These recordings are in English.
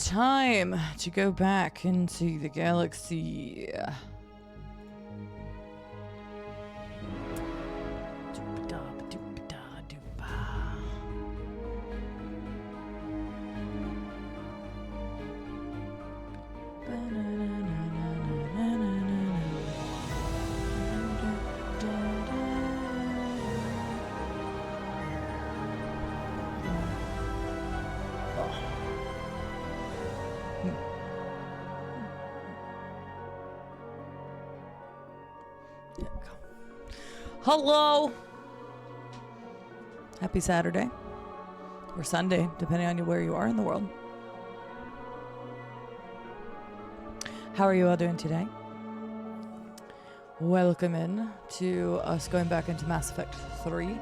time to go back into the galaxy. Hello! Happy Saturday. Or Sunday, depending on where you are in the world. How are you all doing today? Welcome in to us going back into Mass Effect 3.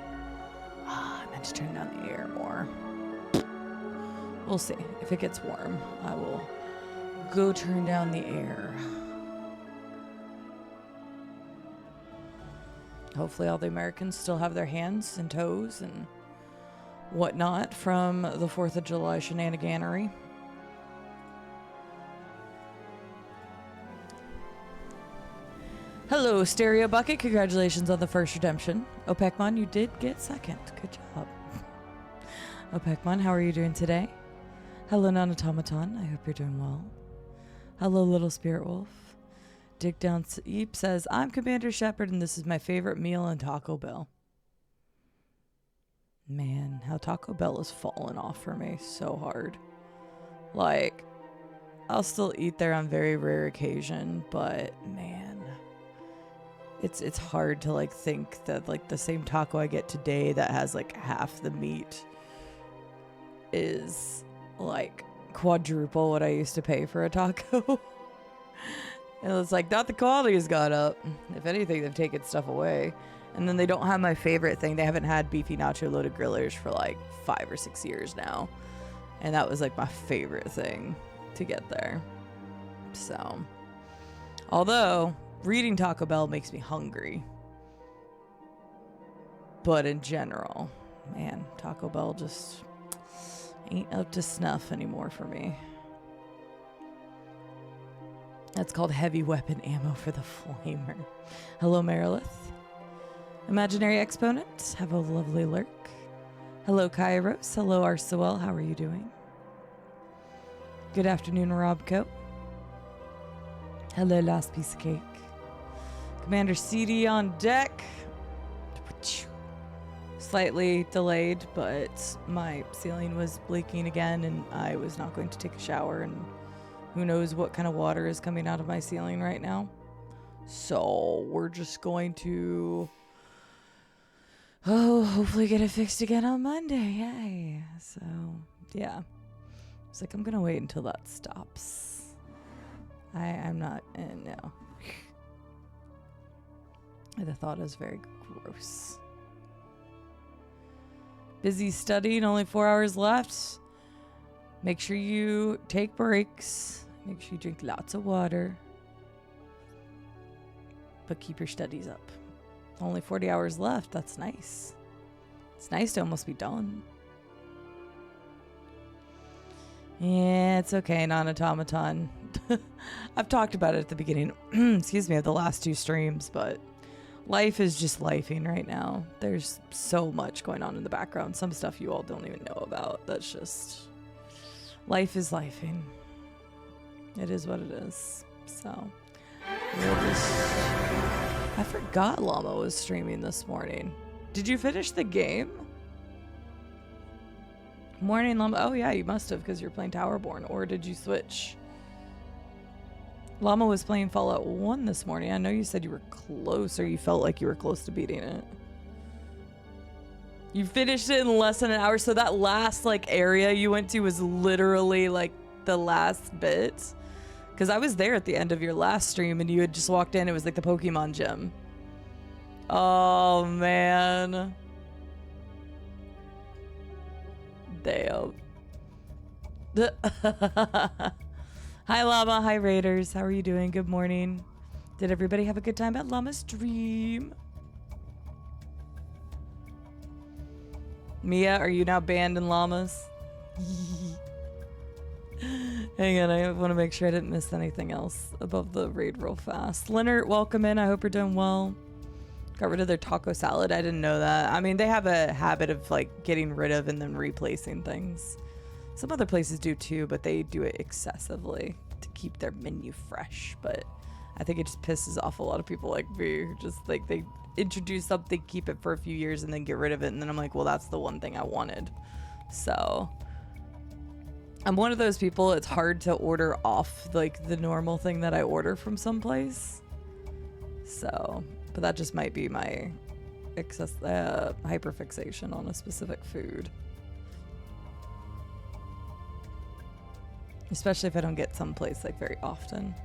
I meant to turn down the air more. We'll see. If it gets warm, I will go turn down the air. Hopefully all the Americans still have their hands and toes and whatnot from the 4th of July shenaniganery. Hello, Stereo Bucket. Congratulations on the first redemption. Opekmon, you did get second. Good job. Opekmon, how are you doing today? Hello, Non-Automaton. I hope you're doing well. Hello, Little Spirit Wolf. Dig Down Eep says, I'm Commander Shepard and this is my favorite meal in Taco Bell. Man, how Taco Bell has fallen off for me so hard. Like, I'll still eat there on very rare occasion, but man, it's hard to like think that like the same taco I get today that has like half the meat is like quadruple what I used to pay for a taco. And it's like, not the quality has gone up. If anything, they've taken stuff away. And then they don't have my favorite thing. They haven't had beefy nacho loaded grillers for like 5 or 6 years now. And that was like my favorite thing to get there. So, although reading Taco Bell makes me hungry. But in general, man, Taco Bell just ain't up to snuff anymore for me. That's called heavy weapon ammo for the flamer. Hello, Merilith. Imaginary Exponent, have a lovely lurk. Hello, Kairos. Hello, Arsoel. How are you doing? Good afternoon, Robco. Hello, Last Piece of Cake. Commander Cide on deck. Slightly delayed, but my ceiling was leaking again, and I was not going to take a shower, and who knows what kind of water is coming out of my ceiling right now. So we're just going to, hopefully get it fixed again on Monday. Yay. So, yeah. It's like, I'm going to wait until that stops. I'm not, no. The thought is very gross. Busy studying, only 4 hours left. Make sure you take breaks. Make sure you drink lots of water. But keep your studies up. Only 40 hours left. That's nice. It's nice to almost be done. Yeah, it's okay, Non-Automaton. I've talked about it at the beginning, excuse me, of the last 2 streams, but life is just lifing right now. There's so much going on in the background. Some stuff you all don't even know about. That's just... life is lifing. It is what it is. So, we'll just... I forgot Llama was streaming this morning. Did you finish the game? Morning, Llama. Oh, yeah, you must have because you're playing Towerborn. Or did you switch? Llama was playing Fallout 1 this morning. I know you said you were close, or you felt like you were close to beating it. You finished it in less than an hour, so that last like area you went to was literally like the last bit. Because I was there at the end of your last stream and you had just walked in. It was like the Pokemon gym. Oh, man. Damn. Hi, Llama. Hi, Raiders. How are you doing? Good morning. Did everybody have a good time at Llama's stream? Mia, are you now banned in llamas? Hang on, I want to make sure I didn't miss anything else above the raid real fast. Leonard, welcome in. I hope you're doing well. Got rid of their taco salad. I didn't know that. I mean, they have a habit of like getting rid of and then replacing things. Some other places do too, but they do it excessively to keep their menu fresh. But I think it just pisses off a lot of people like me, who just like they introduce something, keep it for a few years, and then get rid of it. And then I'm like, well, that's the one thing I wanted. So I'm one of those people. It's hard to order off like the normal thing that I order from someplace. So, but that just might be my hyperfixation on a specific food. Especially if I don't get someplace like very often.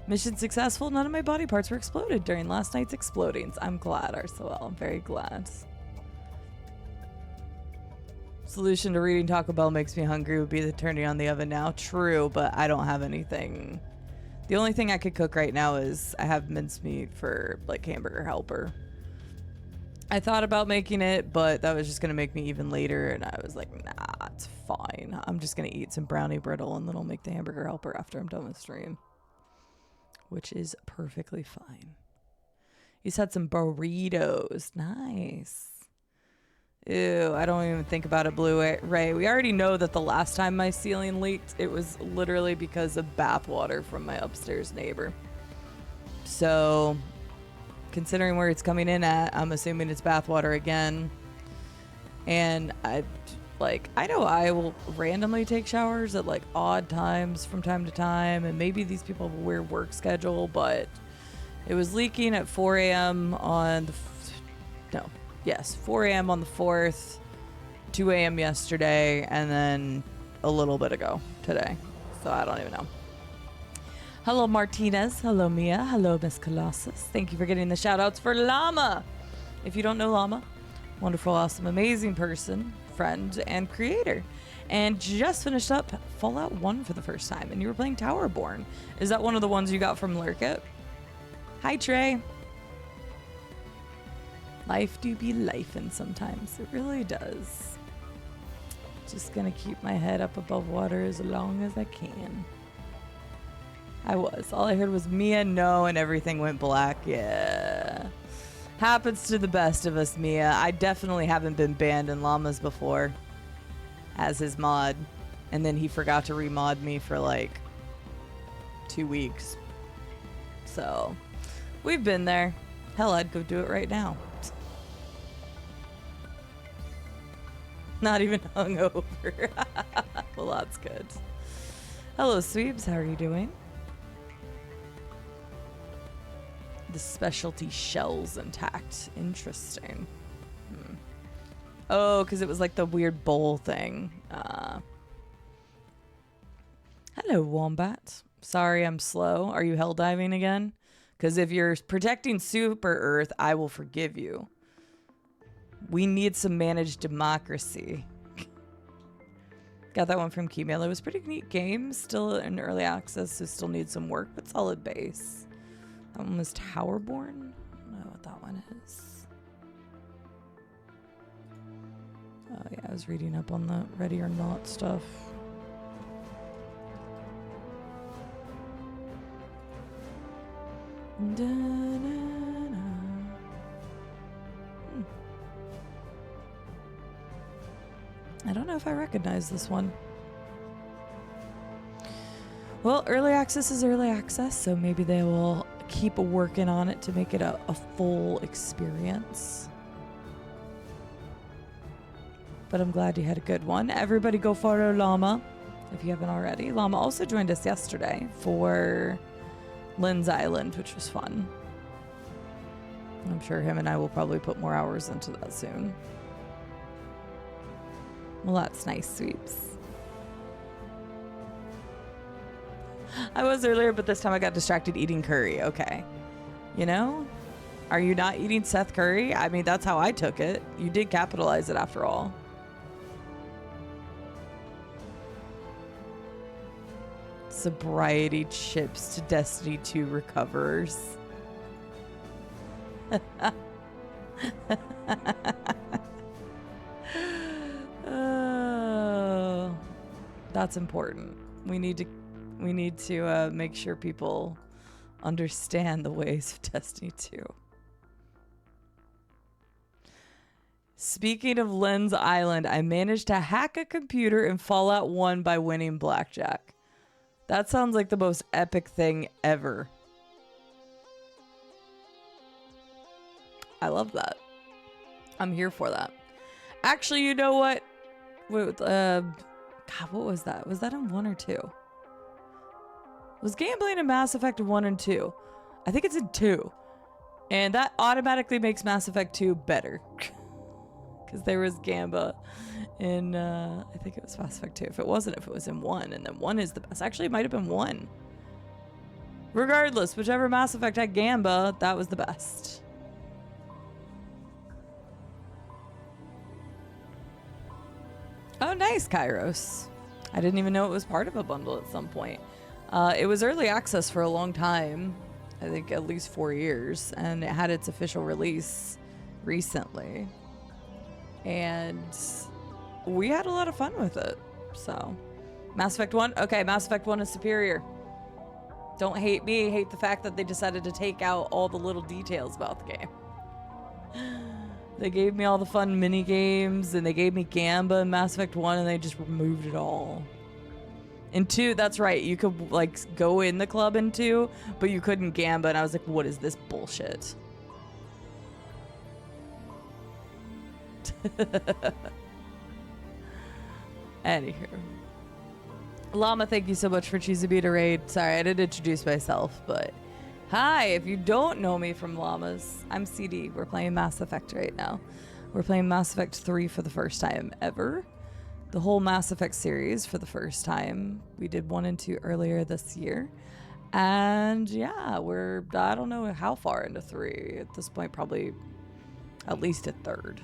Mission successful. None of my body parts were exploded during last night's explodings. I'm glad, Arsoel. I'm very glad. Solution to reading Taco Bell makes me hungry would be the turning on the oven now. True, but I don't have anything. The only thing I could cook right now is I have mincemeat for like hamburger helper. I thought about making it, but that was just going to make me even later. And I was like, nah, it's fine. I'm just going to eat some brownie brittle and then I'll make the hamburger helper after I'm done with stream. Which is perfectly fine. He's had some burritos. Nice. Ew, I don't even think about it, Blue Ray. We already know that the last time my ceiling leaked, it was literally because of bath water from my upstairs neighbor. So, considering where it's coming in at, I'm assuming it's bath water again. And I know I will randomly take showers at like odd times from time to time, and maybe these people have a weird work schedule, but it was leaking at 4 a.m. on the 4 a.m. on the 4th, 2 a.m. yesterday, and then a little bit ago today. So I don't even know. Hello, Martinez. Hello, Mia. Hello, Miss Colossus. Thank you for getting the shout outs for Llama. If you don't know Llama, wonderful, awesome, amazing person, friend, and creator. And just finished up Fallout 1 for the first time, and you were playing Towerborn. Is that one of the ones you got from Lurk It? Hi, Trey. Life do be lifing sometimes. It really does. Just gonna keep my head up above water as long as I can. I was. All I heard was Mia, no, and everything went black. Yeah. Happens to the best of us, Mia. I definitely haven't been banned in llamas before as his mod. And then he forgot to remod me for like 2 weeks. So we've been there. Hell, I'd go do it right now. Not even hungover. Well, that's good. Hello, Sweebs. How are you doing? The specialty shell's intact. Interesting. Oh, because it was like the weird bowl thing. Hello, Wombat. Sorry I'm slow. Are you hell diving again? Because if you're protecting Super Earth, I will forgive you. We need some managed democracy. Got that one from Keymail. It was a pretty neat game. Still in early access, so still needs some work, but solid base. That one was Towerborn? I don't know what that one is. Oh yeah, I was reading up on the Ready or Not stuff. I don't know if I recognize this one. Well, early access is early access, so maybe they will keep working on it to make it a full experience. But I'm glad you had a good one. Everybody go follow Llama if you haven't already. Llama also joined us yesterday for Lynn's Island, which was fun. I'm sure him and I will probably put more hours into that soon. Well, that's nice, Sweeps. I was earlier, but this time I got distracted eating curry. Okay. You know? Are you not eating Seth Curry? I mean, that's how I took it. You did capitalize it after all. Sobriety chips to Destiny 2 recoverers. Oh, That's important. We need to make sure people understand the ways of Destiny 2. Speaking of Lynn's Island, I managed to hack a computer in Fallout 1 by winning blackjack. That sounds like the most epic thing ever. I love that. I'm here for that. Actually, you know what? Wait, God, what was that? Was that in 1 or 2? Was gambling in Mass Effect 1 and 2? I think it's in 2. And that automatically makes Mass Effect 2 better. Because there was Gamba in, I think it was Mass Effect 2. If it wasn't, if it was in 1. And then 1 is the best. Actually, it might have been 1. Regardless, whichever Mass Effect had Gamba, that was the best. Oh, nice, Kairos. I didn't even know it was part of a bundle at some point. It was early access for a long time. I think at least 4 years. And it had its official release recently. And we had a lot of fun with it. So, Mass Effect 1? Okay, Mass Effect 1 is superior. Don't hate me. Hate the fact that they decided to take out all the little details about the game. They gave me all the fun mini games, and they gave me Gamba in Mass Effect 1, and they just removed it all. In 2, that's right, you could like go in the club in 2, but you couldn't Gamba, and I was like, what is this bullshit? Anywho. Llama, thank you so much for choosing me to raid. Sorry, I didn't introduce myself, but... Hi, if you don't know me from Llamas, I'm Cide. We're playing Mass Effect right now. We're playing Mass Effect 3 for the first time ever. The whole Mass Effect series for the first time. We did 1 and 2 earlier this year. And yeah, we're, I don't know how far into 3. At this point, probably at least a third.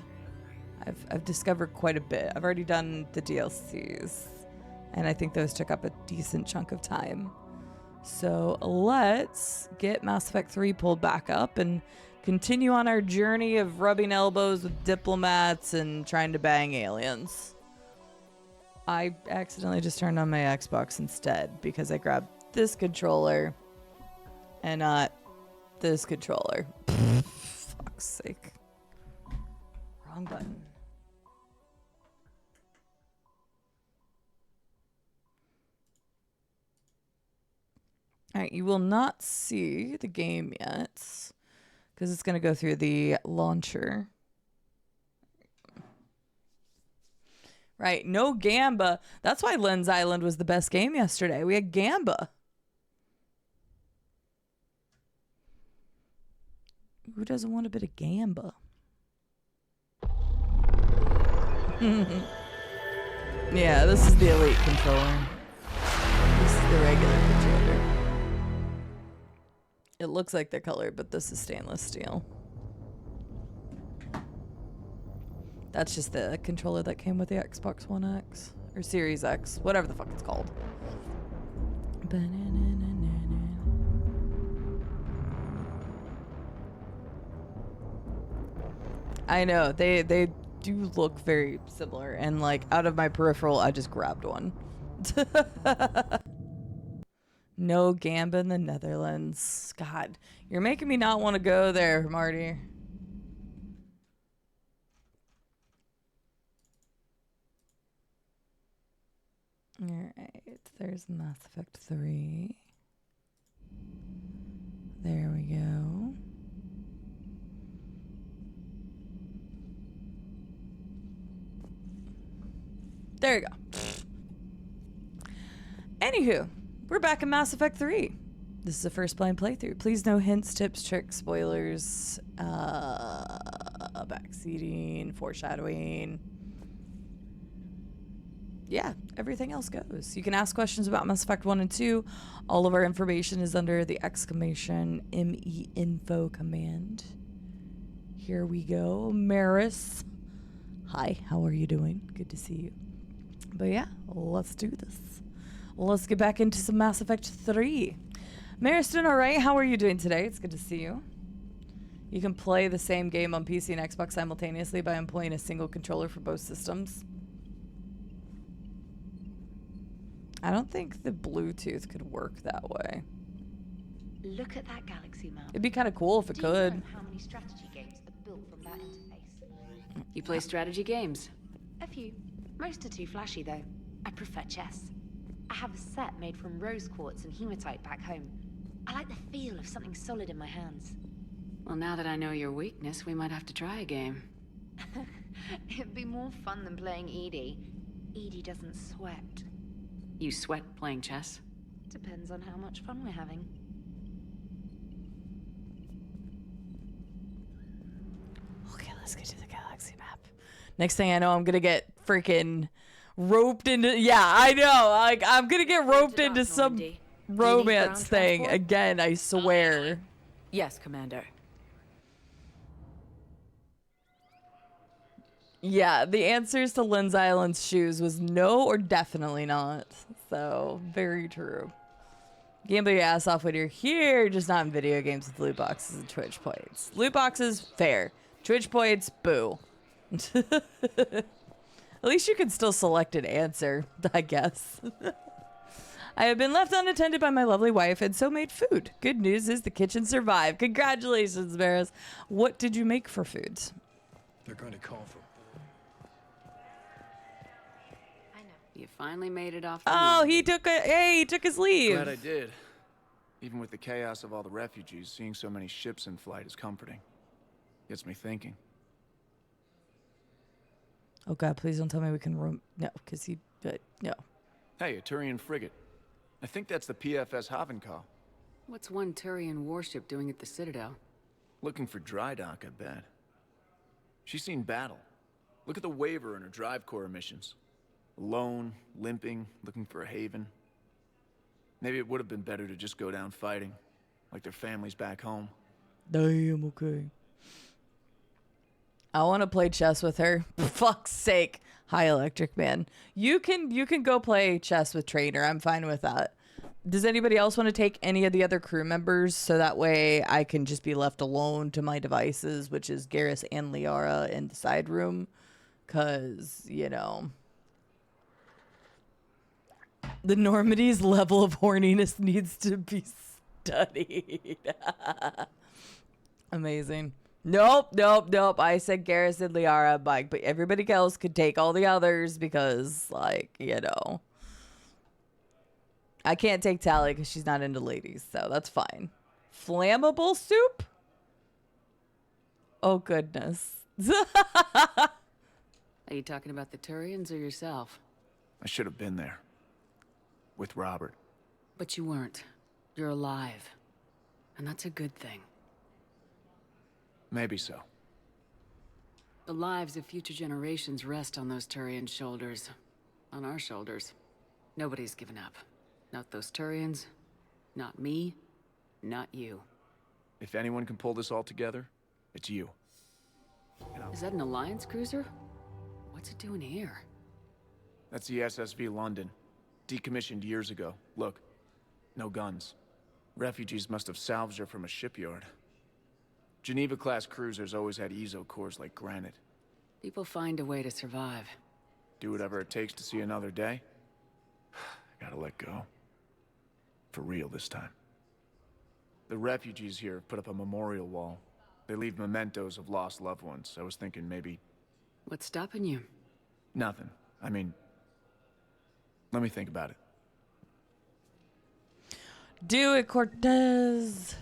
I've discovered quite a bit. I've already done the DLCs. And I think those took up a decent chunk of time. So let's get Mass Effect 3 pulled back up and continue on our journey of rubbing elbows with diplomats and trying to bang aliens. I accidentally just turned on my Xbox instead because I grabbed this controller and not this controller. Fuck's sake. Wrong button. All right, you will not see the game yet because it's going to go through the launcher. Right, no Gamba. That's why Lynn's Island was the best game yesterday. We had Gamba. Who doesn't want a bit of Gamba? Yeah, this is the Elite controller. This is the regular controller. It looks like they're colored, but this is stainless steel. That's just the controller that came with the Xbox One X. Or Series X. Whatever the fuck it's called. I know. They do look very similar. And like out of my peripheral, I just grabbed one. No Gamba in the Netherlands. God, you're making me not want to go there, Marty. Alright, there's Mass Effect 3. There we go. There you go. Anywho. We're back in Mass Effect 3. This is a first blind playthrough. Please no hints, tips, tricks, spoilers, backseating, foreshadowing. Yeah, everything else goes. You can ask questions about Mass Effect 1 and 2. All of our information is under the exclamation ME info command. Here we go. Maris. Hi, how are you doing? Good to see you. But yeah, let's do this. Let's get back into some Mass Effect 3. Maris doing all right? How are you doing today? It's good to see you. You can play the same game on PC and Xbox simultaneously by employing a single controller for both systems. I don't think the Bluetooth could work that way. Look at that galaxy map. It'd be kind of cool if it could. Do you know how many strategy games are built from that interface? You play strategy games? A few. Most are too flashy, though. I prefer chess. I have a set made from rose quartz and hematite back home. I like the feel of something solid in my hands. Well, now that I know your weakness, we might have to try a game. It'd be more fun than playing Edie. Edie doesn't sweat. You sweat playing chess? Depends on how much fun we're having. Okay, let's get to the galaxy map. Next thing I know, I'm gonna get freaking roped into. Yeah, I know. Like, I'm gonna get roped into some romance thing again. I swear. Yes, Commander. Yeah, the answers to Lynn's Island's shoes was no or definitely not. So, very true. Gamble your ass off when you're here, just not in video games with loot boxes and Twitch points. Loot boxes, fair. Twitch points, boo. At least you can still select an answer, I guess. I have been left unattended by my lovely wife and so made food. Good news is the kitchen survived. Congratulations, Barris. What did you make for foods? They're going to call for... You finally made it off the Oh, moon. he took he took his leave. Glad I did. Even with the chaos of all the refugees, seeing so many ships in flight is comforting. Gets me thinking. Oh God, please don't tell me we can roam. No, because he, no. Hey, a Turian frigate. I think that's the PFS Havenkaw. What's one Turian warship doing at the Citadel? Looking for dry dock, I bet. She's seen battle. Look at the waiver in her drive core emissions. Alone, limping, looking for a haven. Maybe it would have been better to just go down fighting, like their families back home. Damn, okay. I want to play chess with her. Fuck's sake. Hi, Electric Man. You can go play chess with Trainer. I'm fine with that. Does anybody else want to take any of the other crew members so that way I can just be left alone to my devices, which is Garrus and Liara in the side room? Because, you know... The Normandy's level of horniness needs to be studied. Amazing. Nope. I said Garrus and Liara, but everybody else could take all the others because, like, you know. I can't take Tally because she's not into ladies, so that's fine. Flammable soup? Oh, goodness. Are you talking about the Turians or yourself? I should have been there. With Robert. But you weren't. You're alive. And that's a good thing. Maybe so. The lives of future generations rest on those Turian shoulders. On our shoulders. Nobody's given up. Not those Turians. Not me. Not you. If anyone can pull this all together, it's you. Is that an Alliance cruiser? What's it doing here? That's the SSV London. Decommissioned years ago. Look, no guns. Refugees must have salvaged her from a shipyard. Geneva-class cruisers always had ezo cores like granite. People find a way to survive. Do whatever it takes to see another day. I gotta let go. For real this time. The refugees here have put up a memorial wall. They leave mementos of lost loved ones. I was thinking maybe... What's stopping you? Nothing. I mean... Let me think about it. Do it, Cortez.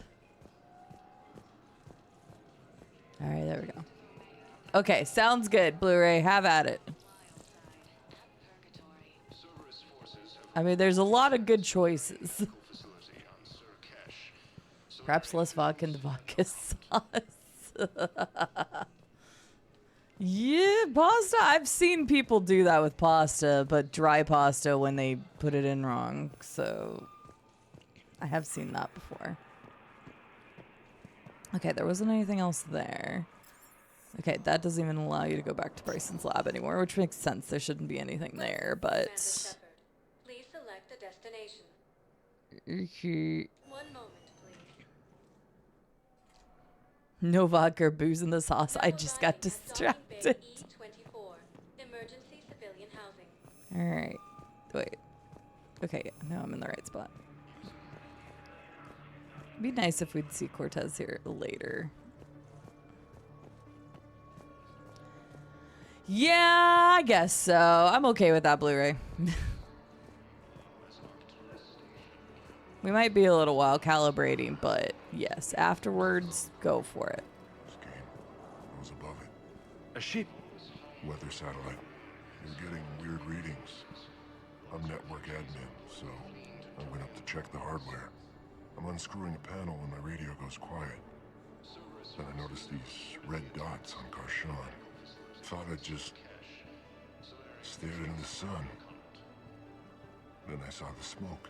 All right, there we go. Okay, sounds good, Blu-ray. Have at it. I mean, there's a lot of good choices. Perhaps less vodka in the vodka sauce. Yeah, pasta. I've seen people do that with pasta, but dry pasta when they put it in wrong. So I have seen that before. Okay, there wasn't anything else there. Okay, that doesn't even allow you to go back to Bryson's lab anymore, which makes sense. There shouldn't be anything there, but... Please select a destination. 1 moment, please. No vodka or booze in the sauce. I just got distracted. E24. Emergency civilian housing. Alright. Wait. Okay, yeah, now I'm in the right spot. It'd be nice if we'd see Cortez here later. Yeah, I guess so. I'm okay with that Blu-ray. We might be a little while calibrating, but yes, afterwards, go for it. Scan. I was above it. A ship. Weather satellite. You're getting weird readings. I'm network admin, so I went up to check the hardware. I'm unscrewing a panel when my radio goes quiet. Then I noticed these red dots on Karshan. Thought I'd just stared into the sun. Then I saw the smoke.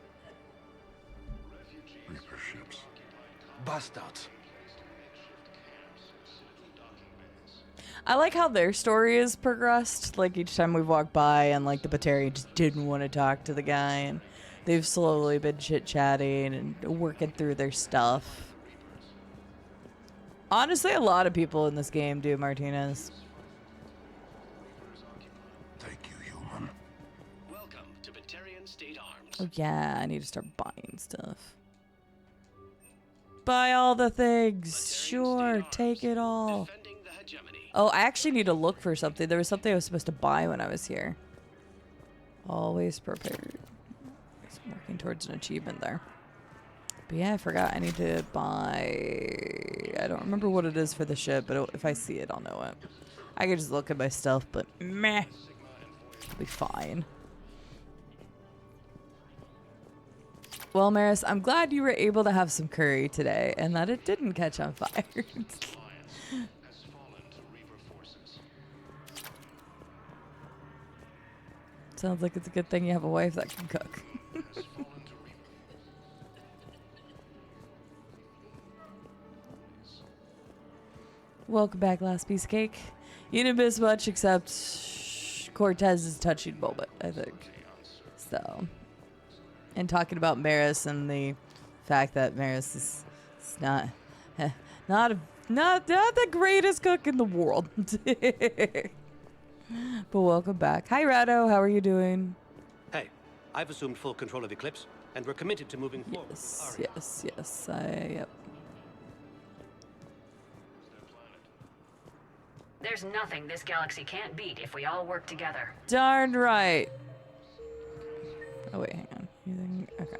Reaper ships. Bastards. I like how their story is progressed. Like each time we've walked by and like the Batarian just didn't want to talk to the guy and they've slowly been chit-chatting and working through their stuff. Honestly, a lot of people in this game do, Martinez. Thank you, human. Welcome to Batarian State Arms. Oh yeah, I need to start buying stuff. Buy all the things. Batarian Sure, State take Arms, it all. defending the hegemony. Oh, I actually need to look for something. There was something I was supposed to buy when I was here. Always prepared. I'm working towards an achievement there. But yeah, I forgot. I need to buy... I don't remember what it is for the ship, but if I see it, I'll know it. I could just look at my stuff, but meh. I'll be fine. Well, Maris, I'm glad you were able to have some curry today and that it didn't catch on fire. Sounds like it's a good thing you have a wife that can cook. Welcome back, last piece of cake. You didn't miss much except Cortez's touching moment, I think. So, and talking about Maris and the fact that Maris is not the greatest cook in the world. But welcome back. Hi, Rado. How are you doing? Hey, I've assumed full control of Eclipse, and we're committed to moving forward. Yes, Aria. yes. Yep. There's nothing this galaxy can't beat if we all work together. Darn right. Oh, wait, hang on. Okay.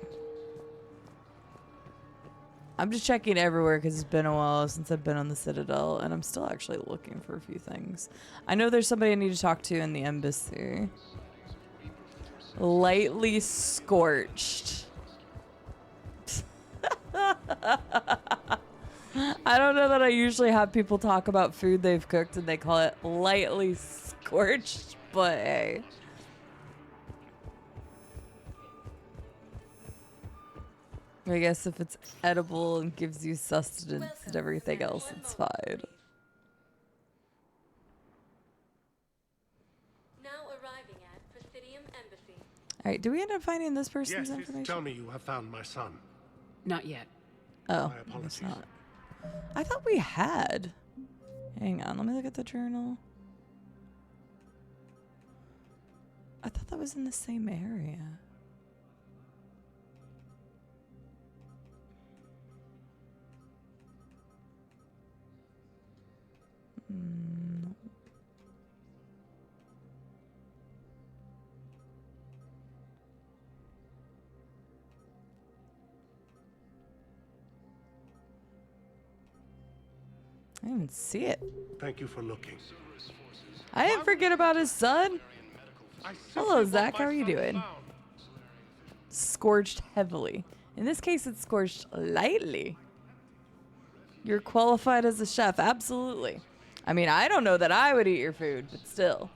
I'm just checking everywhere because it's been a while since I've been on the Citadel, and I'm still actually looking for a few things. I know there's somebody I need to talk to in the embassy. Lightly scorched. I don't know that I usually have people talk about food they've cooked and they call it lightly scorched, but hey. I guess if it's edible and gives you sustenance and everything else, it's fine. Now arriving at Presidium Embassy. Alright, do we end up finding this person's Yes, information? tell me you have found my son. Not yet. Oh, My it's apologies. not. I thought we had. Hang on, let me look at the journal. I thought that was in the same area. No. I didn't even see it. Thank you for looking. I didn't forget about his son. I Hello, simply Zach. want How my are you son doing? found. Scorched heavily. In this case, it's scorched lightly. You're qualified as a chef. Absolutely. I mean, I don't know that I would eat your food, but still.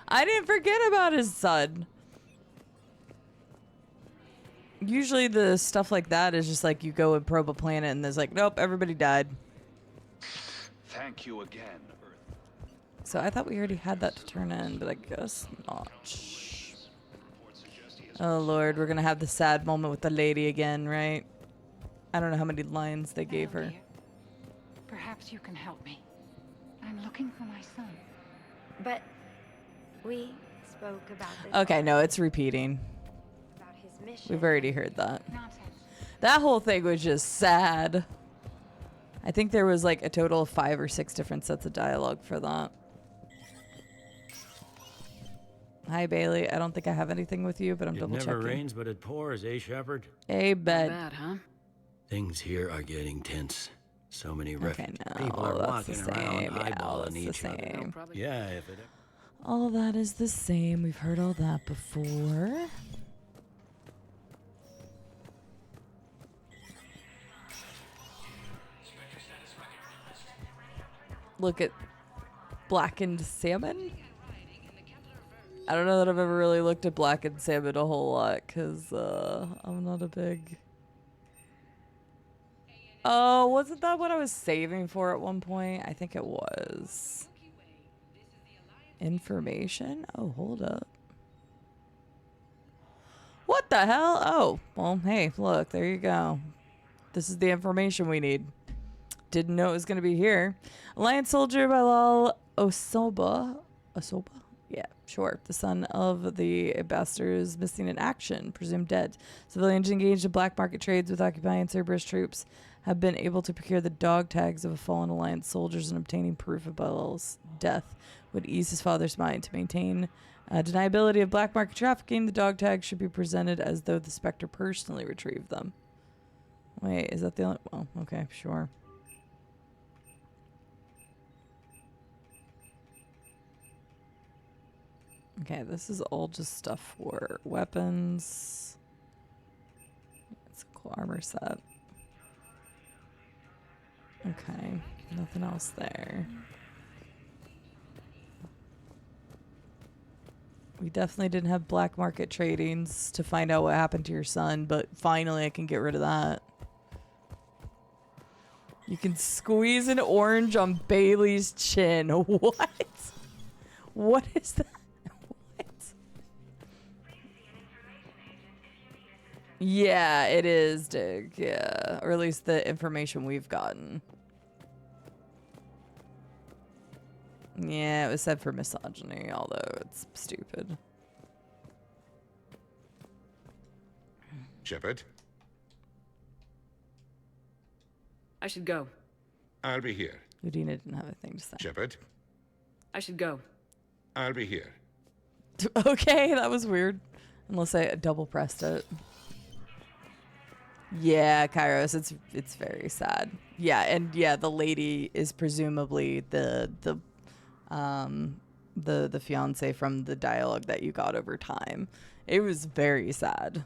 I didn't forget about his son. Usually the stuff like that is just like you go and probe a planet and there's like, nope, everybody died. Thank you again, Earth. So I thought we already had that to turn in, but I guess not. Oh lord, we're gonna have the sad moment with the lady again, right? I don't know how many lines they gave her. Perhaps you can help me. I'm looking for my son. But we spoke about this. Okay, no, it's repeating. About his mission. We've already heard that. Nonsense. That whole thing was just sad. I think there was like a total of 5 or 6 different sets of dialogue for that. Hi, Bailey. I don't think I have anything with you, but I'm double checking. It never rains, but it pours, eh, Shepard? Hey, bed. Not bad, huh? Things here are getting tense. So many Okay, no, people are that's walking the around same. Yeah, eyeballing that's the each other. same. Yeah, if it... All of that is the same. We've heard all that before. Look at blackened salmon. I don't know that I've ever really looked at blackened salmon a whole lot because I'm not a big... Oh, wasn't that what I was saving for at one point? I think it was. Information? Oh, hold up. What the hell? Oh, well, hey, look, there you go. This is the information we need. Didn't know it was going to be here. Alliance soldier by Lal Osoba. Osoba? Yeah, sure. The son of the ambassadors missing in action, presumed dead. Civilians engaged in black market trades with occupying Cerberus troops have been able to procure the dog tags of fallen Alliance soldiers, and obtaining proof of Balal's death would ease his father's mind. To maintain deniability of black market trafficking, the dog tags should be presented as though the Spectre personally retrieved them. Wait, is that the only... Well, okay, sure. Okay, this is all just stuff for weapons. It's a cool armor set. Okay, nothing else there. We definitely didn't have black market tradings to find out what happened to your son, but finally I can get rid of that. You can squeeze an orange on Bailey's chin. What? What is that? Yeah, it is, Dig. Yeah, or at least the information we've gotten. Yeah, it was said for misogyny, although it's stupid. Shepard? I should go. I'll be here. Udina didn't have a thing to say. Shepard? I should go. I'll be here. Okay, that was weird. Unless I double pressed it. Yeah, Kairos, it's very sad. Yeah, and yeah, the lady is presumably the fiance from the dialogue that you got over time. It was very sad.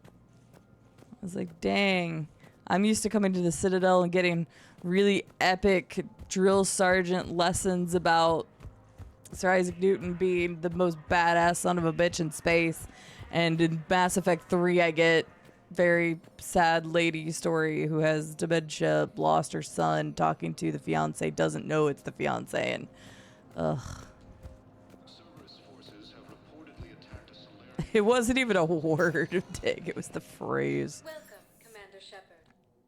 I was like, dang. I'm used to coming to the Citadel and getting really epic drill sergeant lessons about Sir Isaac Newton being the most badass son of a bitch in space. And in Mass Effect 3, I get very sad lady story who has dementia, lost her son, talking to the fiance, doesn't know it's the fiance, and ugh. It wasn't even a word, Dig. It was the phrase. Welcome, Commander Shepard.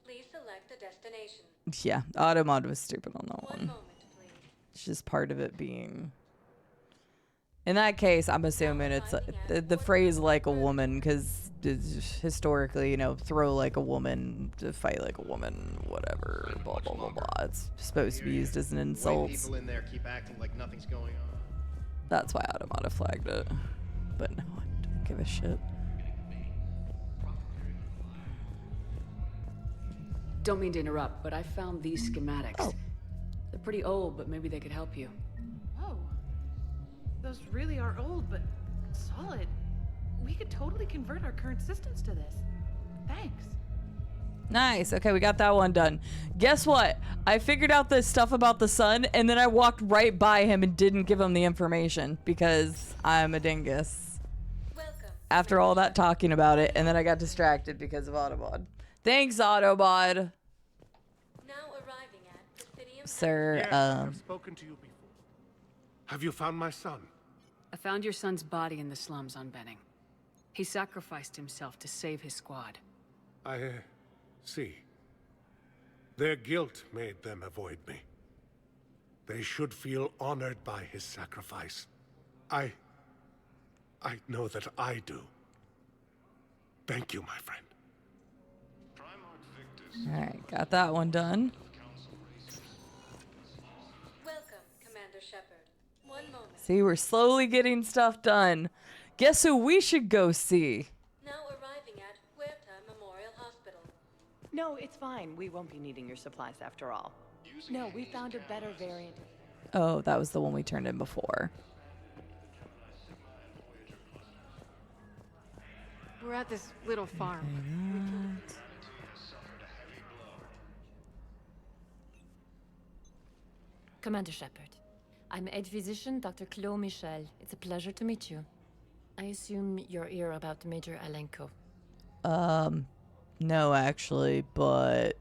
Please select a destination. Yeah, Automod was stupid on that one. Moment, please. It's just part of it being... In that case, I'm assuming it's the phrase like a woman, because historically, you know, throw like a woman, to fight like a woman, whatever, blah, blah, blah, blah. It's supposed to be used as an insult. People in there keep acting like nothing's going on. That's why Automata flagged it. But no, I don't give a shit. Don't mean to interrupt, but I found these schematics. Oh. They're pretty old, but maybe they could help you. Whoa. Those really are old, but solid. We could totally convert our current systems to this. Thanks. Nice. Okay, we got that one done. Guess what? I figured out this stuff about the sun, and then I walked right by him and didn't give him the information because I'm a dingus. Welcome. After all that talking about it, and then I got distracted because of Autobot. Thanks, Autobot. Now arriving at Presidium. Sir, Yes, I've spoken to you before. Have you found my son? I found your son's body in the slums on Benning. He sacrificed himself to save his squad. I see. Their guilt made them avoid me. They should feel honored by his sacrifice. I know that I do. Thank you, my friend. Alright, got that one done. Welcome, Commander Shepard. One moment. See, we're slowly getting stuff done. Guess who we should go see? Now arriving at Huerta Memorial Hospital. No, it's fine. We won't be needing your supplies after all. No, we found a better variant. Oh, that was the one we turned in before. We're at this little farm. Commander Shepard, I'm Head Physician Dr. Claude Michel. It's a pleasure to meet you. I assume you're here about Major Alenko. No, actually, but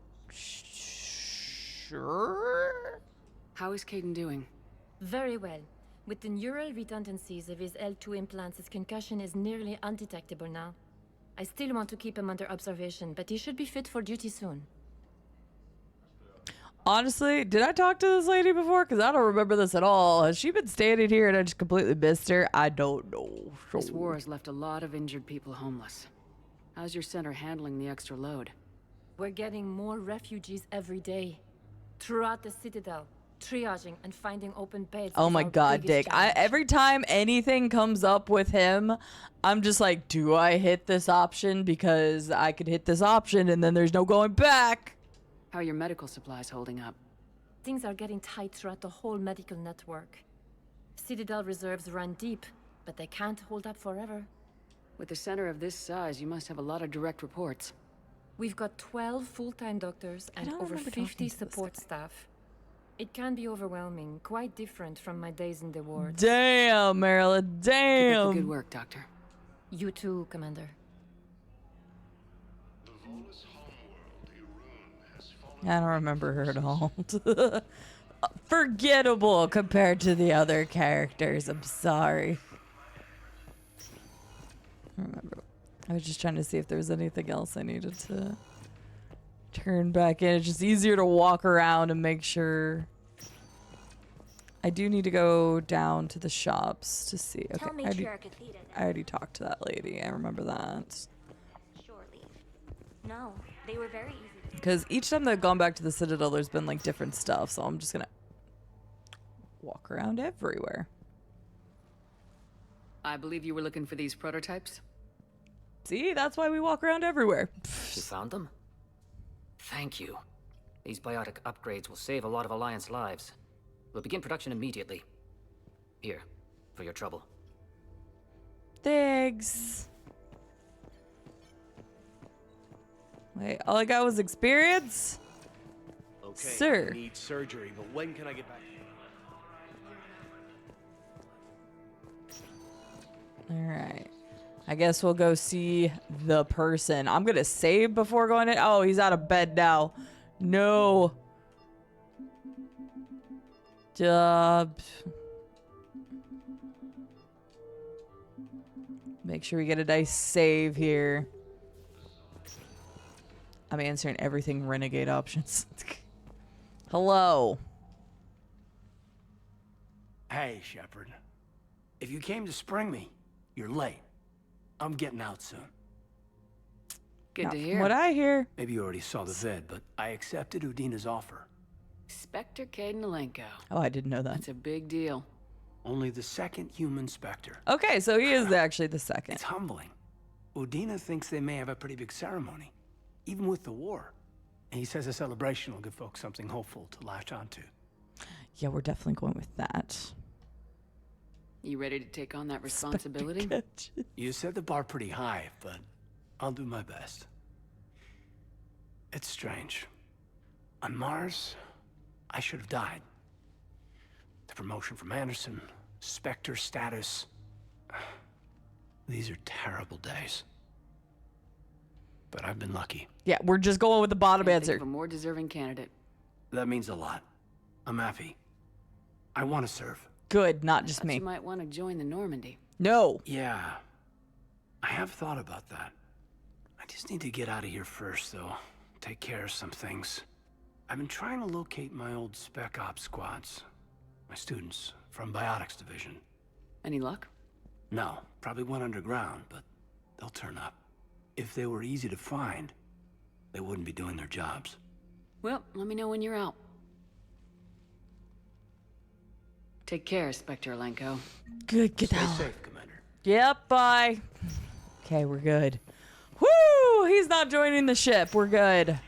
sure. How is Caden doing? Very well. With the neural redundancies of his L2 implants, his concussion is nearly undetectable now. I still want to keep him under observation, but he should be fit for duty soon. Honestly, did I talk to this lady before? Because I don't remember this at all. Has she been standing here and I just completely missed her? I don't know. This war has left a lot of injured people homeless. How's your center handling the extra load? We're getting more refugees every day. Throughout the Citadel, triaging and finding open beds. Oh is my our god, biggest Dick. challenge. Every time anything comes up with him, I'm just like, do I hit this option? Because I could hit this option and then there's no going back. How are your medical supplies holding up? Things are getting tight throughout the whole medical network. Citadel reserves run deep, but they can't hold up forever. With a center of this size, you must have a lot of direct reports. We've got 12 full-time doctors and don't over remember 50 talking to this support staff. It can be overwhelming, quite different from my days in the wards. Damn, Marilyn, Keep up damn. the good work, Doctor. You too, Commander. I don't remember her at all. Forgettable compared to the other characters. I'm sorry. I remember. I was just trying to see if there was anything else I needed to turn back in. It's just easier to walk around and make sure. I do need to go down to the shops to see. Okay, I already talked to that lady. I remember that. Surely. No, they were very easy. Because each time that I've gone back to the Citadel, there's been like different stuff. So I'm just going to walk around everywhere. I believe you were looking for these prototypes? See, that's why we walk around everywhere. You found them? Thank you. These biotic upgrades will save a lot of Alliance lives. We'll begin production immediately. Here, for your trouble. Thanks. Wait, all I got was experience? Okay, Sir. I need surgery, but when can I get back? Alright. I guess we'll go see the person. I'm gonna save before going in. Oh, he's out of bed now. No. Make sure we get a nice save here. I'm answering everything renegade options. Hello. Hey, Shepard. If you came to spring me, you're late. I'm getting out soon. Good to hear. What I hear. Maybe you already saw the vid, but I accepted Udina's offer. Spectre Caden Alenko. Oh, I didn't know that. That's a big deal. Only the second human Spectre. Okay, so he is actually the second. It's humbling. Udina thinks they may have a pretty big ceremony, even with the war. And he says a celebration will give folks something hopeful to latch onto. Yeah, we're definitely going with that. You ready to take on that responsibility? You set the bar pretty high, but I'll do my best. It's strange. On Mars, I should have died. The promotion from Anderson, Spectre status. These are terrible days. But I've been lucky. Yeah, we're just going with the bottom Can't answer. think of a more deserving candidate. That means a lot. I'm happy. I want to serve. Good, not just me. You might want to join the Normandy. No. Yeah. I have thought about that. I just need to get out of here first, though. Take care of some things. I've been trying to locate my old Spec Ops squads. My students from Biotics Division. Any luck? No, probably went underground, but they'll turn up. If they were easy to find, they wouldn't be doing their jobs. Well, let me know when you're out. Take care, Spectre Lenko. Good, get Stay out. safe, Commander. Yep, bye. Okay, we're good. Woo! He's not joining the ship. We're good.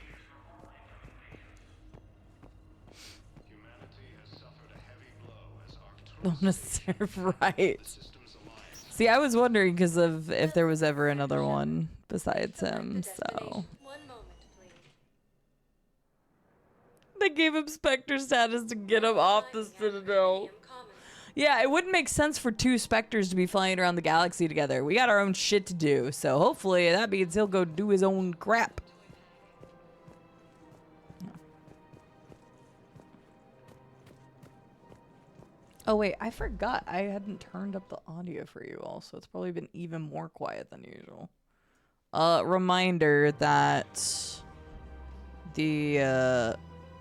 I'm gonna serve right. See, I was wondering because of if there was ever another one besides him, so. They gave him Spectre status to get him off the Citadel. Yeah, it wouldn't make sense for two Spectres to be flying around the galaxy together. We got our own shit to do, so hopefully that means he'll go do his own crap. Oh wait, I forgot I hadn't turned up the audio for you all, so it's probably been even more quiet than usual. Reminder that the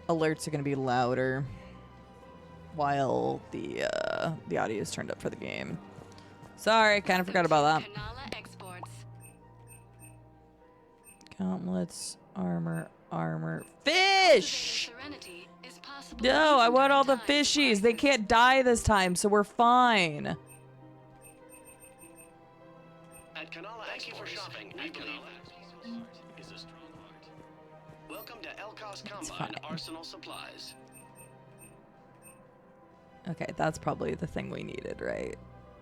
alerts are going to be louder while the audio is turned up for the game. Sorry, kind of forgot about that. Gauntlets, armor, fish! No, I want all the fishies. They can't die this time, so we're fine. Thank you for shopping. I believe is a strong heart. Welcome to Elkos Combine Arsenal Supplies. Okay, that's probably the thing we needed, right?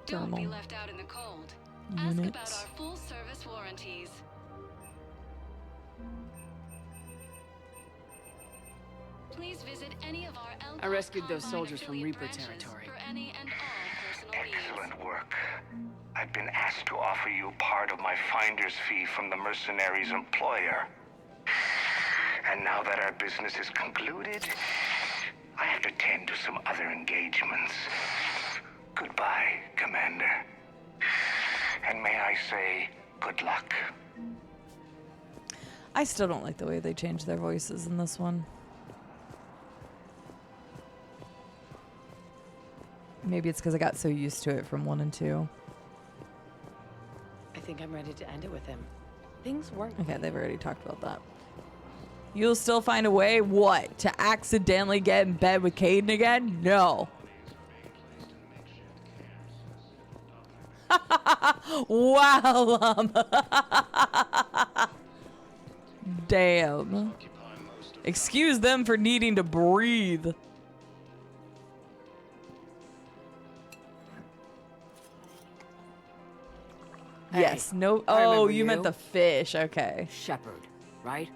Don't Thermal be left out in the cold. units. Ask about our full service warranties. Please visit any of our I rescued those soldiers from Reaper territory. for any and all personal needs. Excellent work. I've been asked to offer you part of my finder's fee from the mercenary's employer. And now that our business is concluded, I have to tend to some other engagements. Goodbye, Commander. And may I say, good luck. I still don't like the way they changed their voices in this one. Maybe it's because I got so used to it from 1 and 2. I think I'm ready to end it with him. Things weren't. Okay, they've already talked about that. You'll still find a way, what? To accidentally get in bed with Caden again? No. Wow. Damn. Excuse them for needing to breathe. Yes, no. Oh, you meant the fish. Okay. Shepherd, right?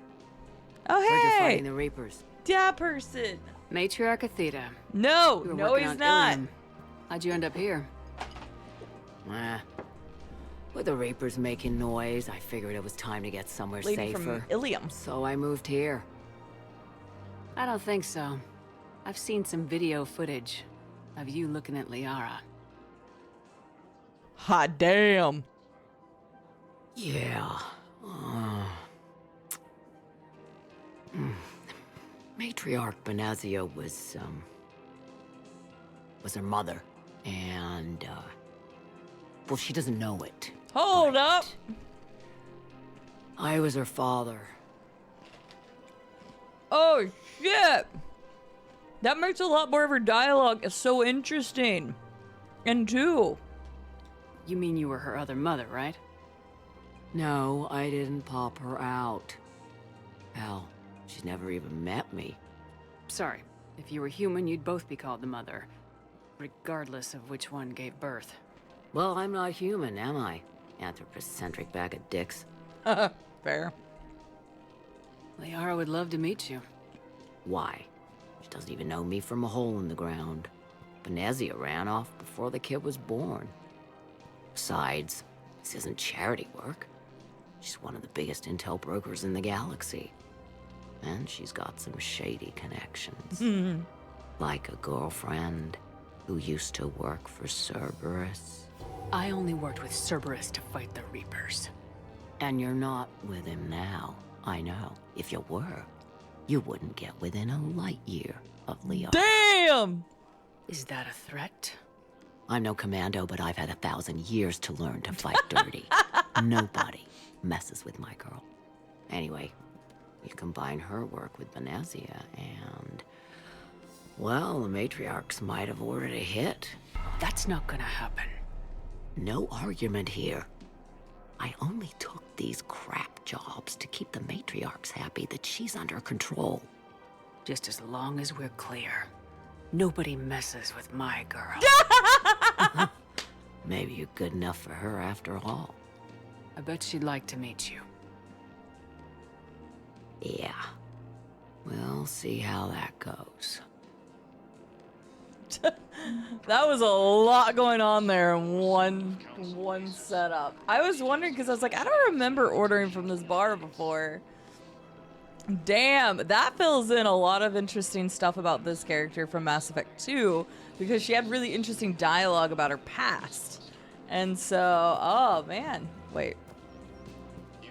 Oh, Heard you're hey. fighting the Reapers. That person. Matriarch Athena. No, You were no, working he's on not. Ilium. How'd you end up here? With the Reapers making noise, I figured it was time to get somewhere Lady safer. from Ilium. So I moved here. I don't think so. I've seen some video footage of you looking at Liara. Hot damn. Yeah. Matriarch Benazia was her mother. And, well, she doesn't know it. Hold up. I was her father. Oh, shit. That makes a lot more of her dialogue so interesting. And two. You mean you were her other mother, right? No, I didn't pop her out. Hell, she's never even met me. Sorry. If you were human, you'd both be called the mother. Regardless of which one gave birth. Well, I'm not human, am I? Anthropocentric bag of dicks. Fair. Liara would love to meet you. Why? She doesn't even know me from a hole in the ground. Benazia ran off before the kid was born. Besides, this isn't charity work. She's one of the biggest intel brokers in the galaxy. And she's got some shady connections. Like a girlfriend who used to work for Cerberus. I only worked with Cerberus to fight the Reapers. And you're not with him now. I know. If you were, you wouldn't get within a light year of Liara. Damn! Is that a threat? I'm no commando, but I've had 1,000 years to learn to fight dirty. Nobody messes with my girl. Anyway, you combine her work with Venezia and... well, the matriarchs might have ordered a hit. That's not gonna happen. No argument here. I only took these crap jobs to keep the matriarchs happy that she's under control. Just as long as we're clear. Nobody messes with my girl. Maybe you're good enough for her after all. I bet she'd like to meet you. Yeah. We'll see how that goes. That was a lot going on there in one setup. I was wondering because I was like, I don't remember ordering from this bar before. Damn, that fills in a lot of interesting stuff about this character from Mass Effect 2 because she had really interesting dialogue about her past. And so, oh man, wait.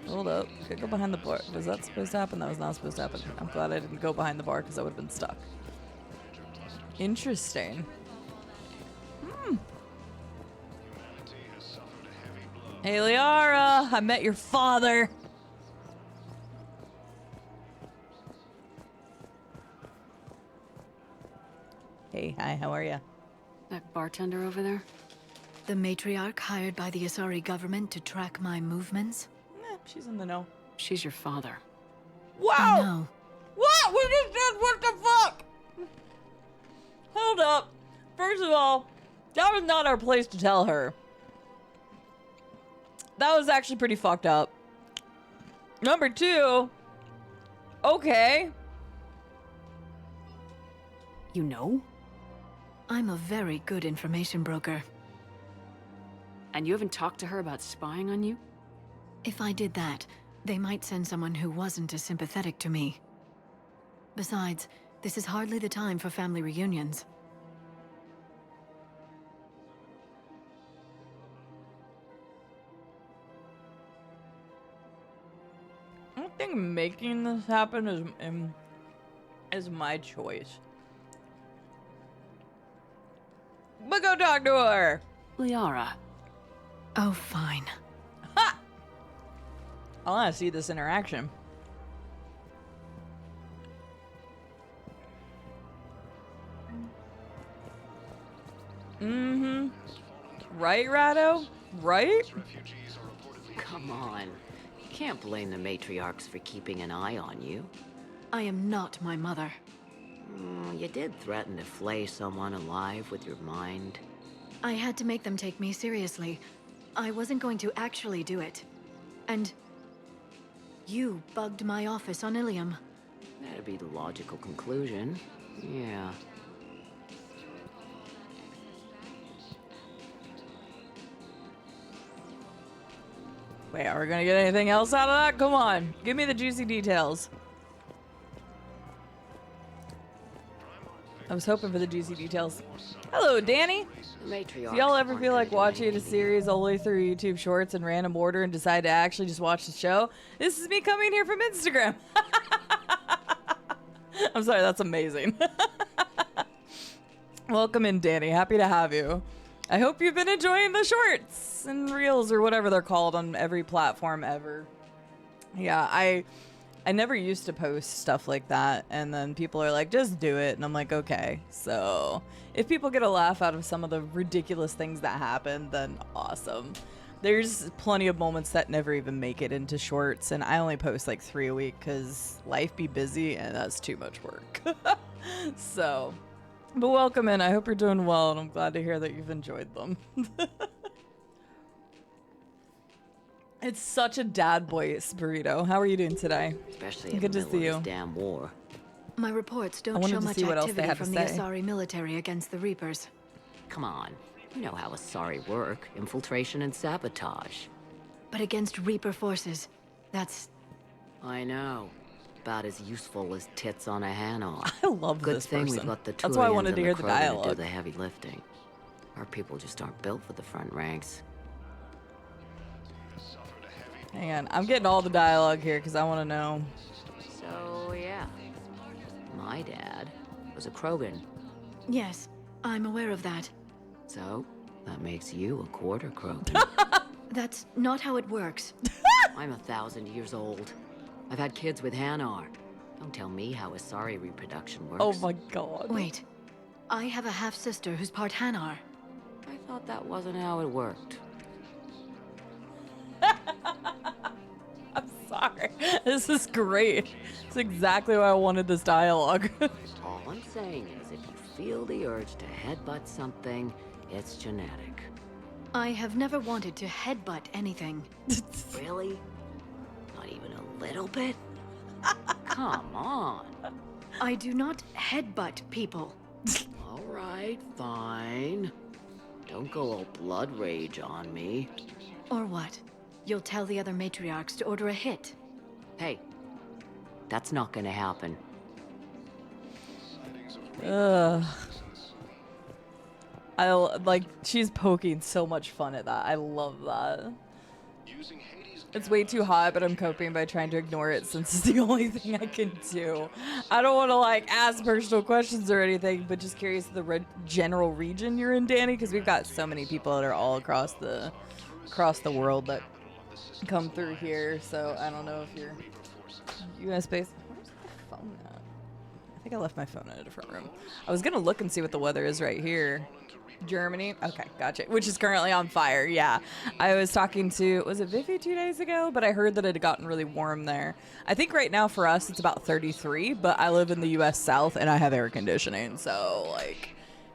Hold up, could I go behind the bar? Was that supposed to happen? That was not supposed to happen. I'm glad I didn't go behind the bar because I would have been stuck. Interesting. Hey, Liara, I met your father. Hey, hi, how are you? That bartender over there? The matriarch hired by the Asari government to track my movements? She's in the know. She's your father. Wow! No. What? We just did what the fuck? Hold up. First of all, that was not our place to tell her. That was actually pretty fucked up. Number two, okay. You know? I'm a very good information broker. And you haven't talked to her about spying on you? If I did that, they might send someone who wasn't as sympathetic to me. Besides, this is hardly the time for family reunions. I don't think making this happen is my choice. But go talk to her. Liara. Oh, fine. Ha! I want to see this interaction. Mm-hmm. Right, Rado? Right? Come on. You can't blame the matriarchs for keeping an eye on you. I am not my mother. You did threaten to flay someone alive with your mind. I had to make them take me seriously. I wasn't going to actually do it. And you bugged my office on Ilium. That'd be the logical conclusion. Yeah. Wait, are we gonna get anything else out of that? Come on, give me the juicy details. I was hoping for the juicy details. Hello, Danny. Do y'all ever feel like watching a series only through YouTube Shorts in random order and decide to actually just watch the show? This is me coming here from Instagram. I'm sorry, that's amazing. Welcome in, Danny. Happy to have you. I hope you've been enjoying the shorts and reels or whatever they're called on every platform ever. Yeah, I never used to post stuff like that, and then people are like, just do it, and I'm like, okay. So if people get a laugh out of some of the ridiculous things that happen, then awesome. There's plenty of moments that never even make it into shorts, and I only post like 3 a week because life be busy and that's too much work. So, but welcome in. I hope you're doing well, and I'm glad to hear that you've enjoyed them. It's such a dad voice, Burrito. How are you doing today? Especially good to see you. Damn war. My reports don't show much activity from the Asari military against the Reapers. Come on. You know how Asari work. Infiltration and sabotage. But against Reaper forces, that's... I know. About as useful as tits on a Hanon. I love Good this thing person. we've got the That's why I Turians wanted to and hear the Krogan to dialogue. do the heavy lifting. Our people just aren't built for the front ranks. Hang on, I'm getting all the dialogue here because I want to know. So, yeah. My dad was a Krogan. Yes, I'm aware of that. So, that makes you a quarter Krogan. That's not how it works. I'm 1,000 years old. I've had kids with Hanar. Don't tell me how Asari reproduction works. Oh my god. Wait. I have a half-sister who's part Hanar. I thought that wasn't how it worked. I'm sorry. This is great. It's exactly why I wanted this dialogue. All I'm saying is if you feel the urge to headbutt something, it's genetic. I have never wanted to headbutt anything. Really? Not even a little bit? Come on. I do not headbutt people. All right, fine. Don't go all blood rage on me. Or what? You'll tell the other matriarchs to order a hit. Hey, that's not gonna happen. Ugh. She's poking so much fun at that. I love that. It's way too hot, but I'm coping by trying to ignore it since it's the only thing I can do. I don't want to ask personal questions or anything, but just curious the general region you're in, Danny, because we've got so many people that are all across the world that come through here. So I don't know if you're U.S. based. Where's my phone at? I think I left my phone in a different room. I was gonna look and see what the weather is right here. Germany. Okay, gotcha. Which is currently on fire. Yeah. I was talking to, was it Vivi 2 days ago? But I heard that it had gotten really warm there. I think right now for us it's about 33, but I live in the US South and I have air conditioning. So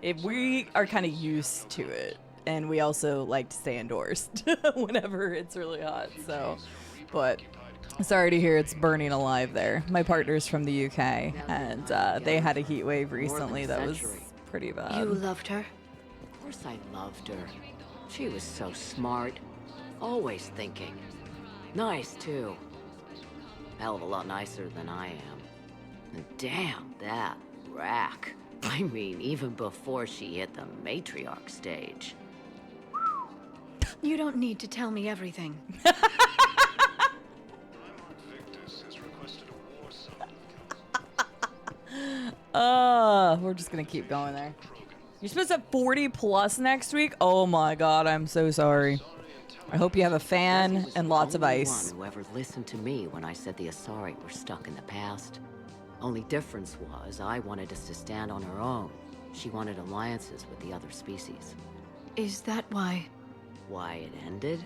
if we are kind of used to it, and we also like to stay indoors whenever it's really hot. So, but sorry to hear it's burning alive there. My partner's from the UK and they had a heat wave recently that was pretty bad. You loved her? Of course I loved her. She was so smart. Always thinking. Nice, too. Hell of a lot nicer than I am. And damn, that rack. I mean, even before she hit the matriarch stage. You don't need to tell me everything. We're just gonna keep going there. You're supposed to have 40 plus next week? Oh my god, I'm so sorry. I hope you have a fan and lots of ice. One who ever listened to me when I said the Asari were stuck in the past. Only difference was I wanted us to stand on our own. She wanted alliances with the other species. Is that why? Why it ended?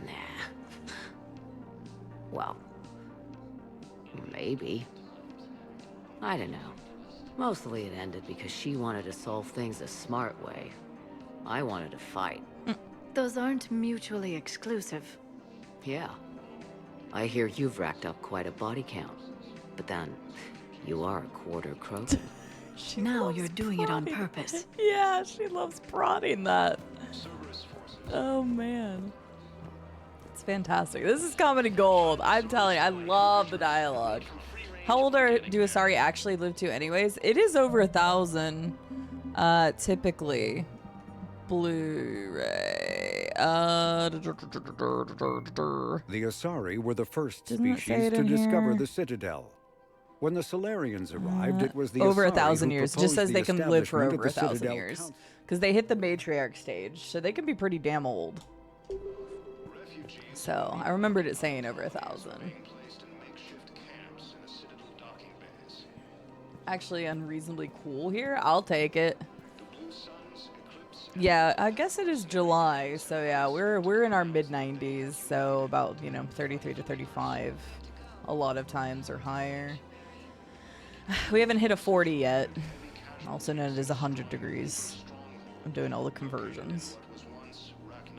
Nah. Well, maybe. I don't know. Mostly it ended because she wanted to solve things a smart way. I wanted to fight. Those aren't mutually exclusive. Yeah. I hear you've racked up quite a body count. But then, you are a quarter Krogan. Now you're doing it on purpose. Yeah, she loves prodding that. Oh man. It's fantastic. This is comedy gold. I'm telling you, I love the dialogue. How old do Asari actually live to anyways? It is over 1,000, typically. Blu-ray. The Asari were the first species to discover the Citadel. When the Solarians arrived, it was the over Asari 1,000 who years. It just proposed says they the can live for establishment over of the 1,000 Citadel years. Council. Because they hit the matriarch stage, so they can be pretty damn old. So, I remembered it saying over 1,000. Actually unreasonably cool here. I'll take it. Yeah, I guess it is July. So yeah, we're in our mid-90s, so about, 33 to 35 a lot of times or higher. We haven't hit a 40 yet. Also known as 100 degrees. I'm doing all the conversions.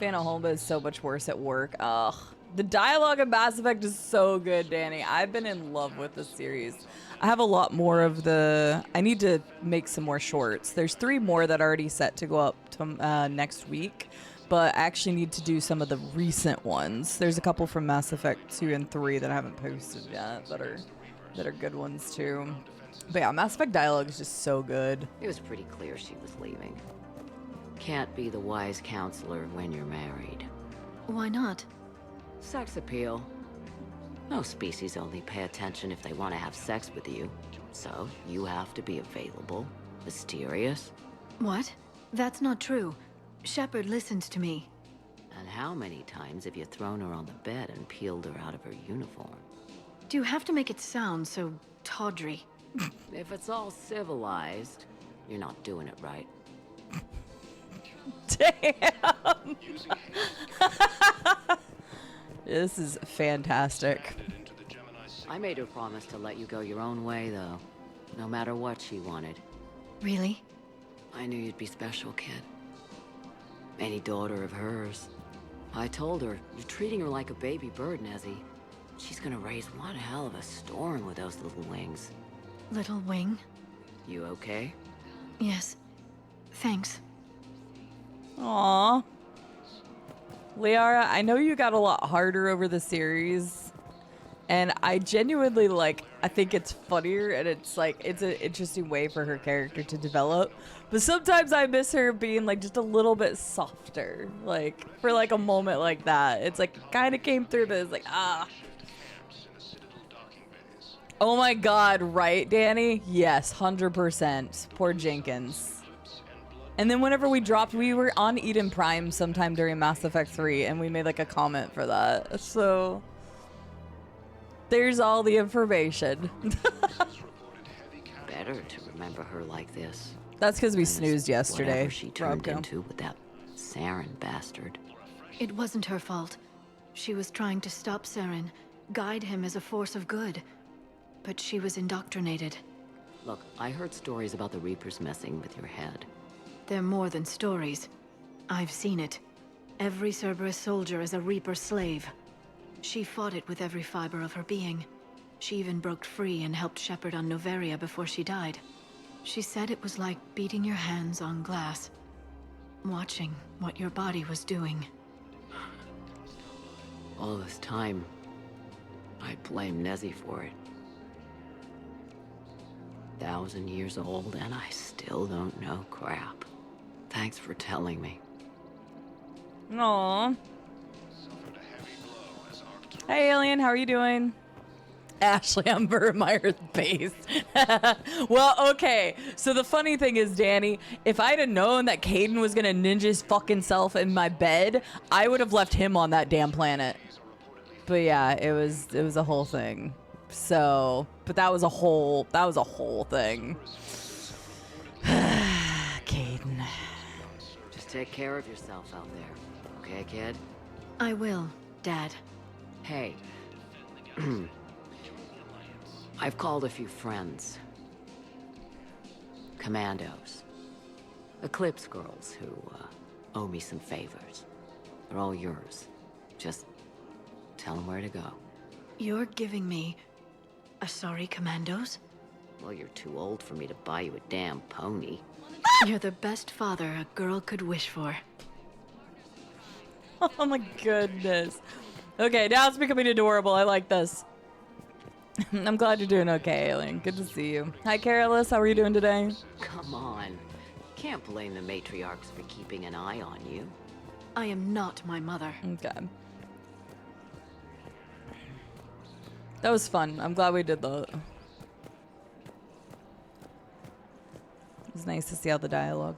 Holmba is so much worse at work. Ugh. The dialogue in Mass Effect is so good, Danny. I've been in love with this series. I have a lot more of the... I need to make some more shorts. There's 3 more that are already set to go up to, next week, but I actually need to do some of the recent ones. There's a couple from Mass Effect 2 and 3 that I haven't posted yet that are good ones too. But yeah, Mass Effect dialogue is just so good. It was pretty clear she was leaving. Can't be the wise counselor when you're married. Why not? Sex appeal. No species only pay attention if they want to have sex with you. So, you have to be available, mysterious. What? That's not true. Shepard listened to me. And how many times have you thrown her on the bed and peeled her out of her uniform? Do you have to make it sound so tawdry? If it's all civilized, you're not doing it right. Damn. This is fantastic. I made her promise to let you go your own way, though. No matter what she wanted. Really? I knew you'd be special, kid. Any daughter of hers. I told her, you're treating her like a baby bird, Nezzy. She's gonna raise one hell of a storm with those little wings. Little wing? You okay? Yes. Thanks. Aww. Liara, I know you got a lot harder over the series. And I genuinely, like, I think it's funnier and it's, like, it's an interesting way for her character to develop. But sometimes I miss her being, like, just a little bit softer. Like, for, like, a moment like that. It's, like, kind of came through, but it's like, ah. Oh my god, right, Danny? Yes, 100%. Poor Jenkins. And then whenever we dropped, we were on Eden Prime sometime during Mass Effect 3, and we made, like, a comment for that. So... there's all the information. Better to remember her like this. That's because we snoozed yesterday. Whatever she turned into with that Saren bastard. It wasn't her fault. She was trying to stop Saren, guide him as a force of good. But she was indoctrinated. Look, I heard stories about the Reapers messing with your head. They're more than stories. I've seen it. Every Cerberus soldier is a Reaper slave. She fought it with every fiber of her being. She even broke free and helped shepherd on Noveria before she died. She said it was like beating your hands on glass, watching what your body was doing. All this time, I blame Nezzy for it. 1,000 years old and I still don't know crap. Thanks for telling me. Aww. Hey, Alien, how are you doing? Ashley, I'm Vermeyer's base. Well, okay. So the funny thing is, Danny, if I'd have known that Caden was gonna ninja his fucking self in my bed, I would have left him on that damn planet. But yeah, it was a whole thing. So, but that was a whole thing. Caden. Just take care of yourself out there, okay, kid? I will, Dad. Hey. I've called a few friends. Commandos. Eclipse girls who owe me some favors. They're all yours. Just tell them where to go. You're giving me Asari commandos? Well, you're too old for me to buy you a damn pony. You're the best father a girl could wish for. Oh my goodness. Okay, now it's becoming adorable. I like this. I'm glad you're doing okay, Alien. Good to see you. Hi, Carolus. How are you doing today? Come on. Can't blame the matriarchs for keeping an eye on you. I am not my mother. Okay. That was fun. I'm glad we did that. It was nice to see all the dialogue.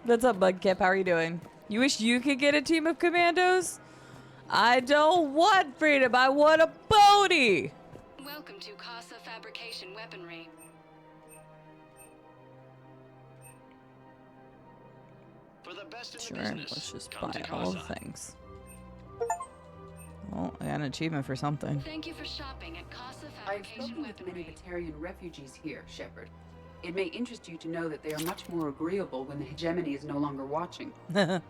What's up, Budkip? How are you doing? You wish you could get a team of commandos? I don't want freedom. I want a pony. Welcome to Casa Fabrication Weaponry. For the best in Sure, the business, let's just come buy to all the Casa. things. Well, I got an achievement for something. Thank you for shopping at Casa I've Fabrication spoken with many Weaponry. Batarian refugees here, Shepard. It may interest you to know that they are much more agreeable when the hegemony is no longer watching. Yep,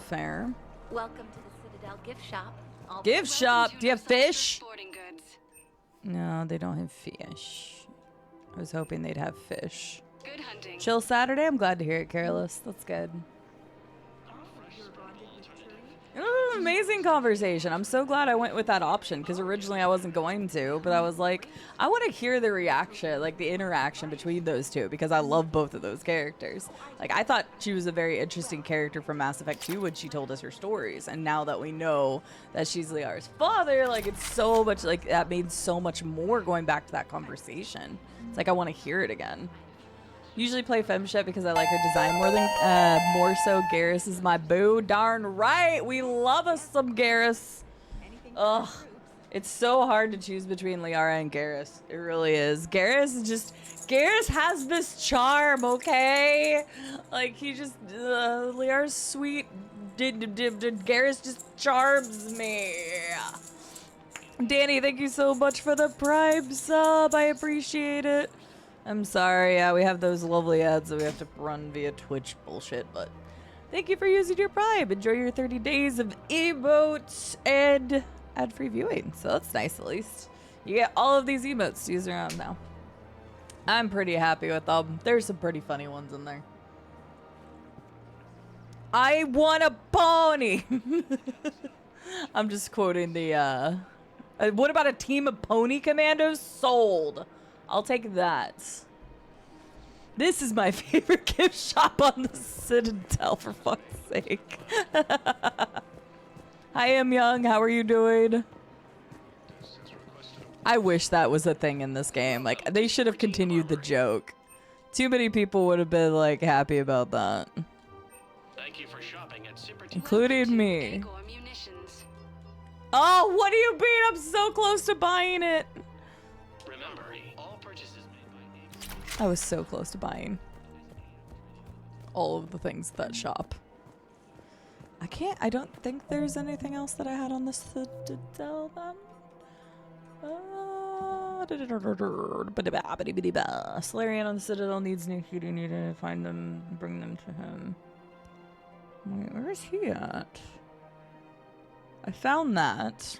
fair. Welcome to the Citadel gift shop. Gift shop? Do you have fish? Sporting goods. No, they don't have fish. I was hoping they'd have fish. Good hunting. Chill Saturday? I'm glad to hear it, Careless. That's good. Amazing conversation. I'm so glad I went with that option because originally I wasn't going to, but I was like, I want to hear the reaction, like the interaction between those two because I love both of those characters. Like I thought she was a very interesting character from Mass Effect 2 when she told us her stories, and now that we know that she's Liara's father, like it's so much, like that made so much more going back to that conversation. It's like I want to hear it again. Usually play femship because I like her design more so Garrus is my boo. Darn right. We love us some Garrus. Ugh. It's so hard to choose between Liara and Garrus. It really is. Garrus has this charm, okay? Like, he just, Liara's sweet. Garrus just charms me. Danny, thank you so much for the Prime sub. I appreciate it. I'm sorry, yeah, we have those lovely ads that we have to run via Twitch bullshit, but thank you for using your Prime. Enjoy your 30 days of emotes and ad-free viewing. So that's nice, at least. You get all of these emotes to use around now. I'm pretty happy with them. There's some pretty funny ones in there. I want a pony! I'm just quoting the, what about a team of pony commandos? Sold. I'll take that. This is my favorite gift shop on the Citadel, for fuck's sake. Hi, I'm Young. How are you doing? I wish that was a thing in this game. Like, they should have continued the joke. Too many people would have been, like, happy about that. Thank you for shopping at including me. Oh, what do you mean? I'm so close to buying it. Remember, all purchases made by I was so close to buying all of the things at that shop. I don't think there's anything else that I had on the Citadel then. Solarian on the Citadel needs new heating. You need to find them and bring them to him. Wait, where is he at? I found that.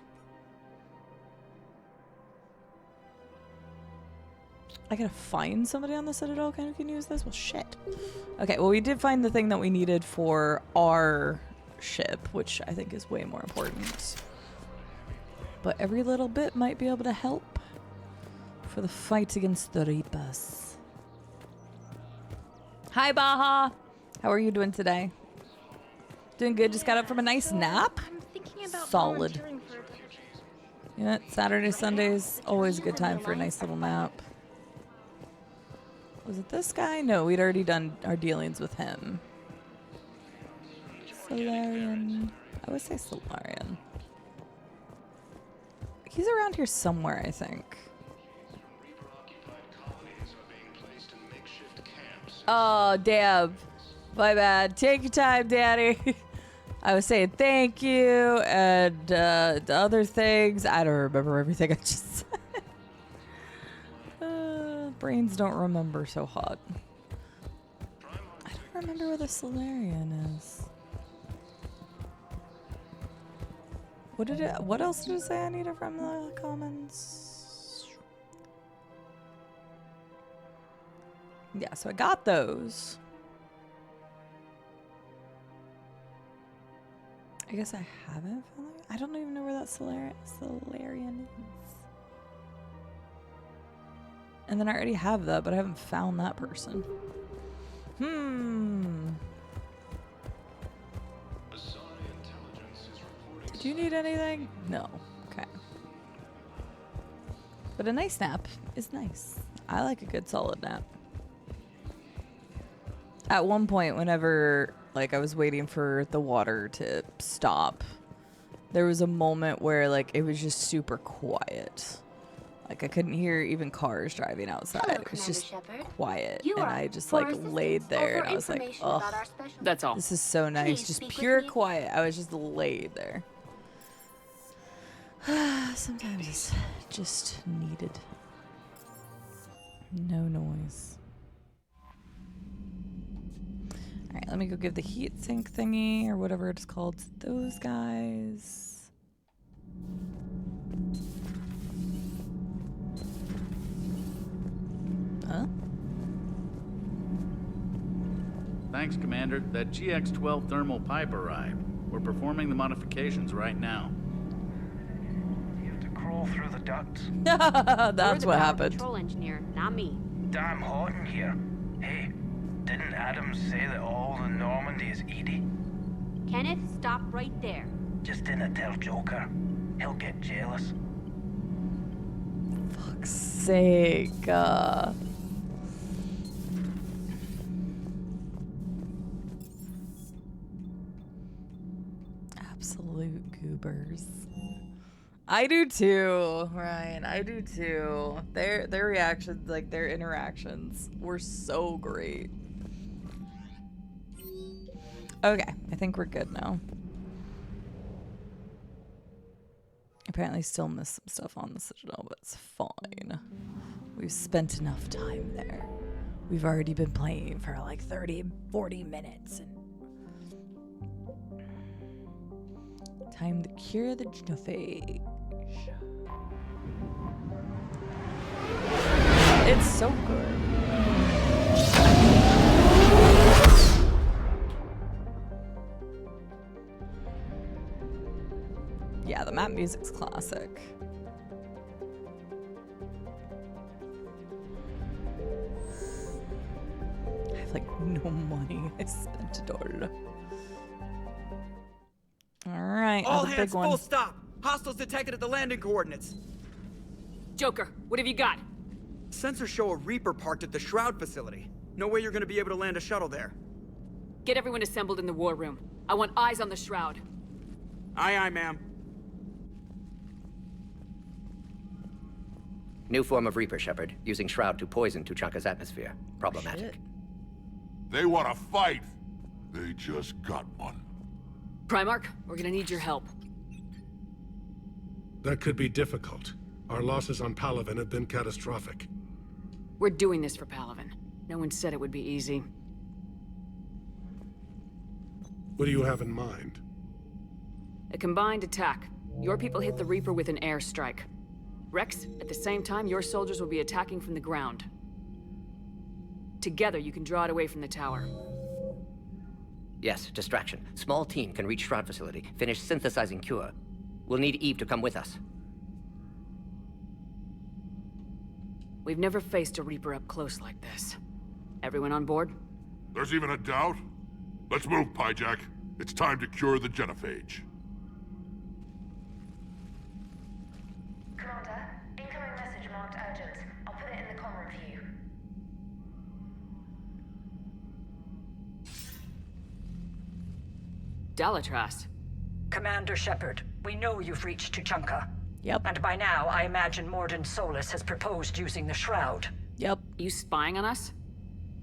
I gotta find somebody on the Citadel who can use this? Well, shit. Okay, well, we did find the thing that we needed for our ship, which I think is way more important. But every little bit might be able to help for the fight against the Reapers. Hi, Baha. How are you doing today? Doing good. Just got up from a nice nap. Solid. Yeah, Saturday, Sundays, always a good time for a nice little nap. Was it this guy? No, we'd already done our dealings with him. Solarian. I would say Solarian. He's around here somewhere, I think. Oh, Deb. My bad. Take your time, Daddy. I was saying thank you and the other things. I don't remember everything I just said. Brains don't remember so hot. I don't remember where the Solarian is. What else did it say I needed from the comments? Yeah, so I got those. I guess I haven't found it. I don't even know where that Solarian is. And then I already have that, but I haven't found that person. Do you need anything? No. Okay. But a nice nap is nice. I like a good solid nap. At one point, whenever like I was waiting for the water to stop, there was a moment where like it was just super quiet. Like I couldn't hear even cars driving outside. Hello, it was just Shepard. quiet, and I just like laid there, and I was like, "Oh, that's all. This is so nice, just pure quiet." I was just laid there. Sometimes it's just needed. No noise. Alright, let me go give the heat sink thingy or whatever it's called to those guys. Huh? Thanks, Commander. That GX-12 thermal pipe arrived. We're performing the modifications right now. Crawl through the ducts. That's what happened. Control engineer, not me. Damn hot in here. Hey, didn't Adams say that all in Normandy is Edie? Kenneth, stop right there. Just didn't tell Joker. He'll get jealous. Fuck's sake. Absolute goobers. I do too, Ryan. I do too. Their reactions, like their interactions, were so great. Okay, I think we're good now. Apparently still missed some stuff on the Citadel, but it's fine. We've spent enough time there. We've already been playing for like 30, 40 minutes. And time to cure the genophage. It's so good. Yeah, the map music's classic. I have like no money. I spent it all. Alright, All the hands, big one. full stop! Hostiles detected at the landing coordinates. Joker, what have you got? Sensors show a Reaper parked at the Shroud facility. No way you're gonna be able to land a shuttle there. Get everyone assembled in the war room. I want eyes on the Shroud. Aye, aye, ma'am. New form of Reaper, Shepard, using Shroud to poison Tuchanka's atmosphere. Problematic. They want to fight. They just got one. Primarch, we're gonna need your help. That could be difficult. Our losses on Palaven have been catastrophic. We're doing this for Palaven. No one said it would be easy. What do you have in mind? A combined attack. Your people hit the Reaper with an airstrike. Rex, at the same time, your soldiers will be attacking from the ground. Together, you can draw it away from the tower. Yes, distraction. Small team can reach Shroud facility, finish synthesizing cure. We'll need Eve to come with us. We've never faced a Reaper up close like this. Everyone on board? There's even a doubt? Let's move, Pyjack. It's time to cure the genophage. Commander, incoming message marked urgent. I'll put it in the comm review. Dalatras. Commander Shepard, we know you've reached Tuchanka. Yep. And by now, I imagine Morden Solus has proposed using the Shroud. Yep. You spying on us?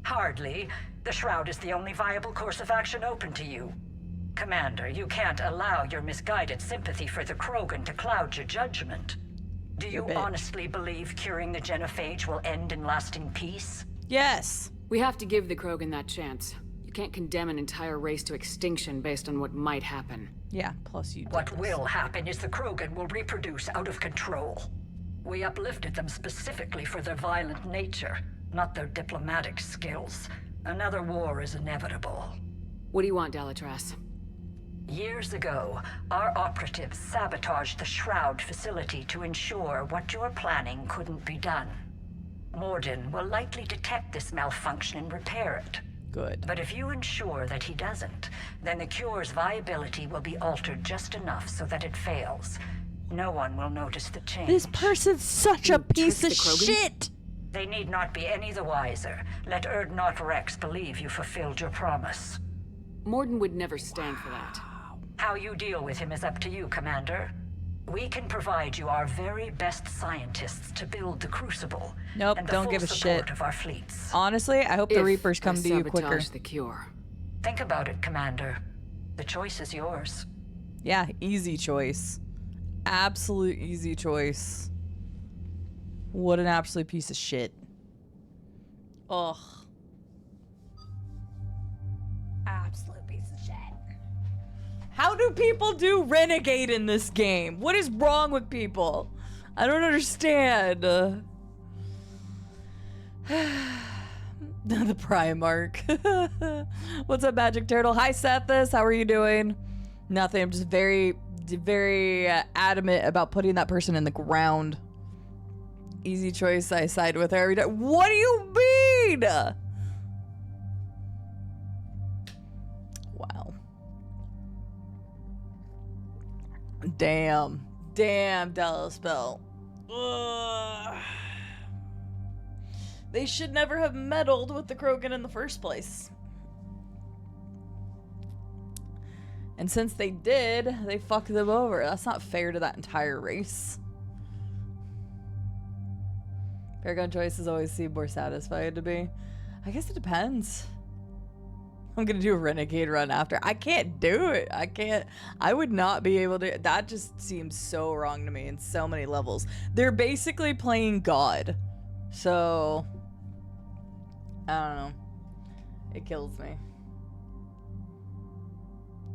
Hardly. The Shroud is the only viable course of action open to you. Commander, you can't allow your misguided sympathy for the Krogan to cloud your judgment. Do you honestly believe curing the genophage will end in lasting peace? Yes. We have to give the Krogan that chance. You can't condemn an entire race to extinction based on what might happen. Yeah, plus you. What will happen is the Krogan will reproduce out of control. We uplifted them specifically for their violent nature, not their diplomatic skills. Another war is inevitable. What do you want, Dalatras? Years ago, our operatives sabotaged the Shroud facility to ensure what you are planning couldn't be done. Morden will likely detect this malfunction and repair it. Good. But if you ensure that he doesn't, then the cure's viability will be altered just enough so that it fails. No one will notice the change. This person's such a piece of shit! They need not be any the wiser. Let Urdnot Rex believe you fulfilled your promise. Morden would never stand for that. How you deal with him is up to you, Commander. We can provide you our very best scientists to build the Crucible. Nope, and the don't full give a shit. support of our fleets. Honestly, I hope the Reapers come to you quicker. Sabotage the cure. Think about it, Commander. The choice is yours. Yeah, easy choice. Absolute easy choice. What an absolute piece of shit. Ugh. Absolute piece of shit. How do people do Renegade in this game? What is wrong with people? I don't understand. The Primarch. What's up, Magic Turtle? Hi, Sethis. How are you doing? Nothing. I'm just very adamant about putting that person in the ground. Easy choice. I side with her every day. What do you mean? Wow. Damn. Damn, Delaspell. Ugh. They should never have meddled with the Krogan in the first place. And since they did, they fucked them over. That's not fair to that entire race. Paragon choices always seem more satisfying to me. I guess it depends. I'm gonna do a renegade run after. I can't do it. I can't. I would not be able to. That just seems so wrong to me in so many levels. They're basically playing God. So, I don't know. It kills me.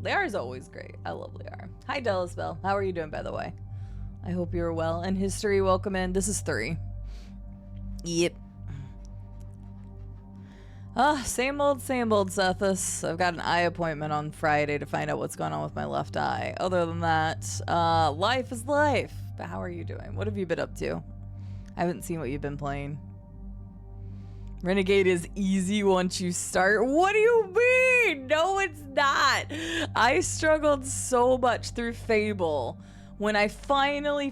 Liara is always great. I love Liara. Hi, Delisbell. How are you doing, by the way? I hope you're well. And history, welcome in. This is 3. Yep. Same old, Sethus. I've got an eye appointment on Friday to find out what's going on with my left eye. Other than that, life is life. But how are you doing? What have you been up to? I haven't seen what you've been playing. Renegade is easy once you start. What do you mean? No, it's not. I struggled so much through Fable. When I finally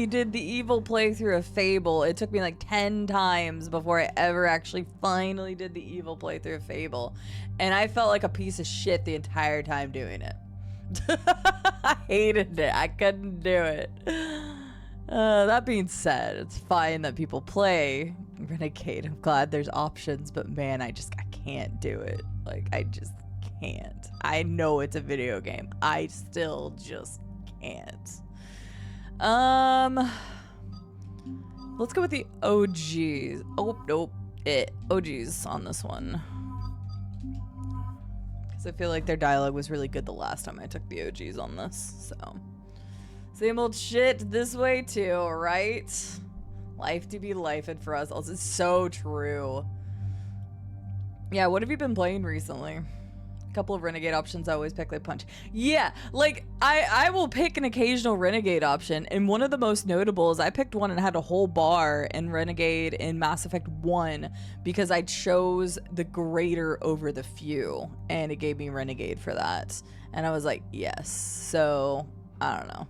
did the evil playthrough of Fable, it took me like 10 times before I ever actually finally did the evil playthrough of Fable. And I felt like a piece of shit the entire time doing it. I hated it. I couldn't do it. That being said, it's fine that people play Renegade. I'm glad there's options, but man, I can't do it. Like, I just can't. I know it's a video game. I still just can't. Let's go with the OGs. Oh, nope. OGs on this one. Because I feel like their dialogue was really good the last time I took the OGs on this, so. Same old shit this way too, right? Life to be life and for us. Also, it's so true. Yeah, what have you been playing recently? A couple of Renegade options I always pick like Punch. Yeah, like I will pick an occasional Renegade option, and one of the most notable is I picked one and had a whole bar in Renegade in Mass Effect 1 because I chose the greater over the few, and it gave me Renegade for that. And I was like, yes. So, I don't know.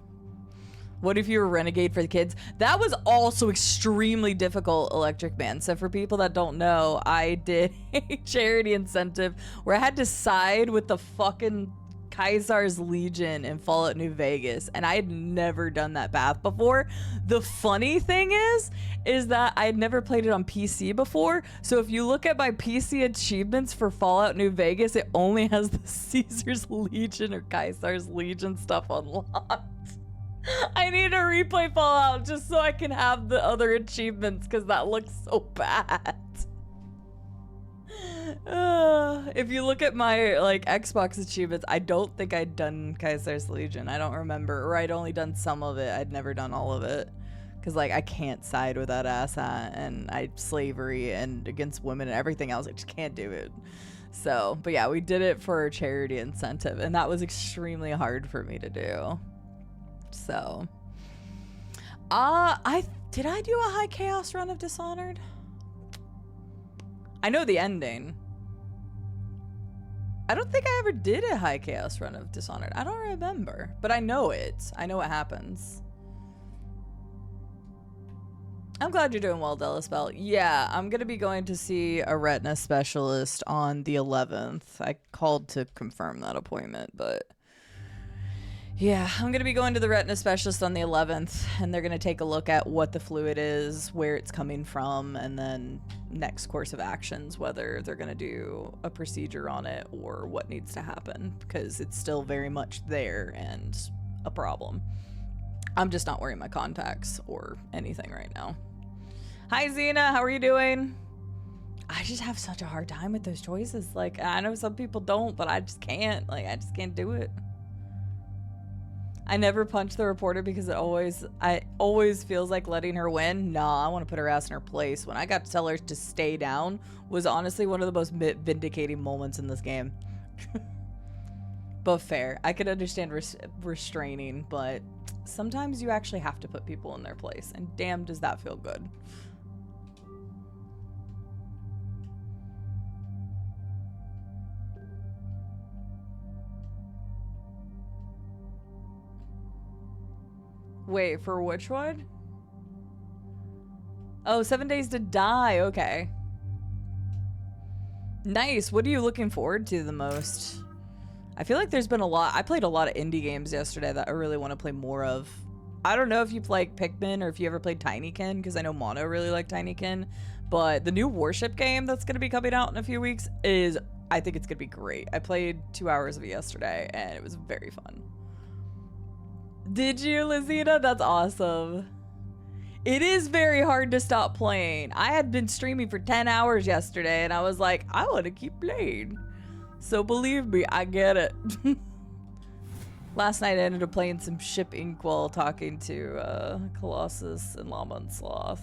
What if you were Renegade for the kids? That was also extremely difficult, Electric Man. So for people that don't know, I did a charity incentive where I had to side with the fucking Caesar's Legion in Fallout New Vegas. And I had never done that path before. The funny thing is that I had never played it on PC before. So if you look at my PC achievements for Fallout New Vegas, it only has the Caesar's Legion or Caesar's Legion stuff unlocked. I need to replay Fallout just so I can have the other achievements because that looks so bad. If you look at my like Xbox achievements, I don't think I'd done Caesar's Legion. I don't remember, or I'd only done some of it. I'd never done all of it because like I can't side with that asshat and slavery and against women and everything else. I just can't do it. So, but yeah, we did it for a charity incentive, and that was extremely hard for me to do. So, did I do a high chaos run of Dishonored? I know the ending. I don't think I ever did a high chaos run of Dishonored. I don't remember, but I know it. I know what happens. I'm glad you're doing well, Delisbell. Yeah, I'm gonna be going to see a retina specialist on the 11th. I called to confirm that appointment, but yeah, I'm going to be going to the retina specialist on the 11th, and they're going to take a look at what the fluid is, where it's coming from, and then next course of actions, whether they're going to do a procedure on it or what needs to happen, because it's still very much there and a problem. I'm just not wearing my contacts or anything right now. Hi, Xena. How are you doing? I just have such a hard time with those choices. Like, I know some people don't, but I just can't. Like, I just can't do it. I never punch the reporter because it always feels like letting her win. Nah, I want to put her ass in her place. When I got to tell her to stay down was honestly one of the most vindicating moments in this game. But fair. I could understand restraining, but sometimes you actually have to put people in their place, and damn does that feel good. Wait, for which one? Oh, 7 Days to Die. Okay. Nice. What are you looking forward to the most? I feel like there's been a lot. I played a lot of indie games yesterday that I really want to play more of. I don't know if you've played Pikmin or if you ever played Tinykin, because I know Mono really liked Tinykin. But the new Warship game that's going to be coming out in a few weeks is, I think it's going to be great. I played 2 hours of it yesterday, and it was very fun. Did you, Lizina? That's awesome. It is very hard to stop playing. I had been streaming for 10 hours yesterday, and I was like, I want to keep playing. So believe me, I get it. Last night I ended up playing some Ship Ink while talking to Colossus and Llama and Sloth.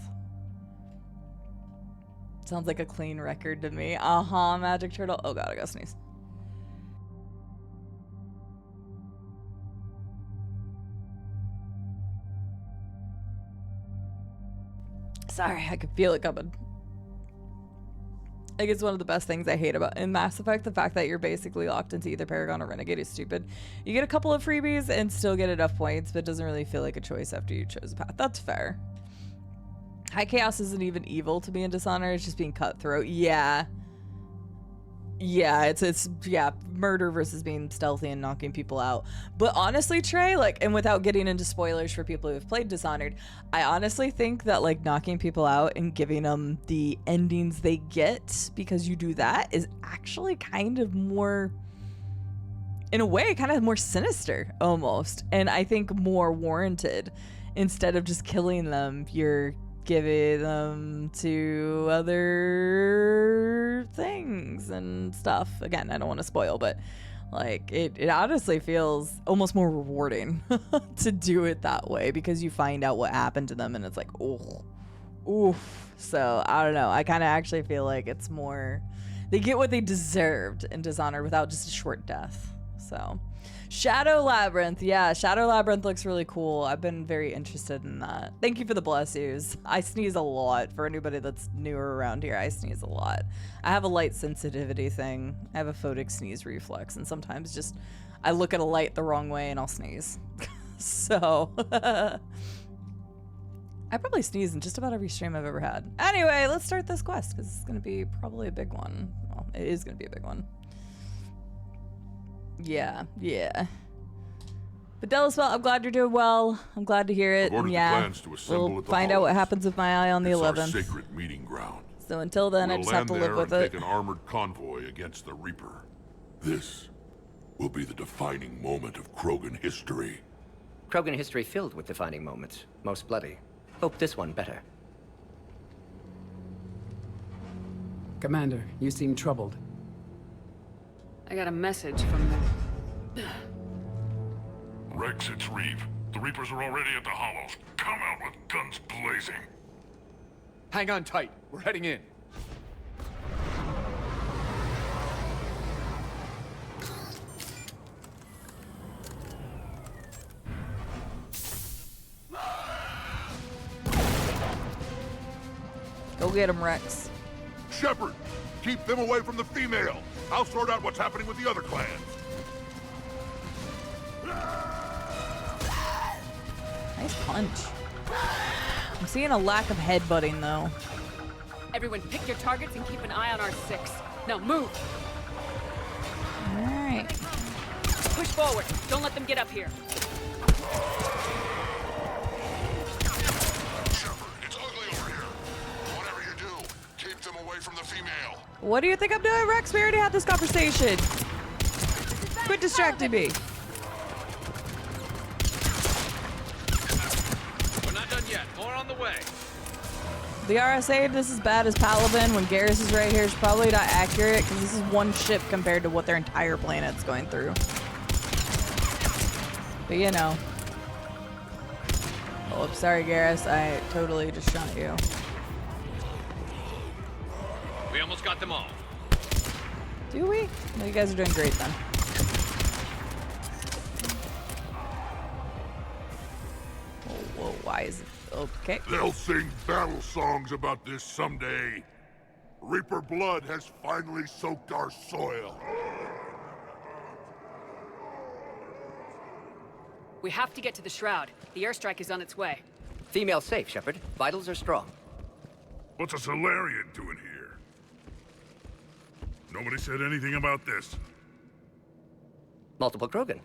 Sounds like a clean record to me. Magic Turtle. Oh god, I gotta sneeze. Sorry, I could feel it coming. I think it's one of the best things I hate about in Mass Effect. The fact that you're basically locked into either Paragon or Renegade is stupid. You get a couple of freebies and still get enough points, but it doesn't really feel like a choice after you chose a path. That's fair. High Chaos isn't even evil to be in Dishonored. It's just being cutthroat. Yeah. Yeah, it's murder versus being stealthy and knocking people out. But honestly, Trey, like, and without getting into spoilers for people who have played Dishonored, I honestly think that like knocking people out and giving them the endings they get because you do that is actually kind of more, in a way, kind of more sinister almost, and I think more warranted. Instead of just killing them, you're giving them to other things and stuff. Again, I don't want to spoil, but like it honestly feels almost more rewarding to do it that way because you find out what happened to them and it's like, oh, oof. So I don't know. I kind of actually feel like it's more, they get what they deserved in Dishonored without just a short death. So Shadow Labyrinth. Yeah, Shadow Labyrinth looks really cool. I've been very interested in that. Thank you for the bless yous. I sneeze a lot. For anybody that's newer around here, I sneeze a lot. I have a light sensitivity thing. I have a photic sneeze reflex, and sometimes just I look at a light the wrong way and I'll sneeze. So I probably sneeze in just about every stream I've ever had. Anyway, let's start this quest because it's going to be probably a big one. Well, it is going to be a big one. Yeah. But Deliswell, I'm glad you're doing well. I'm glad to hear it. And yeah, we'll find out what happens with my eye on the 11th. It's our sacred meeting ground. So until then, I just have to live with it. Take an armored convoy against the Reaper. This will be the defining moment of Krogan history. Krogan history filled with defining moments, most bloody. Hope this one better. Commander, you seem troubled. I got a message from them. Rex, it's Reeve. The Reapers are already at the Hollows. Come out with guns blazing. Hang on tight. We're heading in. Go get him, Rex. Shepard, keep them away from the female. I'll sort out what's happening with the other clans. Nice punch. I'm seeing a lack of headbutting, though. Everyone pick your targets and keep an eye on our 6. Now move! Alright. Push forward. Don't let them get up here. Shepard, it's ugly over here. Whatever you do, keep them away from the female. What do you think I'm doing, Rex? We already had this conversation. Quit distracting me. We're not done yet. More on the way. The RSA, this is bad as Palaven when Garrus is right here, is probably not accurate because this is one ship compared to what their entire planet's going through. But you know. Oh, I'm sorry, Garrus. I totally just shot you. We almost got them all. Do we? No, you guys are doing great then. Whoa, why is it? Okay. They'll sing battle songs about this someday. Reaper blood has finally soaked our soil. We have to get to the Shroud. The airstrike is on its way. Female safe, Shepard. Vitals are strong. What's a Solarian doing here? Nobody said anything about this. Multiple Krogan.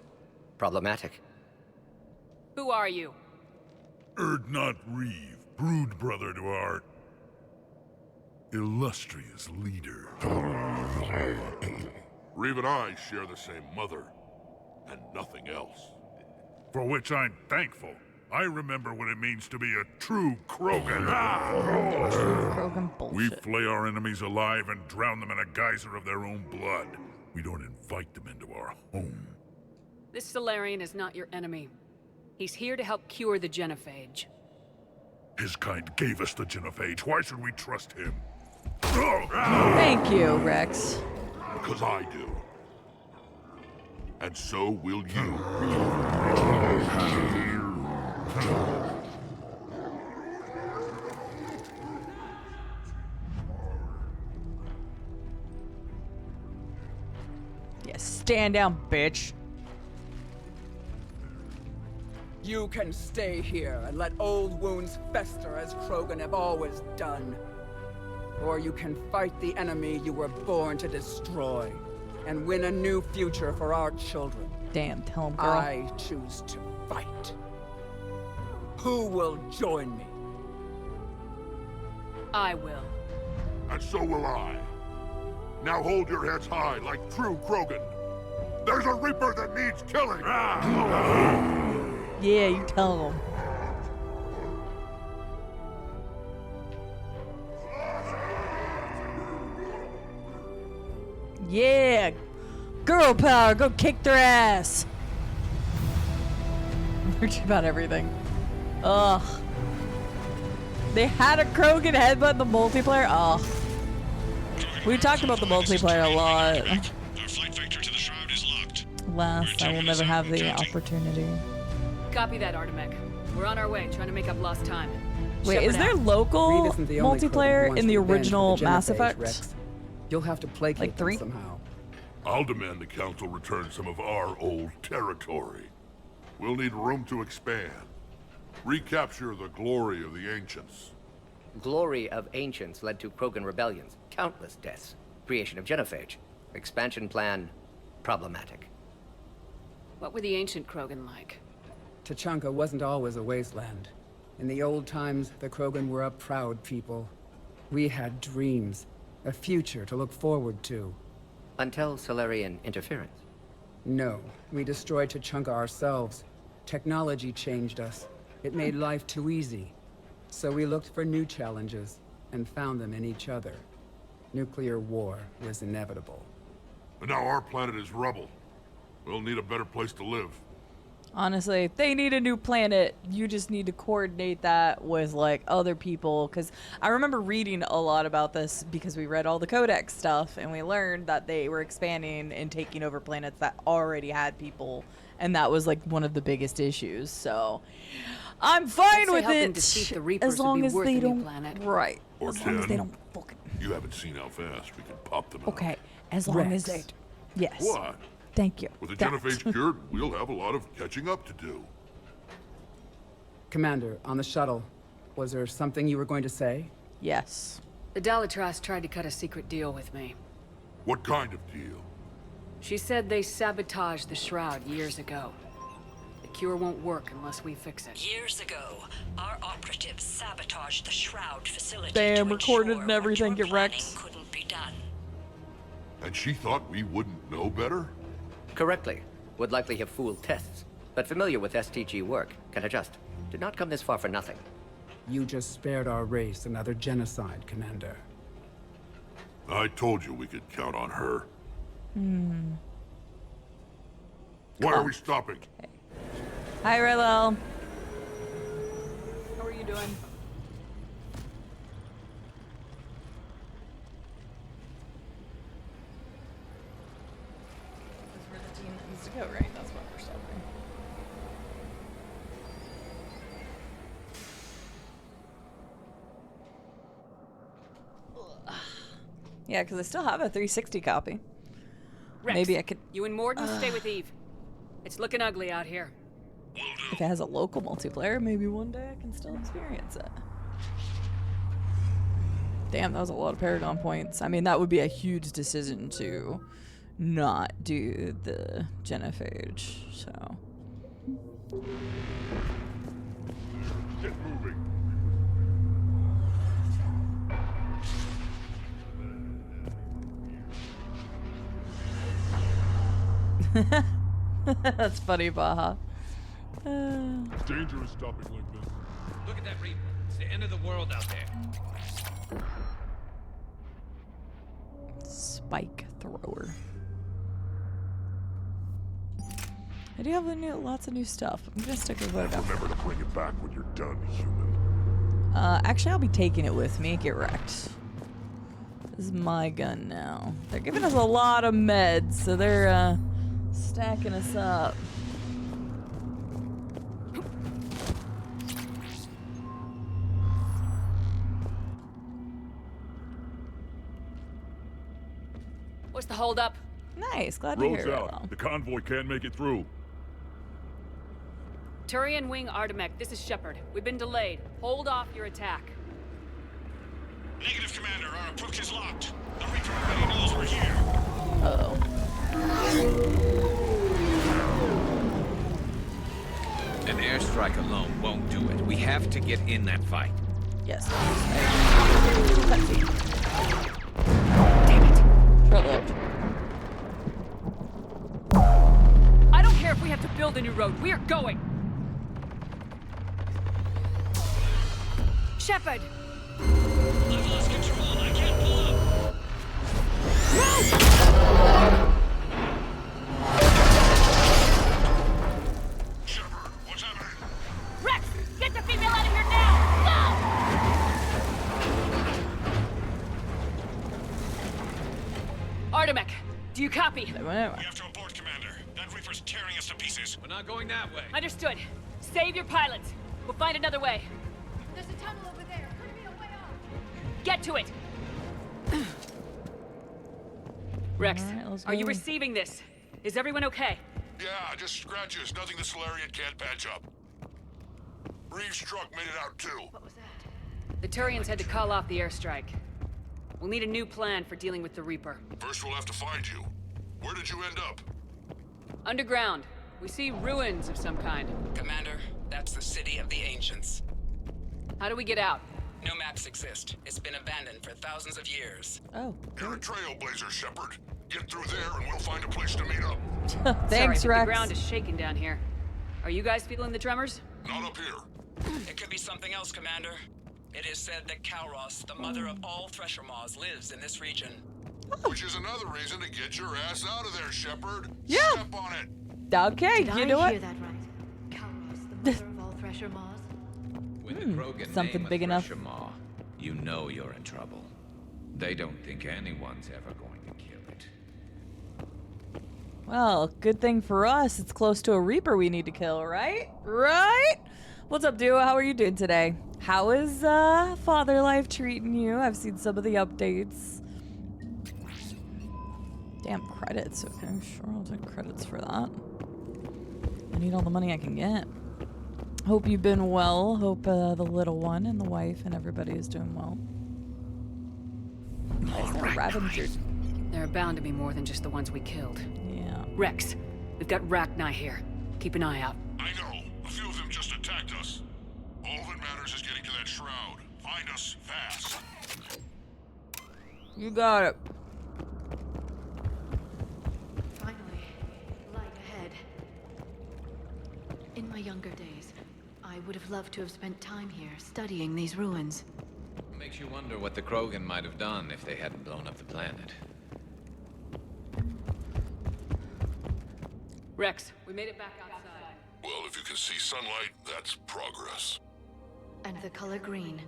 Problematic. Who are you? Erdnot Reeve, brood brother to our illustrious leader. Reeve and I share the same mother, and nothing else. For which I'm thankful. I remember what it means to be a true Krogan. Krogan bullshit. We flay our enemies alive and drown them in a geyser of their own blood. We don't invite them into our home. This Solarian is not your enemy. He's here to help cure the genophage. His kind gave us the genophage. Why should we trust him? Thank you, Rex. Because I do. And so will you. Yeah, stand down, bitch. You can stay here and let old wounds fester as Krogan have always done. Or you can fight the enemy you were born to destroy and win a new future for our children. Damn, tell him, girl. I choose to fight. Who will join me? I will. And so will I. Now hold your heads high like true Krogan. There's a Reaper that needs killing! Yeah, you tell him. Yeah! Girl power, go kick their ass! Worried about everything. Ugh. They had a Krogan headbutt in the multiplayer? Ugh. We talked about the multiplayer a lot. Our flight vector to the shroud is locked. Alas, I will never have the opportunity. Copy that, Artemech. We're on our way, trying to make up lost time. Wait, Shepard is there out. local multiplayer in the original Mass Effect? Rex. You'll have to placate Like 3? them somehow. I'll demand the Council return some of our old territory. We'll need room to expand. Recapture the glory of the Ancients. Glory of Ancients led to Krogan rebellions, countless deaths, creation of genophage. Expansion plan, problematic. What were the ancient Krogan like? Tachanka wasn't always a wasteland. In the old times, the Krogan were a proud people. We had dreams, a future to look forward to. Until Solarian interference. No, we destroyed Tachanka ourselves. Technology changed us. It made life too easy. So we looked for new challenges, and found them in each other. Nuclear war was inevitable. And now our planet is rubble. We'll need a better place to live. Honestly, if they need a new planet, you just need to coordinate that with like other people. Because I remember reading a lot about this because we read all the Codex stuff and we learned that they were expanding and taking over planets that already had people, and that was like one of the biggest issues. So I'm fine with it as long as they don't. Right. Or as long as they don't fucking. You haven't seen how fast we can pop them out. Okay. As long as they. Yes. What? Thank you. With the genophage cured, we'll have a lot of catching up to do. Commander, on the shuttle, was there something you were going to say? Yes. The Dalitras tried to cut a secret deal with me. What kind of deal? She said they sabotaged the Shroud years ago. The cure won't work unless we fix it. Years ago, our operatives sabotaged the Shroud facility. Damn, recorded and everything, get wrecked. Couldn't be done. And she thought we wouldn't know better? Correctly. Would likely have fooled tests. But familiar with STG work, can adjust. Did not come this far for nothing. You just spared our race another genocide, Commander. I told you we could count on her. Hmm. Why are we stopping? Okay. Hi, Rillel. How are you doing? Because we're the team that needs to go, right? That's what we're stopping. Yeah, because I still have a 360 copy. Rex, Maybe I could. You and Morden stay with Eve. It's looking ugly out here. If it has a local multiplayer, maybe one day I can still experience it. Damn, that was a lot of Paragon points. I mean, that would be a huge decision to not do the genophage, so. Get moving. That's funny, Baja. It's dangerous stopping like this. Look at that reaper. It's the end of the world out there. Spike thrower. I do have lots of new stuff. I'm gonna stick with what I got. Remember to bring it back when you're done, human. Actually, I'll be taking it with me. Get wrecked. This is my gun now. They're giving us a lot of meds, so they're stacking us up. What's the holdup? Nice, glad to hear Road's it. out. The convoy can't make it through. Turian Wing Artemek, this is Shepard. We've been delayed. Hold off your attack. Negative, Commander. Our approach is locked. The Reaper already knows we're here. Uh-oh. An airstrike alone won't do it. We have to get in that fight. Yes. Damn it. Short-lived. I don't care if we have to build a new road. We are going. Shepard! I've lost control. I can't pull up. Shepard, what's happening? Rex! Get the female out of here now! Go! Artemek, do you copy? We have to abort, Commander. That Reaper's tearing us to pieces. We're not going that way. Understood. Save your pilots. We'll find another way. There's a tunnel over there. Could be a way off. Get to it! Rex, right, are you receiving this? Is everyone okay? Yeah, just scratches. Nothing the Solarian can't patch up. Reeves' truck made it out too. What was that? The Turians had to call off the airstrike. We'll need a new plan for dealing with the Reaper. First we'll have to find you. Where did you end up? Underground. We see ruins of some kind. Commander, that's the City of the Ancients. How do we get out? No maps exist. It's been abandoned for thousands of years. Oh. You're a trailblazer, Shepard. Get through there and we'll find a place to meet up. Thanks, Sorry, Rex. the ground is shaking down here. Are you guys feeling the tremors? Not up here. It could be something else, Commander. It is said that Calros, the mother of all Thresher Maws, lives in this region. Which is another reason to get your ass out of there, Shepard. Yeah. Step on it. Okay, Did you know I what? hear that right? Calros, the mother of all Thresher Maws? When the Krogan something name big a enough. Thresher Maw, you know you're in trouble. They don't think anyone's ever going to kill it. Well, good thing for us, it's close to a Reaper we need to kill, right? Right? What's up, duo? How are you doing today? How is Father Life treating you? I've seen some of the updates. Damn, credits. Okay, sure, I'll take credits for that. I need all the money I can get. Hope you've been well. Hope the little one and the wife and everybody is doing well. Why is there Ravager? There are bound to be more than just the ones we killed. Yeah. Rex, we've got Rachni here. Keep an eye out. I know. A few of them just attacked us. All that matters is getting to that shroud. Find us fast. You got it. Finally, light ahead. In my younger days, I would have loved to have spent time here studying these ruins. Makes you wonder what the Krogan might have done if they hadn't blown up the planet. Rex, we made it back outside. Well, if you can see sunlight, that's progress. And the color green.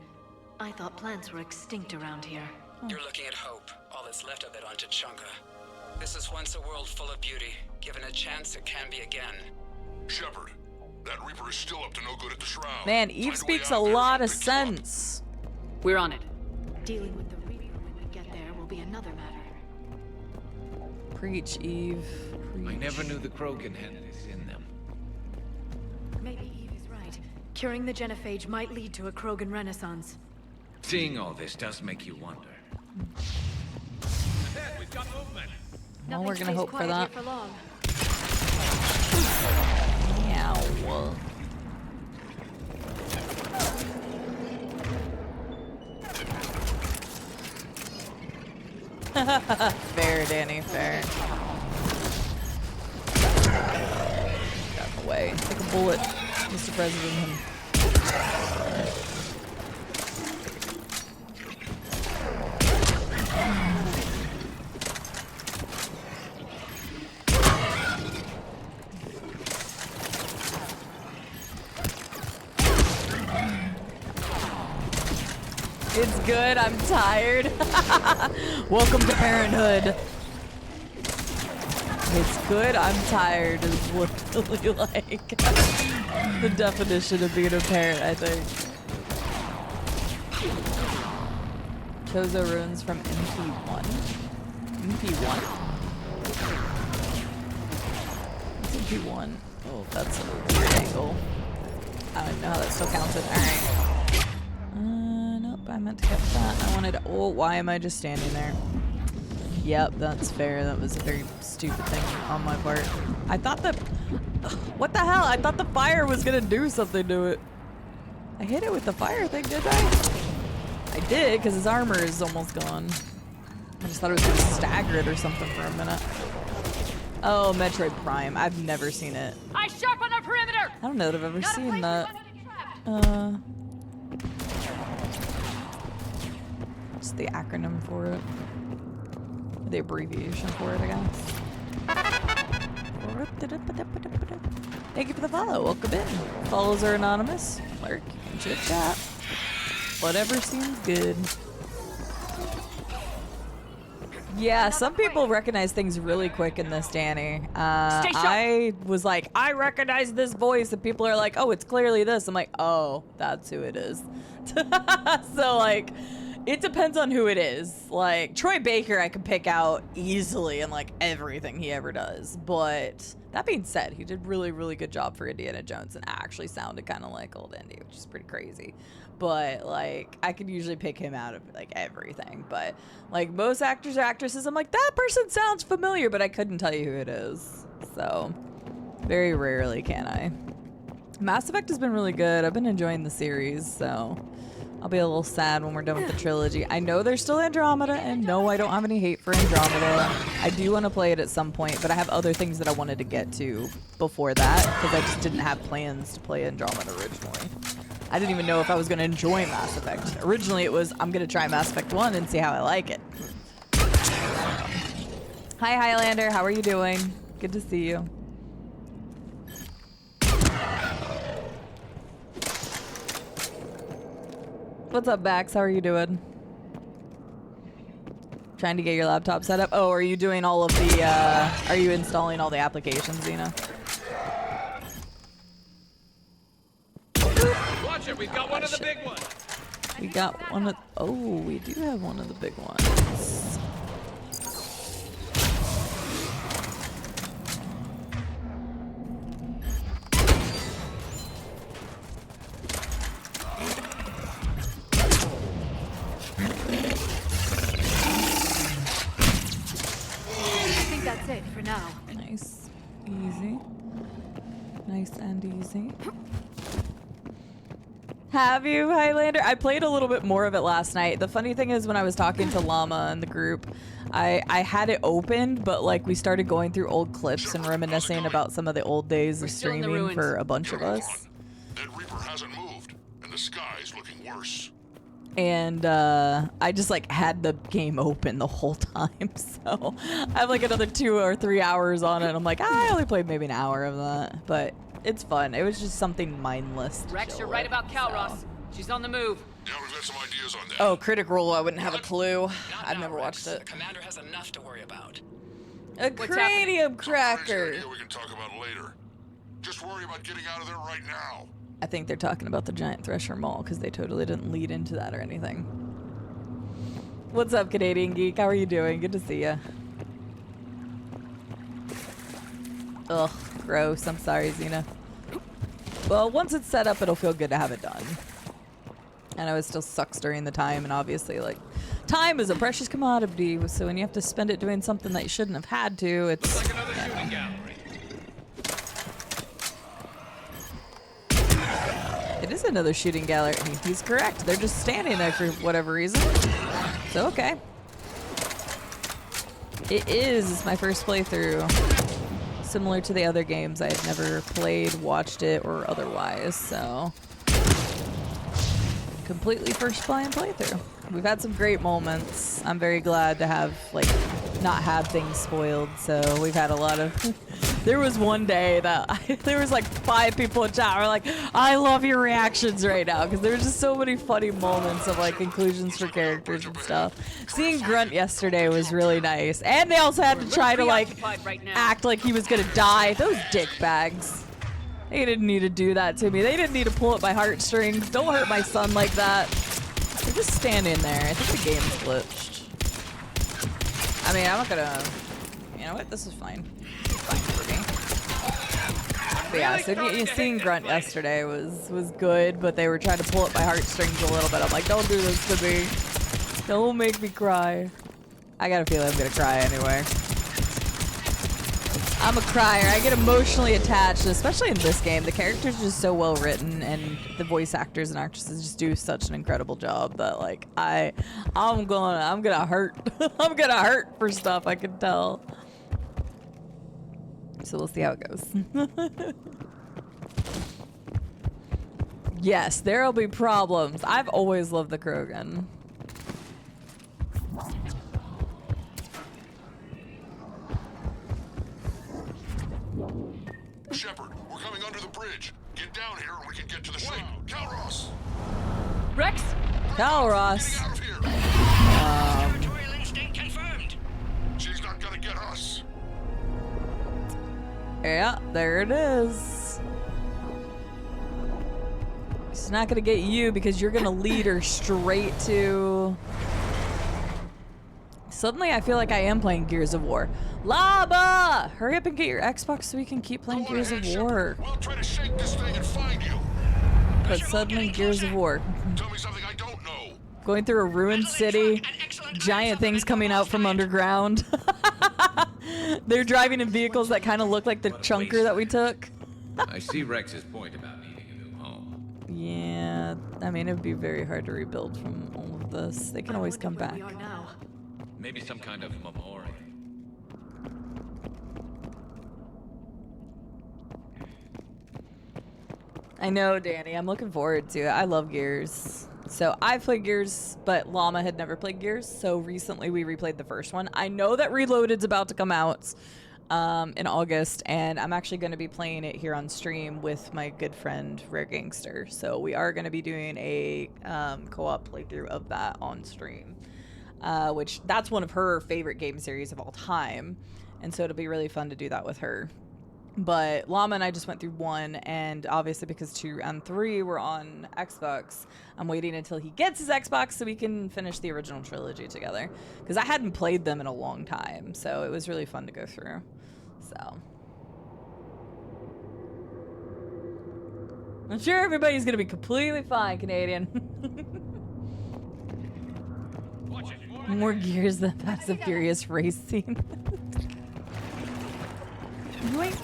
I thought plants were extinct around here. You're looking at hope, all that's left of it on Tuchanka. This is once a world full of beauty. Given a chance, it can be again. Shepard, that Reaper is still up to no good at the shroud. Man, Eve speaks a lot of sense. We're on it. Dealing with the Reaper when we get there will be another matter. Preach, Eve. Preach. I never knew the Krogan had this in them. Maybe Eve is right. Curing the genophage might lead to a Krogan renaissance. Seeing all this does make you wonder. We've got movement. Well, we're gonna hope for that. For long. Meow. Fair, Danny, fair. Get out of the way. Take a bullet, Mr. President. It's good, I'm tired. Welcome to parenthood. It's good, I'm tired is literally like the definition of being a parent, I think. Chozo runes from MP1. MP1? What's MP1? Oh, that's a weird angle. I don't even know how that still counted. Alright. Nope, I meant to get that. I wanted to, oh, why am I just standing there? Yep, that's fair. That was a very stupid thing on my part. I thought that, what the hell? I thought the fire was gonna do something to it. I hit it with the fire thing, did I? I did, because his armor is almost gone. I just thought it was gonna stagger it or something for a minute. Oh, Metroid Prime. I've never seen it. I sharpen our perimeter. I don't know that I've ever seen that. What's the acronym for it? The abbreviation for it, I guess. Thank you for the follow. Welcome in. Follows are anonymous. Lurk. You can chit chat. Whatever seems good. Yeah, some people recognize things really quick in this, Danny. I was like, I recognize this voice, and people are like, oh, it's clearly this. I'm like, oh, that's who it is. So, like, it depends on who it is. Like, Troy Baker I can pick out easily in, like, everything he ever does. But that being said, he did really, really good job for Indiana Jones and actually sounded kind of like old Indy, which is pretty crazy. But, like, I could usually pick him out of, like, everything. But, like, most actors or actresses, I'm like, that person sounds familiar, but I couldn't tell you who it is. So, very rarely can I. Mass Effect has been really good. I've been enjoying the series, so I'll be a little sad when we're done with the trilogy. I know there's still Andromeda, and no, I don't have any hate for Andromeda. I do want to play it at some point, but I have other things that I wanted to get to before that, because I just didn't have plans to play Andromeda originally. I didn't even know if I was going to enjoy Mass Effect. Originally, it was, I'm going to try Mass Effect 1 and see how I like it. Hi, Highlander. How are you doing? Good to see you. What's up, Bax? How are you doing? Trying to get your laptop set up? Oh, are you doing all of the, are you installing all the applications, Xena? Watch it, we've got one of the big ones. We got one of, oh, we do have one of the big ones. That's it for now. Nice. Easy. Nice and easy. Have you, Highlander? I played a little bit more of it last night. The funny thing is when I was talking to Llama in the group, I had it opened, but like we started going through old clips and reminiscing about some of the old days of streaming for a bunch of us. That Reaper hasn't moved, and the sky's looking worse. And I just like had the game open the whole time, so I have like another 2 or 3 hours on it. I'm like, I only played maybe an hour of that, but it's fun. It was just something mindless. Rex, you're right about Calros. So. She's on the move. Yeah, we've got some ideas on that. Oh, Critic Role, I wouldn't have a clue. I've never watched it. The commander has enough to worry about. A cranium cracker. We can talk about later. Just worry about getting out of there right now. I think they're talking about the Giant Thresher Mall because they totally didn't lead into that or anything. What's up, Canadian Geek? How are you doing? Good to see you. Ugh, gross. I'm sorry, Xena. Well, once it's set up, it'll feel good to have it done. I know it still sucks during the time, and obviously, like, Time is a precious commodity, so when you have to spend it doing something that you shouldn't have had to, it's... Like another shooting gallery. It is another shooting gallery. He's correct. They're just standing there for whatever reason. So, okay. It is my first playthrough. Similar to the other games, I had never played, watched it, or otherwise, so... Completely first playthrough. We've had some great moments. I'm very glad to have, like, not have things spoiled, so we've had a lot of... There was one day that there was like 5 people in chat who were like, I love your reactions right now, because there were just so many funny moments of like inclusions for characters and stuff. Seeing Grunt yesterday was really nice. And they also had to try to like act like he was gonna die. Those dick bags. They didn't need to do that to me. They didn't need to pull at my heartstrings. Don't hurt my son like that. They're just standing there. I think the game's glitched. I mean, I'm not gonna... You know what? This is fine. Fine for me. But yeah, so seeing Grunt yesterday was good, but they were trying to pull at my heartstrings a little bit. I'm like, don't do this to me. Don't make me cry. I got a feeling I'm gonna cry anyway. I'm a crier. I get emotionally attached, especially in this game. The characters are just so well written, and the voice actors and actresses just do such an incredible job that like I'm gonna hurt. I'm gonna hurt for stuff, I can tell. So we'll see how it goes. Yes, there'll be problems. I've always loved the Krogan. Shepard, we're coming under the bridge. Get down here and we can get to the ship. Calros! Rex? Calros. Get out of here! Territorial instinct confirmed. She's not gonna get us. Yeah, there it is. She's not gonna get you because you're gonna lead her straight to... Suddenly I feel like I am playing Gears of War. Lava! Hurry up and get your Xbox so we can keep playing Gears of War. We'll try to shake this thing and find you. But suddenly Gears of War. Tell me something I don't know. Going through a ruined city, giant things coming out from underground. They're driving in vehicles that kind of look like the chunker that we took. I see Rex's point about needing a new home. Yeah, I mean, it would be very hard to rebuild from all of this. They can always come back. Maybe some kind of memorial. I know, Danny. I'm looking forward to it. I love Gears. So I've played Gears, but Llama had never played Gears. So recently we replayed the first one. I know that Reloaded's about to come out in August, and I'm actually going to be playing it here on stream with my good friend Rare Gangster. So we are going to be doing a co-op playthrough of that on stream, which that's one of her favorite game series of all time. And so it'll be really fun to do that with her. But Llama and I just went through 1, and obviously because 2 and 3 were on Xbox, I'm waiting until he gets his Xbox so we can finish the original trilogy together. Because I hadn't played them in a long time, so it was really fun to go through. So I'm sure everybody's going to be completely fine, Canadian. More Gears than Fast and Furious race scene. Wait.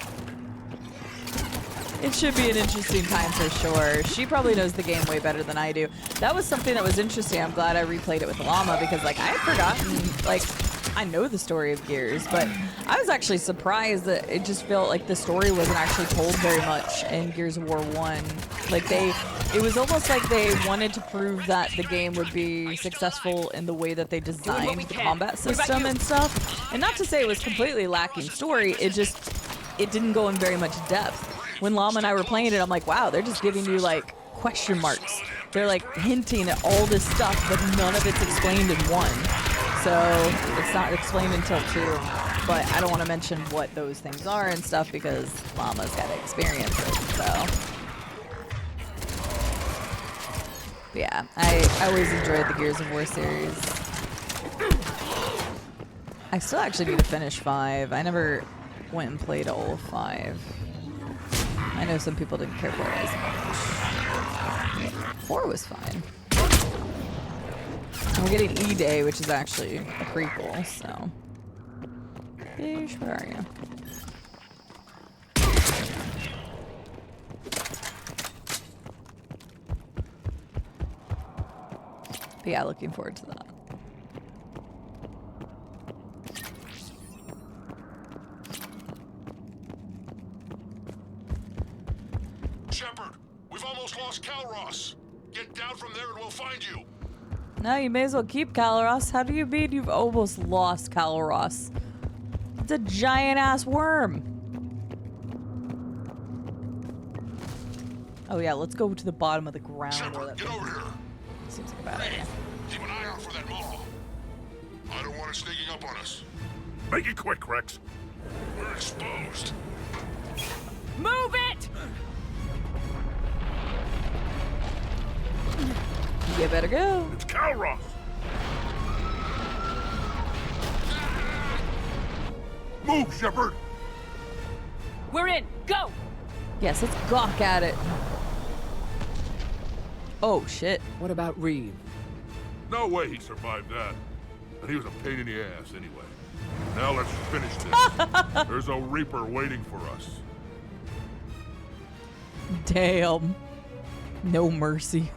It should be an interesting time for sure. She probably knows the game way better than I do. That was something that was interesting. I'm glad I replayed it with Llama because, like, I had forgotten, like, I know the story of Gears, but I was actually surprised that it just felt like the story wasn't actually told very much in Gears of War 1. Like, it was almost like they wanted to prove that the game would be successful in the way that they designed the combat system and stuff. And not to say it was completely lacking story, it didn't go in very much depth. When Llama and I were playing it, I'm like, wow, they're just giving you, like, question marks. They're, like, hinting at all this stuff, but none of it's explained in 1. So it's not explained until 2. But I don't want to mention what those things are and stuff because Llama's got to experience it, so. But yeah, I always enjoyed the Gears of War series. I still actually need to finish 5. I never went and played all of 5. I know some people didn't care for it as much. 4 was fine. And we're getting E-Day, which is actually a prequel, so. Fish, where are you? But yeah, looking forward to that. Shepard, we've almost lost Calros. Get down from there and we'll find you. No, you may as well keep Caliros. How do you mean you've almost lost Caliros? It's a giant-ass worm. Oh yeah, let's go to the bottom of the ground. Shepard, get over here. Seems like a bad idea. Keep an eye out for that maw. I don't want it sneaking up on us. Make it quick, Rex. We're exposed. Move it! You better go. It's Calros. Move, Shepard. We're in. Go! Yes, let's gawk at it. Oh, shit. What about Reeve? No way he survived that. And he was a pain in the ass anyway. Now let's finish this. There's a Reaper waiting for us. Damn. No mercy.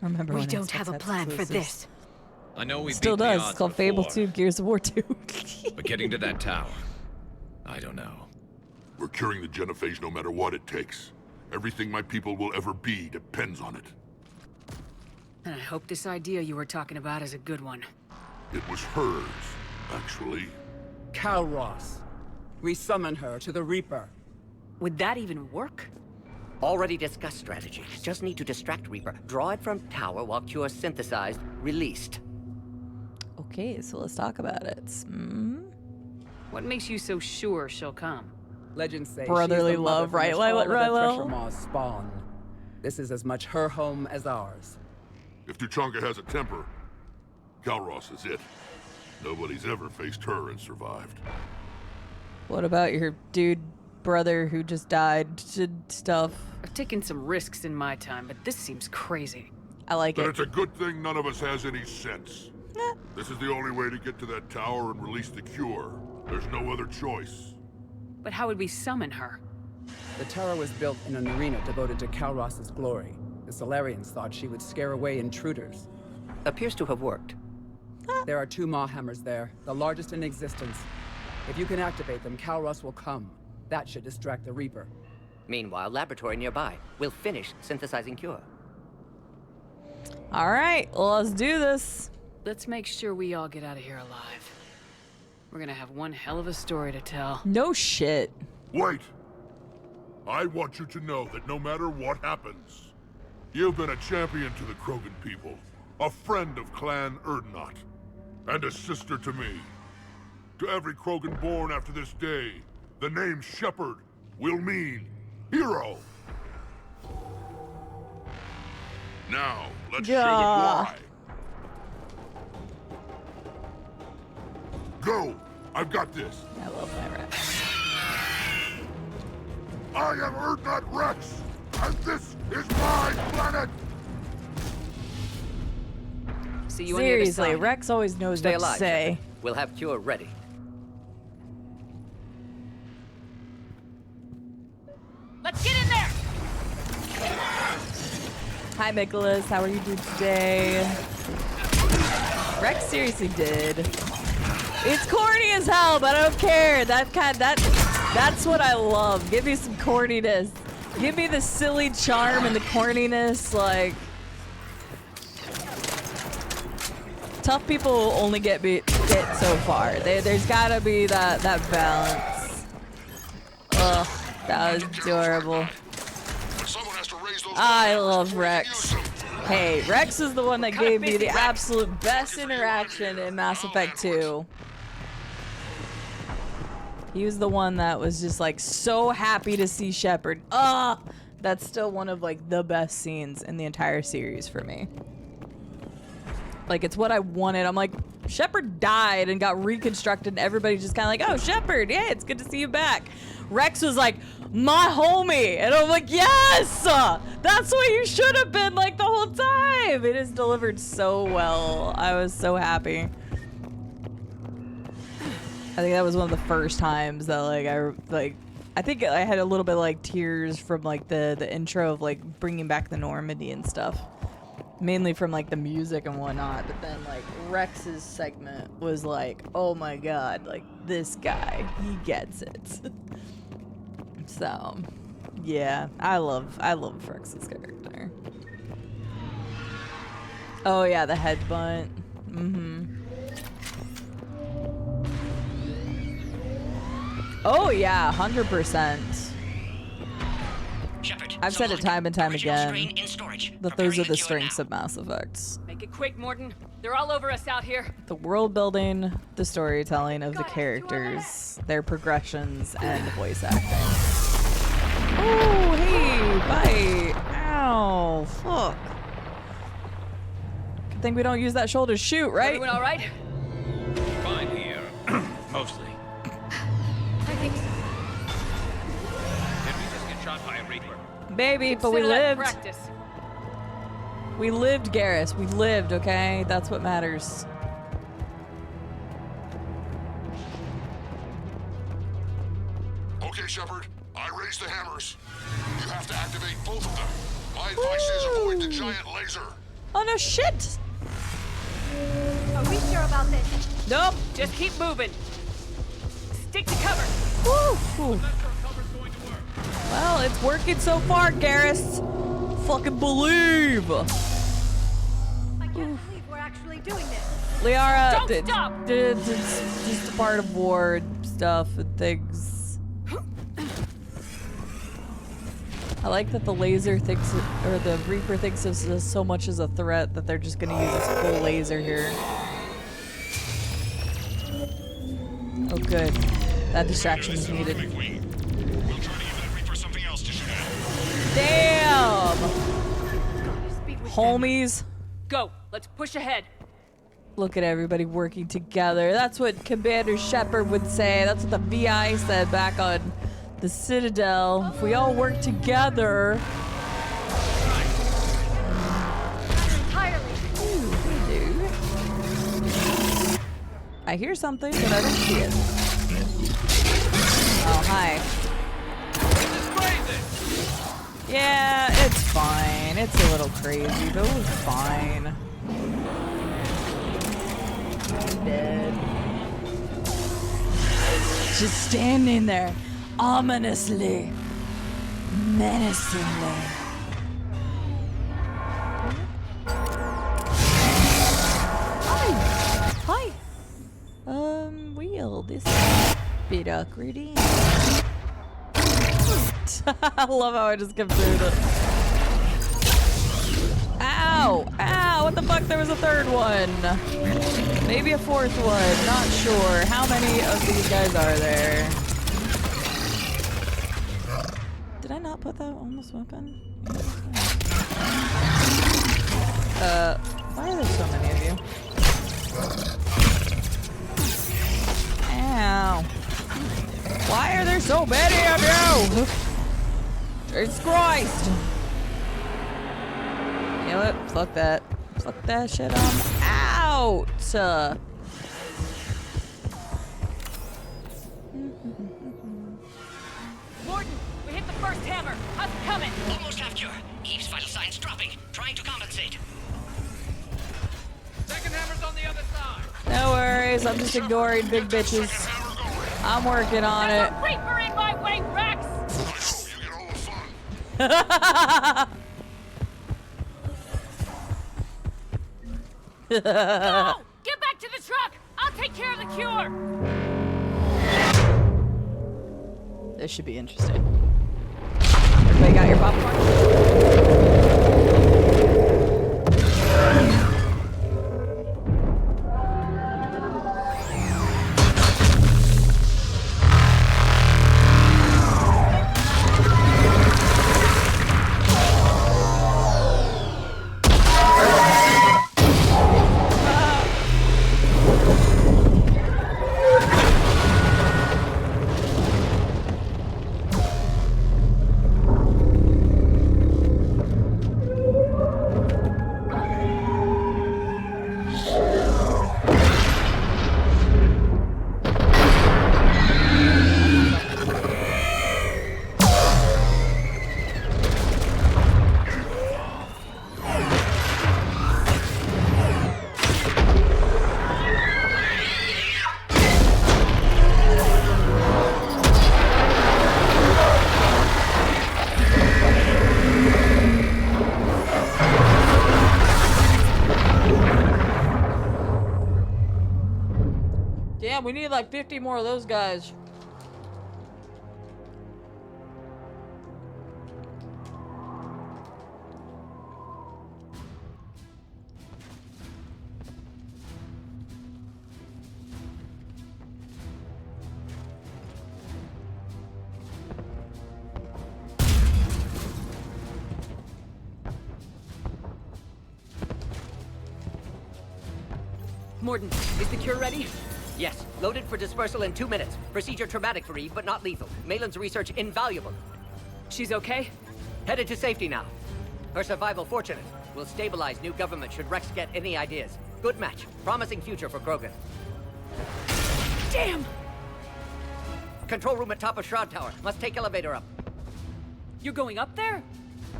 Remember We when don't Xbox have a had plan for exclusives? this. I know we Still beat the does. odds It's called Fable before, 2, Gears of War 2. but getting to that tower, I don't know. We're curing the genophage no matter what it takes. Everything my people will ever be depends on it. And I hope this idea you were talking about is a good one. It was hers, actually. Calros. We summon her to the Reaper. Would that even work? Already discussed strategy. Just need to distract Reaper. Draw it from tower while Cure synthesized, released. Okay, so let's talk about it. What makes you so sure she'll come? Legends say Brotherly she's the mother love, from right, which all of the Rilo? Thresher Maws spawn. This is as much her home as ours. If Tuchanka has a temper, Calros is it. Nobody's ever faced her and survived. What about your dude brother who just died? Stuff. I've taken some risks in my time, but this seems crazy. I like But it. it's a good thing none of us has any sense. This is the only way to get to that tower and release the cure. There's no other choice. But how would we summon her? The tower was built in an arena devoted to Calros' glory. The Solarians thought she would scare away intruders. Appears to have worked. There are 2 Maw hammers there, the largest in existence. If you can activate them, Calros will come. That should distract the Reaper. Meanwhile, laboratory nearby. We'll finish synthesizing Cure. All right, well, let's do this. Let's make sure we all get out of here alive. We're gonna have one hell of a story to tell. No shit. Wait! I want you to know that no matter what happens, you've been a champion to the Krogan people, a friend of Clan Erdnot, and a sister to me. To every Krogan born after this day, the name Shepard will mean hero. Now, let's show them why. Go! I've got this. I love my Rex. I am Erdnot Rex, and this is my planet! See you on the other Seriously, side. Rex always knows Stay what alive, to say. Shepard. We'll have Cure ready. Let's get in there! Hi, Nicholas. How are you doing today? Rex seriously did. It's corny as hell, but I don't care. That's what I love. Give me some corniness. Give me the silly charm and the corniness. Like, tough people only get so far. There's gotta be that balance. Ugh, that was adorable. I love Rex. Hey, Rex is the one that gave me the absolute best interaction in Mass Effect 2. He was the one that was just like so happy to see Shepard. That's still one of like the best scenes in the entire series for me. Like, it's what I wanted. I'm like, Shepard died and got reconstructed, and everybody just kind of like, oh, Shepard, yeah, it's good to see you back. Rex was like, my homie, and I'm like, yes, that's what you should have been like the whole time. It is delivered so well. I was so happy. I think that was one of the first times that I think I had a little bit of, like, tears from like the intro of like bringing back the Normandy and stuff. Mainly from like the music and whatnot, but then like Rex's segment was like, oh my god, like this guy, he gets it. So yeah, I love Rex's character. Oh yeah, the headbutt. Oh yeah, 100%. I've said it time and time again that those are the strengths of Mass Effect. Make it quick, Morton. They're all over us out here. The world building, the storytelling of the characters, their progressions, and the voice acting. Oh, hey, bite. Ow, fuck. Good thing we don't use that shoulder shoot, right? Everyone all right? Fine here. Mostly. I think so. Did we just get shot by a Reaper? Baby, but we Consider that lived. practice. We lived, Garrus. We lived, okay? That's what matters. Okay, Shepard. I raised the hammers. You have to activate both of them. My advice is avoid the giant laser. Oh no, shit! Are we sure about this? Nope. Just keep moving. Stick to cover. Woo! Well, it's working so far, Garrus. Fucking believe. I can't believe we're actually doing this. Liara, Don't stop! it's just a part of war stuff and things. I like that the laser thinks, or the Reaper thinks this is so much as a threat that they're just gonna use this full laser here. Oh, good. That distraction is needed. Damn! Homies. Go. Let's push ahead. Look at everybody working together. That's what Commander Shepard would say. That's what the VI said back on the Citadel. If we all work together. Ooh, hello. I hear something, but I don't see it. Oh, hi. Yeah, it's fine. It's a little crazy, but it was fine. I'm dead. Just standing there, ominously, menacingly. Hi. Wheel this bit awkward. I love how I just kept doing it. Ow! Ow! What the fuck? There was a third one. Maybe a fourth one. Not sure. How many of these guys are there? Did I not put that on this weapon? Why are there so many of you? Ow. Why are there so many of you? Jesus Christ. You know what? Fuck that. Fuck that shit. I'm out. Morton, we hit the first hammer. How's it coming? Almost have cure. Eve's vital signs dropping. Trying to compensate. Second hammer's on the other side. No worries. I'm just ignoring big bitches. I'm working on it. There's a Reaper in my way, Rex! No! Get back to the truck! I'll take care of the cure! This should be interesting. Everybody got your popcorn? Yeah, we need like 50 more of those guys. Morden, is the cure ready? Yes. Loaded for dispersal in 2 minutes. Procedure traumatic for Eve, but not lethal. Malin's research invaluable. She's okay? Headed to safety now. Her survival fortunate. Will stabilize new government should Rex get any ideas. Good match. Promising future for Krogan. Damn! Control room at top of Shroud Tower. Must take elevator up. You're going up there?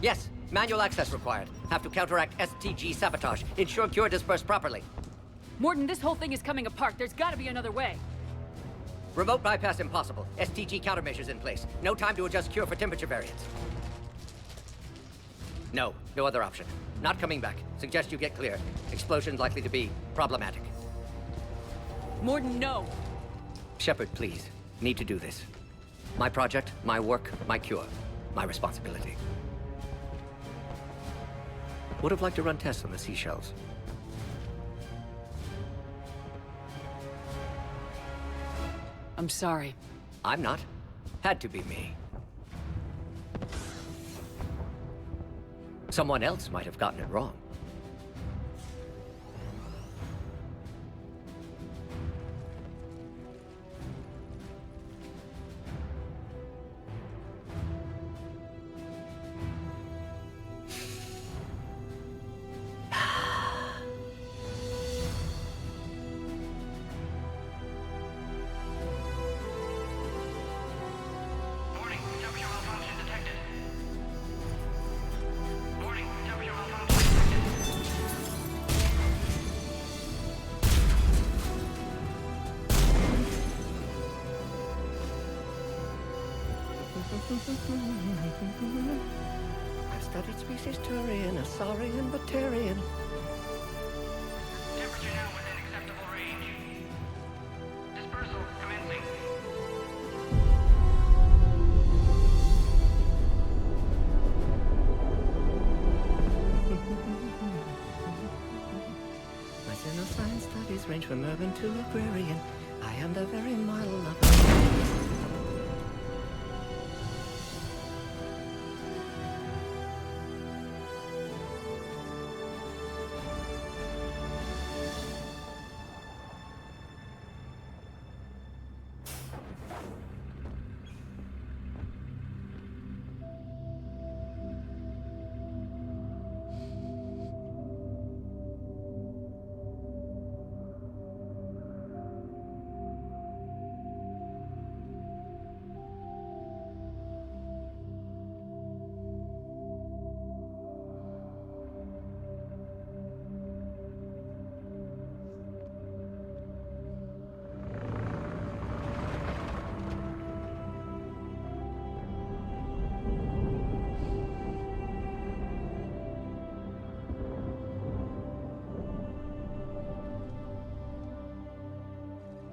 Yes. Manual access required. Have to counteract STG sabotage. Ensure cure dispersed properly. Morden, this whole thing is coming apart. There's gotta be another way. Remote bypass impossible. STG countermeasures in place. No time to adjust cure for temperature variance. No other option. Not coming back. Suggest you get clear. Explosion's likely to be problematic. Morden, no! Shepard, please. Need to do this. My project, my work, my cure. My responsibility. Would have liked to run tests on the seashells. I'm sorry. I'm not. Had to be me. Someone else might have gotten it wrong. I've studied species Turian, Asarian, Batarian. Temperature now within acceptable range. Dispersal commencing. My xenoscience studies range from urban to agrarian. I am the very model of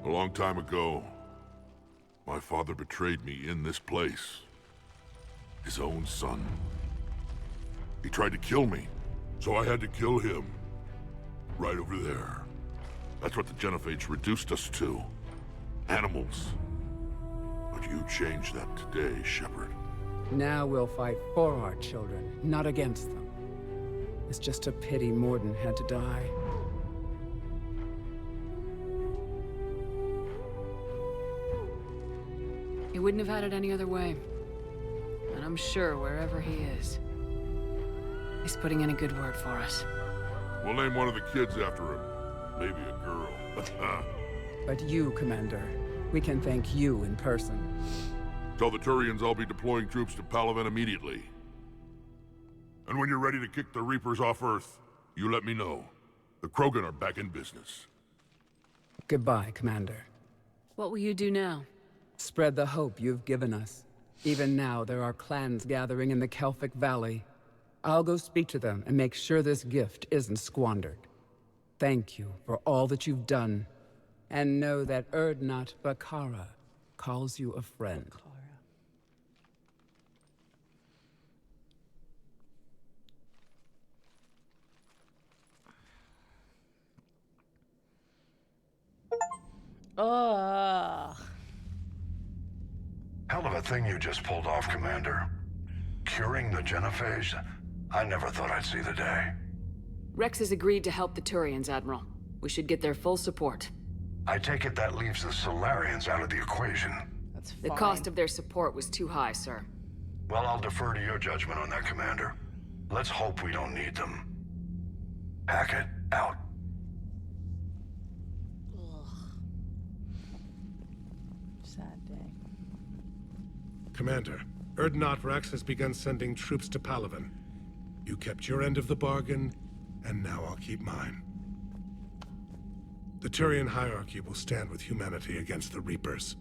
A long time ago, my father betrayed me in this place. His own son. He tried to kill me, so I had to kill him. Right over there. That's what the Genophage reduced us to. Animals. But you changed that today, Shepard. Now we'll fight for our children, not against them. It's just a pity Morden had to die. He wouldn't have had it any other way. And I'm sure wherever he is, he's putting in a good word for us. We'll name one of the kids after him. Maybe a girl. But you, Commander, we can thank you in person. Tell the Turians I'll be deploying troops to Palaven immediately. And when you're ready to kick the Reapers off Earth, you let me know. The Krogan are back in business. Goodbye, Commander. What will you do now? Spread the hope you've given us. Even now, there are clans gathering in the Kelphic Valley. I'll go speak to them and make sure this gift isn't squandered. Thank you for all that you've done. And know that Urdnot Bakara calls you a friend. Ugh. Hell of a thing you just pulled off, Commander. Curing the genophage? I never thought I'd see the day. Rex has agreed to help the Turians, Admiral. We should get their full support. I take it that leaves the Solarians out of the equation. That's fine. The cost of their support was too high, sir. Well, I'll defer to your judgment on that, Commander. Let's hope we don't need them. Hackett, out. Sad day. Commander, Urdnot Rex has begun sending troops to Palaven. You kept your end of the bargain, and now I'll keep mine. The Turian hierarchy will stand with humanity against the Reapers.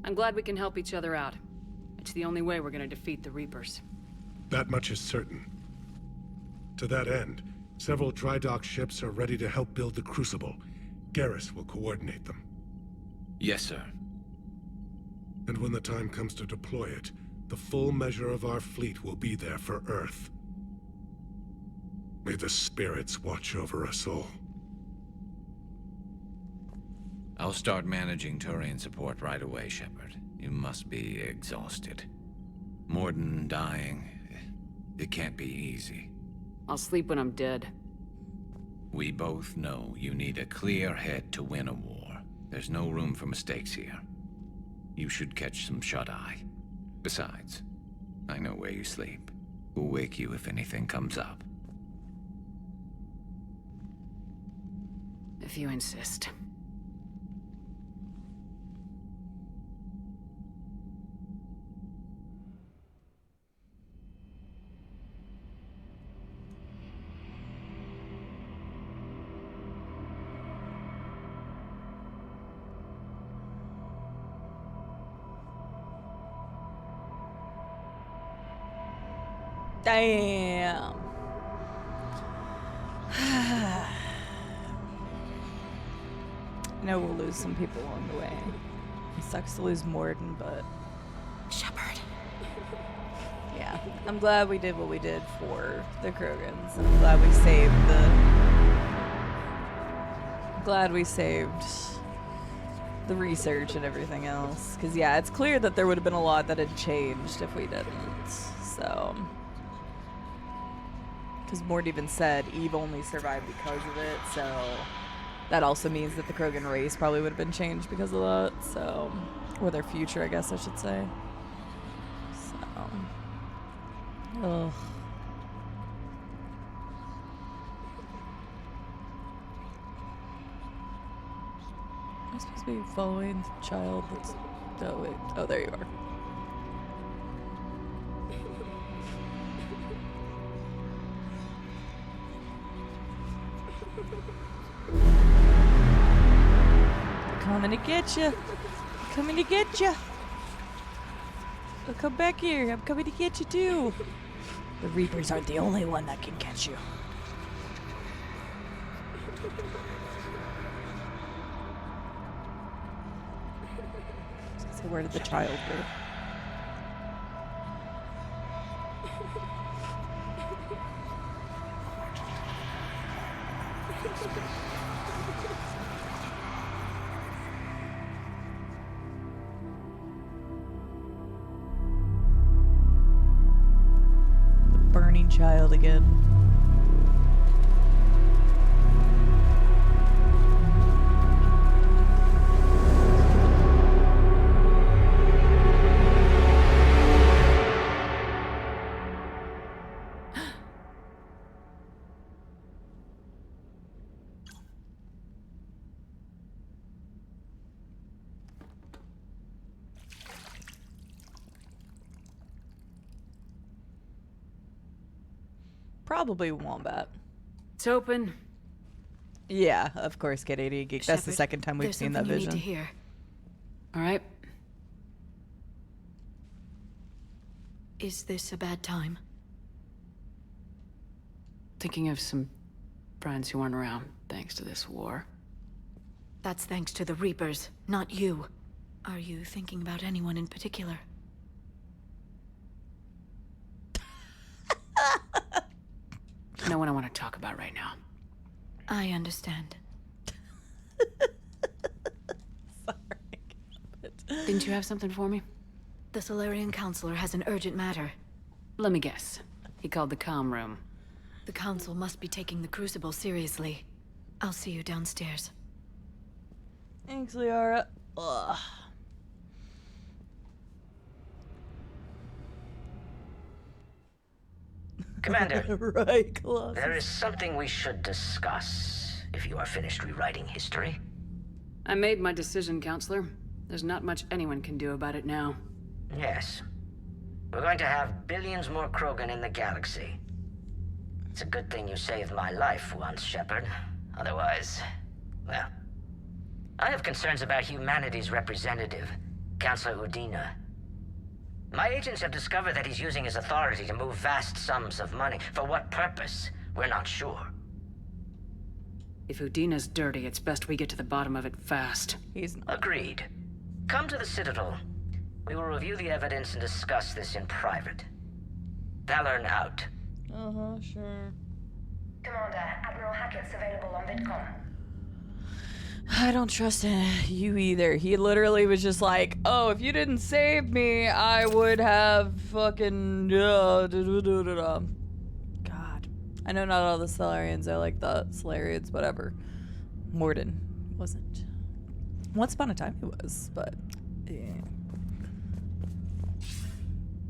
I'm glad we can help each other out. It's the only way we're gonna defeat the Reapers. That much is certain. To that end, several dry dock ships are ready to help build the Crucible. Garrus will coordinate them. Yes, sir. And when the time comes to deploy it, the full measure of our fleet will be there for Earth. May the spirits watch over us all. I'll start managing Turian support right away, Shepard. You must be exhausted. Morden dying, it can't be easy. I'll sleep when I'm dead. We both know you need a clear head to win a war. There's no room for mistakes here. You should catch some shut-eye. Besides, I know where you sleep. We'll wake you if anything comes up. If you insist. Damn. I know we'll lose some people along the way. It sucks to lose Morden, but... Shepard. Yeah, I'm glad we did what we did for the Krogans. I'm glad we saved the... Glad we saved the research and everything else. Because, yeah, it's clear that there would have been a lot that had changed if we didn't. So... Because Mord even said Eve only survived because of it, so... That also means that the Krogan race probably would have been changed because of that, so... Or their future, I guess I should say. So... Ugh. Am I supposed to be following the child that's... Oh, wait. Oh, there you are. Coming to get you. Coming to get you. I'll come back here. I'm coming to get you too. The Reapers aren't the only one that can catch you. So where did the child go? Burning child again. Probably Wombat. It's open. Yeah, of course, Kid 80 Geek. That's the second time we've seen that vision. There's something you need to hear. All right. Is this a bad time? Thinking of some friends who aren't around thanks to this war. That's thanks to the Reapers, not you. Are you thinking about anyone in particular? No one I want to talk about right now. I understand. Didn't you have something for me? The Solarian Counselor has an urgent matter. Let me guess. He called the comm room. The Council must be taking the Crucible seriously. I'll see you downstairs. Thanks, Liara. Ugh. Commander, right, Colossus. There is something we should discuss, if you are finished rewriting history. I made my decision, Counselor. There's not much anyone can do about it now. Yes. We're going to have billions more Krogan in the galaxy. It's a good thing you saved my life once, Shepard. Otherwise, well... I have concerns about humanity's representative, Councilor Udina. My agents have discovered that he's using his authority to move vast sums of money. For what purpose? We're not sure. If Udina's dirty, it's best we get to the bottom of it fast. He's not. Agreed. Come to the Citadel. We will review the evidence and discuss this in private. Valorn out. Sure. Commander, Admiral Hackett's available on VidCom. I don't trust you either. He literally was just like, oh, if you didn't save me, I would have fucking... God. I know not all the Solarians are like the Solarians, whatever. Morden wasn't. Once upon a time he was, but... yeah.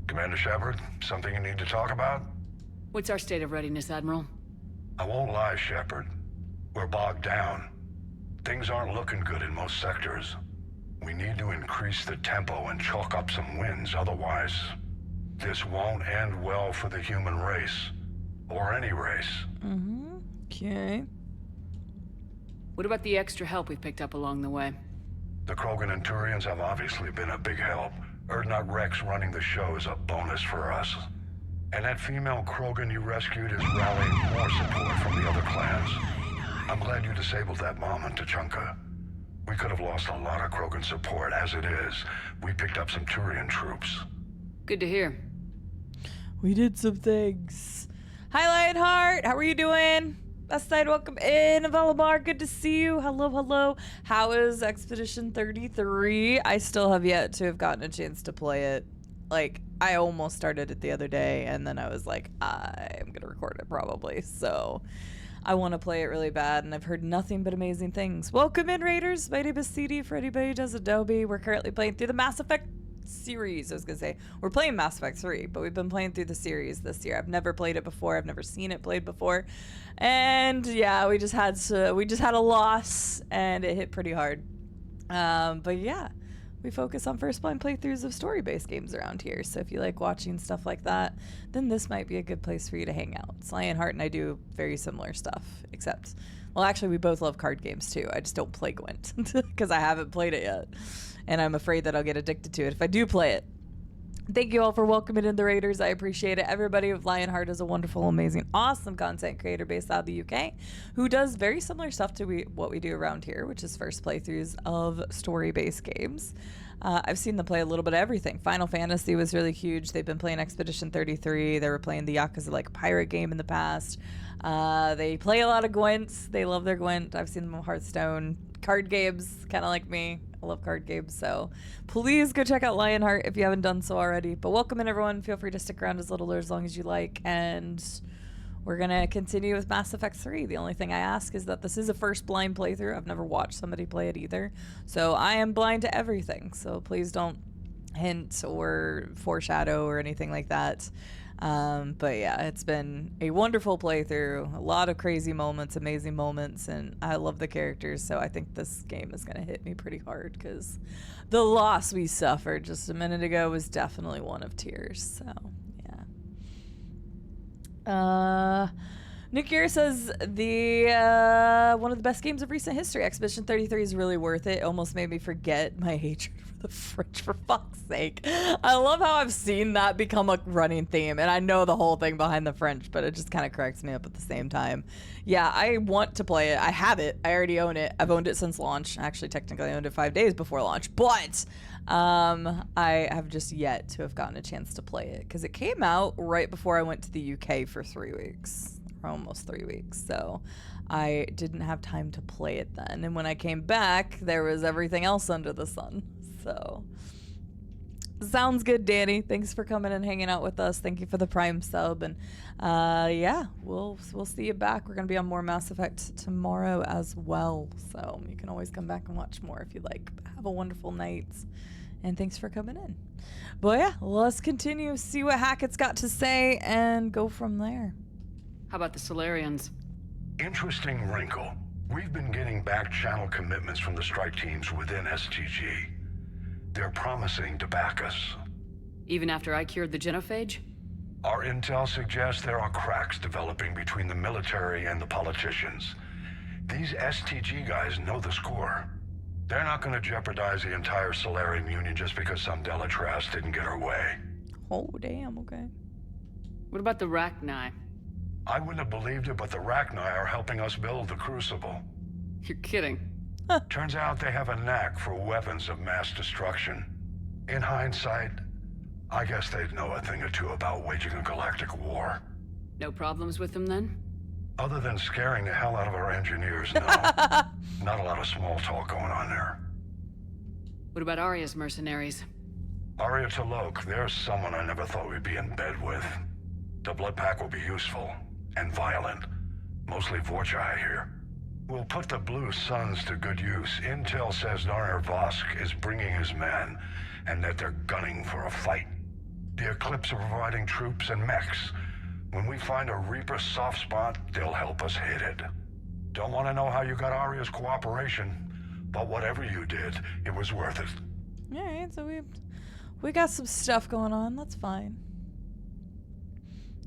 Commander Shepard, something you need to talk about? What's our state of readiness, Admiral? I won't lie, Shepard. We're bogged down. Things aren't looking good in most sectors. We need to increase the tempo and chalk up some wins, otherwise this won't end well for the human race. Or any race. Okay. What about the extra help we've picked up along the way? The Krogan and Turians have obviously been a big help. Urdnot Rex running the show is a bonus for us. And that female Krogan you rescued is rallying more support from the other clans. I'm glad you disabled that bomb in Tuchanka. We could have lost a lot of Krogan support. As it is, we picked up some Turian troops. Good to hear. We did some things. Hi, Lionheart. How are you doing? Best Side, welcome in. Valamar, good to see you. Hello, hello. How is Expedition 33? I still have yet to have gotten a chance to play it. Like, I almost started it the other day, and then I was like, I'm going to record it probably. So... I want to play it really bad, and I've heard nothing but amazing things. Welcome in, Raiders. My name is Cide. For anybody who doesn't know me, we're currently playing through the Mass Effect series. I was going to say, we're playing Mass Effect 3, but we've been playing through the series this year. I've never played it before. I've never seen it played before. And yeah, we just had a loss, and it hit pretty hard. But yeah, we focus on first-blind playthroughs of story-based games around here. So if you like watching stuff like that, then this might be a good place for you to hang out. Lionheart and I do very similar stuff, except, well, actually, we both love card games too. I just don't play Gwent because I haven't played it yet, and I'm afraid that I'll get addicted to it if I do play it. Thank you all for welcoming in the Raiders. I appreciate it. Everybody with Lionheart is a wonderful, amazing, awesome content creator based out of the UK who does very similar stuff to what we do around here, which is first playthroughs of story-based games. I've seen them play a little bit of everything. Final Fantasy was really huge. They've been playing Expedition 33. They were playing the Yakuza-like pirate game in the past. They play a lot of Gwent. They love their Gwent. I've seen them on Hearthstone. Card games, kind of like me. I love card games, so please go check out Lionheart if you haven't done so already. But welcome in, everyone. Feel free to stick around as little or as long as you like. And we're going to continue with Mass Effect 3. The only thing I ask is that this is a first blind playthrough. I've never watched somebody play it either. So I am blind to everything. So please don't hint or foreshadow or anything like that. But yeah, it's been a wonderful playthrough. A lot of crazy moments, amazing moments, and I love the characters. So I think this game is going to hit me pretty hard because the loss we suffered just a minute ago was definitely one of tears. So yeah. Nick Gear says the one of the best games of recent history. Expedition 33 is really worth it. Almost made me forget my hatred for the French, for fuck's sake. I love how I've seen that become a running theme, and I know the whole thing behind the French, but it just kind of cracks me up at the same time. Yeah, I want to play it. I have it. I already own it. I've owned it since launch. Actually, technically, I owned it 5 days before launch, but I have just yet to have gotten a chance to play it because it came out right before I went to the UK for 3 weeks. Almost 3 weeks, so I didn't have time to play it then. And when I came back, there was everything else under the sun. So sounds good, Danny. Thanks for coming and hanging out with us. Thank you for the Prime sub, and yeah, we'll see you back. We're gonna be on more Mass Effect tomorrow as well, so you can always come back and watch more if you like. Have a wonderful night, and thanks for coming in. But yeah, let's continue, see what Hackett's got to say, and go from there. How about the Solarians? Interesting wrinkle. We've been getting back channel commitments from the strike teams within STG. They're promising to back us. Even after I cured the genophage? Our intel suggests there are cracks developing between the military and the politicians. These STG guys know the score. They're not going to jeopardize the entire Solarian Union just because some Delatras didn't get her way. Oh, damn, okay. What about the Rachni? I wouldn't have believed it, but the Rachni are helping us build the Crucible. You're kidding. Turns out they have a knack for weapons of mass destruction. In hindsight, I guess they'd know a thing or two about waging a galactic war. No problems with them then? Other than scaring the hell out of our engineers, no. Not a lot of small talk going on there. What about Arya's mercenaries? Arya T'Loak, there's someone I never thought we'd be in bed with. The blood pack will be useful. And violent. Mostly Vorcha, I hear. We'll put the Blue Suns to good use. Intel says Narner Vosk is bringing his men, and that they're gunning for a fight. The Eclipse are providing troops and mechs. When we find a Reaper soft spot, they'll help us hit it. Don't want to know how you got Arya's cooperation, but whatever you did, it was worth it. Alright, so we got some stuff going on. That's fine.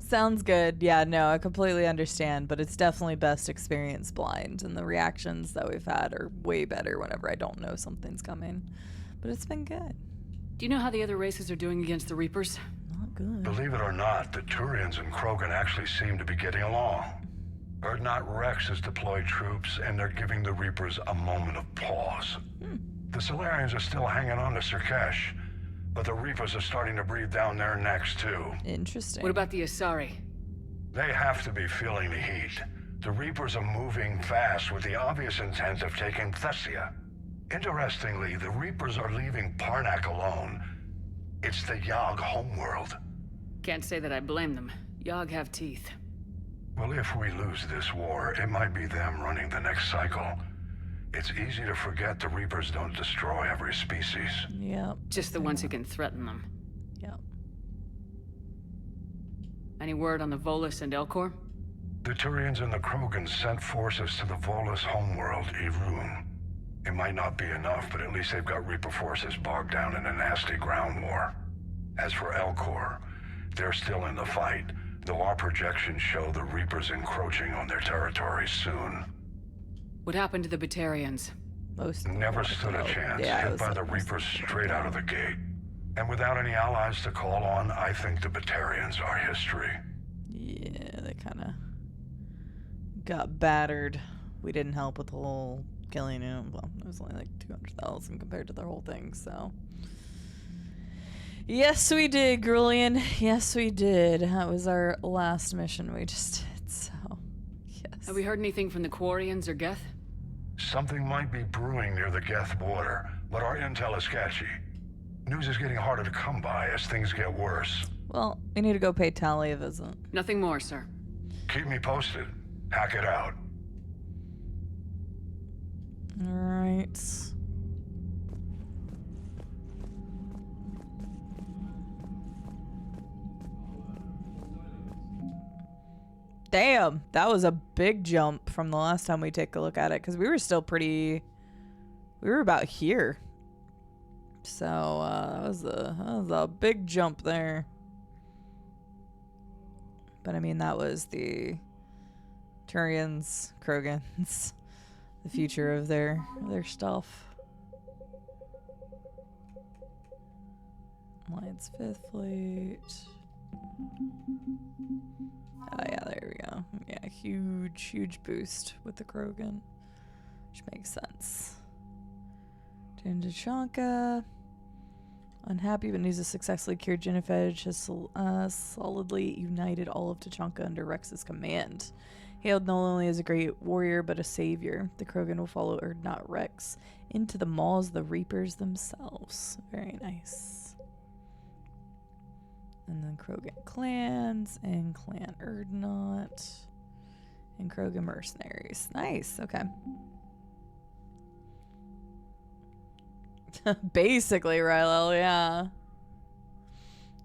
Sounds good. Yeah, no, I completely understand, but it's definitely best experience blind, and the reactions that we've had are way better whenever I don't know something's coming. But it's been good. Do you know how the other races are doing against the Reapers? Not good. Believe it or not, the Turians and Krogan actually seem to be getting along. Urdnot Rex has deployed troops, and they're giving the Reapers a moment of pause. The Solarians are still hanging on to Sirkesh, but the Reapers are starting to breathe down their necks, too. Interesting. What about the Asari? They have to be feeling the heat. The Reapers are moving fast with the obvious intent of taking Thessia. Interestingly, the Reapers are leaving Parnak alone. It's the Yogg homeworld. Can't say that I blame them. Yogg have teeth. Well, if we lose this war, it might be them running the next cycle. It's easy to forget the Reapers don't destroy every species. Yep. Just the ones who can threaten them. Yep. Any word on the Volus and Elcor? The Turians and the Krogans sent forces to the Volus homeworld, Irun. It might not be enough, but at least they've got Reaper forces bogged down in a nasty ground war. As for Elcor, they're still in the fight, though our projections show the Reapers encroaching on their territory soon. What happened to the Batarians? Never stood a chance, hit by the Reapers straight out of the gate. And without any allies to call on, I think the Batarians are history. Yeah, they kind of got battered. We didn't help with the whole killing him. Well, it was only like 200,000 compared to their whole thing, so. Yes, we did, Grillian. Yes, we did. That was our last mission we just did, so. Yes. Have we heard anything from the Quarians or Geth? Something might be brewing near the Geth border, but our intel is sketchy. News is getting harder to come by as things get worse. Well, we need to go pay Tally a visit. Nothing more, sir. Keep me posted. Hack it out. Alright. Damn, that was a big jump from the last time we take a look at it, because we were still pretty... We were about here. So, that was a big jump there. But I mean, that was the Turians, Krogans, the future of their stuff. Alliance 5th Fleet. Oh yeah, there we go. Yeah, huge boost with the Krogan, which makes sense. Turn to Chanka. Unhappy but news of successfully cured Jennifer has solidly united all of Tachanka under Rex's command. Hailed not only as a great warrior but a savior, the Krogan will follow Urdnot Rex into the maws of the Reapers themselves. Very nice. And then Krogan clans and Clan Urdnot and Krogan mercenaries. Nice, okay. Basically, Rylel, yeah.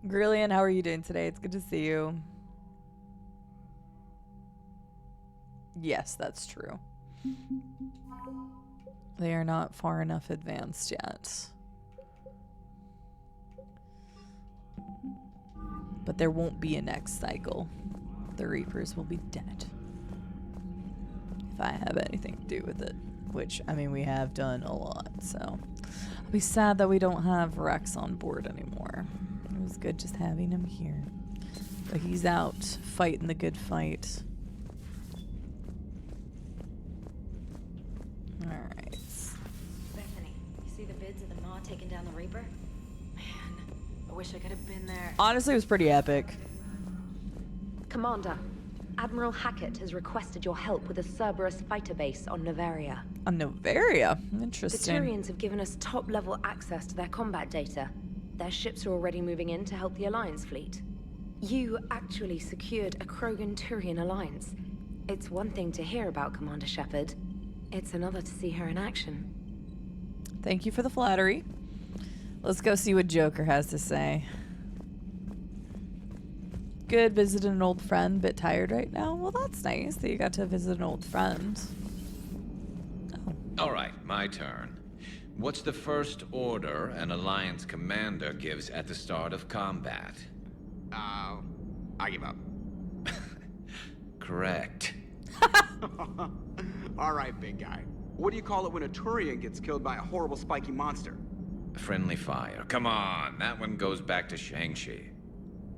Grillian, how are you doing today? It's good to see you. Yes, that's true. They are not far enough advanced yet. But there won't be a next cycle. The Reapers will be dead. If I have anything to do with it. Which, I mean, we have done a lot, so. I'll be sad that we don't have Rex on board anymore. It was good just having him here. But he's out fighting the good fight. Alright. Bethany, you see the bids of the Maw taking down the Reaper? Man, I wish I could have been there. Honestly, it was pretty epic. Commander, Admiral Hackett has requested your help with a Cerberus fighter base on Novaria. On Novaria? Interesting. The Turians have given us top-level access to their combat data. Their ships are already moving in to help the Alliance fleet. You actually secured a Krogan-Turian alliance. It's one thing to hear about Commander Shepard. It's another to see her in action. Thank you for the flattery. Let's go see what Joker has to say. Good, visiting an old friend, bit tired right now. Well, that's nice that you got to visit an old friend. All right, my turn. What's the first order an Alliance commander gives at the start of combat? I give up. Correct. All right, big guy. What do you call it when a Turian gets killed by a horrible spiky monster? Friendly fire. Come on, that one goes back to Shang-Chi.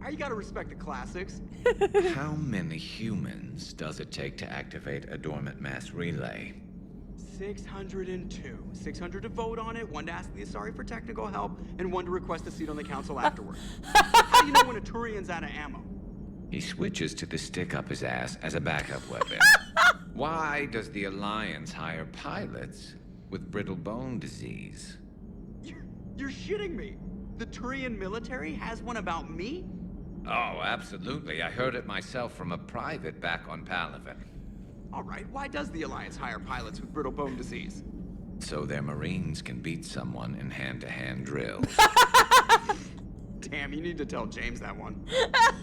You gotta respect the classics. How many humans does it take to activate a dormant mass relay? 602. 600 to vote on it, 1 to ask the Asari for technical help, and 1 to request a seat on the council afterward. How do you know when a Turian's out of ammo? He switches to the stick up his ass as a backup weapon. Why does the Alliance hire pilots with brittle bone disease? You're shitting me. The Turian military has one about me? Oh, absolutely. I heard it myself from a private back on Palaven. All right, why does the Alliance hire pilots with brittle bone disease? So their Marines can beat someone in hand-to-hand drills. Damn, you need to tell James that one.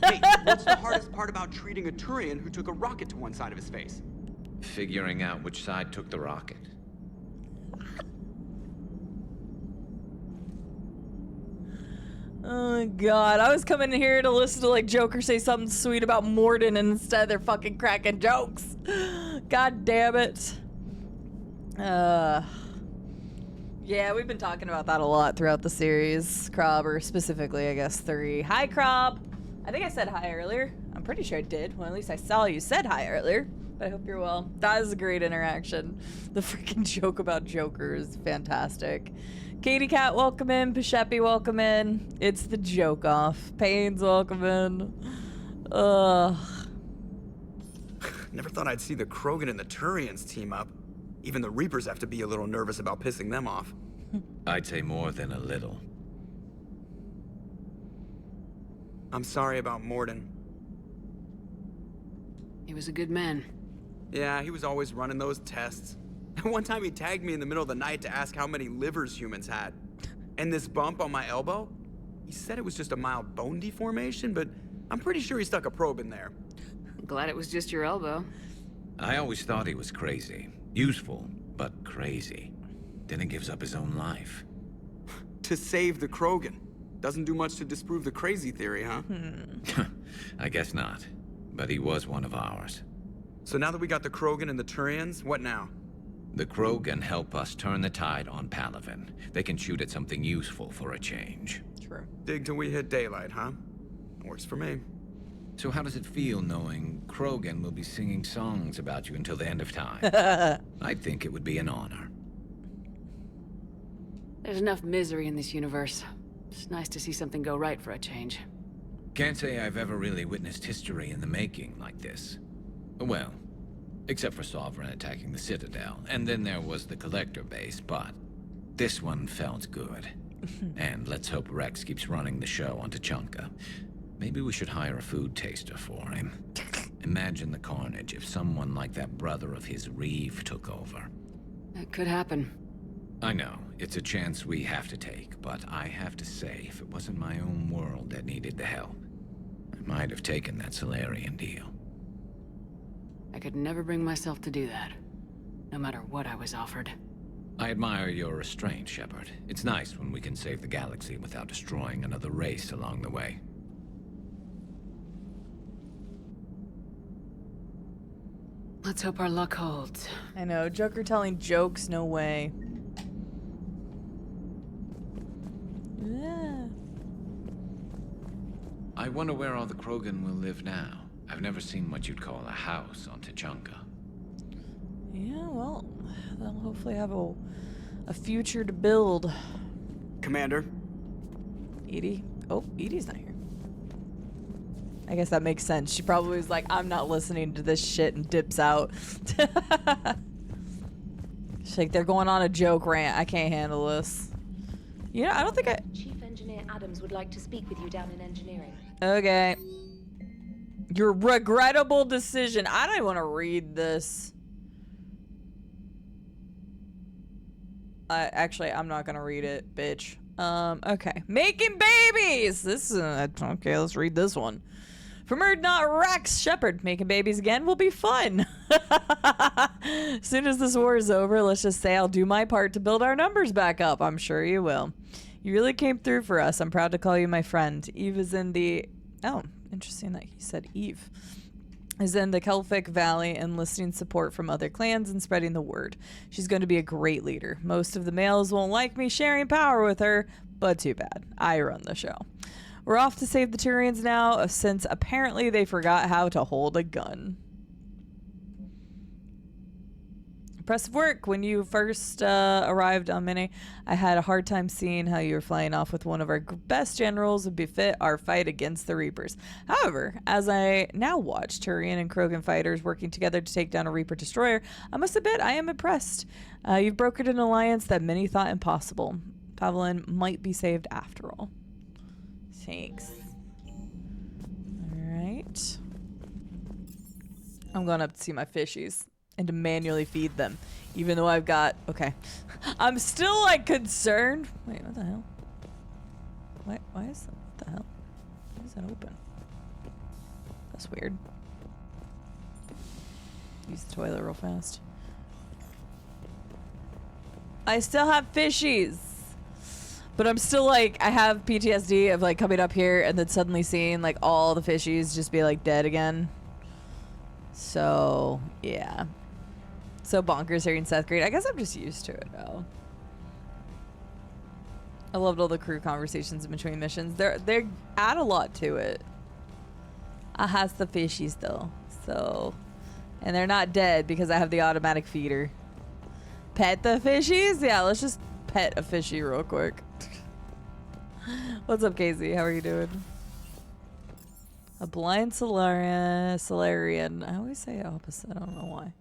Hey, what's the hardest part about treating a Turian who took a rocket to one side of his face? Figuring out which side took the rocket. Oh god, I was coming here to listen to like Joker say something sweet about Morden, and instead they're fucking cracking jokes. God damn it. Yeah, we've been talking about that a lot throughout the series. Krob, or specifically, I guess, 3. Hi, Krob. I think I said hi earlier. I'm pretty sure I did. Well, at least I saw you said hi earlier. But I hope you're well. That is a great interaction. The freaking joke about Joker is fantastic. Katie Cat, welcome in. Pashepi, welcome in. It's the joke off. Payne's, welcome in. Ugh. Never thought I'd see the Krogan and the Turians team up. Even the Reapers have to be a little nervous about pissing them off. I'd say more than a little. I'm sorry about Morden. He was a good man. Yeah, he was always running those tests. One time he tagged me in the middle of the night to ask how many livers humans had. And this bump on my elbow? He said it was just a mild bone deformation, but I'm pretty sure he stuck a probe in there. I'm glad it was just your elbow. I always thought he was crazy. Useful, but crazy. Then he gives up his own life. To save the Krogan. Doesn't do much to disprove the crazy theory, huh? I guess not. But he was one of ours. So now that we got the Krogan and the Turians, what now? The Krogan help us turn the tide on Palaven. They can shoot at something useful for a change. True. Dig till we hit daylight, huh? Works for me. So how does it feel knowing Krogan will be singing songs about you until the end of time? I think it would be an honor. There's enough misery in this universe. It's nice to see something go right for a change. Can't say I've ever really witnessed history in the making like this. Well, except for Sovereign attacking the Citadel, and then there was the Collector base, but this one felt good. And let's hope Rex keeps running the show on Tuchanka. Maybe we should hire a food taster for him. Imagine the carnage if someone like that brother of his, Reeve, took over. That could happen. I know, it's a chance we have to take, but I have to say, if it wasn't my own world that needed the help, I might have taken that Solarian deal. I could never bring myself to do that, no matter what I was offered. I admire your restraint, Shepard. It's nice when we can save the galaxy without destroying another race along the way. Let's hope our luck holds. I know, Joker telling jokes, no way. Yeah. I wonder where all the Krogan will live now. I've never seen what you'd call a house on Tuchanka. Yeah, well, they'll hopefully have a future to build. Commander? Edie? Oh, Edie's not here. I guess that makes sense. She probably was like, I'm not listening to this shit, and dips out. She's like, they're going on a joke rant. I can't handle this. You know, I don't think I... Chief Engineer Adams would like to speak with you down in engineering. Okay. Your regrettable decision. I don't want to read this. Actually, I'm not gonna read it, bitch. Okay. Making babies! This is, okay, let's read this one. From Erdnot Rex Shepard, making babies again will be fun. As soon as this war is over, let's just say I'll do my part to build our numbers back up. I'm sure you will. You really came through for us. I'm proud to call you my friend. Eve is in the... Oh, interesting that he said Eve. Is in the Kelphic Valley enlisting support from other clans and spreading the word. She's going to be a great leader. Most of the males won't like me sharing power with her, but too bad. I run the show. We're off to save the Turians now, since apparently they forgot how to hold a gun. Impressive work. When you first arrived on Mini, I had a hard time seeing how you were flying off with one of our best generals would befit our fight against the Reapers. However, as I now watch Turian and Krogan fighters working together to take down a Reaper destroyer, I must admit I am impressed. You've brokered an alliance that many thought impossible. Pavlin might be saved after all. Thanks. Alright. I'm going up to see my fishies and to manually feed them. Even though I've got... Okay. I'm still, like, concerned. Wait, what the hell? Why is that? What the hell? Why is that open? That's weird. Use the toilet real fast. I still have fishies. But I'm still, like, I have PTSD of, like, coming up here and then suddenly seeing, like, all the fishies just be, like, dead again. So, yeah. So bonkers hearing Seth Green. I guess I'm just used to it now. I loved all the crew conversations in between missions. They add a lot to it. I has the fishies though. So, and they're not dead because I have the automatic feeder. Pet the fishies? Yeah, let's just pet a fishy real quick. What's up, Casey? How are you doing? A blind Solarian. I always say opposite. I don't know why.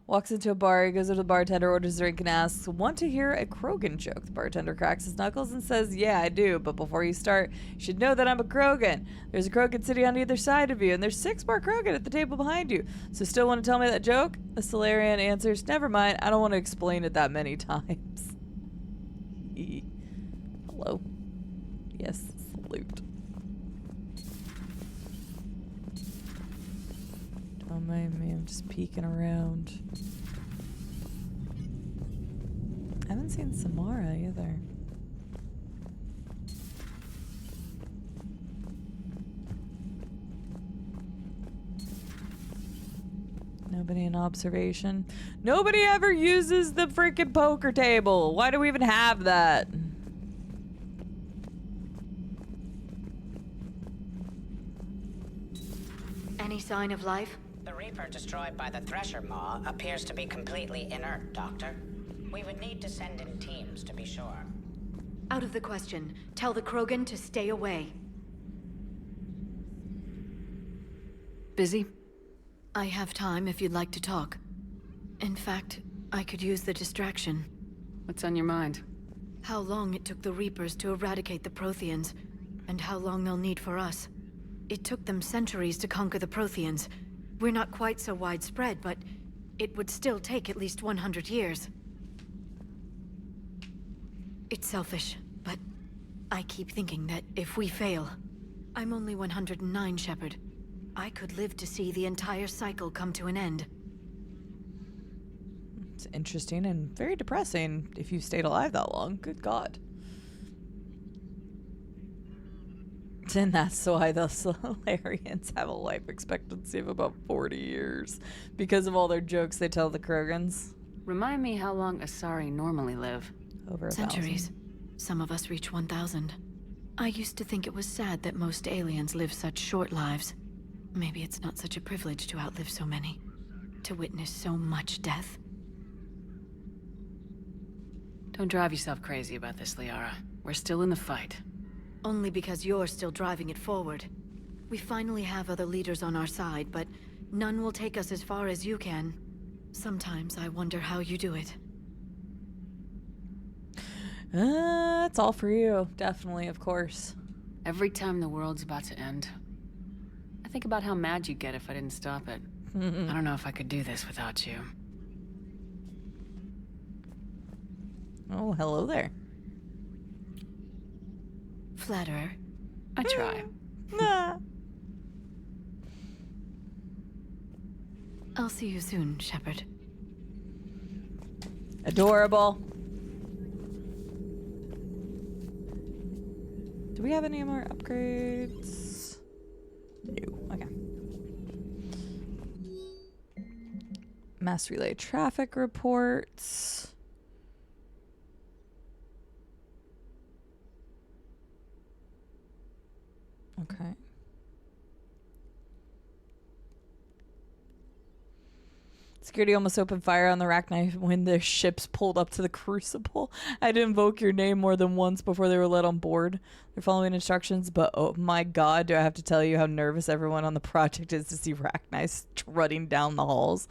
Walks into a bar, he goes up to the bartender, orders a drink, and asks, want to hear a Krogan joke? The bartender cracks his knuckles and says, yeah, I do, but before you start, you should know that I'm a Krogan. There's a Krogan sitting on either side of you, and there's 6 more Krogan at the table behind you. So still want to tell me that joke? The Solarian answers, never mind, I don't want to explain it that many times. Hello. Yes, salute. Don't mind me, I'm just peeking around. I haven't seen Samara either. Nobody in observation. Nobody ever uses the freaking poker table. Why do we even have that? Any sign of life? The Reaper destroyed by the Thresher Maw appears to be completely inert, Doctor. We would need to send in teams to be sure. Out of the question. Tell the Krogan to stay away. Busy? I have time if you'd like to talk. In fact, I could use the distraction. What's on your mind? How long it took the Reapers to eradicate the Protheans, and how long they'll need for us. It took them centuries to conquer the Protheans. We're not quite so widespread, but it would still take at least 100 years. It's selfish, but I keep thinking that if we fail... I'm only 109, Shepard. I could live to see the entire cycle come to an end. It's interesting and very depressing if you stayed alive that long. Good God. And that's why the Solarians have a life expectancy of about 40 years. Because of all their jokes they tell the Krogans. Remind me how long Asari normally live. Over a Centuries. 1,000. Some of us reach 1,000. I used to think it was sad that most aliens live such short lives. Maybe it's not such a privilege to outlive so many. To witness so much death. Don't drive yourself crazy about this, Liara. We're still in the fight. Only because you're still driving it forward. We finally have other leaders on our side, but none will take us as far as you can. Sometimes I wonder how you do it. It's all for you. Definitely, of course. Every time the world's about to end, I think about how mad you'd get if I didn't stop it. I don't know if I could do this without you. Oh, hello there. Flatterer. I try. I'll see you soon, Shepard. Adorable. Do we have any more upgrades? No. Okay. Mass relay traffic reports. Okay. Security almost opened fire on the Rachni when their ships pulled up to the Crucible. I had to invoke your name more than once before they were let on board. They're following instructions, but oh my God, do I have to tell you how nervous everyone on the project is to see Rachni strutting down the halls.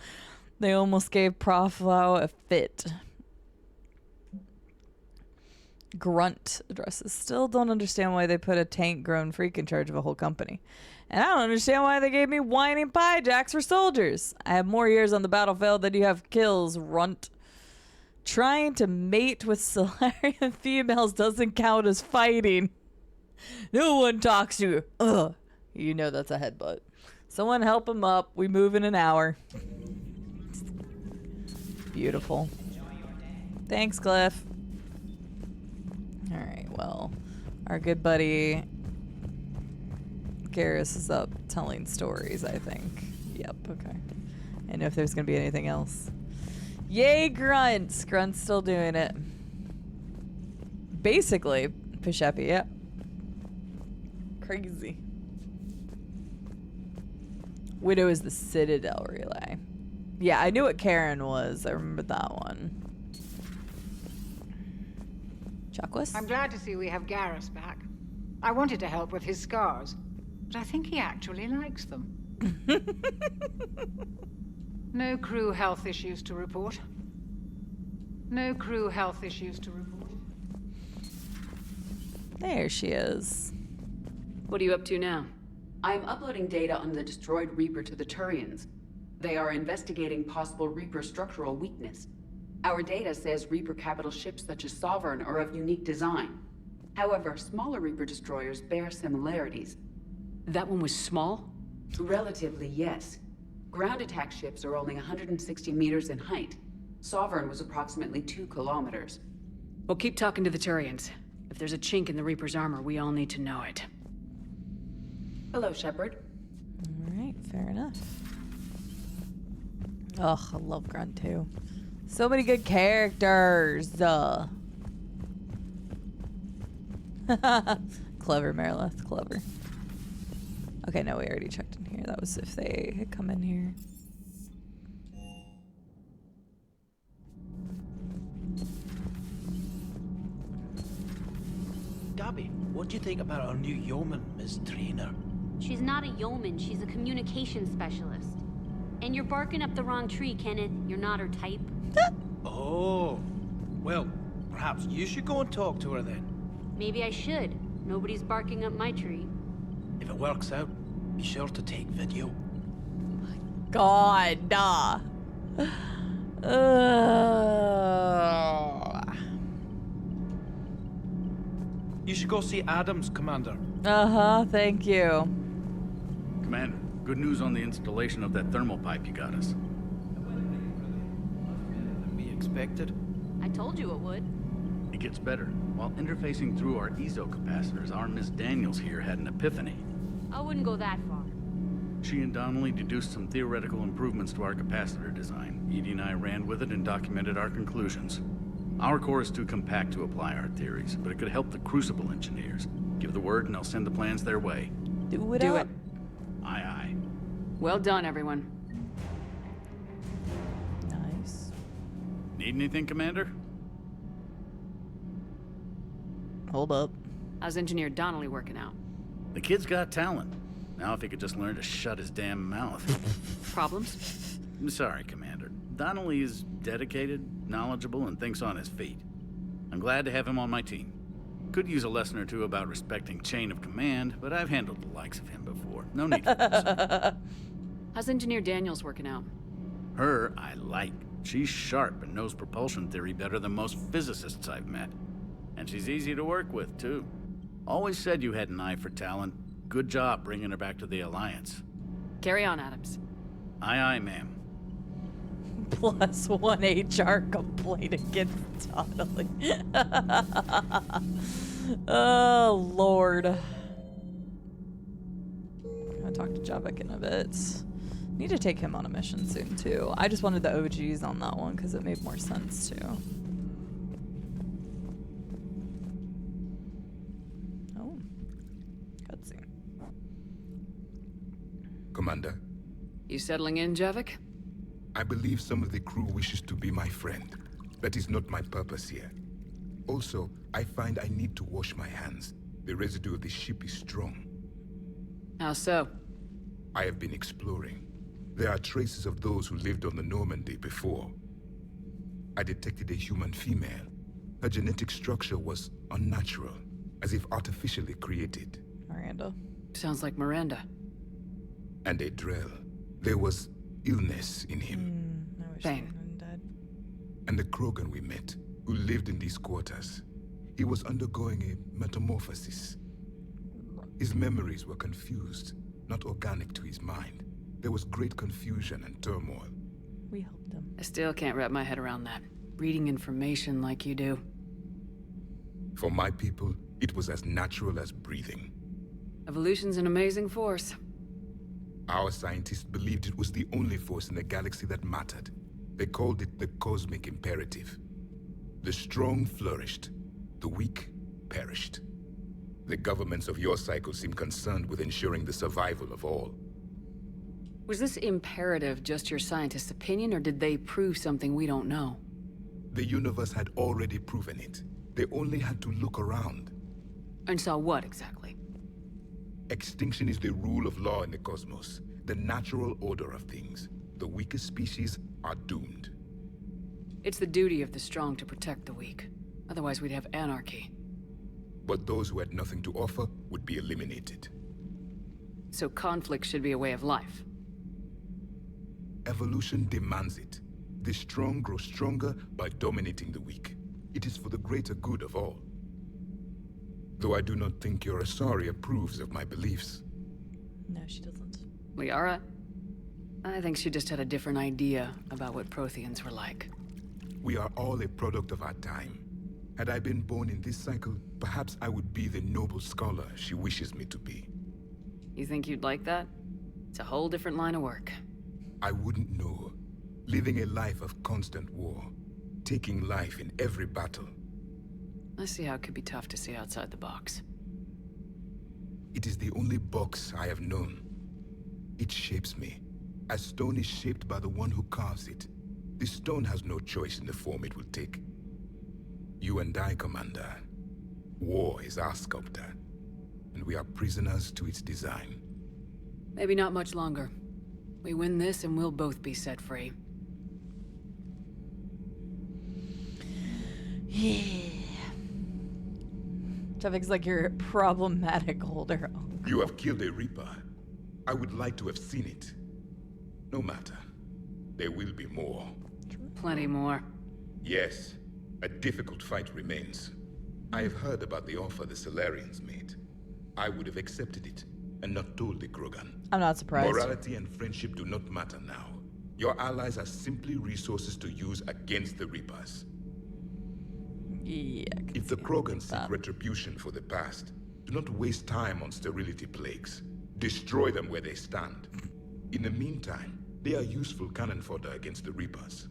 They almost gave Prof. Lau a fit. Grunt addresses. Still don't understand why they put a tank-grown freak in charge of a whole company. And I don't understand why they gave me whining pie jacks for soldiers. I have more years on the battlefield than you have kills, runt. Trying to mate with Solarian females doesn't count as fighting. No one talks to you. Ugh. You know that's a headbutt. Someone help him up. We move in an hour. Beautiful. Thanks, Cliff. Alright, well, our good buddy Garrus is up telling stories, I think. Yep, okay. I don't know if there's going to be anything else. Yay, Grunts! Grunt's still doing it. Basically, Pishepi, yep. Crazy. Widow is the Citadel relay. Yeah, I knew what Karen was. I remember that one. Chuckwist? I'm glad to see we have Garrus back. I wanted to help with his scars, but I think he actually likes them. No crew health issues to report. No crew health issues to report. There she is. What are you up to now? I am uploading data on the destroyed Reaper to the Turians. They are investigating possible Reaper structural weakness. Our data says Reaper capital ships such as Sovereign are of unique design. However, smaller Reaper destroyers bear similarities. That one was small? Relatively, yes. Ground attack ships are only 160 meters in height. Sovereign was approximately 2 kilometers. Well, keep talking to the Turians. If there's a chink in the Reaper's armor, we all need to know it. Hello, Shepard. Alright, fair enough. Ugh, I love Grunt too. So many good characters. Clever, Marilith. Clever. Okay, no, we already checked in here. That was if they had come in here. Gabby, what do you think about our new yeoman, Miss Trainer? She's not a yeoman, she's a communications specialist. And you're barking up the wrong tree, Kenneth. You're not her type. Oh, well, perhaps you should go and talk to her then. Maybe I should. Nobody's barking up my tree. If it works out, be sure to take video. God, nah. You should go see Adams, Commander. Uh-huh, thank you. Commander, good news on the installation of that thermal pipe you got us. Than we expected. I told you it would. It gets better. While interfacing through our ezo capacitors, our Miss Daniels here had an epiphany. I wouldn't go that far. She and Donnelly deduced some theoretical improvements to our capacitor design. Edie and I ran with it and documented our conclusions. Our core is too compact to apply our theories, but it could help the Crucible engineers. Give the word and I'll send the plans their way. Do it. Aye, aye. Well done, everyone. Nice. Need anything, Commander? Hold up. How's Engineer Donnelly working out? The kid's got talent. Now if he could just learn to shut his damn mouth. Problems? I'm sorry, Commander. Donnelly is dedicated, knowledgeable, and thinks on his feet. I'm glad to have him on my team. Could use a lesson or two about respecting chain of command, but I've handled the likes of him before. No need for this. How's Engineer Daniels working out? Her, I like. She's sharp and knows propulsion theory better than most physicists I've met. And she's easy to work with, too. Always said you had an eye for talent. Good job bringing her back to the Alliance. Carry on, Adams. Aye, aye, ma'am. +1 HR complaint against Donnelly. Oh, Lord. I'm gonna talk to Javik in a bit. Need to take him on a mission soon, too. I just wanted the OGs on that one because it made more sense, too. Oh. Cutscene. Commander. You settling in, Javik? I believe some of the crew wishes to be my friend. That is not my purpose here. Also, I find I need to wash my hands. The residue of the ship is strong. How so? I have been exploring. There are traces of those who lived on the Normandy before. I detected a human female. Her genetic structure was unnatural, as if artificially created. Miranda. Sounds like Miranda. And a Drell. There was illness in him. Pain. And the Krogan we met, who lived in these quarters. He was undergoing a metamorphosis. His memories were confused, not organic to his mind. There was great confusion and turmoil. We helped him. I still can't wrap my head around that. Reading information like you do. For my people, it was as natural as breathing. Evolution's an amazing force. Our scientists believed it was the only force in the galaxy that mattered. They called it the cosmic imperative. The strong flourished, the weak perished. The governments of your cycle seem concerned with ensuring the survival of all. Was this imperative just your scientist's opinion, or did they prove something we don't know? The universe had already proven it. They only had to look around. And saw what, exactly? Extinction is the rule of law in the cosmos, the natural order of things. The weakest species are doomed. It's the duty of the strong to protect the weak. Otherwise we'd have anarchy. But those who had nothing to offer would be eliminated. So conflict should be a way of life. Evolution demands it. The strong grow stronger by dominating the weak. It is for the greater good of all. Though I do not think your Asari approves of my beliefs. No, she doesn't. Liara? I think she just had a different idea about what Protheans were like. We are all a product of our time. Had I been born in this cycle, perhaps I would be the noble scholar she wishes me to be. You think you'd like that? It's a whole different line of work. I wouldn't know. living a life of constant war, taking life in every battle. I see how it could be tough to see outside the box. It is the only box I have known. It shapes me, as stone is shaped by the one who carves it. The stone has no choice in the form it will take. You and I, Commander. War is our sculptor, and we are prisoners to its design. Maybe not much longer. We win this and we'll both be set free. Yeah. Javik's like your problematic older uncle. You have killed a Reaper. I would like to have seen it. No matter. There will be more. Plenty more. Yes. A difficult fight remains. I have heard about the offer the Solarians made. I would have accepted it, and not told the Krogan. I'm not surprised. Morality and friendship do not matter now. Your allies are simply resources to use against the Reapers. Yeah, if the Krogan seek retribution for the past, do not waste time on sterility plagues. Destroy them where they stand. In the meantime, they are useful cannon fodder against the Reapers.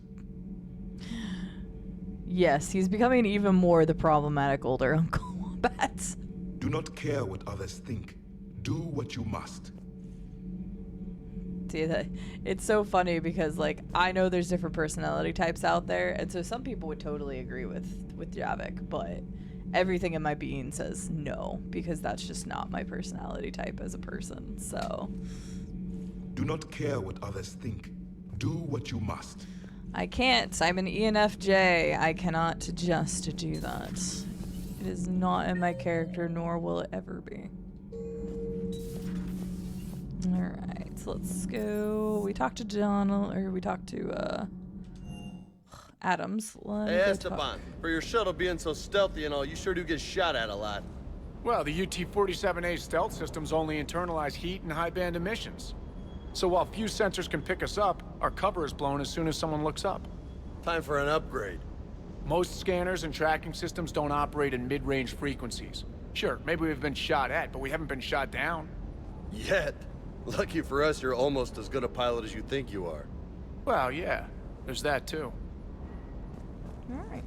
Yes, he's becoming even more the problematic older Uncle Wombat. Do not care what others think. Do what you must. See that? It's so funny because, like, I know there's different personality types out there, and so some people would totally agree with Javik, but everything in my being says no, because that's just not my personality type as a person, so. Do not care what others think. Do what you must. I can't. I'm an ENFJ. I cannot just do that. It is not in my character, nor will it ever be. Alright, so let's go. We talked to Donald, or we talked to, Adams. Hey, Esteban, for your shuttle being so stealthy and all, you sure do get shot at a lot. Well, the UT-47A stealth systems only internalize heat and high-band emissions. So while few sensors can pick us up, our cover is blown as soon as someone looks up. Time for an upgrade. Most scanners and tracking systems don't operate in mid-range frequencies. Sure, maybe we've been shot at, but we haven't been shot down. Yet. Lucky for us, you're almost as good a pilot as you think you are. Well, yeah. There's that, too. Alright.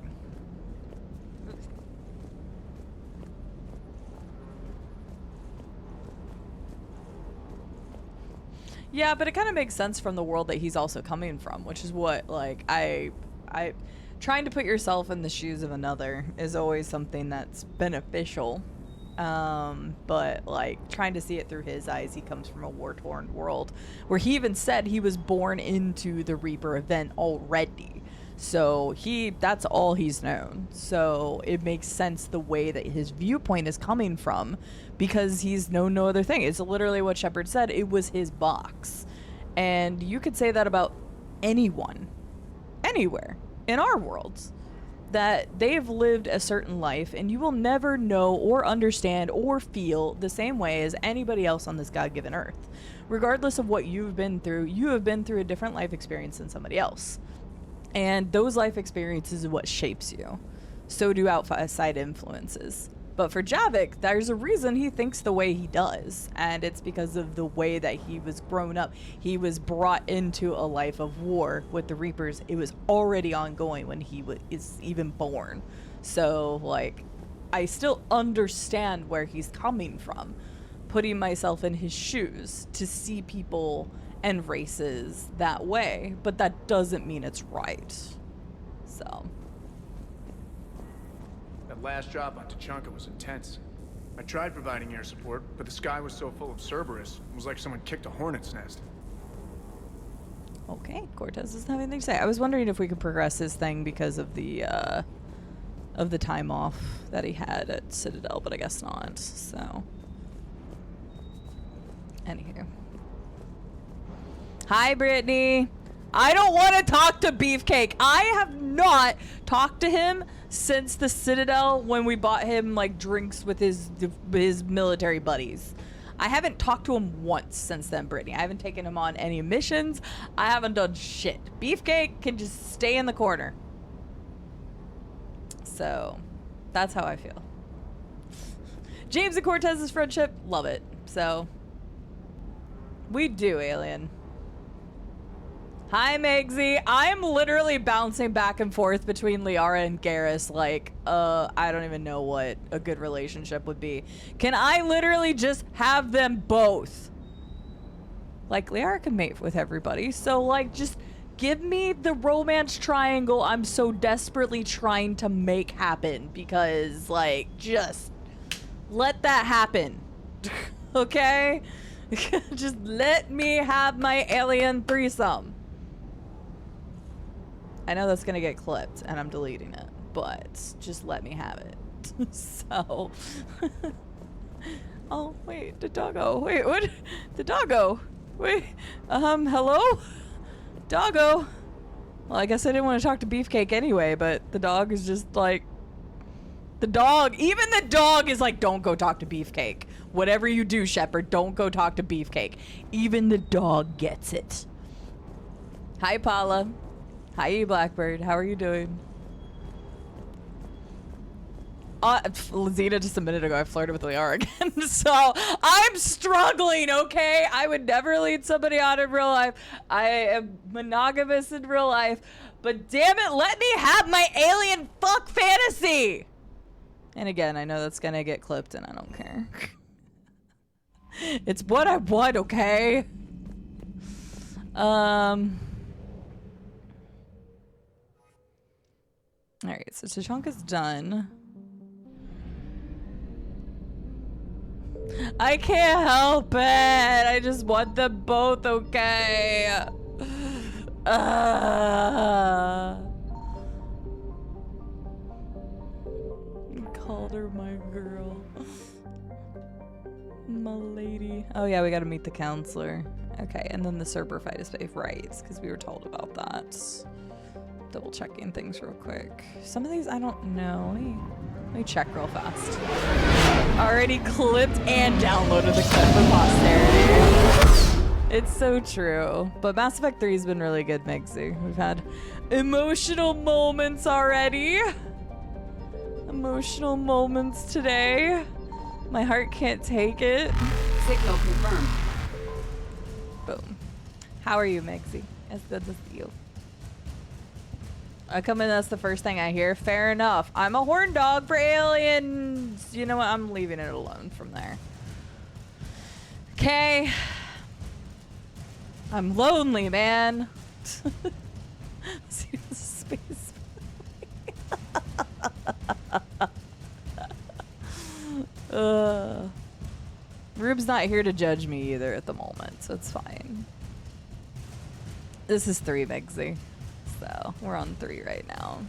Yeah, but it kind of makes sense from the world that he's also coming from, which is what, like, I trying to put yourself in the shoes of another is always something that's beneficial. But, like, trying to see it through his eyes, he comes from a war-torn world, where he even said he was born into the Reaper event already. So that's all he's known. So it makes sense the way that his viewpoint is coming from, because he's known no other thing. It's literally what Shepard said. It was his box. And you could say that about anyone, anywhere, in our worlds, that they've lived a certain life, and you will never know or understand or feel the same way as anybody else on this God-given earth. Regardless of what you've been through, you have been through a different life experience than somebody else. And those life experiences are what shapes you. So do outside influences. But for Javik, there's a reason he thinks the way he does. And it's because of the way that he was grown up. He was brought into a life of war with the Reapers. It was already ongoing when he is even born. So, like, I still understand where he's coming from. Putting myself in his shoes to see people and races that way, but that doesn't mean it's right. So that last job on Tuchanka was intense. I tried providing air support, but the sky was so full of Cerberus, it was like someone kicked a hornet's nest. Okay, Cortez doesn't have anything to say. I was wondering if we could progress his thing because of the time off that he had at Citadel, but I guess not. So anywho. Hi, Brittany. I don't want to talk to Beefcake. I have not talked to him since the Citadel when we bought him, like, drinks with his military buddies. I haven't talked to him once since then, Brittany. I haven't taken him on any missions. I haven't done shit. Beefcake can just stay in the corner. So, that's how I feel. James and Cortez's friendship, love it. So, we do, Alien. Hi, Megsy. I'm literally bouncing back and forth between Liara and Garrus. Like, I don't even know what a good relationship would be. Can I literally just have them both? Like, Liara can mate with everybody. So, like, just give me the romance triangle I'm so desperately trying to make happen. Because, like, just let that happen. Okay? Just let me have my alien threesome. I know that's gonna get clipped and I'm deleting it, but just let me have it. So, oh wait, the doggo. Wait, what? The doggo. Wait, hello? Doggo. Well, I guess I didn't want to talk to Beefcake anyway, but the dog is just like, the dog, even the dog is like, don't go talk to Beefcake. Whatever you do, Shepard, don't go talk to Beefcake. Even the dog gets it. Hi, Paula. Hi, Blackbird. How are you doing? Zeta just a minute ago, I flirted with Liara again. So, I'm struggling, okay? I would never lead somebody on in real life. I am monogamous in real life. But damn it, let me have my alien fuck fantasy! And again, I know that's gonna get clipped and I don't care. It's what I want, okay? Alright, so Tachanka's done. I can't help it! I just want them both, okay? Called her my girl. My lady. Oh yeah, we gotta meet the counselor. Okay, and then the Cerber fight is safe, right? Because we were told about that. Double checking things real quick. Some of these I don't know. Let me check real fast. Already clipped and downloaded the clip for posterity. It's so true. But Mass Effect 3 has been really good, Megsy. We've had emotional moments already. Emotional moments today. My heart can't take it. Signal confirmed. Boom. How are you, Megsy? It's good to see you. I come in, that's the first thing I hear. Fair enough. I'm a horn dog for aliens. You know what? I'm leaving it alone from there. Okay. I'm lonely, man. See the space. Rube's not here to judge me either at the moment, so it's fine. This is 3, Megsy. So, we're on 3 right now.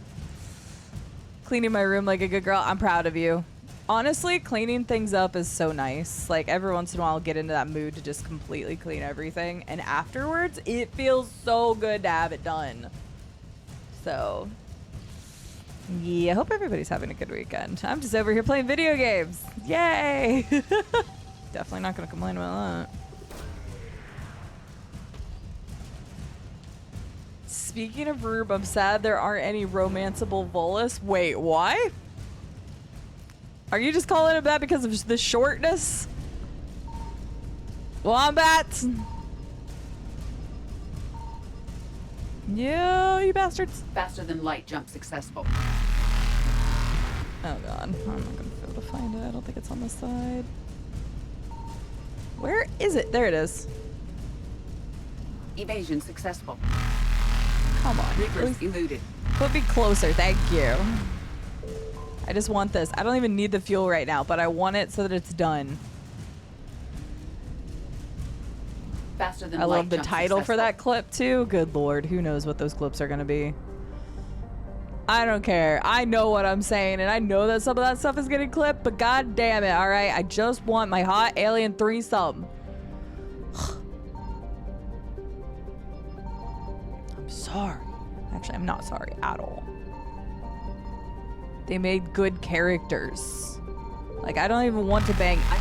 Cleaning my room like a good girl. I'm proud of you. Honestly, cleaning things up is so nice. Like, every once in a while, I'll get into that mood to just completely clean everything. And afterwards, it feels so good to have it done. So, yeah, I hope everybody's having a good weekend. I'm just over here playing video games. Yay! Definitely not going to complain about that. Speaking of Rube, I'm sad there aren't any romanceable Volus. Wait, why? Are you just calling it that because of the shortness? Wombats? Yeah, you bastards. Faster than light jump successful. Oh god, I'm not gonna be able to find it. I don't think it's on the side. Where is it? There it is. Evasion successful. Come on. Reapers eluded. Put me closer, thank you. I just want this. I don't even need the fuel right now, but I want it so that it's done. Faster than I light love the jump title for successful. that clip too. Good lord, who knows what those clips are gonna be. I don't care. I know what I'm saying, and I know that some of that stuff is getting clipped, but god damn it, alright? I just want my hot alien threesome. I'm sorry. Actually, I'm not sorry at all. They made good characters. Like, I don't even want to bang. I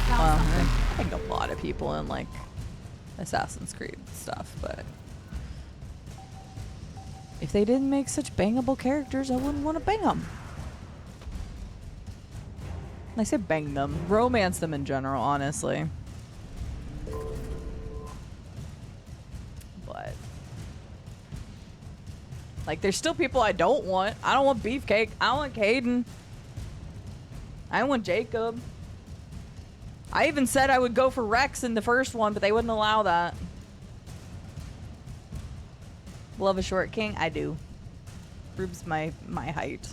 banged a lot of people in, like, Assassin's Creed stuff, but if they didn't make such bangable characters, I wouldn't want to bang them. I say bang them. Romance them in general, honestly. But Like, there's still people I don't want. I don't want Beefcake. I want Caden. I want Jacob. I even said I would go for Rex in the first one, but they wouldn't allow that. Love a short king? I do. Proves my height.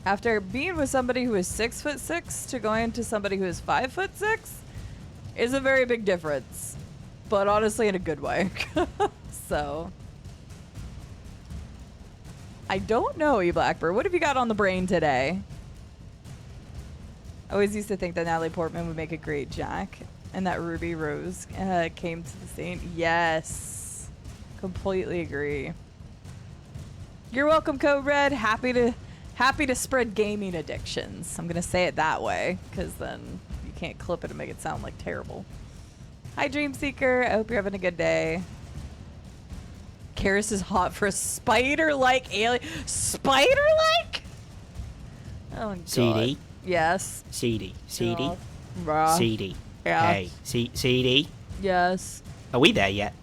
After being with somebody who is 6'6" to going to somebody who is 5'6" is a very big difference. But honestly, in a good way. So. I don't know, E-Blackbird. What have you got on the brain today? I always used to think that Natalie Portman would make a great Jack. And that Ruby Rose came to the scene. Yes. Completely agree. You're welcome, Code Red. Happy to spread gaming addictions. I'm gonna say it that way, because then you can't clip it and make it sound like terrible. Hi, Dreamseeker. I hope you're having a good day. Garrus is hot for a spider-like alien. Spider-like? Oh my god. CD. Yes. CD. CD. Yeah. Bruh. CD. Yeah. Hey. CD. Yes. Are we there yet?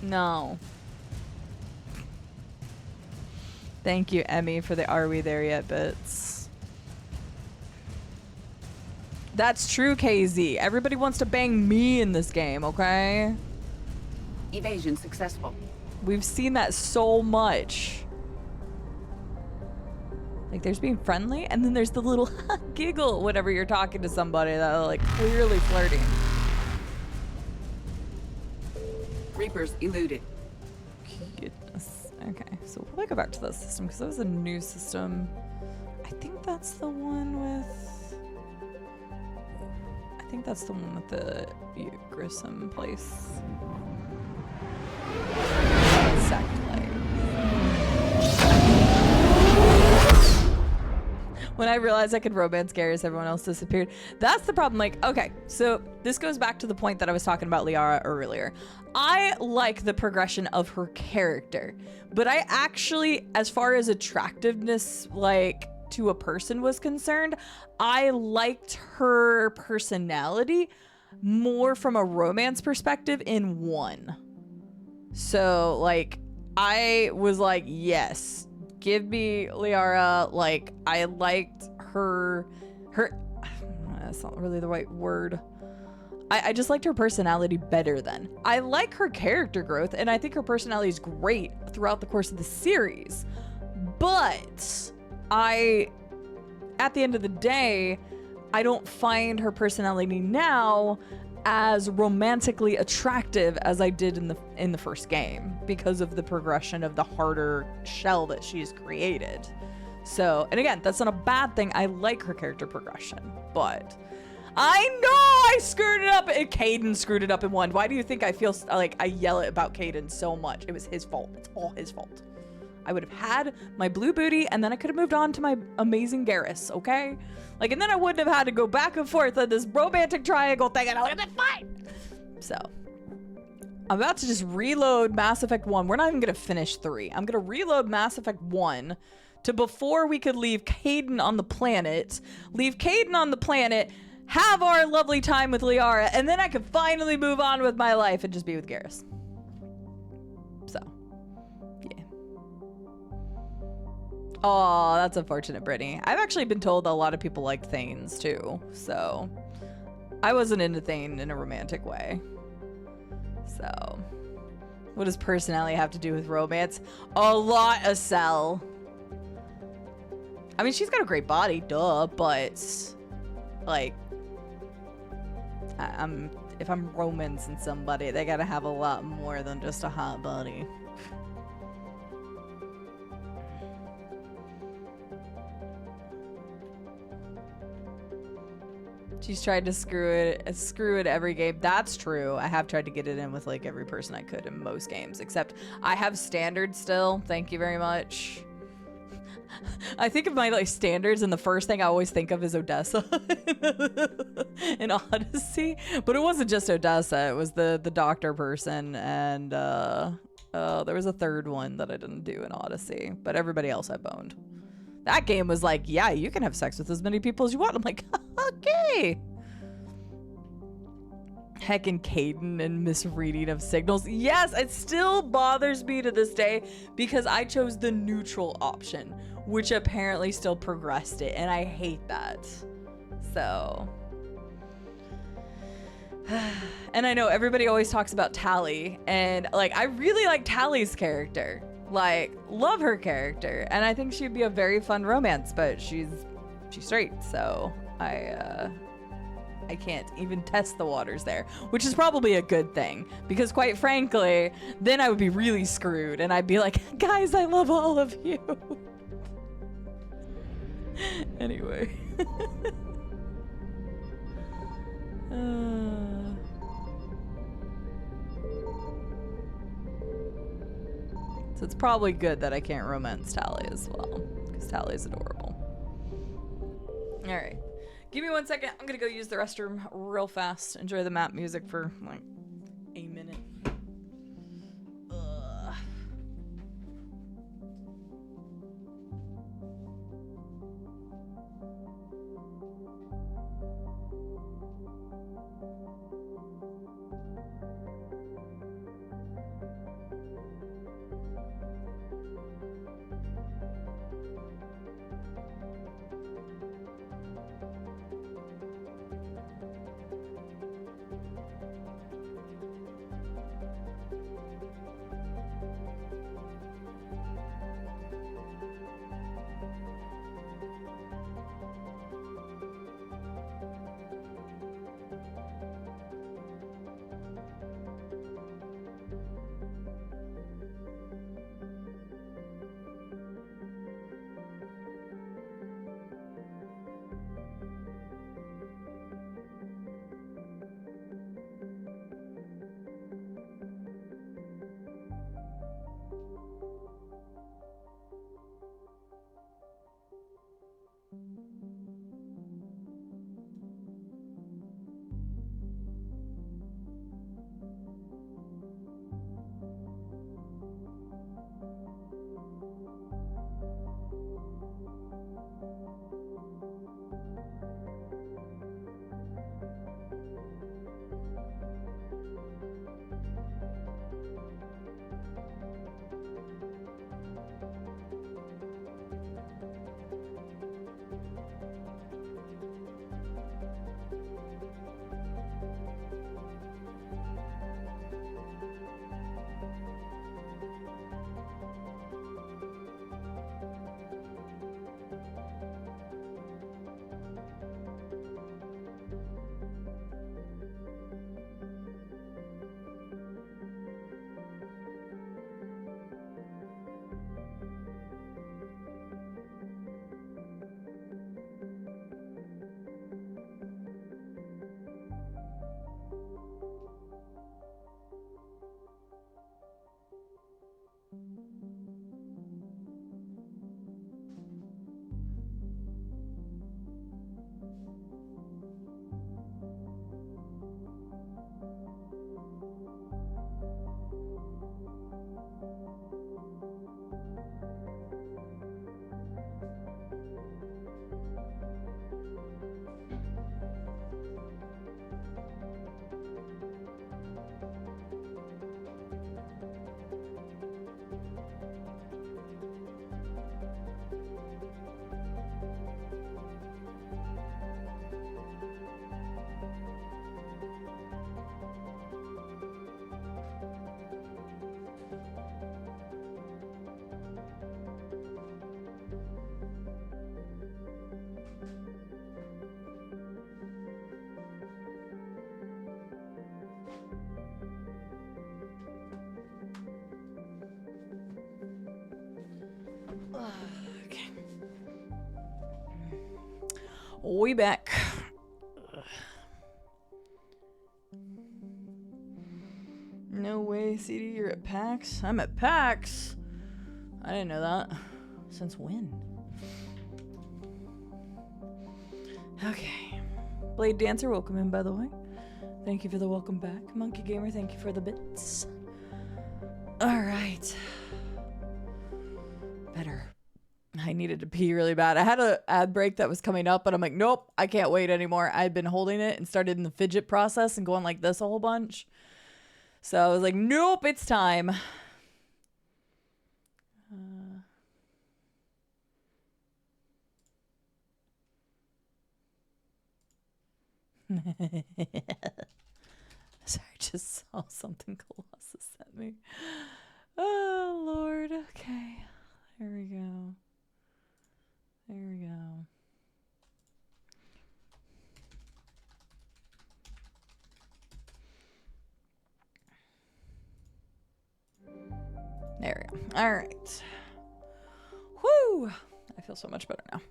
No. Thank you, Emmy, for the "Are we there yet" bits. That's true, KZ. Everybody wants to bang me in this game, okay? Evasion successful. We've seen that so much. Like, there's being friendly, and then there's the little giggle whenever you're talking to somebody that are, like, clearly flirting. Reapers eluded. Goodness. Okay, so we'll go back to the system, because that was a new system. I think that's the one with... I think that's the one with the Grissom place. When I realized I could romance Garrus, everyone else disappeared. That's the problem. Like, okay, so this goes back to the point that I was talking about Liara earlier. I like the progression of her character, but I actually, as far as attractiveness, like, to a person was concerned, I liked her personality more from a romance perspective in 1. So, like, I was like, yes, give me Liara. Like, I liked her, that's not really the right word. I just liked her personality better then. I like her character growth, and I think her personality is great throughout the course of the series. But at the end of the day, I don't find her personality now as romantically attractive as I did in the first game, because of the progression of the harder shell that she's created. So, and again, that's not a bad thing. I like her character progression, but I know I screwed it up. Caden screwed it up in 1. Why do you think I feel like I yell about Caden so much? It was his fault. It's all his fault. I would have had my blue booty, and then I could have moved on to my amazing Garrus, okay? Like, and then I wouldn't have had to go back and forth on this romantic triangle thing, and I would have been fine. So, I'm about to just reload Mass Effect 1. We're not even going to finish 3. I'm going to reload Mass Effect 1 to before we could leave Caden on the planet. Leave Caden on the planet, have our lovely time with Liara, and then I could finally move on with my life and just be with Garrus. So, yeah. Oh, that's unfortunate, Brittany. I've actually been told that a lot of people like Thanes too, so I wasn't into Thane in a romantic way. So, what does personality have to do with romance? A lot, Acel. I mean, she's got a great body, duh, but like, if I'm romancing somebody, they gotta have a lot more than just a hot body. She's tried to screw it every game. That's true. I have tried to get it in with like every person I could in most games, except I have standards still. Thank you very much. I think of my like standards, and the first thing I always think of is Odessa in Odyssey. But it wasn't just Odessa. It was the doctor person, and there was a third one that I didn't do in Odyssey. But everybody else I boned. That game was like, yeah, you can have sex with as many people as you want. I'm like, okay. Heckin' Caden and misreading of signals. Yes, it still bothers me to this day because I chose the neutral option, which apparently still progressed it, and I hate that. So... And I know everybody always talks about Tally, and like I really like Tally's character. Like, love her character, and I think she'd be a very fun romance, but she's straight, so I can't even test the waters there, which is probably a good thing, because quite frankly, then I would be really screwed, and I'd be like, guys, I love all of you. Anyway. So it's probably good that I can't romance Tally as well, because Tally's adorable. All right. Give me 1 second. I'm going to go use the restroom real fast. Enjoy the map music for like a minute. Okay. We back. No way, Cide, you're at PAX? I'm at PAX? I didn't know that. Since when? Okay. Blade Dancer, welcome in, by the way. Thank you for the welcome back. Monkey Gamer, thank you for the bits. Alright. Better. I I needed to pee really bad. I had an ad break that was coming up, but I'm like, nope, I can't wait anymore. I'd been holding it and started in the fidget process and going like this a whole bunch. So I was like, nope, it's time. Sorry, I just saw something Colossus sent me. Oh, Lord. Okay. There we go. There we go. There we go. All right. Whew. I feel so much better now.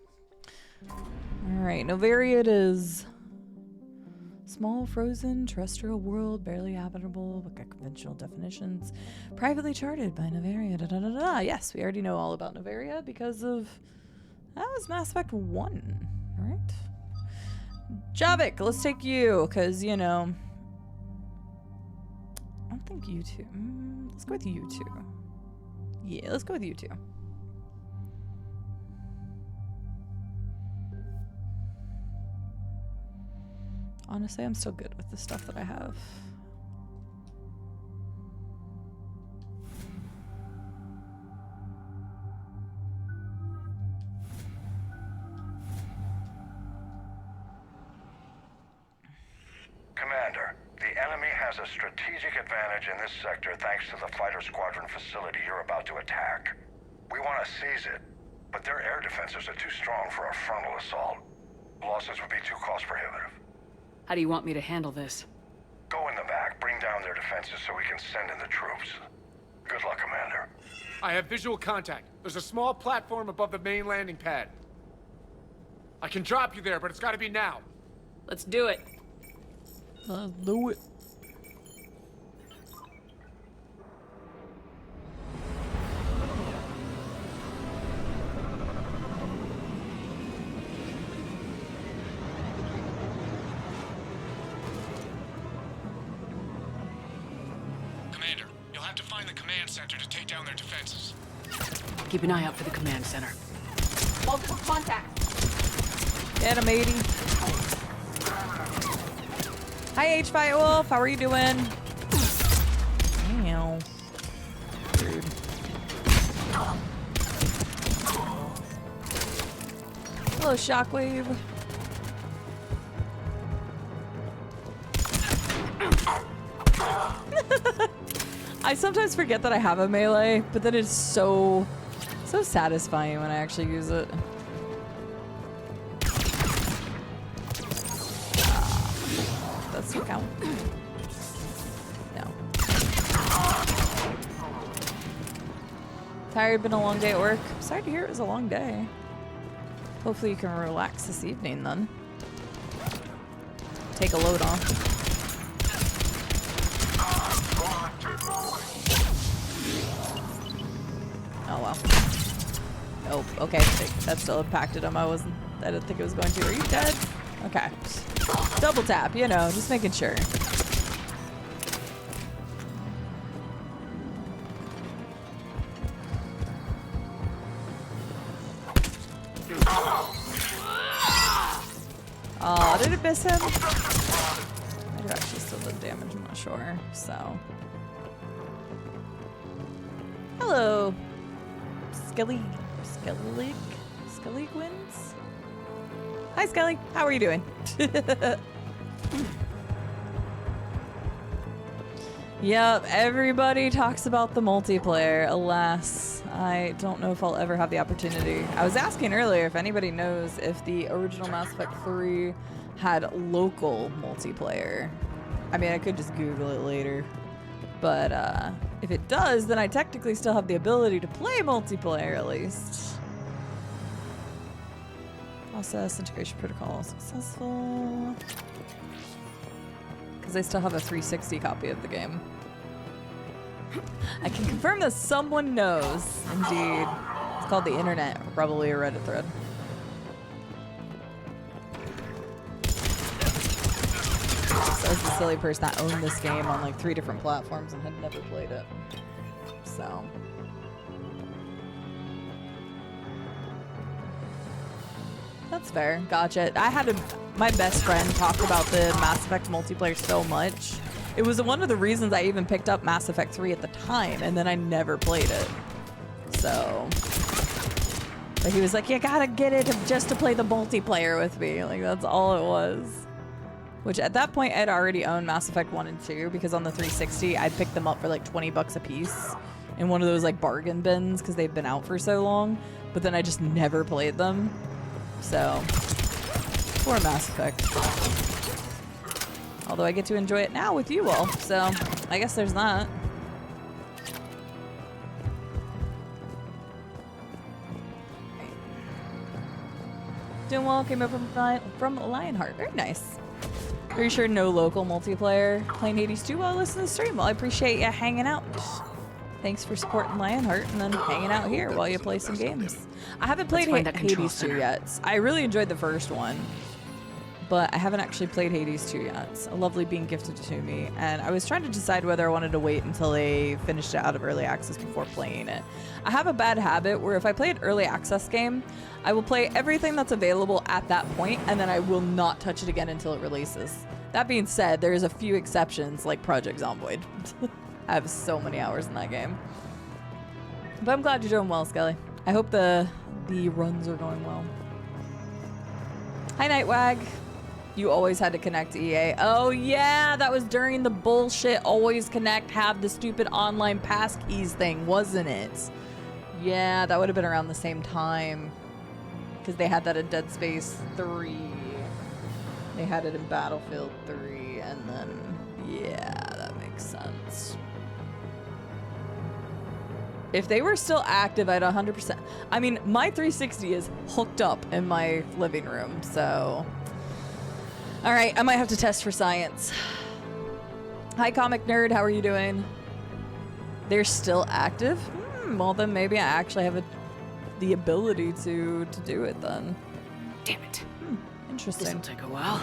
All right. Novaria it is. Small, frozen, terrestrial world, barely habitable, but got conventional definitions. Privately charted by Novaria. Da, da, da, da. Yes, we already know all about Novaria because of... That was Mass Effect 1, right? Javik, let's take you, because, you know... I don't think you two. Let's go with you two. Yeah, let's go with you two. Honestly, I'm still good with the stuff that I have. Commander, the enemy has a strategic advantage in this sector thanks to the fighter squadron facility you're about to attack. We want to seize it, but their air defenses are too strong for a frontal assault. Losses would be too cost prohibitive. How do you want me to handle this? Go in the back, bring down their defenses so we can send in the troops. Good luck, Commander. I have visual contact. There's a small platform above the main landing pad. I can drop you there, but it's gotta be now. Let's do it. Let's do it. Center to take down their defenses. Keep an eye out for the command center. Multiple contacts. Get him, 80. Hi, H5 Wolf. How are you doing? Damn. Rude. Hello, Shockwave. I sometimes forget that I have a melee, but then it's so satisfying when I actually use it. That's the count. No. Tired, been a long day at work. Sorry to hear it was a long day. Hopefully you can relax this evening then. Take a load off. Oh well. Oh, okay. That still impacted him. I didn't think it was going to. Are you dead? Okay. Double tap, you know, just making sure. Oh, did it miss him? I do actually still did damage, I'm not sure. So. Hello. Skelly wins. Hi, Skelly. How are you doing? Yep, everybody talks about the multiplayer. Alas, I don't know if I'll ever have the opportunity. I was asking earlier if anybody knows if the original Mass Effect 3 had local multiplayer. I mean, I could just Google it later. But if it does, then I technically still have the ability to play multiplayer at least. Process integration protocol successful. Because I still have a 360 copy of the game. I can confirm that someone knows. Indeed. It's called the internet, probably a Reddit thread. So I was the silly person that owned this game on like 3 different platforms and had never played it. So. That's fair. Gotcha. My best friend talked about the Mass Effect multiplayer so much. It was one of the reasons I even picked up Mass Effect 3 at the time, and then I never played it. So, but he was like, you gotta get it just to play the multiplayer with me. Like, that's all it was. Which at that point, I'd already owned Mass Effect 1 and 2 because on the 360, I picked them up for like 20 bucks a piece in one of those like bargain bins because they've been out for so long. But then I just never played them. So, poor Mass Effect. Although I get to enjoy it now with you all. So, I guess there's that. Doing well, came over from Lionheart. Very nice. Pretty sure no local multiplayer. Playing Hades 2 while I listen to the stream. Well, I appreciate you hanging out. Thanks for supporting Lionheart and then hanging out here while you play some games. I haven't played Hades 2 yet. I really enjoyed the first one, but I haven't actually played Hades 2 yet. It's lovely being gifted to me, and I was trying to decide whether I wanted to wait until they finished it out of early access before playing it. I have a bad habit where if I play an early access game, I will play everything that's available at that point, and then I will not touch it again until it releases. That being said, there's a few exceptions, like Project Zomboid. I have so many hours in that game. But I'm glad you're doing well, Skelly. I hope the runs are going well. Hi, Nightwag. You always had to connect to EA. Oh, yeah, that was during the bullshit always connect, have the stupid online passkeys thing, wasn't it? Yeah, that would have been around the same time. Because they had that in Dead Space 3. They had it in Battlefield 3, and then, yeah, that makes sense. If they were still active, I'd 100%. I mean, my 360 is hooked up in my living room, so. All right, I might have to test for science. Hi, Comic Nerd, how are you doing? They're still active? Well, then maybe I actually have the ability to do it then. Damn it. Interesting. This'll take a while.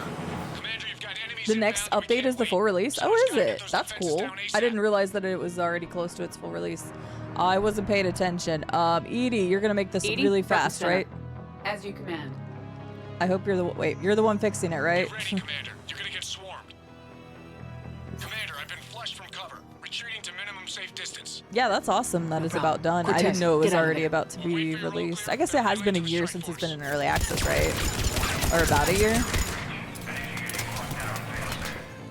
The next update is the full release? Oh, is it? That's cool. I didn't realize that it was already close to its full release. I wasn't paying attention. Edie, you're gonna make this Edie, really fast, right? As you command. I hope you're you're the one fixing it, right? Ready, Commander. You're gonna get swarmed. Commander, I've been flushed from cover. Retreating to minimum safe distance. Yeah, that's awesome that it's about done. I didn't know it was already about to be released. I guess it has been a year since it's been in early access, right? Or about a year?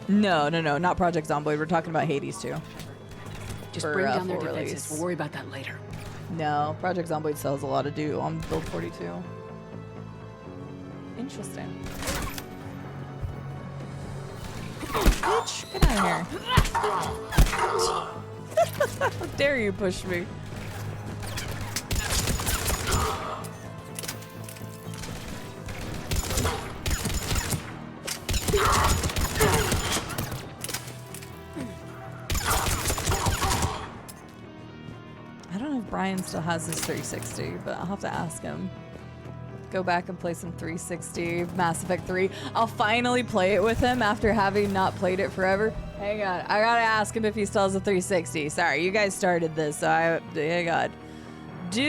No, not Project Zomboid. We're talking about Hades 2. Just bring down their defenses. We'll worry about that later. No, Project Zomboid still has a lot to do on build 42. Interesting. Bitch, get out of here. How dare you push me? I don't know if Brian still has his 360, but I'll have to ask him. Go back and play some 360 Mass Effect 3. I'll finally play it with him after having not played it forever. Hang on, I gotta ask him if he still has a 360. Sorry, you guys started this, so hang on. Do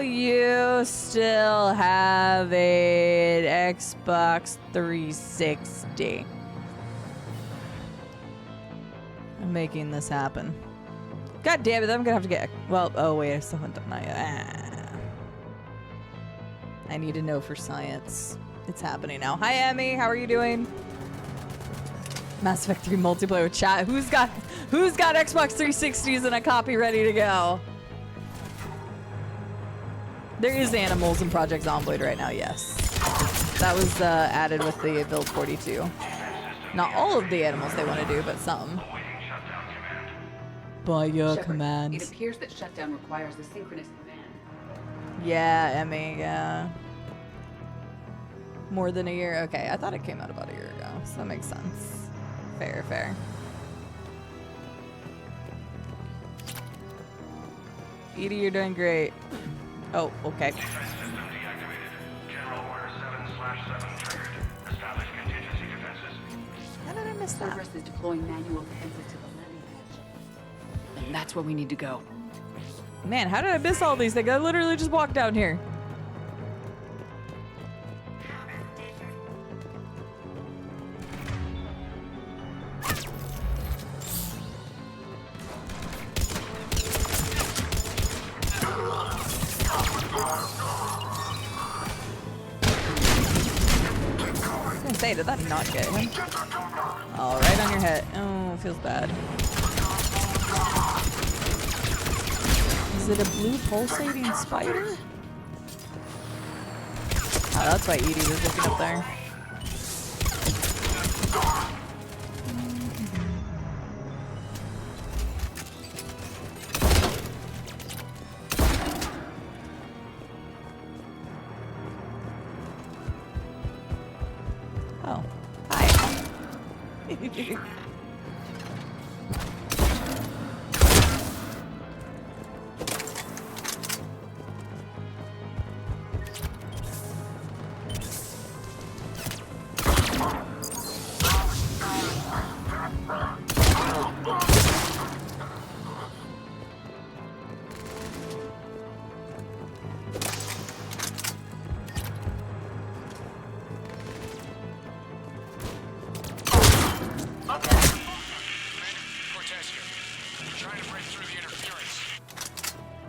you still have an Xbox 360? I'm making this happen. God damn it, I'm gonna have to get, well, oh wait, I still haven't done that yet. I need to know for science. It's happening now. Hi, Emmy, how are you doing? Mass Effect 3 multiplayer with chat. Who's got Xbox 360s and a copy ready to go? There is animals in Project Zomboid right now, yes. That was added with the build 42. Not all of the animals they want to do, but some. By your command. It appears that shutdown requires a synchronous command. Yeah, Emmy, yeah. More than a year? Okay, I thought it came out about a year ago, so that makes sense. Fair, fair. Edie, you're doing great. Oh, okay. How did I miss that? Cerberus is deploying manual defenses to the landing patch. And that's where we need to go. Man, how did I miss all these things? I literally just walked down here. gonna say, did that not get him? Oh, right on your head. Oh, feels bad. Is it a blue pulsating spider? Oh, that's why Edie was looking up there. Oh, hi.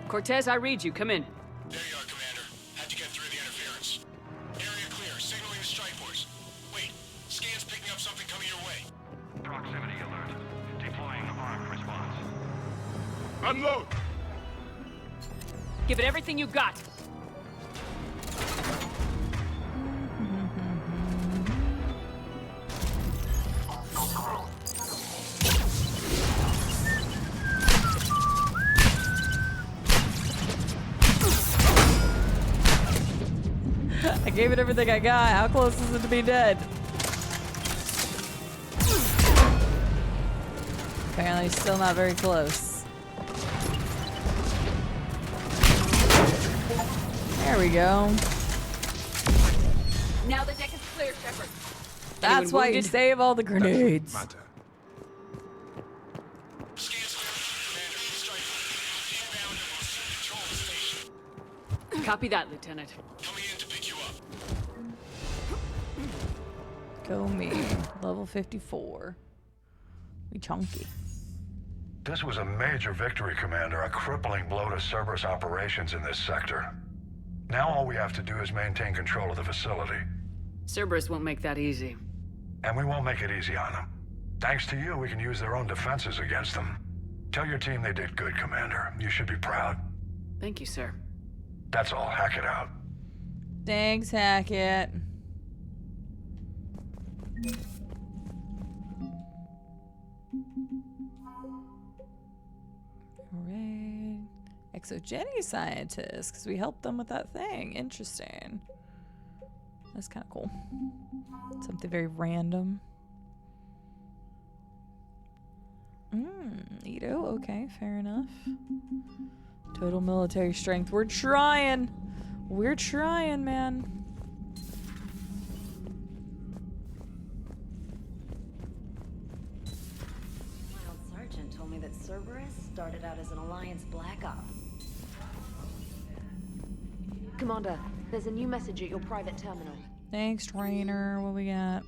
Cortez, I read you. Come in. There you are, Commander. How'd you get through the interference? Area clear. Signaling the strike force. Wait. Scan's picking up something coming your way. Proximity alert. Deploying armed response. Unload! Give it everything you got. I gave it everything I got. How close is it to be dead? Apparently still not very close. There we go. Now the deck is clear, Shepard. That's why you save all the grenades. Copy that, Lieutenant. Go me. Level 54. We chunky. This was a major victory, Commander. A crippling blow to Cerberus operations in this sector. Now all we have to do is maintain control of the facility. Cerberus won't make that easy. And we won't make it easy on them. Thanks to you, we can use their own defenses against them. Tell your team they did good, Commander. You should be proud. Thank you, sir. That's all. Hack it out. Thanks, Hackett. Alright. Exogeny scientists, because we helped them with that thing. Interesting. That's kind of cool. Something very random. Ito, okay, fair enough. Total military strength. We're trying. We're trying, man. My old sergeant told me that Cerberus started out as an Alliance Black Op. Commander, there's a new message at your private terminal. Thanks, trainer. What we got?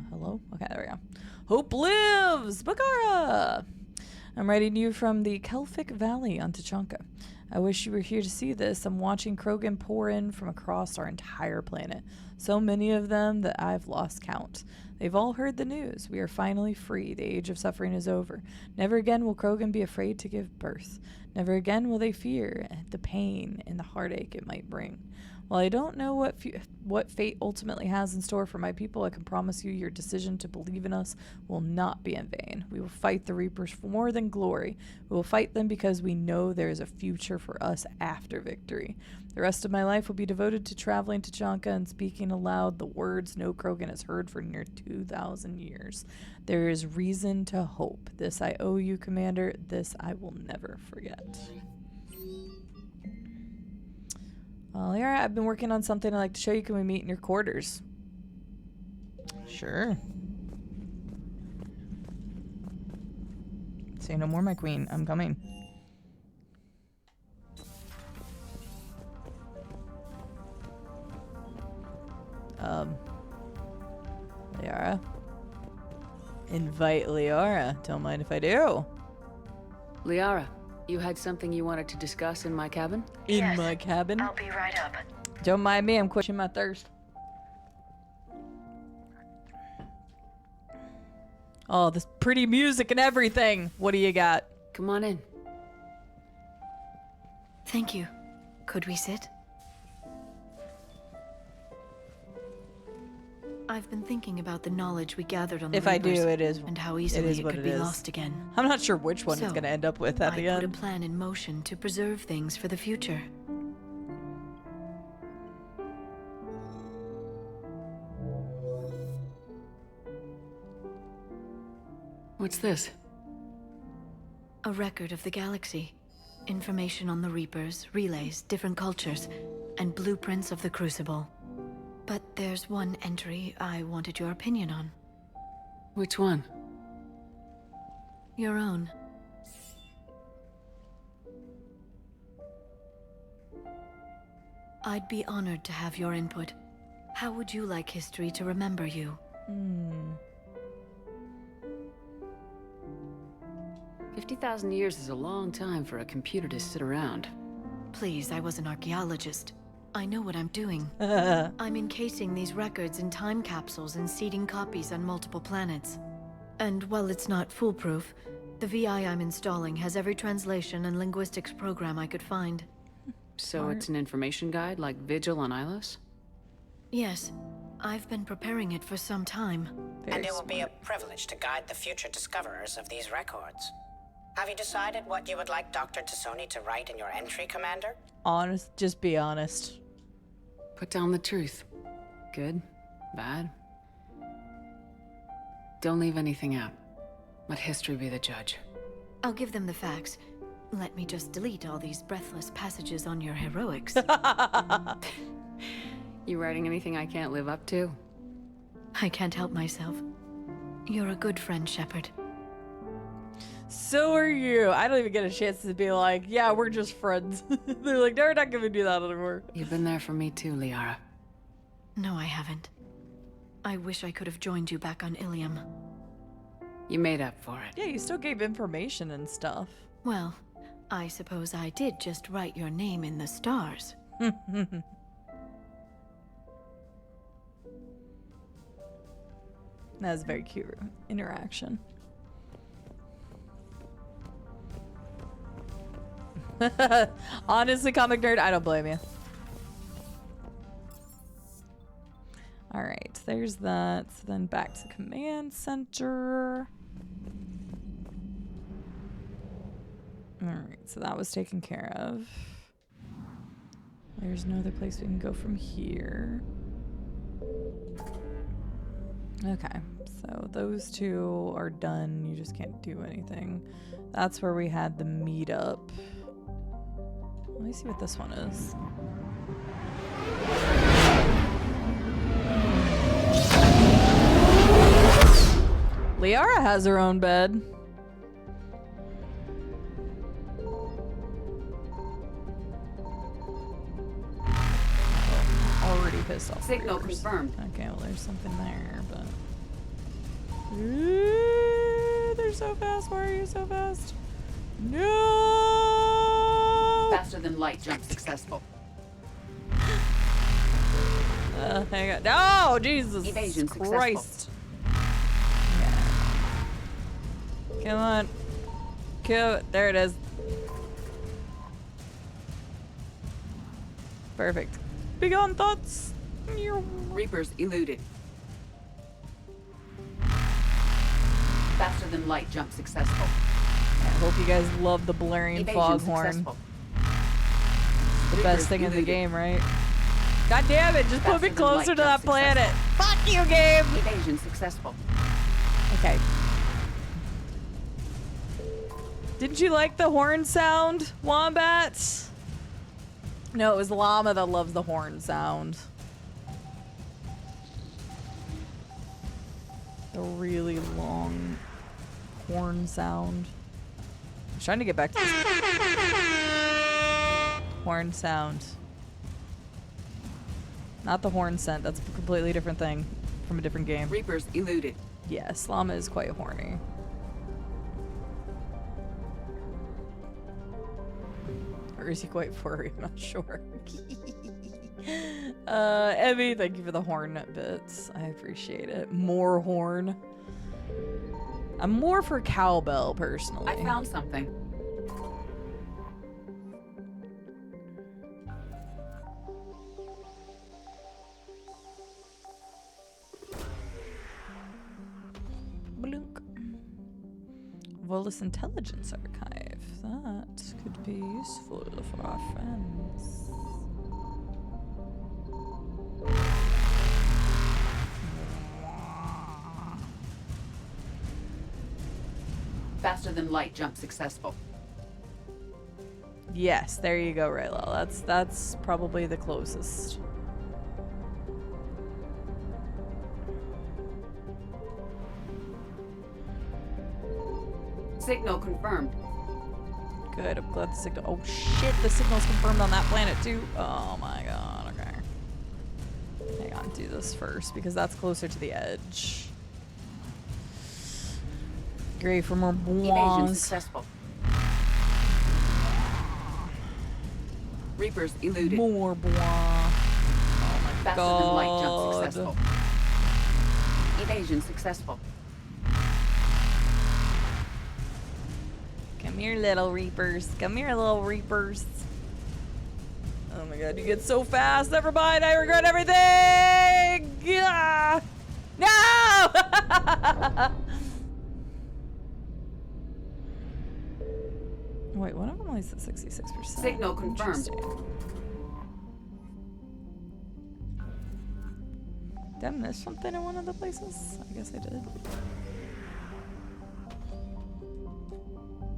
Hello? Okay, there we go. Hope lives! Bakara! I'm writing you from the Kelphic Valley on Tachanka. I wish you were here to see this. I'm watching Krogan pour in from across our entire planet. So many of them that I've lost count. They've all heard the news. We are finally free. The age of suffering is over. Never again will Krogan be afraid to give birth. Never again will they fear the pain and the heartache it might bring. While I don't know what fate ultimately has in store for my people, I can promise you your decision to believe in us will not be in vain. We will fight the Reapers for more than glory. We will fight them because we know there is a future for us after victory. The rest of my life will be devoted to traveling to Tachanka and speaking aloud the words no Krogan has heard for near 2,000 years. There is reason to hope. This I owe you, Commander. This I will never forget. Well, yeah, I've been working on something I'd like to show you. Can we meet in your quarters? Sure. Say no more, my queen. I'm coming. Liara? Invite Liara. Don't mind if I do. Liara, you had something you wanted to discuss in my cabin? In my cabin? I'll be right up. Don't mind me, I'm quenching my thirst. Oh, this pretty music and everything. What do you got? Come on in. Thank you. Could we sit? I've been thinking about the knowledge we gathered on the If I Reapers do, it is. and how easily it what could it be is. lost again. I'm not sure which one it's So, going to end up with at the I put end. a plan in motion to preserve things for the future. What's this? A record of the galaxy. Information on the Reapers, relays, different cultures, and blueprints of the Crucible. But there's one entry I wanted your opinion on. Which one? Your own. I'd be honored to have your input. How would you like history to remember you? 50,000 years is a long time for a computer to sit around. Please, I was an archaeologist. I know what I'm doing. I'm encasing these records in time capsules and seeding copies on multiple planets. And while it's not foolproof, the VI I'm installing has every translation and linguistics program I could find. So it's an information guide like Vigil on Ilos? Yes, I've been preparing it for some time. And it will be a privilege to guide the future discoverers of these records. Have you decided what you would like Dr. Tassoni to write in your entry, Commander? Honest, just be honest. Put down the truth. Good, bad. Don't leave anything out. Let history be the judge. I'll give them the facts. Let me just delete all these breathless passages on your heroics. You writing anything I can't live up to? I can't help myself. You're a good friend, Shepard. So are you. I don't even get a chance to be like, yeah, we're just friends. They're like, no, we're not going to do that anymore. You've been there for me too, Liara. No, I haven't. I wish I could have joined you back on Ilium. You made up for it. Yeah, you still gave information and stuff. Well, I suppose I did just write your name in the stars. That was a very cute interaction. Honestly, comic nerd, I don't blame you. Alright, there's that. So then back to command center. Alright, so that was taken care of. There's no other place we can go from here. Okay, so those two are done. You just can't do anything. That's where we had the meetup. Let me see what this one is. Liara has her own bed. Already pissed off. Signal confirmed. Okay, well there's something there, but... Ooh, they're so fast. Why are you so fast? No! Faster than light jump successful. Hang on. No, Jesus Evasion Christ. Yeah. Come on. Kill it. There it is. Perfect. Big on thoughts. Reapers eluded. Faster than light jump successful. I hope you guys love the blaring Evasion foghorn. successful. The best thing in the game, right? God damn it, just put me closer to that planet. Fuck you, game! Evasion successful. Okay. Didn't you like the horn sound, Wombats? No, it was Llama that loves the horn sound. The really long horn sound. I was trying to get back to this horn sound. Not the horn scent. That's a completely different thing from a different game. Reapers eluded. Yes, Llama is quite horny. Or is he quite furry? I'm not sure. Emmy, thank you for the horn bits. I appreciate it. More horn. I'm more for cowbell, personally. I found something. Blunk. Volus Intelligence Archive. That could be useful for our friends. Faster than light jump successful. Yes, there you go, Rayla. That's probably the closest. Signal confirmed. Good, I'm glad the signal. Oh shit, the signal's confirmed on that planet too. Oh my god, okay. Hang on, do this first because that's closer to the edge. Great for more Evasion bombs. successful. Reapers eluded. More bois. Oh my Faster god. than light jump successful. Evasion successful. Come here, little reapers. Come here, little reapers. Oh my god, you get so fast. Never mind, I regret everything. Yeah. No! Wait, one of them only said 66%. Signal confirmed. Did I miss something in one of the places? I guess I did.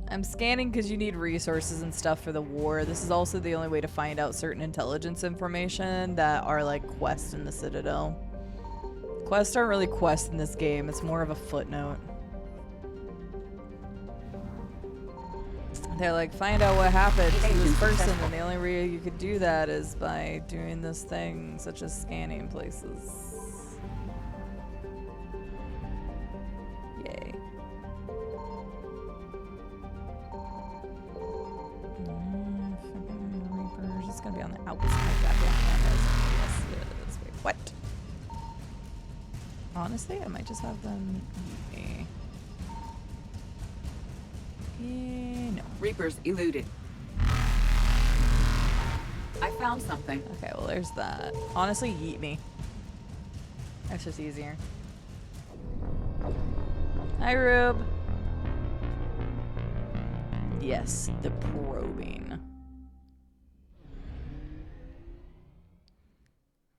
I'm scanning because you need resources and stuff for the war. This is also the only way to find out certain intelligence information that are like quests in the Citadel. Quests aren't really quests in this game. It's more of a footnote. They're like, find out what happened to this person, and the only way you could do that is by doing this thing, such as scanning places. Yay. Fucking Reapers. It's gonna be on the outside goddamn planet. Yes, it is. Wait, what? Honestly, I might just have them eat me. No. Reapers eluded. I found something. Okay, well there's that. Honestly, yeet me. That's just easier. Hi, Rube. Yes, the probing.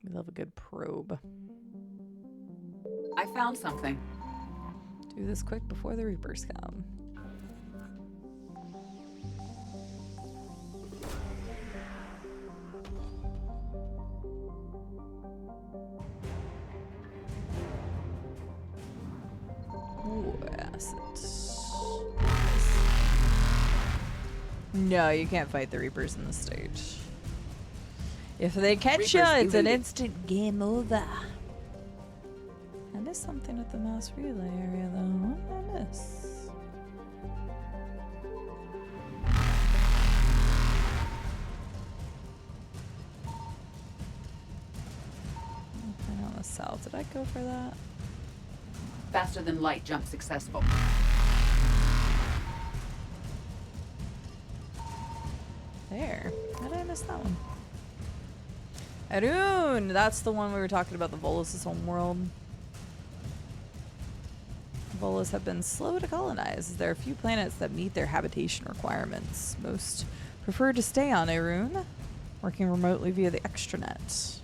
We love a good probe. I found something. Do this quick before the Reapers come. No, you can't fight the Reapers in this stage. If they catch you, it's an instant game over. I missed something at the mass relay area, though. What did I miss? Okay, on the south. Did I go for that? Faster than light jump successful. There. How did I miss that one? Arun! That's the one we were talking about, the Volus' homeworld. Volus have been slow to colonize. There are few planets that meet their habitation requirements. Most prefer to stay on Arun, working remotely via the extranet.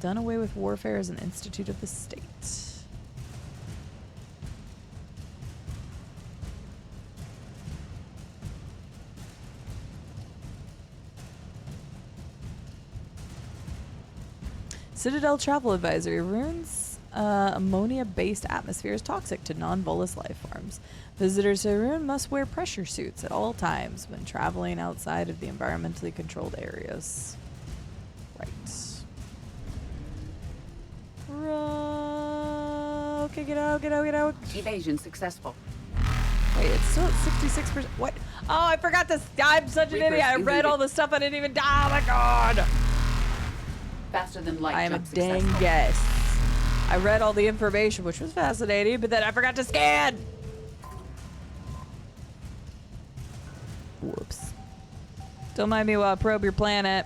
Done away with warfare as an institute of the state. Citadel Travel Advisory. Arun's ammonia-based atmosphere is toxic to non-Volus life forms. Visitors to Arun must wear pressure suits at all times when traveling outside of the environmentally controlled areas. Right. Okay, get out, get out, get out. Evasion successful. Wait, it's still at 66%. What? Oh, I forgot this. I'm such an idiot. I read all the stuff. I didn't even die. Oh my god. Faster than light. I am a jump dang successful. guess. I read all the information, which was fascinating, but then I forgot to scan. Whoops. Don't mind me while I probe your planet.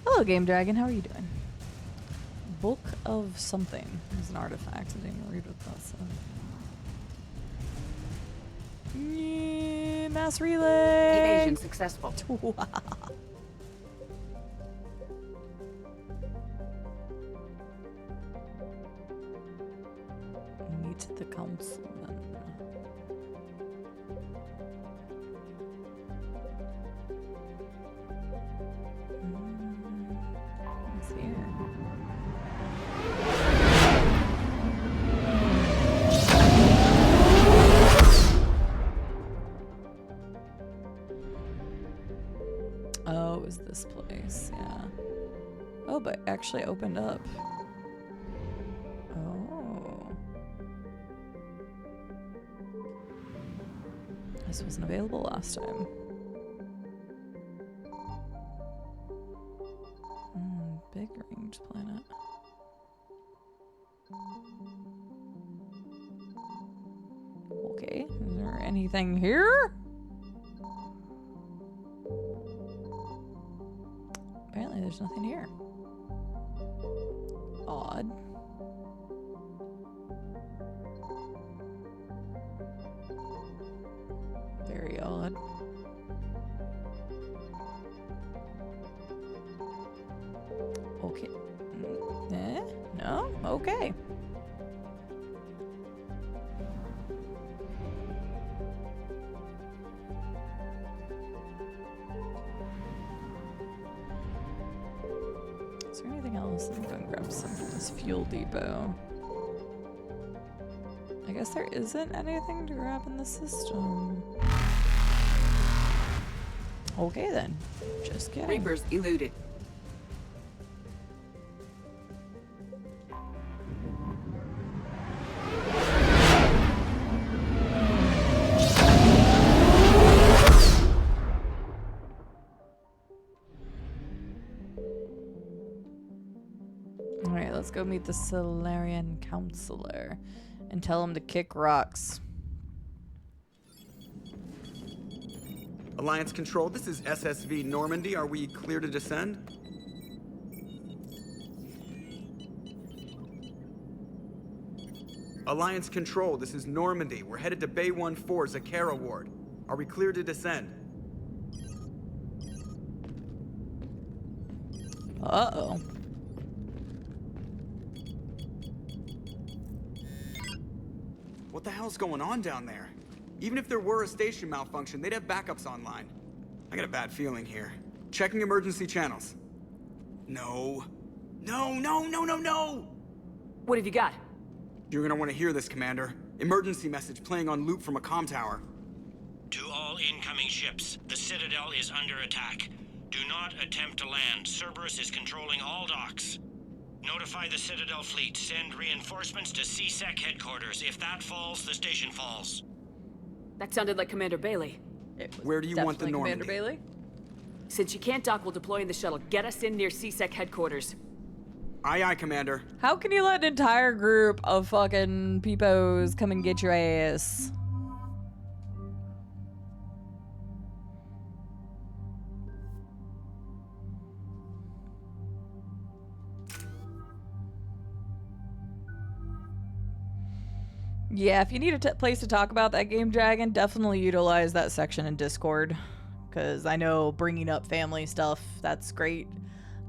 Hello, Game Dragon. How are you doing? Book of something. There's an artifact. I didn't even read what that said. Yeah, mass relay. Evasion successful. Meet the councilman. What's here? Oh, it was this place, yeah. Oh, but actually opened up. Oh. This wasn't available last time. Big range planet. Okay, is there anything here? Apparently there's nothing here. Odd. Very odd. Okay. No? Okay. Is there anything else? I'm going to grab some from this fuel depot. I guess there isn't anything to grab in the system. Okay then. Just kidding. Reapers eluded. Alright, let's go meet the Solarian counselor and tell him to kick rocks. Alliance Control, this is SSV Normandy. Are we clear to descend? Alliance Control, this is Normandy. We're headed to Bay 1-4, Zakara Ward. Are we clear to descend? Uh-oh. What the hell's going on down there? Even if there were a station malfunction, they'd have backups online. I got a bad feeling here. Checking emergency channels. No. No, no, no, no, no! What have you got? You're gonna want to hear this, Commander. Emergency message playing on loop from a comm tower. To all incoming ships, the Citadel is under attack. Do not attempt to land. Cerberus is controlling all docks. Notify the Citadel fleet. Send reinforcements to CSEC headquarters. If that falls, the station falls. That sounded like Commander Bailey. Where do you want the Normandy? Commander Bailey? Since you can't dock, we'll deploy in the shuttle. Get us in near CSEC headquarters. Aye, aye, Commander. How can you let an entire group of fucking peepos come and get your ass? Yeah, if you need a place to talk about that Game Dragon, definitely utilize that section in Discord. Because I know bringing up family stuff, that's great.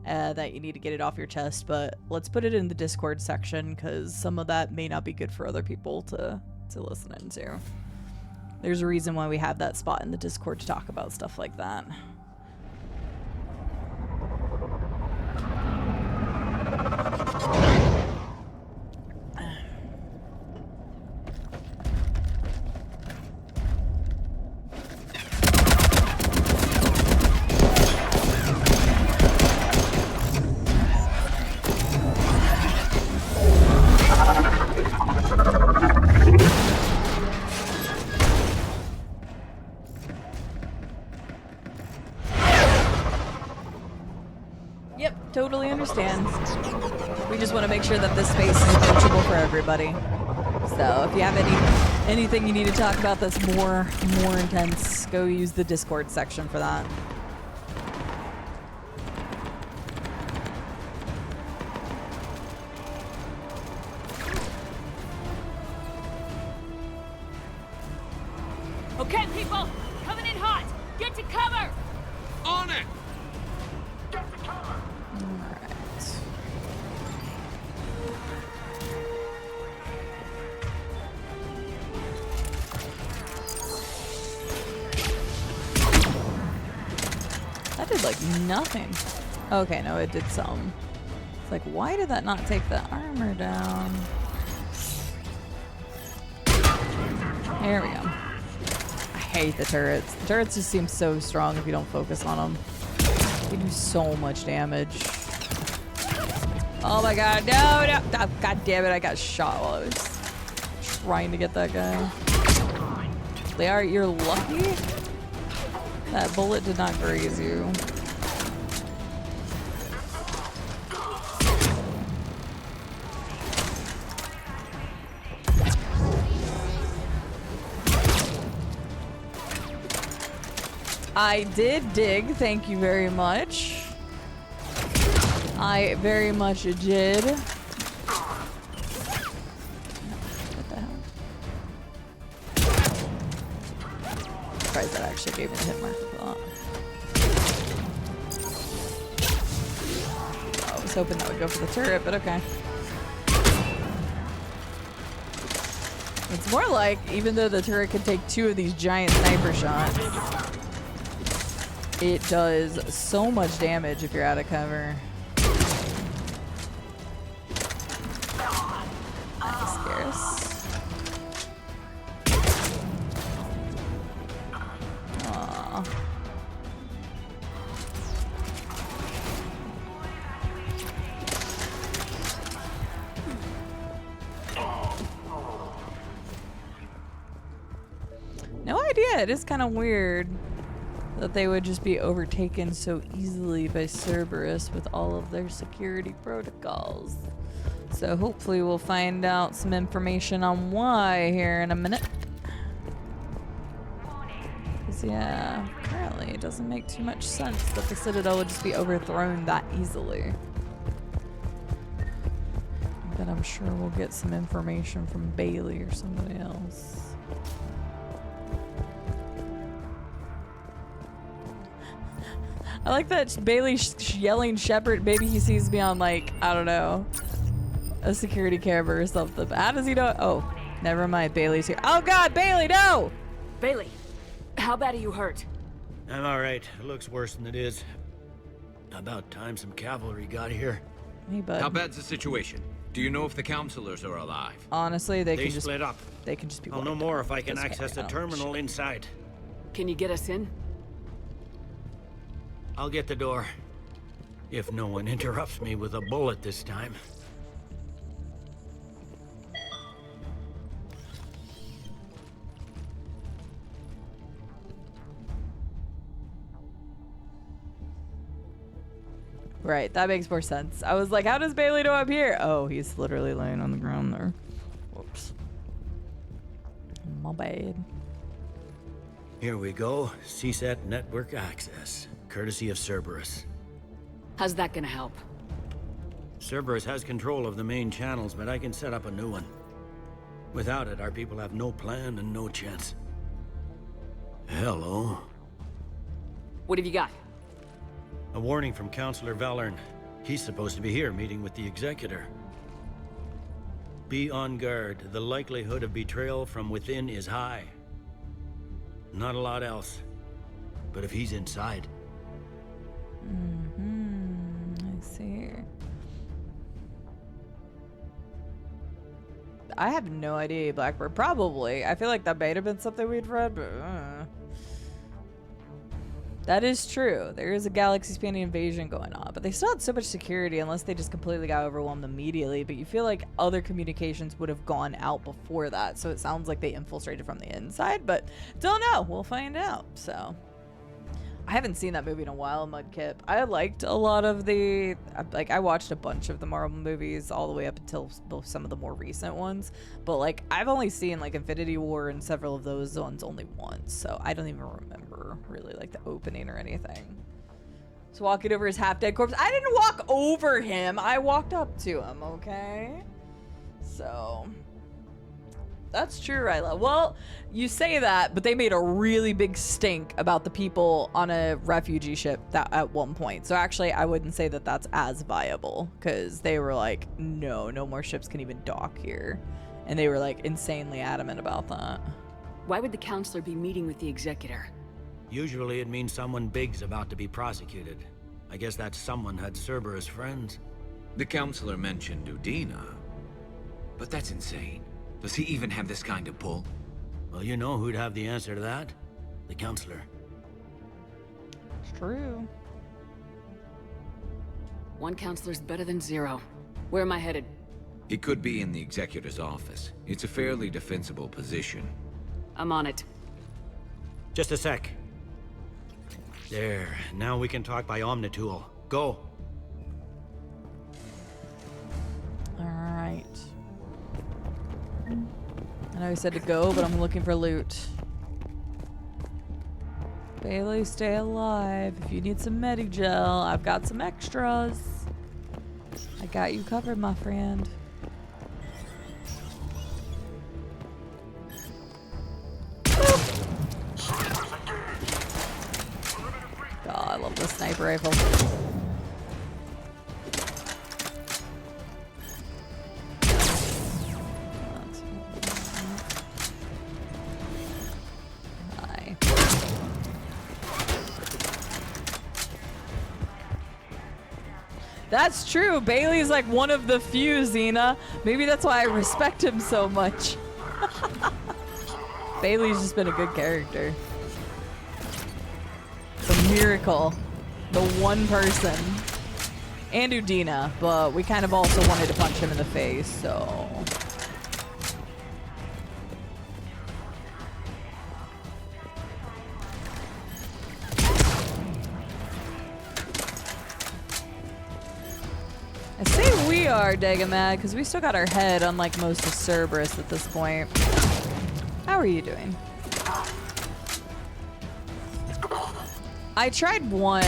That you need to get it off your chest, but let's put it in the Discord section because some of that may not be good for other people to listen into. There's a reason why we have that spot in the Discord to talk about stuff like that. understand. We just want to make sure that this space is approachable for everybody. So if you have anything you need to talk about that's more intense, go use the Discord section for that. Okay, people, coming in hot. Get to cover. On it. Get to cover. That did like nothing. Okay, no, it did some. It's like, why did that not take the armor down? There we go. I hate the turrets. The turrets just seem so strong if you don't focus on them. They do so much damage. Oh my god, no. Oh, god damn it, I got shot while I was trying to get that guy. You're lucky? That bullet did not graze you. I did dig, thank you very much. I very much did. What the hell? Surprised that actually gave me the hit marker for that. I was hoping that would go for the turret, but okay. It's more like, even though the turret can take 2 of these giant sniper shots, it does so much damage if you're out of cover. Nice, Garrus. Aww. No idea. It is kind of weird that they would just be overtaken so easily by Cerberus with all of their security protocols. So hopefully we'll find out some information on why here in a minute. Because yeah, apparently it doesn't make too much sense that the Citadel would just be overthrown that easily. But I'm sure we'll get some information from Bailey or somebody else. I like that Bailey yelling Shepard. Maybe he sees me on, like, I don't know, a security camera or something. But how does he know? Oh, never mind. Bailey's here. Oh god, Bailey, no! Bailey, how bad are you hurt? I'm alright. It looks worse than it is. About time some cavalry got here. Hey, bud. How bad's the situation? Do you know if the counselors are alive? Honestly, they can just split up. They can just be. I'll know more if I can access the terminal inside. Can you get us in? I'll get the door. If no one interrupts me with a bullet this time. Right, that makes more sense. I was like, how does Bailey know I'm here? Oh, he's literally laying on the ground there. Whoops. My bad. Here we go. CSAT network access. Courtesy of Cerberus. How's that gonna help? Cerberus has control of the main channels, but I can set up a new one. Without it, our people have no plan and no chance. Hello. What have you got? A warning from Counselor Valern. He's supposed to be here meeting with the Executor. Be on guard. The likelihood of betrayal from within is high. Not a lot else. But if he's inside... I see. I have no idea, Blackbird. Probably. I feel like that might have been something we'd read, but... That is true. There is a galaxy-spanning invasion going on, but they still had so much security unless they just completely got overwhelmed immediately. But you feel like other communications would have gone out before that, so it sounds like they infiltrated from the inside, but don't know. We'll find out. So I haven't seen that movie in a while, Mudkip. I liked a lot of the, like, I watched a bunch of the Marvel movies all the way up until some of the more recent ones. But, like, I've only seen, like, Infinity War and several of those ones only once. So I don't even remember, really, like, the opening or anything. So walking over his half-dead corpse. I didn't walk over him. I walked up to him, okay? So... That's true, Ryla. Well, you say that, but they made a really big stink about the people on a refugee ship that at one point. So actually, I wouldn't say that that's as viable because they were like, no more ships can even dock here. And they were like insanely adamant about that. Why would the counselor be meeting with the executor? Usually it means someone big's about to be prosecuted. I guess that someone had Cerberus friends. The counselor mentioned Udina, but that's insane. Does he even have this kind of pull? Well, you know who'd have the answer to that? The counselor. It's true. One counselor's better than zero. Where am I headed? He could be in the executor's office. It's a fairly defensible position. I'm on it. Just a sec. There, now we can talk by Omnitool. Go. Alright. I know he said to go, but I'm looking for loot. Bailey, stay alive. If you need some Medigel, I've got some extras. I got you covered, my friend. God, I love the sniper rifle. That's true. Bailey's like one of the few, Xena. Maybe that's why I respect him so much. Bailey's just been a good character. It's a miracle. The one person. And Udina, but we kind of also wanted to punch him in the face, so... I say we are, Dagamad, because we still got our head, unlike most of Cerberus at this point. How are you doing? I tried one.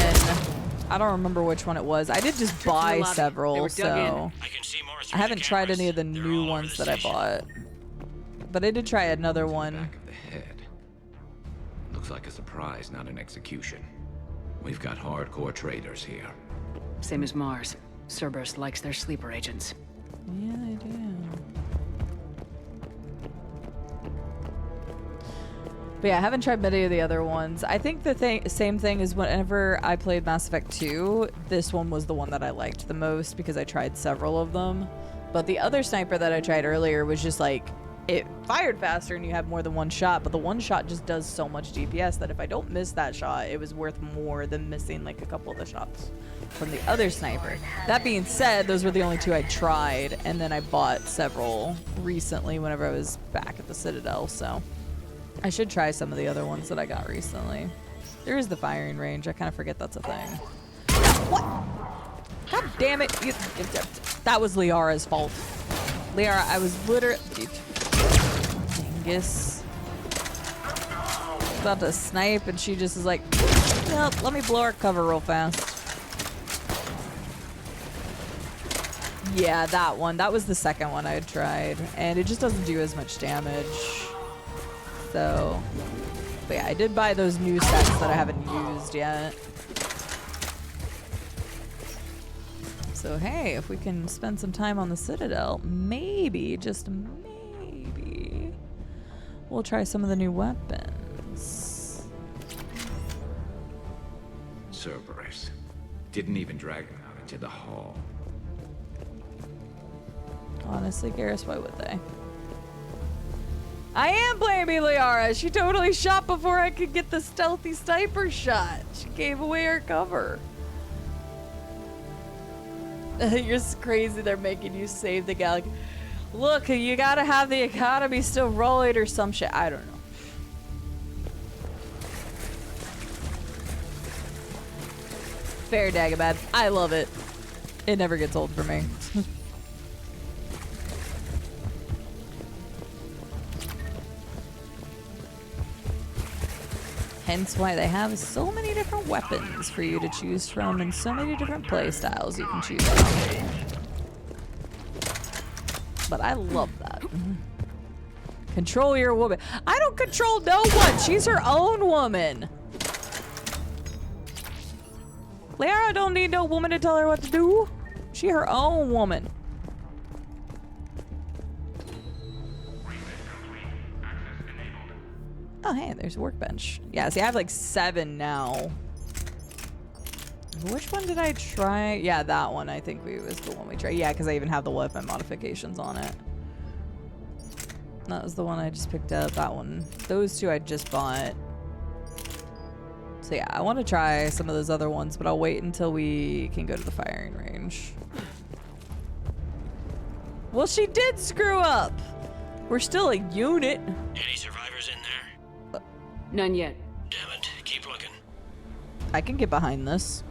I don't remember which one it was. I did just buy several, so I haven't tried any of the new ones that I bought. But I did try another one. Back of the head. Looks like a surprise, not an execution. We've got hardcore traders here. Same as Mars. Cerberus likes their sleeper agents. Yeah, they do. But yeah, I haven't tried many of the other ones. I think the same thing is whenever I played Mass Effect 2, this one was the one that I liked the most because I tried several of them. But the other sniper that I tried earlier was just like, it fired faster and you have more than one shot, but the one shot just does so much DPS that if I don't miss that shot, it was worth more than missing like a couple of the shots from the other sniper. That being said, those were the only two I tried, and then I bought several recently whenever I was back at the Citadel, so I should try some of the other ones that I got recently. There is the firing range. I kind of forget that's a thing. What? God damn it. That was Liara's fault. Liara, I was literally... Dingus. About to snipe, and she just is like, nope, let me blow our cover real fast. Yeah, that one. That was the second one I had tried, and it just doesn't do as much damage. So, but yeah, I did buy those new sets that I haven't used yet. So hey, if we can spend some time on the Citadel, maybe, just maybe, we'll try some of the new weapons. Cerberus. Didn't even drag him out into the hall. Honestly, Garrus, why would they? I am blaming Liara. She totally shot before I could get the stealthy sniper shot. She gave away her cover. You're crazy. They're making you save the galaxy. Look, you gotta have the economy still rolling or some shit. I don't know. fair, Dagobah. I love it. It never gets old for me. Hence why they have so many different weapons for you to choose from and so many different play styles you can choose from. But I love that. Control your woman. I don't control no one. She's her own woman. Liara don't need no woman to tell her what to do. She her own woman. Oh, hey, there's a workbench. Yeah, see, I have like 7 now. Which one did I try? Yeah, that one I think was the one we tried. Yeah, because I even have the weapon modifications on it. That was the one I just picked up. That one. Those 2 I just bought. So yeah, I want to try some of those other ones, but I'll wait until we can go to the firing range. Well, she did screw up. We're still a unit. Any survivors in there? None yet. Damn it. Keep looking. I can get behind this.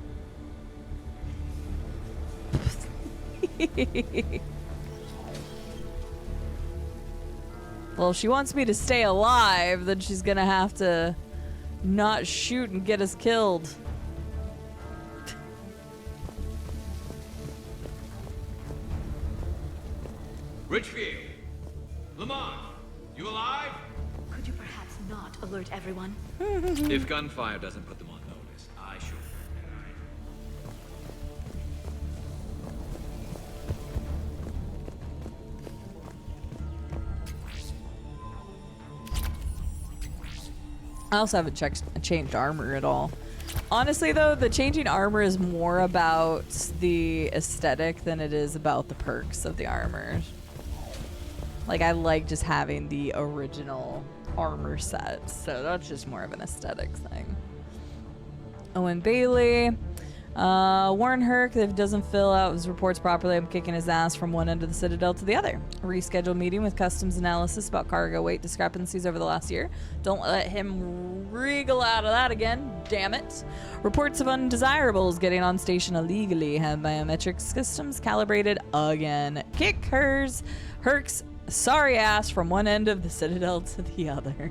Well, if she wants me to stay alive, then she's gonna have to not shoot and get us killed. Richfield! Lamont! You alive? Could you perhaps not alert everyone? If gunfire doesn't put them on notice, I should. I also haven't changed armor at all. Honestly, though, the changing armor is more about the aesthetic than it is about the perks of the armor. Like, I like just having the original armor set, so that's just more of an aesthetic thing. Owen Bailey. Warren Herc, if it doesn't fill out his reports properly, I'm kicking his ass from one end of the Citadel to the other. Rescheduled meeting with customs analysis about cargo weight discrepancies over the last year. Don't let him wriggle out of that again, damn it. Reports of undesirables getting on station illegally. Have biometric systems calibrated again. Kick Herc's sorry ass from one end of the Citadel to the other.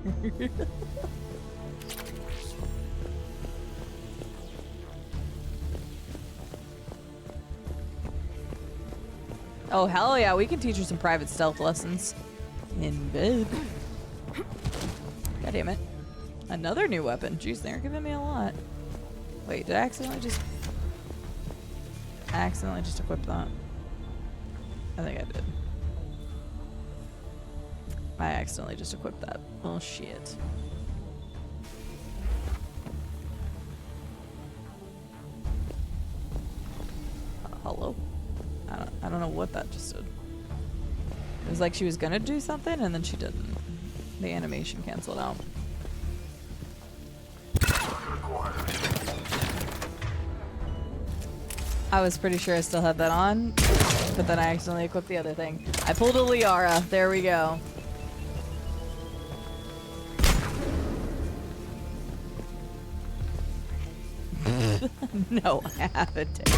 Oh, hell yeah, we can teach her some private stealth lessons. In bed. God damn it. Another new weapon. Jeez, they're giving me a lot. Wait, did I accidentally just equip that? I think I did. I accidentally just equipped that. Oh, shit. Hello? I don't know what that just did. It was like she was gonna do something and then she didn't. The animation canceled out. I was pretty sure I still had that on, but then I accidentally equipped the other thing. I pulled a Liara. There we go. No, I haven't.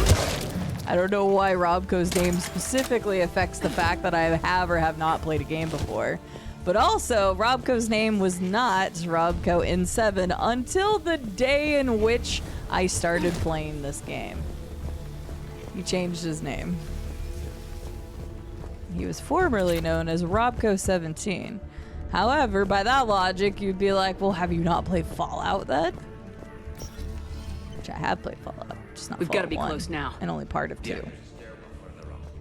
I don't know why Robco's name specifically affects the fact that I have or have not played a game before. But also, Robco's name was not Robco in 7 until the day in which I started playing this game. He changed his name. He was formerly known as Robco 17. However, by that logic, you'd be like, well, have you not played Fallout then? Which I have played Fallout, just not We've got to be 1, close now. and only part of 2. Yeah,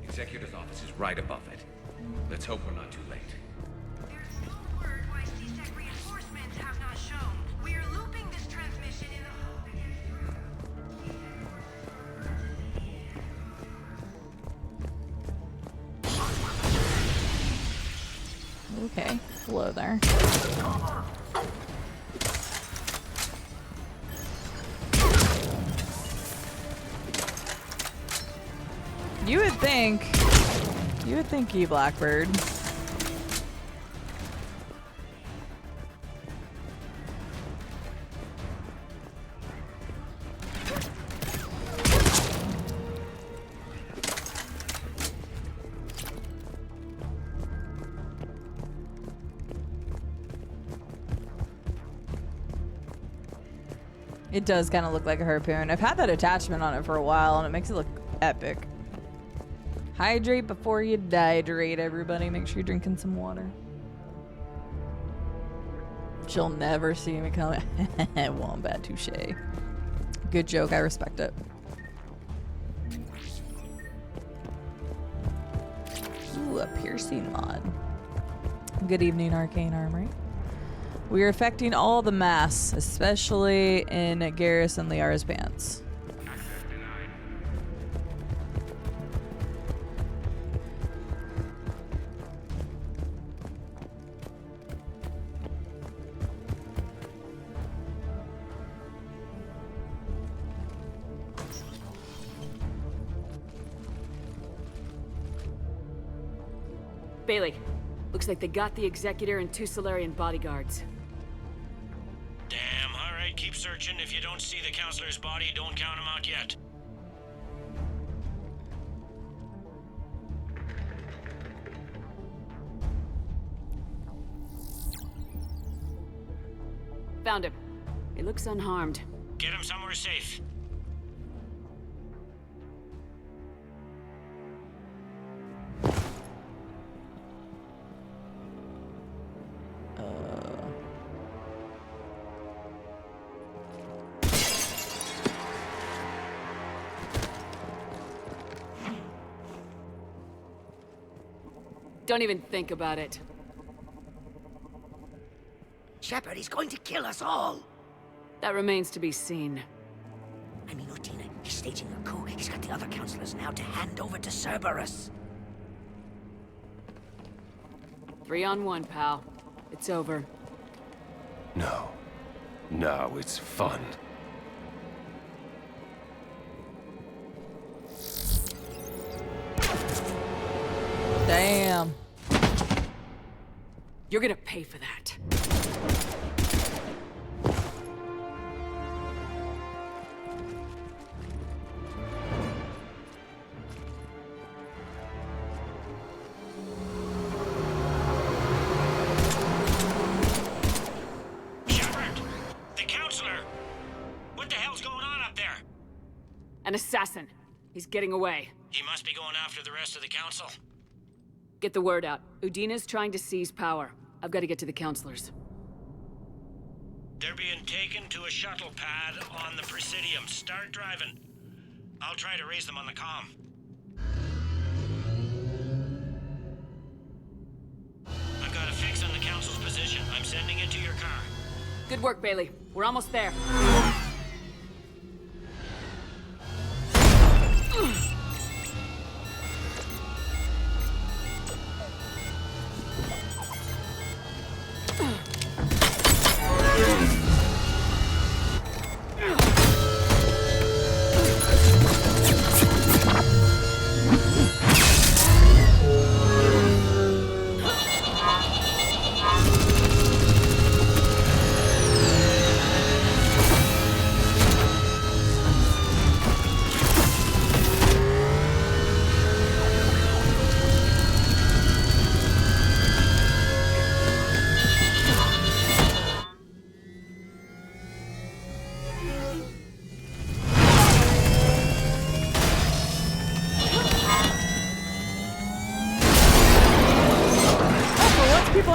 Executor's office is right above it. Let's hope we're not too late. There's no word why C-Sec reinforcements have not shown. We are looping this transmission in the Okay, hello there. You would think E Blackbird. It does kind of look like a harpoon. I've had that attachment on it for a while, and it makes it look epic. Hydrate before you dihydrate, everybody. Make sure you're drinking some water. She'll never see me coming. Wombat, touche. Good joke. I respect it. Ooh, a piercing mod. Good evening, Arcane Armory. We are affecting all the mass, especially in Garrus and Liara's pants. Bailey, looks like they got the Executor and 2 Solarian bodyguards. Damn, alright, keep searching. If you don't see the counselor's body, don't count him out yet. Found him. He looks unharmed. Get him somewhere safe. Don't even think about it. Shepard, he's going to kill us all. That remains to be seen. I mean, Utina, he's staging a coup. He's got the other counselors now to hand over to Cerberus. 3-on-1, pal. It's over. No. No, it's fun. Damn. You're gonna pay for that. Shepard! The counselor! What the hell's going on up there? An assassin. He's getting away. He must be going after the rest of the council. Get the word out. Udina's trying to seize power. I've got to get to the counselors. They're being taken to a shuttle pad on the Presidium. Start driving. I'll try to raise them on the comm. I've got a fix on the council's position. I'm sending it to your car. Good work, Bailey. We're almost there.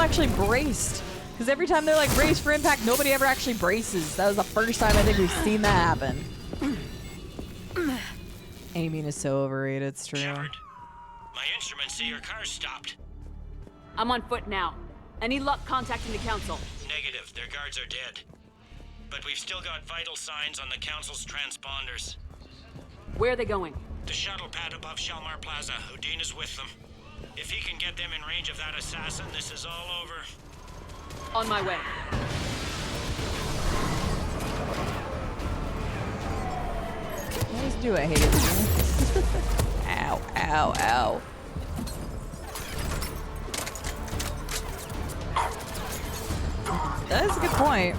Actually braced, because every time they're like braced for impact, nobody ever actually braces. That was the first time I think we've seen that happen. Aiming is so overrated. It's true. Shepard, my instruments say your car's stopped. I'm on foot now. Any luck contacting the council? Negative. Their guards are dead. But we've still got vital signs on the council's transponders. Where are they going? The shuttle pad above Shalmar Plaza. Houdin is with them. If he can get them in range of that assassin, this is all over. On my way. I always do. I hate it. Ow, ow, ow. That is a good point.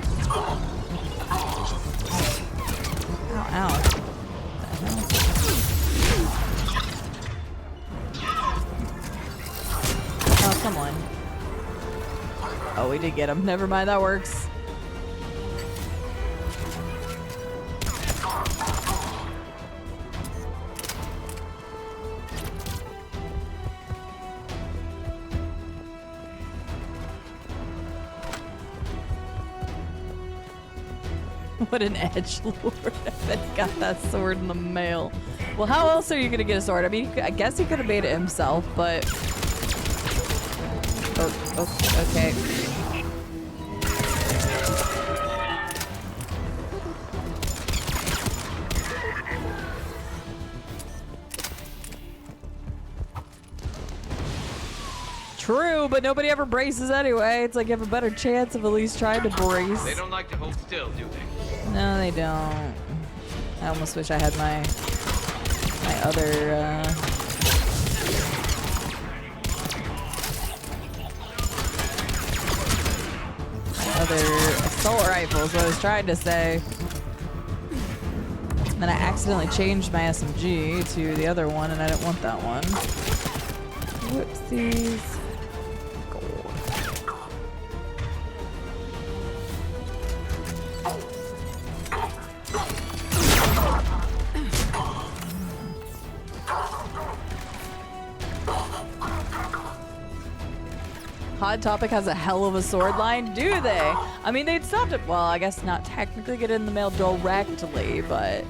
Ow, ow. Oh, come on. Oh, we did get him. Never mind, that works. What an edgelord. That he got that sword in the mail. Well, how else are you gonna get a sword? I mean, I guess he could have made it himself, but... Oh, okay. True, but nobody ever braces anyway. It's like you have a better chance of at least trying to brace. They don't like to hold still, do they? No, they don't. I almost wish I had my other assault rifles, what I was trying to say. And then I accidentally changed my SMG to the other one, and I didn't want that one. Whoopsies. Hot Topic has a hell of a sword line, do they? I mean, they'd stopped it. Well, I guess not technically get it in the mail directly, but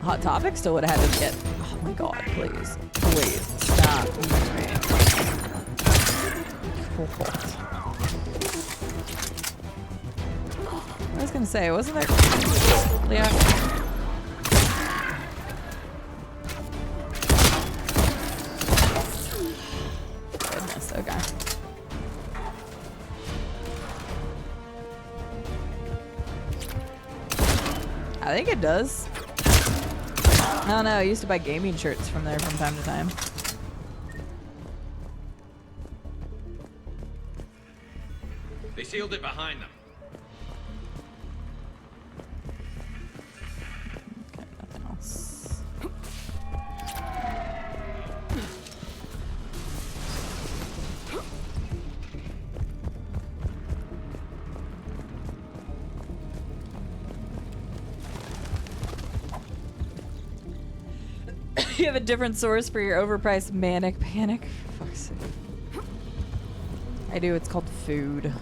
Hot Topic still would have had to get. Oh my god, please. Please, stop. I was gonna say, wasn't there? Yeah. Goodness, okay. I think it does. I don't know, I used to buy gaming shirts from there from time to time. They sealed it behind them. Okay, nothing else. You have a different source for your overpriced manic panic? For fuck's sake. I do, it's called food.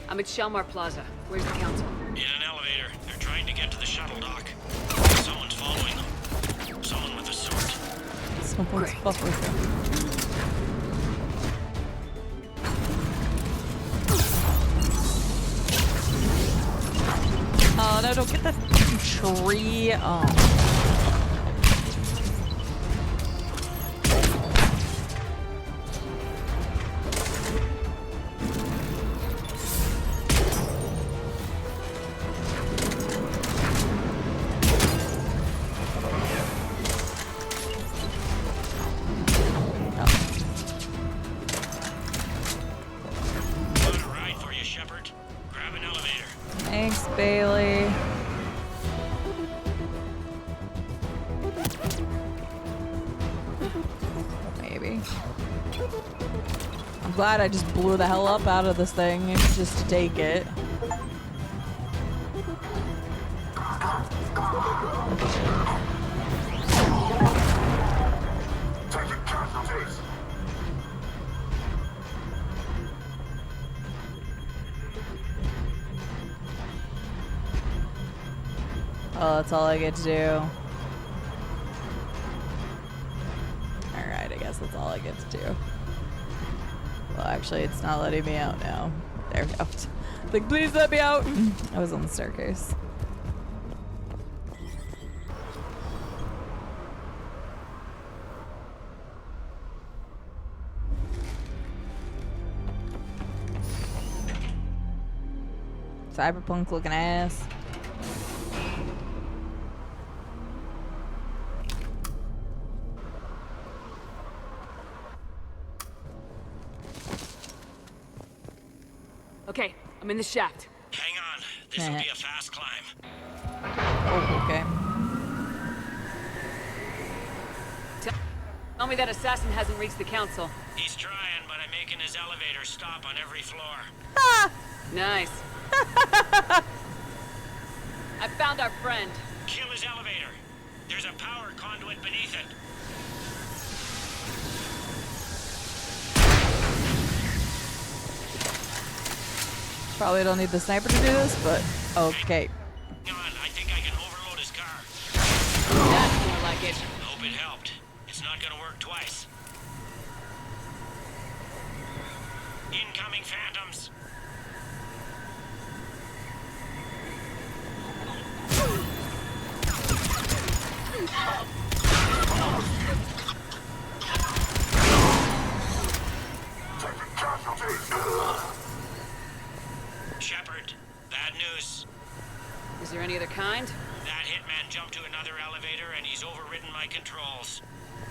I'm at Shelmar Plaza. Where's the council? In an elevator. They're trying to get to the shuttle dock. Someone's following them. Someone with a sword. Someone's following them. Oh no, don't get that tree. Oh. Thanks, Bailey. Maybe. I'm glad I just blew the hell up out of this thing just to take it. Oh, that's all I get to do. Alright, I guess that's all I get to do. Well, actually, it's not letting me out now. There we go. Like, please let me out! I was on the staircase. Cyberpunk looking ass. Okay, I'm in the shaft. Hang on. This will be a fast climb. Oh, okay. Tell me that assassin hasn't reached the council. He's trying, but I'm making his elevator stop on every floor. Ah! Nice. I found our friend. Kill his elevator. There's There's a power conduit beneath it. Probably don't need the sniper to do this, but okay. Hang on, I think I can overload his car. That's more like it. Hope it helped. It's not gonna work twice. Incoming phantoms. Shepard, bad news. Is there any other kind? That hitman jumped to another elevator and he's overridden my controls.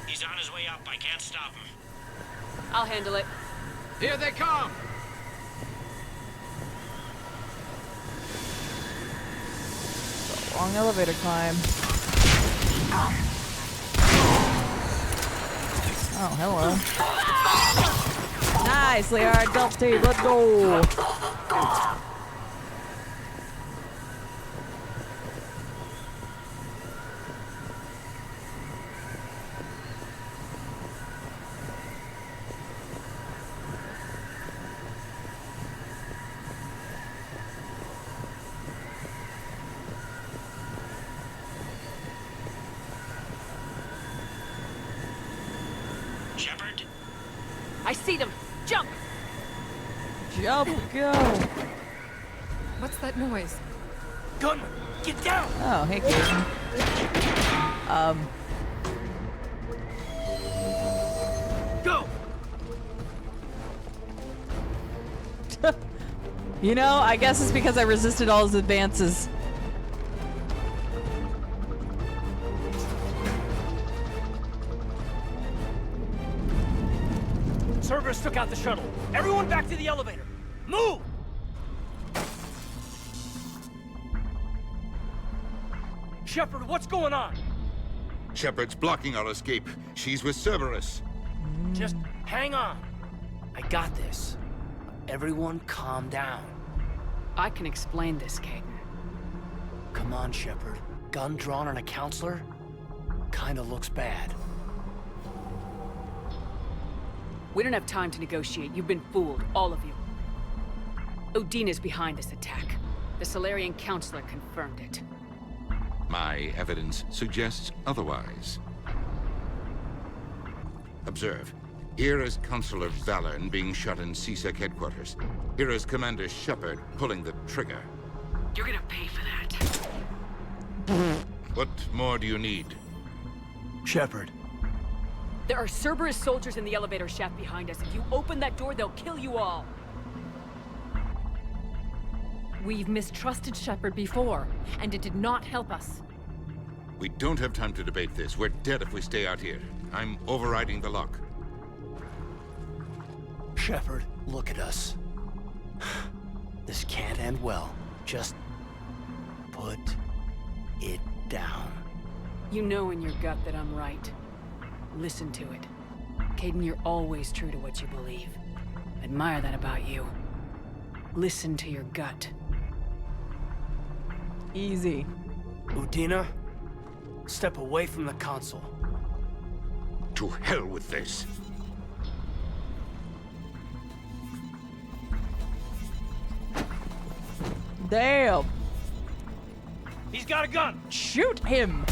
He's on his way up. I can't stop him. I'll handle it. Here they come! Long elevator climb. Oh, hello. Nicely, alright, Delta Steve, let's go. Shepard? I see them. Jump! Jump, go. What's that noise? Gunman, get down! Oh, hey, Kaden. Go! You know, I guess it's because I resisted all his advances. Cerberus took out the shuttle. Everyone back to the elevator. Move! Shepard, what's going on? Shepard's blocking our escape. She's with Cerberus. Just hang on. I got this. Everyone calm down. I can explain this, Caden. Come on, Shepard. Gun drawn on a counselor? Kinda looks bad. We don't have time to negotiate. You've been fooled, all of you. Udina's behind this attack. The Solarian Counselor confirmed it. My evidence suggests otherwise. Observe. Here is Counselor Valern being shot in CSEC headquarters. Here is Commander Shepard pulling the trigger. You're gonna pay for that. What more do you need? Shepard. There are Cerberus soldiers in the elevator shaft behind us. If you open that door, they'll kill you all. We've mistrusted Shepard before, and it did not help us. We don't have time to debate this. We're dead if we stay out here. I'm overriding the lock. Shepard, look at us. This can't end well. Just put it down. You know in your gut that I'm right. Listen to it. Caden, you're always true to what you believe. Admire that about you. Listen to your gut. Easy. Udina, step away from the console. To hell with this. Damn. He's got a gun. Shoot him.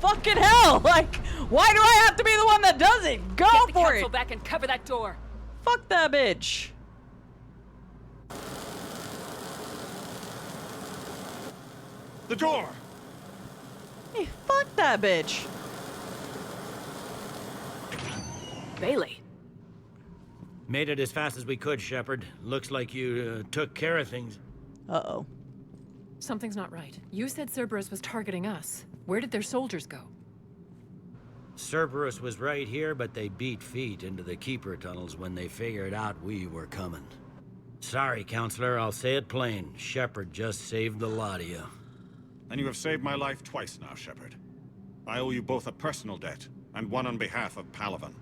Fucking hell! Like, why do I have to be the one that does it? Go Get the for council it! back and cover that door. Fuck that bitch. The door! Hey, fuck that bitch. Bailey. Made it as fast as we could, Shepard. Looks like you took care of things. Uh-oh. Something's not right. You said Cerberus was targeting us. Where did their soldiers go? Cerberus was right here, but they beat feet into the Keeper tunnels when they figured out we were coming. Sorry, Counselor, I'll say it plain. Shepard just saved the lot of you. And you have saved my life twice now, Shepard. I owe you both a personal debt, and one on behalf of Palaven.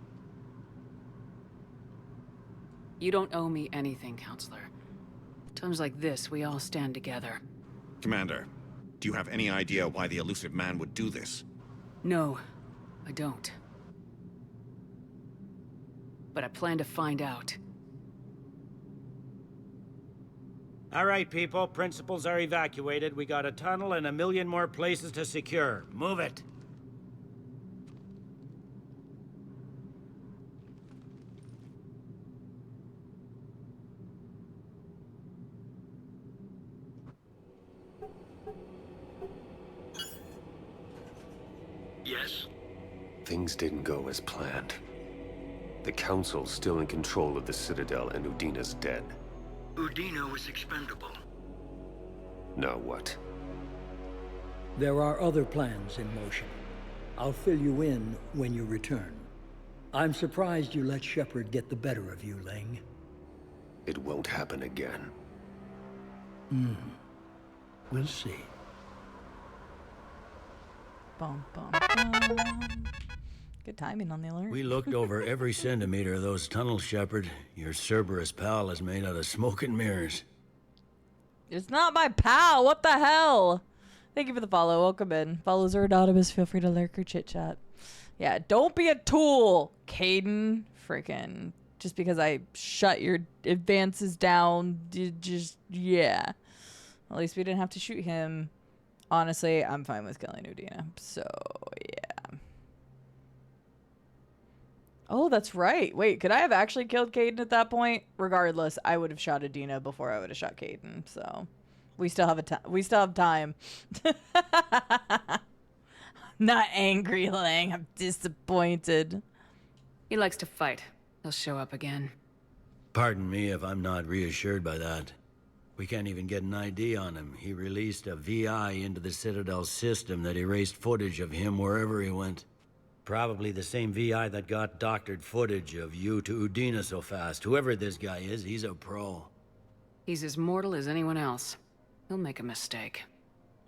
You don't owe me anything, Counselor. Times like this, we all stand together. Commander, Do you have any idea why the elusive man would do this? No, I don't. But I plan to find out. All right, people. Principals are evacuated. We got a tunnel and 1 million more places to secure. Move it. Yes? Things didn't go as planned. The Council's still in control of the Citadel and Udina's dead. Udina was expendable. Now what? There are other plans in motion. I'll fill you in when you return. I'm surprised you let Shepard get the better of you, Ling. It won't happen again. We'll see. Bum, bum, bum. Good timing on the alert. We looked over every centimeter of those tunnels, Shepard. Your Cerberus pal is made out of smoke and mirrors. It's not my pal. What the hell? Thank you for the follow. Welcome in. Follows are anonymous. Feel free to lurk or chit chat. Yeah, don't be a tool, Caden. Freaking. Just because I shut your advances down. Yeah. At least we didn't have to shoot him. Honestly, I'm fine with killing Udina. So, yeah. Oh, that's right. Wait, could I have actually killed Caden at that point? Regardless, I would have shot Udina before I would have shot Caden. So, we still have we still have time. Not angry, Lang. I'm disappointed. He likes to fight. He'll show up again. Pardon me if I'm not reassured by that. We can't even get an ID on him. He released a VI into the Citadel system that erased footage of him wherever he went. Probably the same VI that got doctored footage of you to Udina so fast. Whoever this guy is, he's a pro. He's as mortal as anyone else. He'll make a mistake.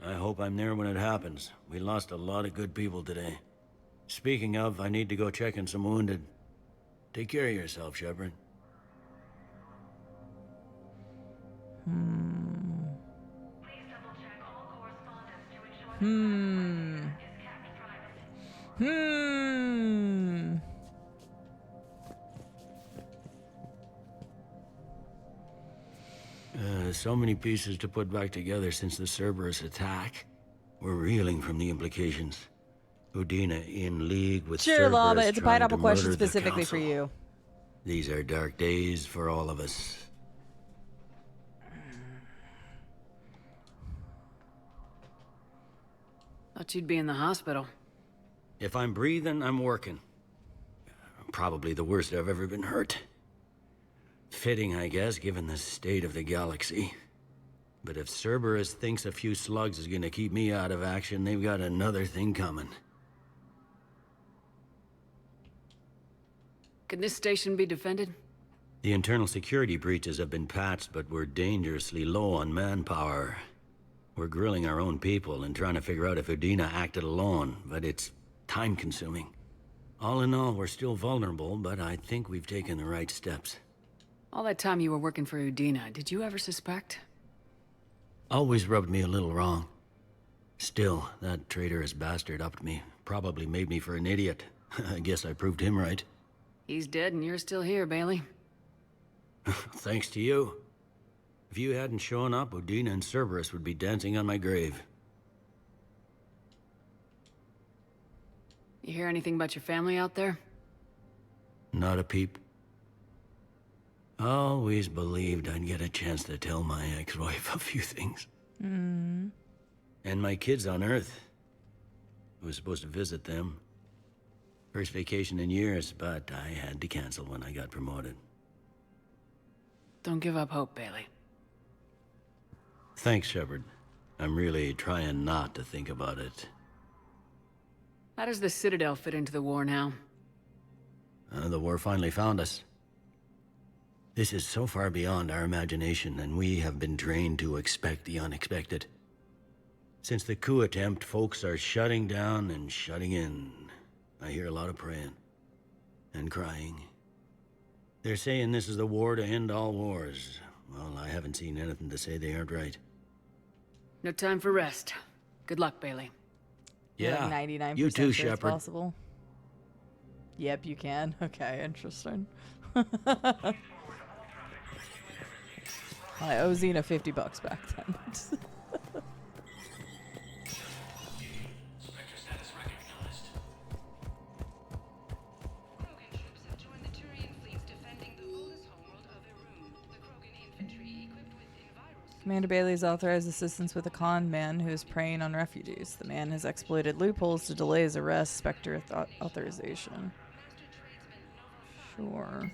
I hope I'm there when it happens. We lost a lot of good people today. Speaking of, I need to go check on some wounded. Take care of yourself, Shepard. So many pieces to put back together since the Cerberus attack. We're reeling from the implications. Udina in league with Sure, Cerberus, Lava. It's a trying pineapple to question murder the specifically for Council. you. These are dark days for all of us. Thought you'd be in the hospital. If I'm breathing, I'm working. Probably the worst I've ever been hurt. Fitting, I guess, given the state of the galaxy. But if Cerberus thinks a few slugs is gonna keep me out of action, they've got another thing coming. Can this station be defended? The internal security breaches have been patched, but we're dangerously low on manpower. We're grilling our own people and trying to figure out if Udina acted alone, but it's time-consuming. All in all, we're still vulnerable, but I think we've taken the right steps. All that time you were working for Udina, did you ever suspect? Always rubbed me a little wrong. Still, that traitorous bastard upped me. Probably made me for an idiot. I guess I proved him right. He's dead and you're still here, Bailey. Thanks to you. If you hadn't shown up, Udina and Cerberus would be dancing on my grave. You hear anything about your family out there? Not a peep. Always believed I'd get a chance to tell my ex-wife a few things. And my kids on Earth. I was supposed to visit them. First vacation in years, but I had to cancel when I got promoted. Don't give up hope, Bailey. Thanks, Shepard. I'm really trying not to think about it. How does the Citadel fit into the war now? The war finally found us. This is so far beyond our imagination, and we have been trained to expect the unexpected. Since the coup attempt, folks are shutting down and shutting in. I hear a lot of praying. And crying. They're saying this is the war to end all wars. Well, I haven't seen anything to say they aren't right. No time for rest. Good luck, Bailey. Yeah. Like 99% You too, sure it's Shepard. possible. Yep, you can. Okay, interesting. I owe Xena $50 back then. Commander Bailey has authorized assistance with a con man who is preying on refugees. The man has exploited loopholes to delay his arrest. Spectre authorization. Sure.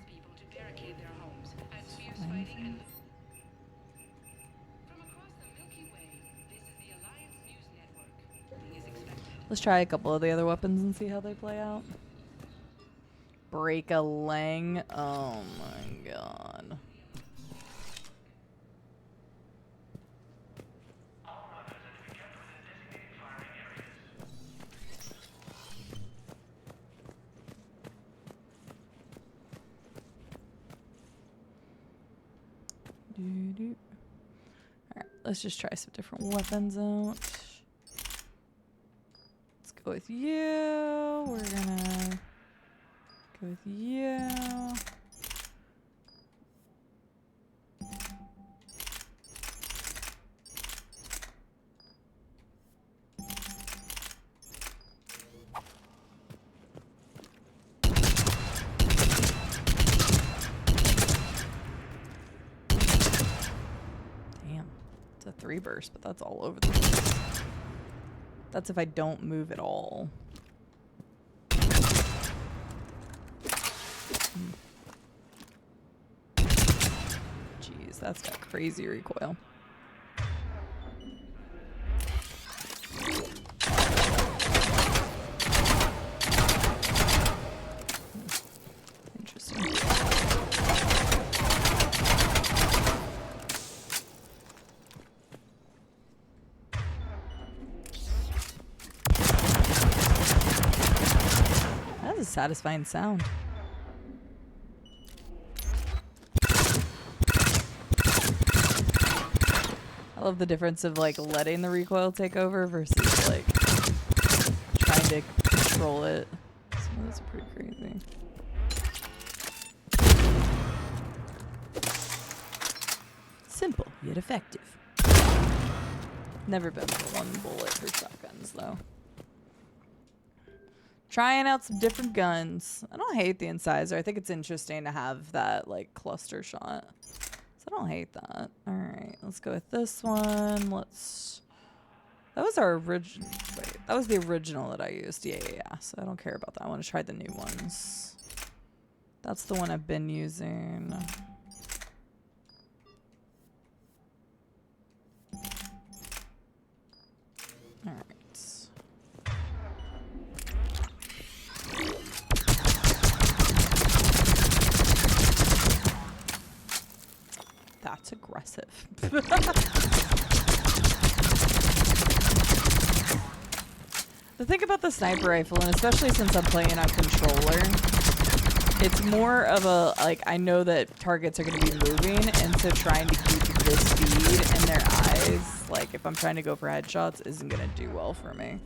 Let's try a couple of the other weapons and see how they play out. Break a Lang. Oh my god. Alright, let's just try some different weapons out. Let's go with you. We're gonna go with you. It's a 3 burst, but that's all over the place. That's if I don't move at all. Jeez, that's got crazy recoil. Interesting. That's a satisfying sound. I love the difference of like letting the recoil take over versus like trying to control it. Some of those are pretty crazy. Simple yet effective. Never been for one bullet for shotguns though. Trying out some different guns. I don't hate the incisor. I think it's interesting to have that like cluster shot. So I don't hate that. Alright, let's go with this one. That was our original. Wait, that was the original that I used. Yeah. So I don't care about that. I want to try the new ones. That's the one I've been using. Alright. That's aggressive. The thing about the sniper rifle, and especially since I'm playing on controller, it's more of a, like, I know that targets are going to be moving, and so trying to keep the speed in their eyes, like, if I'm trying to go for headshots, isn't going to do well for me.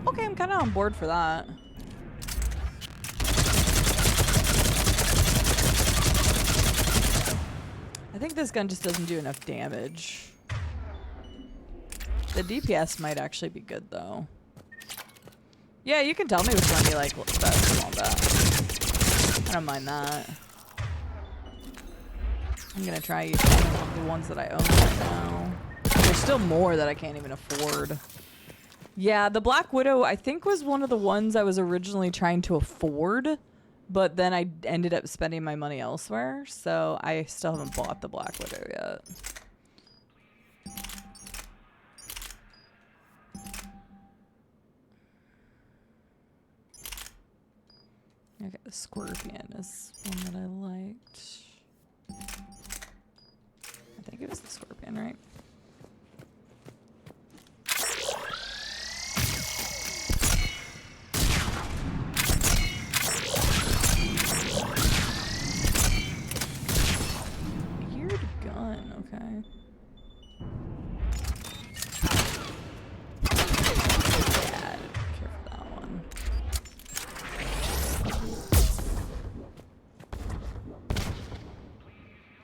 Okay, I'm kind of on board for that. I think this gun just doesn't do enough damage. The DPS might actually be good, though. Yeah, you can tell me which one you like best and all that. I don't mind that. I'm gonna try using one of the ones that I own right now. There's still more that I can't even afford. Yeah, the Black Widow, I think, was one of the ones I was originally trying to afford, but then I ended up spending my money elsewhere, so I still haven't bought the Black Widow yet. Okay, the Scorpion is one that I liked. I think it was the Scorpion, right?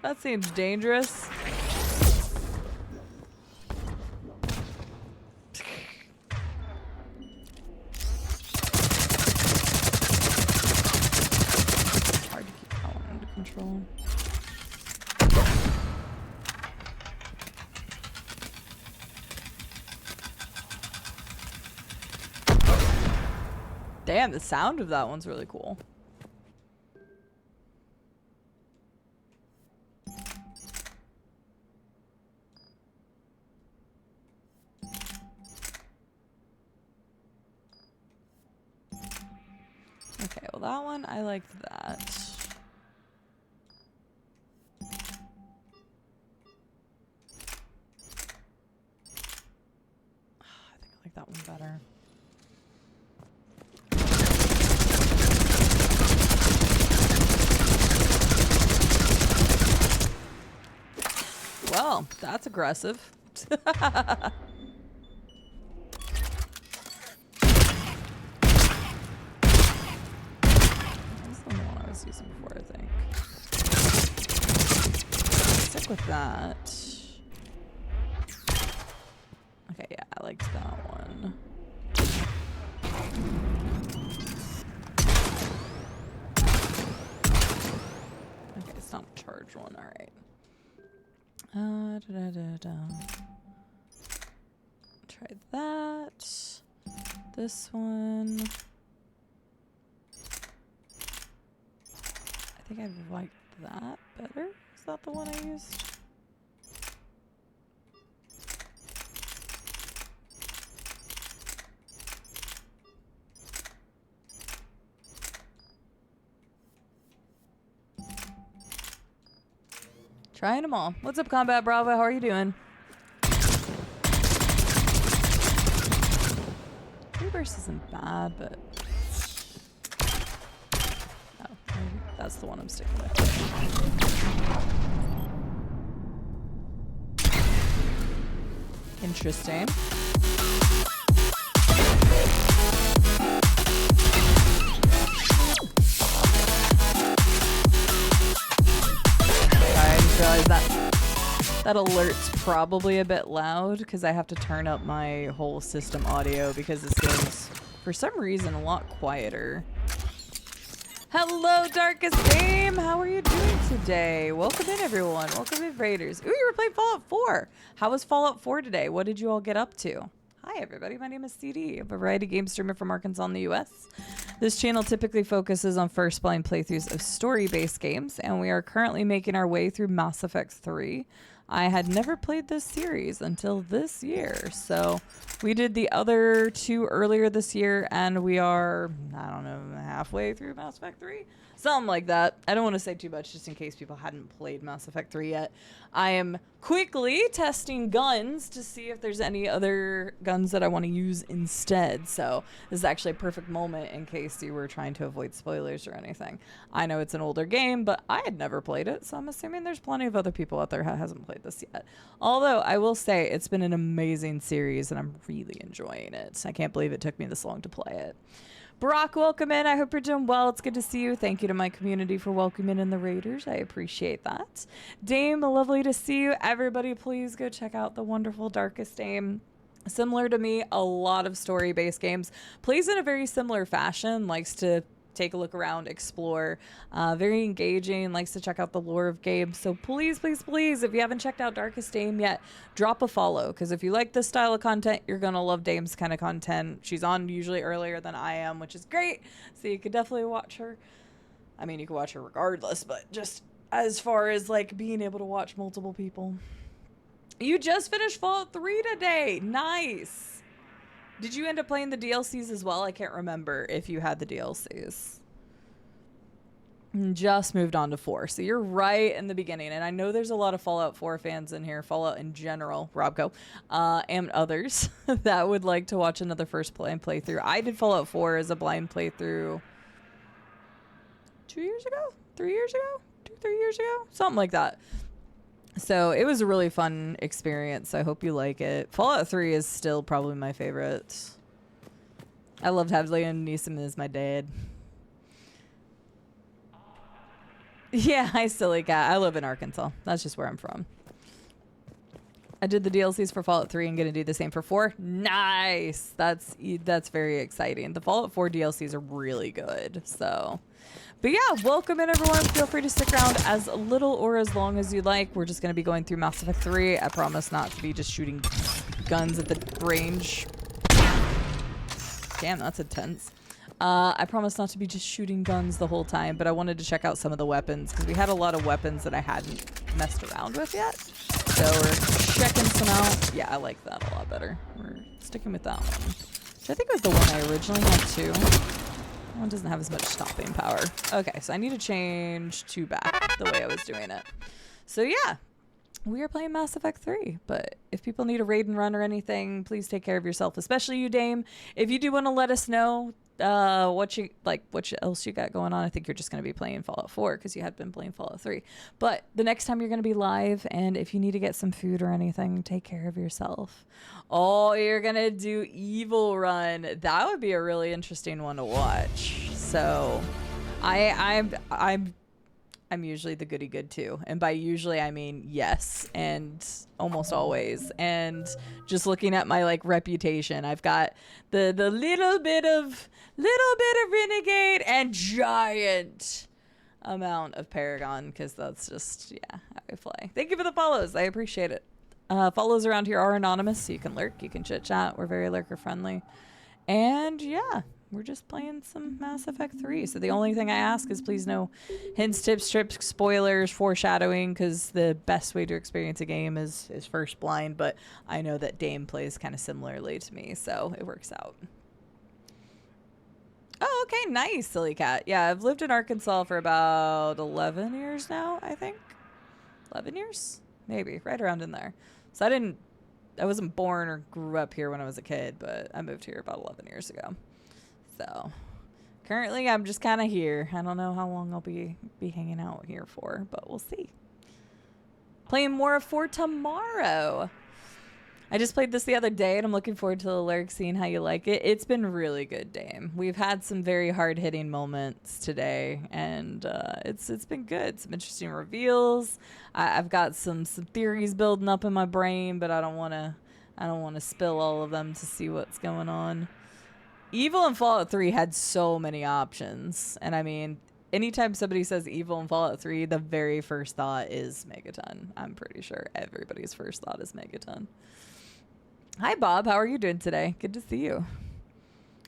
That seems dangerous. Hard to keep that one under control. Damn, the sound of that one's really cool. Okay, well that one, I liked that. I think I like that one better. Well, that's aggressive. That's the one I was using before, I think. Stick with that. Okay, yeah, I liked that one. Okay, it's not a charged one, alright. Try that. This one. I think I liked that better. Is that the one I used? Trying them all. What's up, Combat Bravo? How are you doing? Reverse isn't bad, but... Oh, maybe that's the one I'm sticking with. Interesting. That alert's probably a bit loud because I have to turn up my whole system audio because this game's, for some reason, a lot quieter. Hello, Darkest Game! How are you doing today? Welcome in, everyone. Welcome in, Raiders. Ooh, you were playing Fallout 4. How was Fallout 4 today? What did you all get up to? Hi, everybody. My name is Cide. I'm a variety game streamer from Arkansas in the U.S. This channel typically focuses on first blind playthroughs of story-based games, and we are currently making our way through Mass Effect 3. I had never played this series until this year, so we did the other two earlier this year, and we are, I don't know, halfway through Mass Effect 3? Something like that. I don't want to say too much just in case people hadn't played Mass Effect 3 yet. I am quickly testing guns to see if there's any other guns that I want to use instead. So this is actually a perfect moment in case you were trying to avoid spoilers or anything. I know it's an older game, but I had never played it, so I'm assuming there's plenty of other people out there who hasn't played this yet. Although I will say it's been an amazing series and I'm really enjoying it. I can't believe it took me this long to play it. Brock, welcome in. I hope you're doing well. It's good to see you. Thank you to my community for welcoming in the Raiders. I appreciate that. Dame, lovely to see you. Everybody, please go check out the wonderful Darkest Dame. Similar to me, a lot of story-based games. Plays in a very similar fashion. Likes to take a look around, explore. Very engaging, likes to check out the lore of games. So please, please, please, if you haven't checked out Darkest Dame yet, drop a follow. Because if you like this style of content, you're going to love Dame's kind of content. She's on usually earlier than I am, which is great. So you could definitely watch her. I mean, you can watch her regardless, but just as far as like being able to watch multiple people. You just finished Fallout 3 today. Nice. Did you end up playing the DLCs as well? I can't remember if you had the DLCs. Just moved on to 4. So you're right in the beginning. And I know there's a lot of Fallout 4 fans in here, Fallout in general, Robco, and others that would like to watch another first playthrough. I did Fallout 4 as a blind playthrough 2 years ago? 3 years ago? 3 years ago? Something like that. So it was a really fun experience. I hope you like it. Fallout 3 is still probably my favorite. I loved having Liam Neeson as my dad. Yeah, hi, silly cat. I live in Arkansas. That's just where I'm from. I did the DLCs for Fallout 3 and going to do the same for 4. Nice. That's very exciting. The Fallout 4 DLCs are really good. So, but yeah, welcome in everyone. Feel free to stick around as little or as long as you like. We're just going to be going through Mass Effect 3. I promise not to be just shooting guns at the range. Damn, that's intense. I promise not to be just shooting guns the whole time, but I wanted to check out some of the weapons because we had a lot of weapons that I hadn't messed around with yet. So we're checking some out. Yeah, I like that a lot better. We're sticking with that one, which I think was the one I originally had too. That one doesn't have as much stopping power. Okay, so I need to change to back the way I was doing it. So yeah, we are playing Mass Effect 3, but if people need a raid and run or anything, please take care of yourself, especially you, Dame. If you do want to let us know what else you got going on. I think you're just going to be playing Fallout 4 because you had been playing Fallout 3. But the next time you're going to be live, and if you need to get some food or anything, take care of yourself. Oh, you're going to do Evil Run. That would be a really interesting one to watch. So I'm usually the goody good too. And by usually, I mean yes, and almost always. And just looking at my like reputation, I've got the little bit of renegade and giant amount of paragon, because that's just, yeah, how I play. Thank you for the follows. I appreciate it. Follows around here are anonymous, so you can lurk, you can chit chat. We're very lurker friendly. And yeah, we're just playing some Mass Effect 3. So the only thing I ask is please no hints, tips, trips, spoilers, foreshadowing, because the best way to experience a game is first blind. But I know that Dame plays kind of similarly to me, so it works out. Oh, okay, nice, silly cat. Yeah, I've lived in Arkansas for about 11 years now, I think. 11 years? Maybe, right around in there. So I wasn't born or grew up here when I was a kid, but I moved here about 11 years ago. So currently I'm just kind of here. I don't know how long I'll be hanging out here for, but we'll see. Playing more of 4 tomorrow. I just played this the other day and I'm looking forward to the lyrics, seeing how you like it. It's been really good, Dame. We've had some very hard-hitting moments today, and it's been good. Some interesting reveals. I've got some theories building up in my brain, but I don't want to spill all of them to see what's going on. Evil in Fallout 3 had so many options, and I mean, anytime somebody says Evil in Fallout 3, the very first thought is Megaton. I'm pretty sure everybody's first thought is Megaton. Hi, Bob. How are you doing today? Good to see you.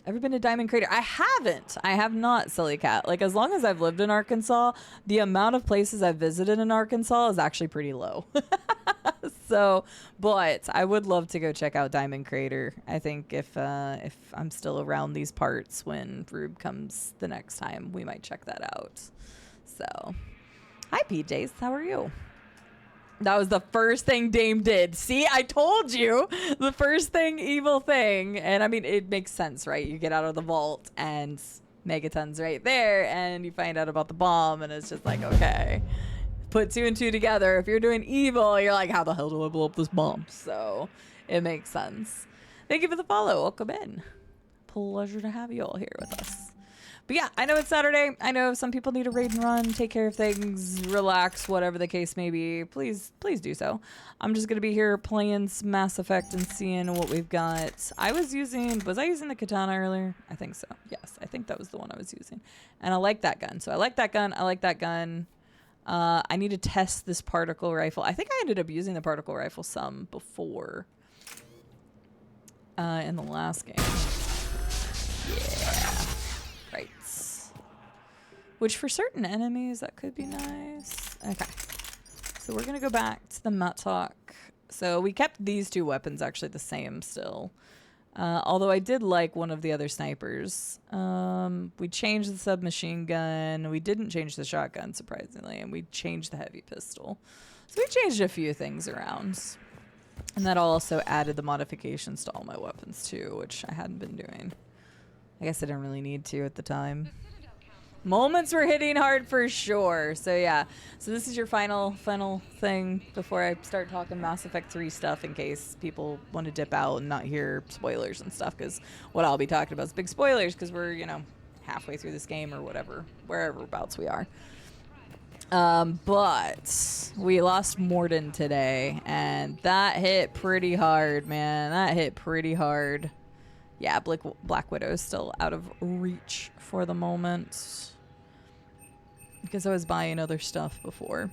Ever been to Diamond Crater? I haven't. I have not, silly cat. Like, as long as I've lived in Arkansas, the amount of places I've visited in Arkansas is actually pretty low. So, but I would love to go check out Diamond Crater. I think if I'm still around these parts when Rube comes the next time, we might check that out. So, hi, PJs. How are you? That was the first thing Dame did. See, I told you, the first thing, evil thing. And I mean, it makes sense, right? You get out of the vault and Megaton's right there and you find out about the bomb and it's just like, okay, put 2 and 2 together. If you're doing evil, you're like, how the hell do I blow up this bomb? So it makes sense. Thank you for the follow. Welcome in. Pleasure to have you all here with us. But yeah, I know it's Saturday. I know some people need a raid and run, take care of things, relax, whatever the case may be. Please do so. I'm just going to be here playing some Mass Effect and seeing what we've got. Was I using the katana earlier? I think so. Yes, I think that was the one I was using. And I like that gun. So I like that gun. I need to test this particle rifle. I think I ended up using the particle rifle some before in the last game. Yeah. Right. Which for certain enemies, that could be nice. Okay. So we're going to go back to the Mattock. So we kept these 2 weapons actually the same still. Although I did like one of the other snipers. We changed the submachine gun. We didn't change the shotgun, surprisingly. And we changed the heavy pistol. So we changed a few things around. And that also added the modifications to all my weapons too, which I hadn't been doing. I guess I didn't really need to at the time. Moments were hitting hard for sure. So yeah. So this is your final thing before I start talking Mass Effect 3 stuff in case people want to dip out and not hear spoilers and stuff. Because what I'll be talking about is big spoilers because we're, halfway through this game or whatever, wherever abouts we are. But we lost Morden today, and that hit pretty hard, man. That hit pretty hard. Yeah, Black Widow is still out of reach for the moment because I was buying other stuff before.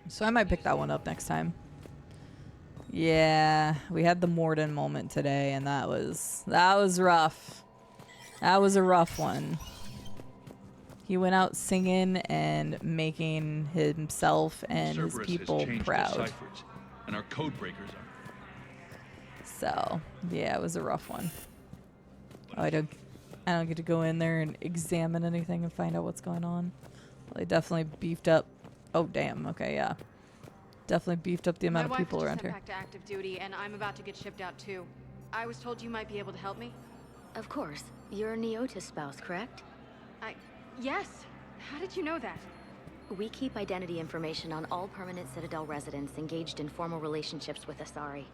So I might pick that one up next time. Yeah, we had the Morden moment today, and that was rough. That was a rough one. He went out singing and making himself and his people proud. And our code breakers are. So, yeah, it was a rough one. Oh, I don't get to go in there and examine anything and find out what's going on. Well, they definitely beefed up. Oh, damn. Okay, yeah. Definitely beefed up the amount of people around here. My wife just sent back to active duty, and I'm about to get shipped out too. I was told you might be able to help me. Of course. You're a Neotis spouse, correct? Yes. How did you know that? We keep identity information on all permanent Citadel residents engaged in formal relationships with Asari.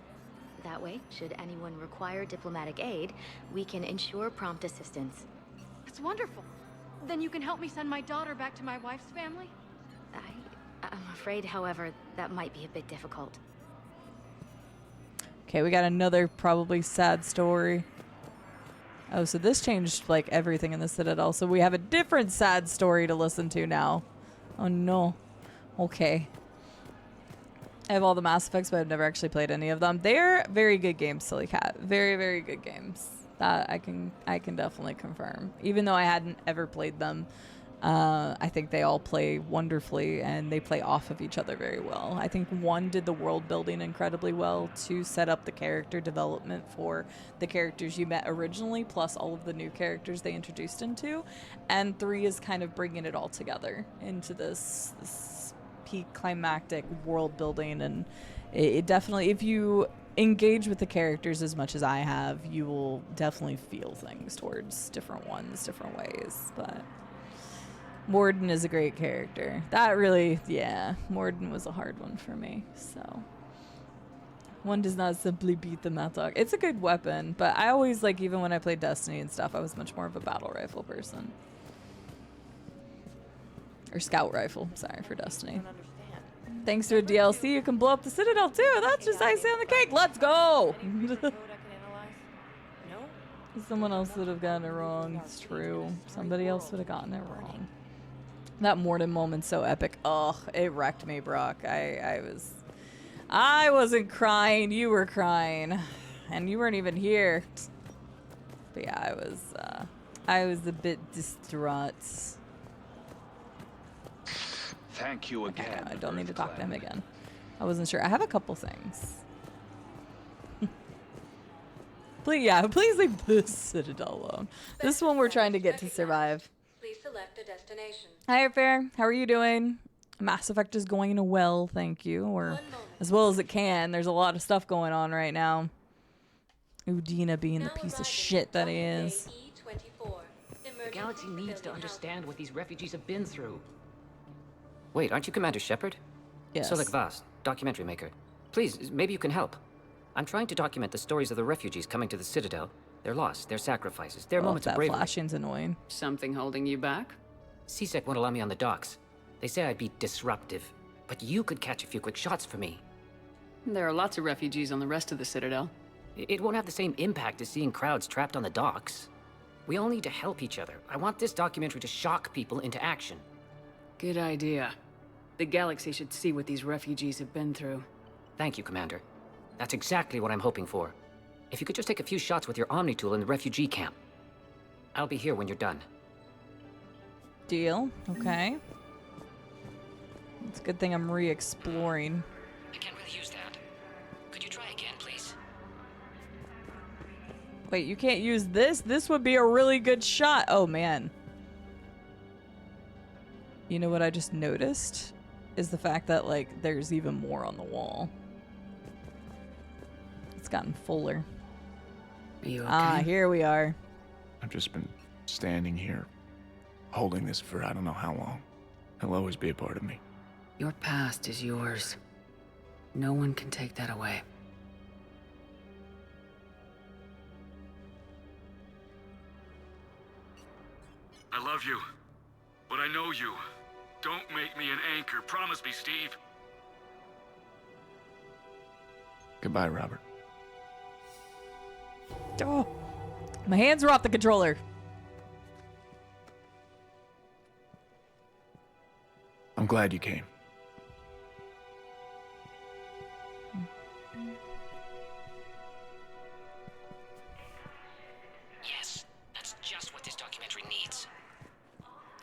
That way, should anyone require diplomatic aid, we can ensure prompt assistance. That's wonderful. Then you can help me send my daughter back to my wife's family? I'm afraid, however, that might be a bit difficult. Okay, we got another probably sad story. Oh, so this changed like everything in the Citadel. So we have a different sad story to listen to now. Oh no. Okay. I have all the Mass Effects, but I've never actually played any of them. They're very good games, Silly Cat. Very, very good games. That I can definitely confirm. Even though I hadn't ever played them, I think they all play wonderfully and they play off of each other very well. I think 1 did the world building incredibly well, 2 set up the character development for the characters you met originally, plus all of the new characters they introduced into, and 3 is kind of bringing it all together into this peak climactic world building. And it definitely, if you engage with the characters as much as I have, you will definitely feel things towards different ones, different ways. But Morden is a great character. That really, yeah, Morden was a hard one for me. So one does not simply beat the Mattock. It's a good weapon, but I always, like, even when I played Destiny and stuff, I was much more of a battle rifle person. Or scout rifle, sorry, for Destiny. Thanks to a DLC, you can blow up the Citadel too. That's just icing on the cake. Let's go! Someone else would have gotten it wrong. It's true. Somebody else would have gotten it wrong. That Morden moment's so epic. Ugh, it wrecked me, Brock. I wasn't crying. You were crying, and you weren't even here. But yeah, I was a bit distraught. Thank you again. Okay, I don't need to talk to him again. I wasn't sure. I have a couple things. Please leave the Citadel alone. This one we're trying to get to survive. Please select a destination. Hi, Fair. How are you doing? Mass Effect is going well, thank you. Or as well as it can. There's a lot of stuff going on right now. Udina being the piece of shit that he is. The galaxy needs to understand what these refugees have been through. Wait, aren't you Commander Shepard? Yes. Soulslike Vods, documentary maker. Please, maybe you can help. I'm trying to document the stories of the refugees coming to the Citadel. Their loss, their sacrifices, their moments of bravery. That flashing's annoying. Something holding you back? CSEC won't allow me on the docks. They say I'd be disruptive, but you could catch a few quick shots for me. There are lots of refugees on the rest of the Citadel. It won't have the same impact as seeing crowds trapped on the docks. We all need to help each other. I want this documentary to shock people into action. Good idea. The galaxy should see what these refugees have been through. Thank you, Commander. That's exactly what I'm hoping for. If you could just take a few shots with your Omni tool in the refugee camp. I'll be here when you're done. Deal. Okay. It's a good thing I'm re-exploring. I can't really use that. Could you try again, please? Wait, you can't use this? This would be a really good shot. Oh, man. You know what I just noticed? Is the fact that, like, there's even more on the wall. It's gotten fuller. Are you okay? Ah, here we are. I've just been standing here, holding this for I don't know how long. It'll always be a part of me. Your past is yours. No one can take that away. I love you, but I know you. Don't make me an anchor. Promise me, Steve. Goodbye, Robert. Oh, my hands are off the controller. I'm glad you came. Yes, that's just what this documentary needs.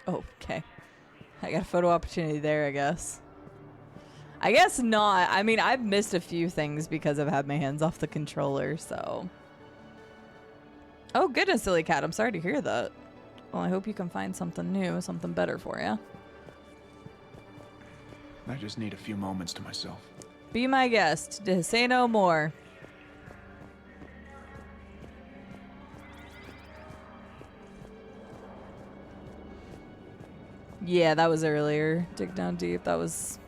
Oh, okay. I got a photo opportunity there, I guess. I guess not. I mean, I've missed a few things because I've had my hands off the controller, so. Oh, goodness, silly cat. I'm sorry to hear that. Well, I hope you can find something new, something better for you. I just need a few moments to myself. Be my guest. Say no more. Yeah, that was earlier. Dig down deep. That was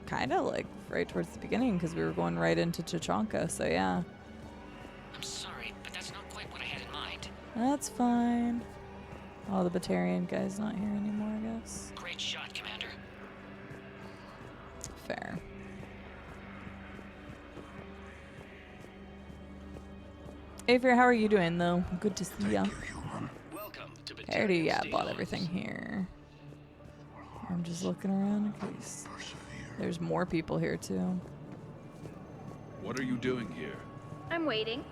kind of like right towards the beginning because we were going right into Chachanka, so yeah. I'm sorry, but that's not quite what I had in mind. That's fine. Oh, the Batarian guy's not here anymore, I guess. Great shot, Commander. Fair. Avery, how are you doing, though? Good to see ya. I already, bought everything here. I'm just looking around in case there's more people here, too. What are you doing here? I'm waiting.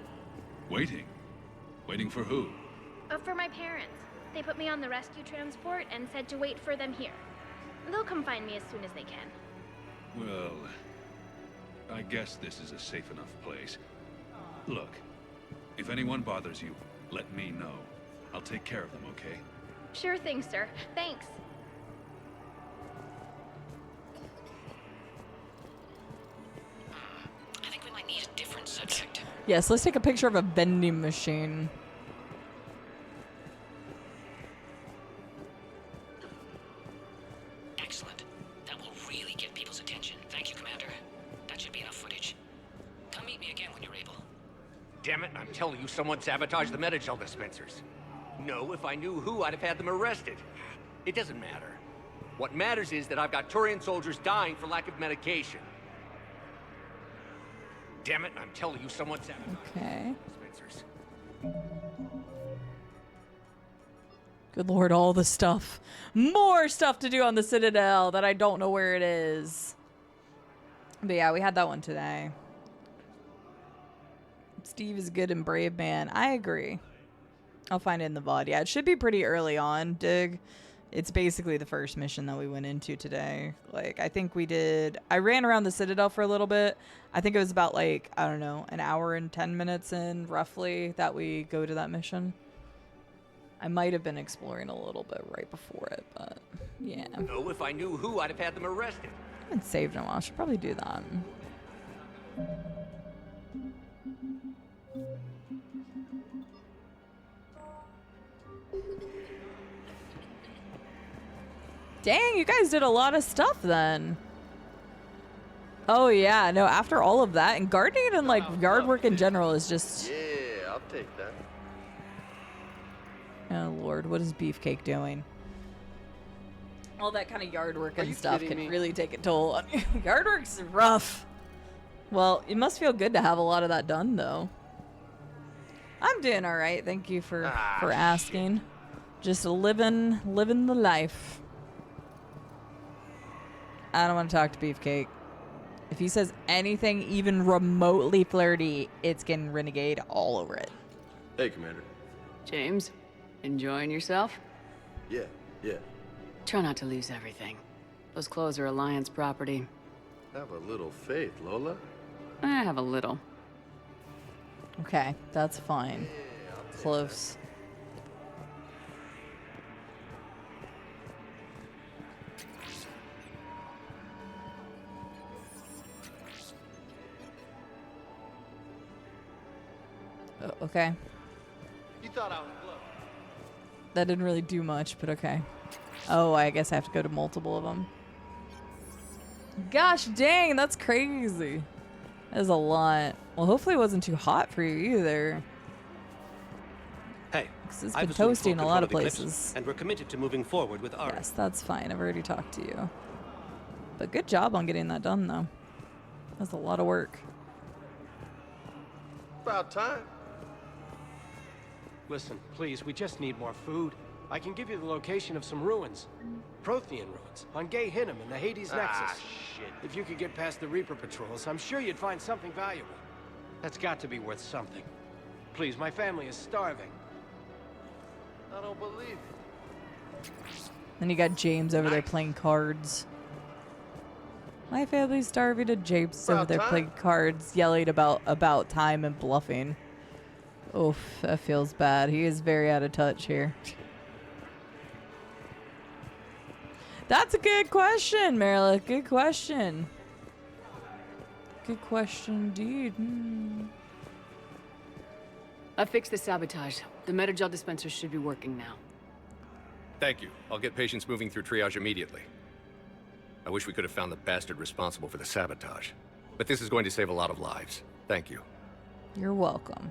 Waiting? Waiting for who? For my parents. They put me on the rescue transport and said to wait for them here. They'll come find me as soon as they can. Well, I guess this is a safe enough place. Look, if anyone bothers you, let me know. I'll take care of them, okay? Sure thing, sir. Thanks. I think we might need a different subject. Yes, let's take a picture of a vending machine. Excellent. That will really get people's attention. Thank you, Commander. That should be enough footage. Come meet me again when you're able. Damn it, I'm telling you, someone sabotaged the Metagel dispensers. No, if I knew who, I'd have had them arrested. It doesn't matter. What matters is that I've got Turian soldiers dying for lack of medication. Damn it, I'm telling you, someone sabotaged the dispensers. Good lord, all the stuff. More stuff to do on the Citadel that I don't know where it is. But yeah, we had that one today. Steve is a good and brave man. I agree. I'll find it in the VOD. Yeah, it should be pretty early on, Dig. It's basically the first mission that we went into today. Like, I think we did... I ran around the Citadel for a little bit. I think it was about, like, I don't know, an hour and 10 minutes in, roughly, that we go to that mission. I might have been exploring a little bit right before it, but yeah. No, if I knew who, I'd have had them arrested. I haven't saved in a while. I should probably do that. Dang, you guys did a lot of stuff then. Oh yeah, no, after all of that, and gardening and like yard work in general is just... Yeah, I'll take that. Oh lord, what is Beefcake doing? All that kind of yard work and stuff can really take a toll on you. Yard work's rough. Well, it must feel good to have a lot of that done though. I'm doing all right, thank you for asking. Just living the life. I don't want to talk to Beefcake. If he says anything even remotely flirty, it's getting Renegade all over it. Hey, Commander. James, enjoying yourself? Yeah. Try not to lose everything. Those clothes are Alliance property. Have a little faith, Lola. I have a little. Okay, that's fine. Close. Okay. You thought I was close. That didn't really do much, but okay. Oh, I guess I have to go to multiple of them. Gosh dang, that's crazy. That is a lot. Well, hopefully it wasn't too hot for you either. Hey, Because it's I've been assumed full toasty in a control lot of Eclipse, places. and we're committed to moving forward with Ari. Yes, that's fine. I've already talked to you. But good job on getting that done, though. That's a lot of work. About time. Listen, please, we just need more food. I can give you the location of some ruins. Prothean ruins, on Gay Hinnom in the Hades Nexus. Shit. If you could get past the Reaper patrols, I'm sure you'd find something valuable. That's got to be worth something. Please, my family is starving. I don't believe it. Then you got James over there playing cards. My family's starving, and James over there playing cards, yelling about time and bluffing. Oof, that feels bad. He is very out of touch here. That's a good question, Marilyn. Good question. Good question indeed. I fixed the sabotage. The metagel dispenser should be working now. Thank you. I'll get patients moving through triage immediately. I wish we could have found the bastard responsible for the sabotage. But this is going to save a lot of lives. Thank you. You're welcome.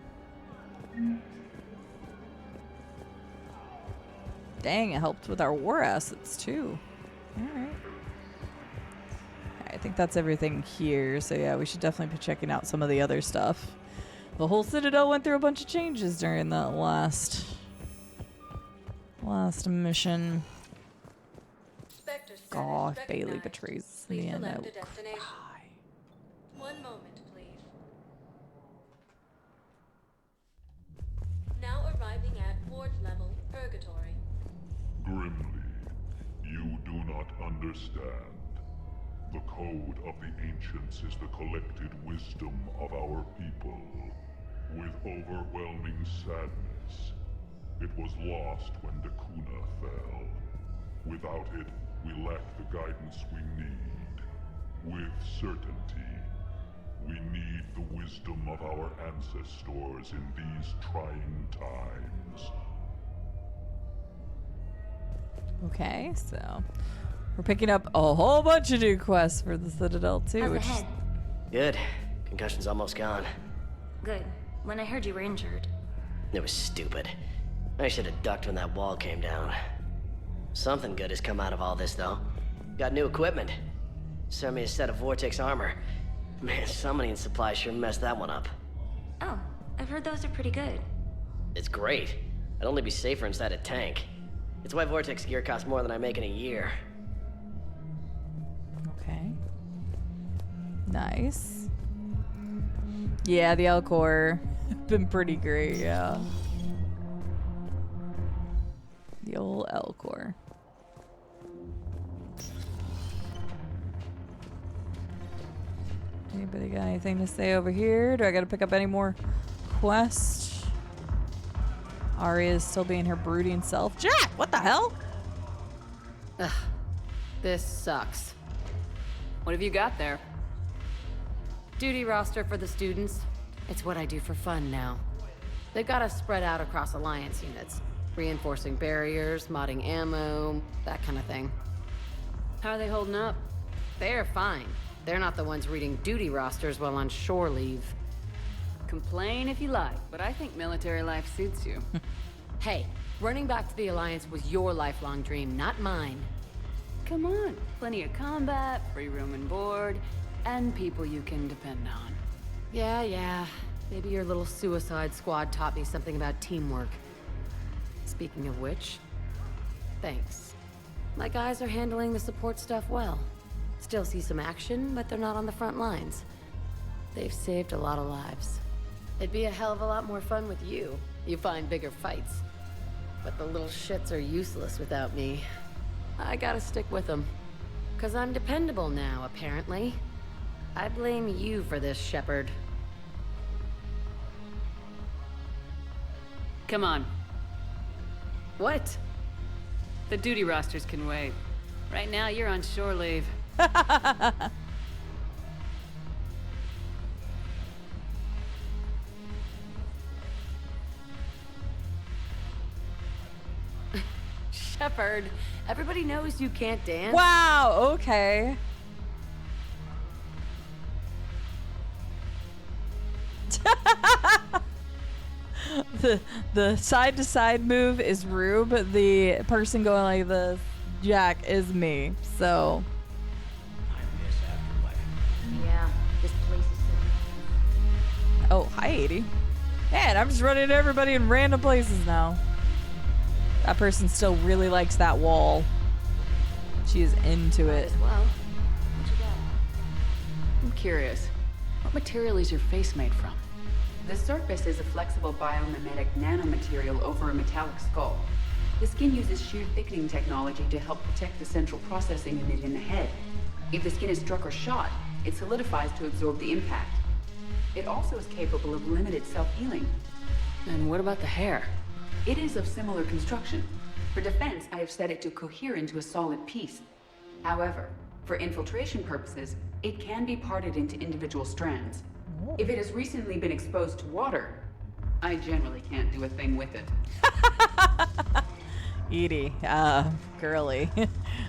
Dang, it helped with our war assets too. Alright. I think that's everything here. So yeah, we should definitely be checking out some of the other stuff. The whole Citadel went through a bunch of changes during that last mission. God, Bailey betrays me. I know. One moment, please. Now arriving at ward level purgatory. Grimly, you do not understand. The code of the ancients is the collected wisdom of our people. With overwhelming sadness, it was lost when Dakuna fell. Without it, we lack the guidance we need. With certainty, we need the wisdom of our ancestors in these trying times. Okay, so we're picking up a whole bunch of new quests for the Citadel too. How's the Which head? Good. Concussion's almost gone. Good. When I heard you were injured. It was stupid. I should have ducked when that wall came down. Something good has come out of all this, though. Got new equipment. Sent me a set of Vortex armor. Man, summoning supply sure messed that one up. Oh, I've heard those are pretty good. It's great. I'd only be safer inside a tank. It's why Vortex gear costs more than I make in a year. Okay. Nice. Yeah, the Elcor been pretty great, yeah. The old Elcor. Anybody got anything to say over here? Do I gotta pick up any more quests? Arya's still being her brooding self. Jack, what the hell? Ugh, this sucks. What have you got there? Duty roster for the students. It's what I do for fun now. They've got us spread out across Alliance units. Reinforcing barriers, modding ammo, that kind of thing. How are they holding up? They're fine. They're not the ones reading duty rosters while on shore leave. Complain if you like, but I think military life suits you. Hey, running back to the Alliance was your lifelong dream, not mine. Come on, plenty of combat, free room and board, and people you can depend on. Yeah, maybe your little suicide squad taught me something about teamwork. Speaking of which, thanks. My guys are handling the support stuff well. Still see some action, but they're not on the front lines. They've saved a lot of lives. It'd be a hell of a lot more fun with you. You find bigger fights. But the little shits are useless without me. I gotta stick with them. 'Cause I'm dependable now, apparently. I blame you for this, Shepard. Come on. What? The duty rosters can wait. Right now, you're on shore leave. Shepard, everybody knows you can't dance. Wow, okay. the side to side move is Rube. The person going like this, Jack, is me. So. Yeah, this place is so... Oh, hi, 80. Man, I'm just running into everybody in random places now. That person still really likes that wall. She is into it. Well, what you got? I'm curious. What material is your face made from? The surface is a flexible biomimetic nanomaterial over a metallic skull. The skin uses shear thickening technology to help protect the central processing unit in the head. If the skin is struck or shot, it solidifies to absorb the impact. It also is capable of limited self-healing. And what about the hair? It is of similar construction. For defense, I have set it to cohere into a solid piece. However, for infiltration purposes, it can be parted into individual strands. If it has recently been exposed to water, I generally can't do a thing with it. Edie, girly,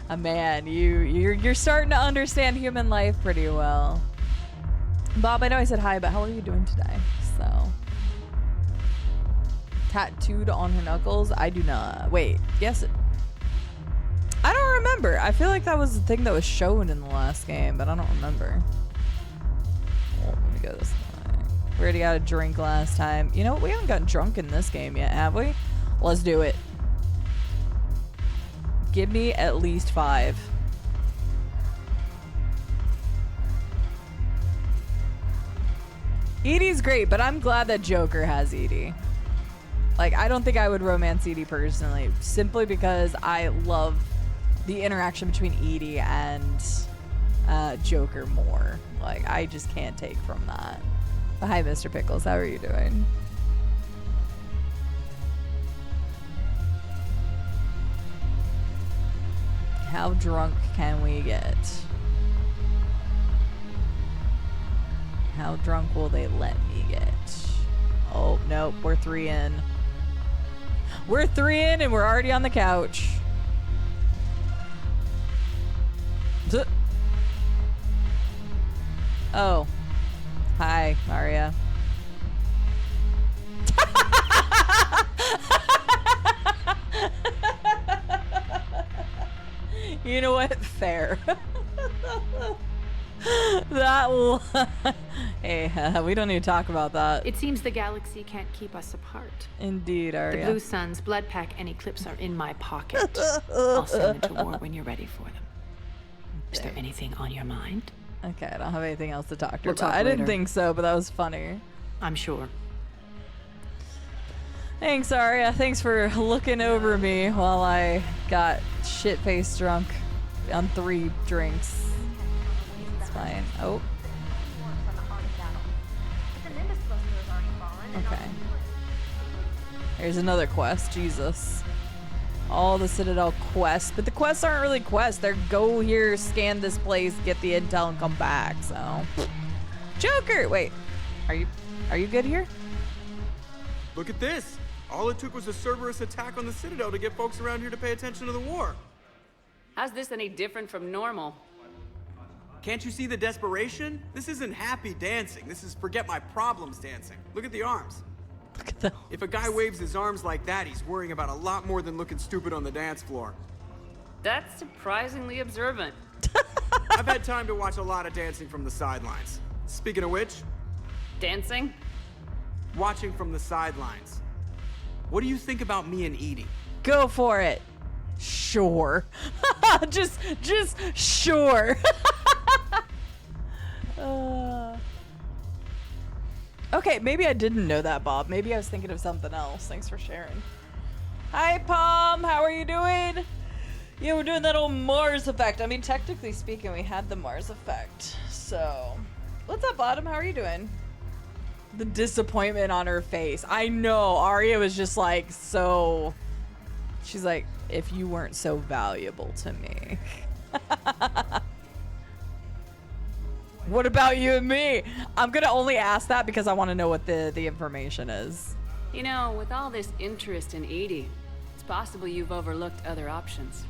a man, you're starting to understand human life pretty well. Bob, I know I said hi, but how are you doing today? So, tattooed on her knuckles? I do not. Wait, yes. I don't remember. I feel like that was the thing that was shown in the last game, but I don't remember. Let me go this way. We already got a drink last time. You know what? We haven't gotten drunk in this game yet, have we? Let's do it. Give me at least 5. Edie's great, but I'm glad that Joker has Edie. Like, I don't think I would romance Edie personally, simply because I love the interaction between Edie and Joker more. Like, I just can't take from that. But hi, Mr. Pickles. How are you doing? How drunk can we get? How drunk will they let me get? Oh, nope. We're 3 in. We're 3 in and we're already on the couch. Oh. Hi, Maria. You know what? Fair. Hey, we don't need to talk about that. It seems the galaxy can't keep us apart. Indeed, Arya. The Blue Suns, Blood Pack, and Eclipse are in my pocket. I'll send them to war when you're ready for them. Is there anything on your mind? Okay, I don't have anything else to talk to We'll her about. talk I didn't later. think so, but that was funny. I'm sure. Thanks, Arya. Thanks for looking over me while I got shit-faced drunk on 3 drinks. It's fine. Oh. Okay. Here's another quest. Jesus. All the Citadel quests. But the quests aren't really quests. They're go here, scan this place, get the intel, and come back. So. Joker! Wait. Are you good here? Look at this. All it took was a Cerberus attack on the Citadel to get folks around here to pay attention to the war. How's this any different from normal? Can't you see the desperation? This isn't happy dancing. This is forget my problems dancing. Look at the arms. Look at them. If a guy waves his arms like that, he's worrying about a lot more than looking stupid on the dance floor. That's surprisingly observant. I've had time to watch a lot of dancing from the sidelines. Speaking of which... Dancing? Watching from the sidelines. What do you think about me and Edie? Go for it. Sure. just sure. Okay, maybe I didn't know that, Bob. Maybe I was thinking of something else. Thanks for sharing. Hi, Palm. How are you doing? Yeah, we're doing that old Mars effect. I mean, technically speaking, we had the Mars effect. So, what's up, Autumn? How are you doing? The disappointment on her face. I know. Arya was just like, so... She's like, if you weren't so valuable to me. What about you and me? I'm gonna only ask that because I want to know what the information is. You know, with all this interest in Edie, it's possible you've overlooked other options.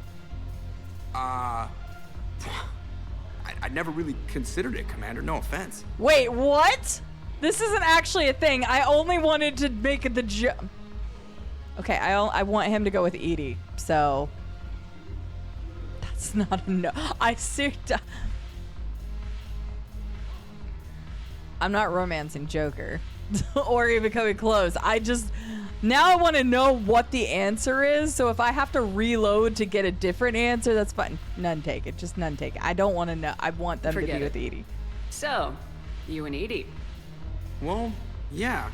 I never really considered it, Commander. No offense. Wait, what? This isn't actually a thing. I only wanted to make the joke. Okay, I want him to go with Edie, so that's not a no. I'm not romancing Joker or even coming close. Now I want to know what the answer is, so if I have to reload to get a different answer, that's fine. None take it. Just none take it. I don't want to know. I want them to be with Edie. So, you and Edie. Well, yeah.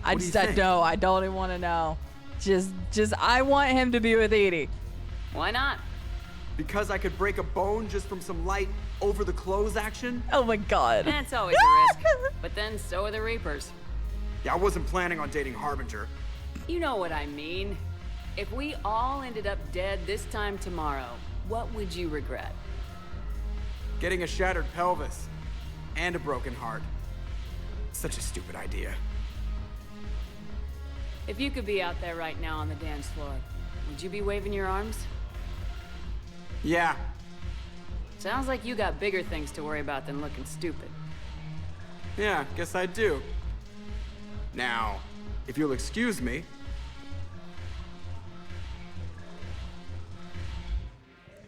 I don't even want to know. I want him to be with Edie. Why not? Because I could break a bone just from some light over the clothes action? Oh my god. That's always a risk. But then so are the Reapers. Yeah, I wasn't planning on dating Harbinger. You know what I mean. If we all ended up dead this time tomorrow, what would you regret? Getting a shattered pelvis and a broken heart. Such a stupid idea. If you could be out there right now on the dance floor, would you be waving your arms? Yeah. Sounds like you got bigger things to worry about than looking stupid. Yeah, guess I do. Now, if you'll excuse me.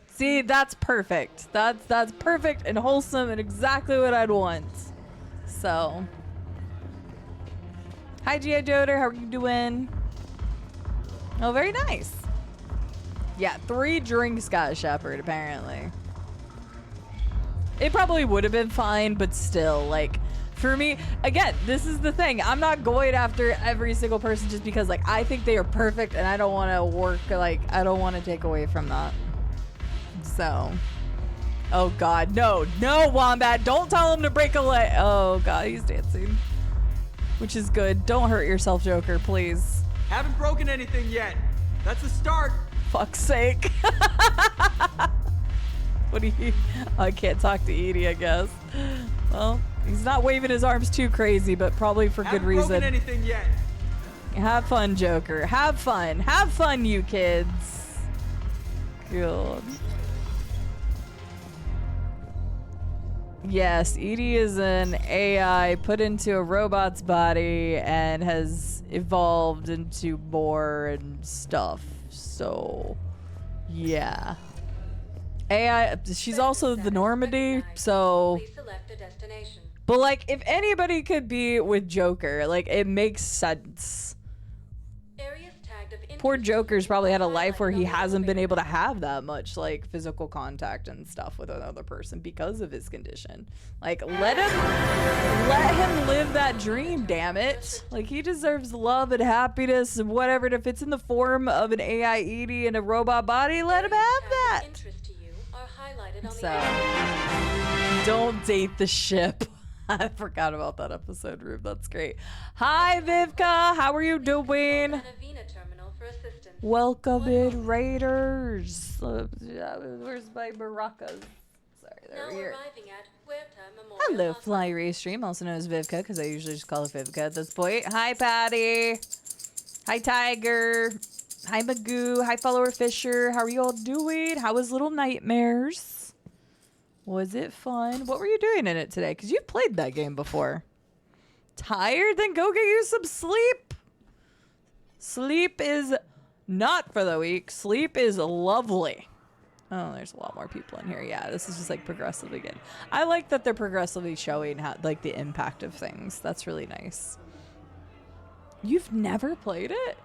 See, that's perfect. That's perfect and wholesome and exactly what I'd want. So, hi G.I. Joder, how are you doing? Oh, very nice. Yeah, 3 drinks got Shepard, apparently. It probably would have been fine, but still, like, for me, again, this is the thing. I'm not going after every single person just because, like, I think they are perfect and I don't want to work, like, I don't want to take away from that. So, oh God, no, Wombat, don't tell him to break a leg. Oh God, he's dancing, which is good. Don't hurt yourself, Joker, please. Haven't broken anything yet. That's a start. Fuck's sake. What do you? I can't talk to Edie, I guess. Well, he's not waving his arms too crazy, but probably for good reason. Haven't broken anything yet. Have fun, Joker. Have fun, you kids. God. Yes, Edie is an AI put into a robot's body and has evolved into more and stuff. So, yeah. AI, she's also the Normandy, so... But, like, if anybody could be with Joker, like, it makes sense. Poor Joker's probably had a life where he hasn't been able to have that much, like, physical contact and stuff with another person because of his condition. Like, let him live that dream, damn it. Like, he deserves love and happiness and whatever. And if it's in the form of an AI Edie in a robot body, let him have that. So, don't date the ship. I forgot about that episode, Rube. That's great. Hi, Vivka. How are you doing? Welcome in, Raiders. Where's my maracas? Sorry, they're here. Hello, Fly Ray Stream, also known as Vivka, because I usually just call her Vivka at this point. Hi, Patty. Hi, Tiger. Hi, Magoo. Hi, follower Fisher. How are you all doing? How was Little Nightmares? Was it fun? What were you doing in it today? Because you've played that game before. Tired? Then go get you some sleep. Sleep is not for the weak. Sleep is lovely. Oh, there's a lot more people in here. Yeah, this is just like progressively good. I like that they're progressively showing how, like, the impact of things. That's really nice. You've never played it?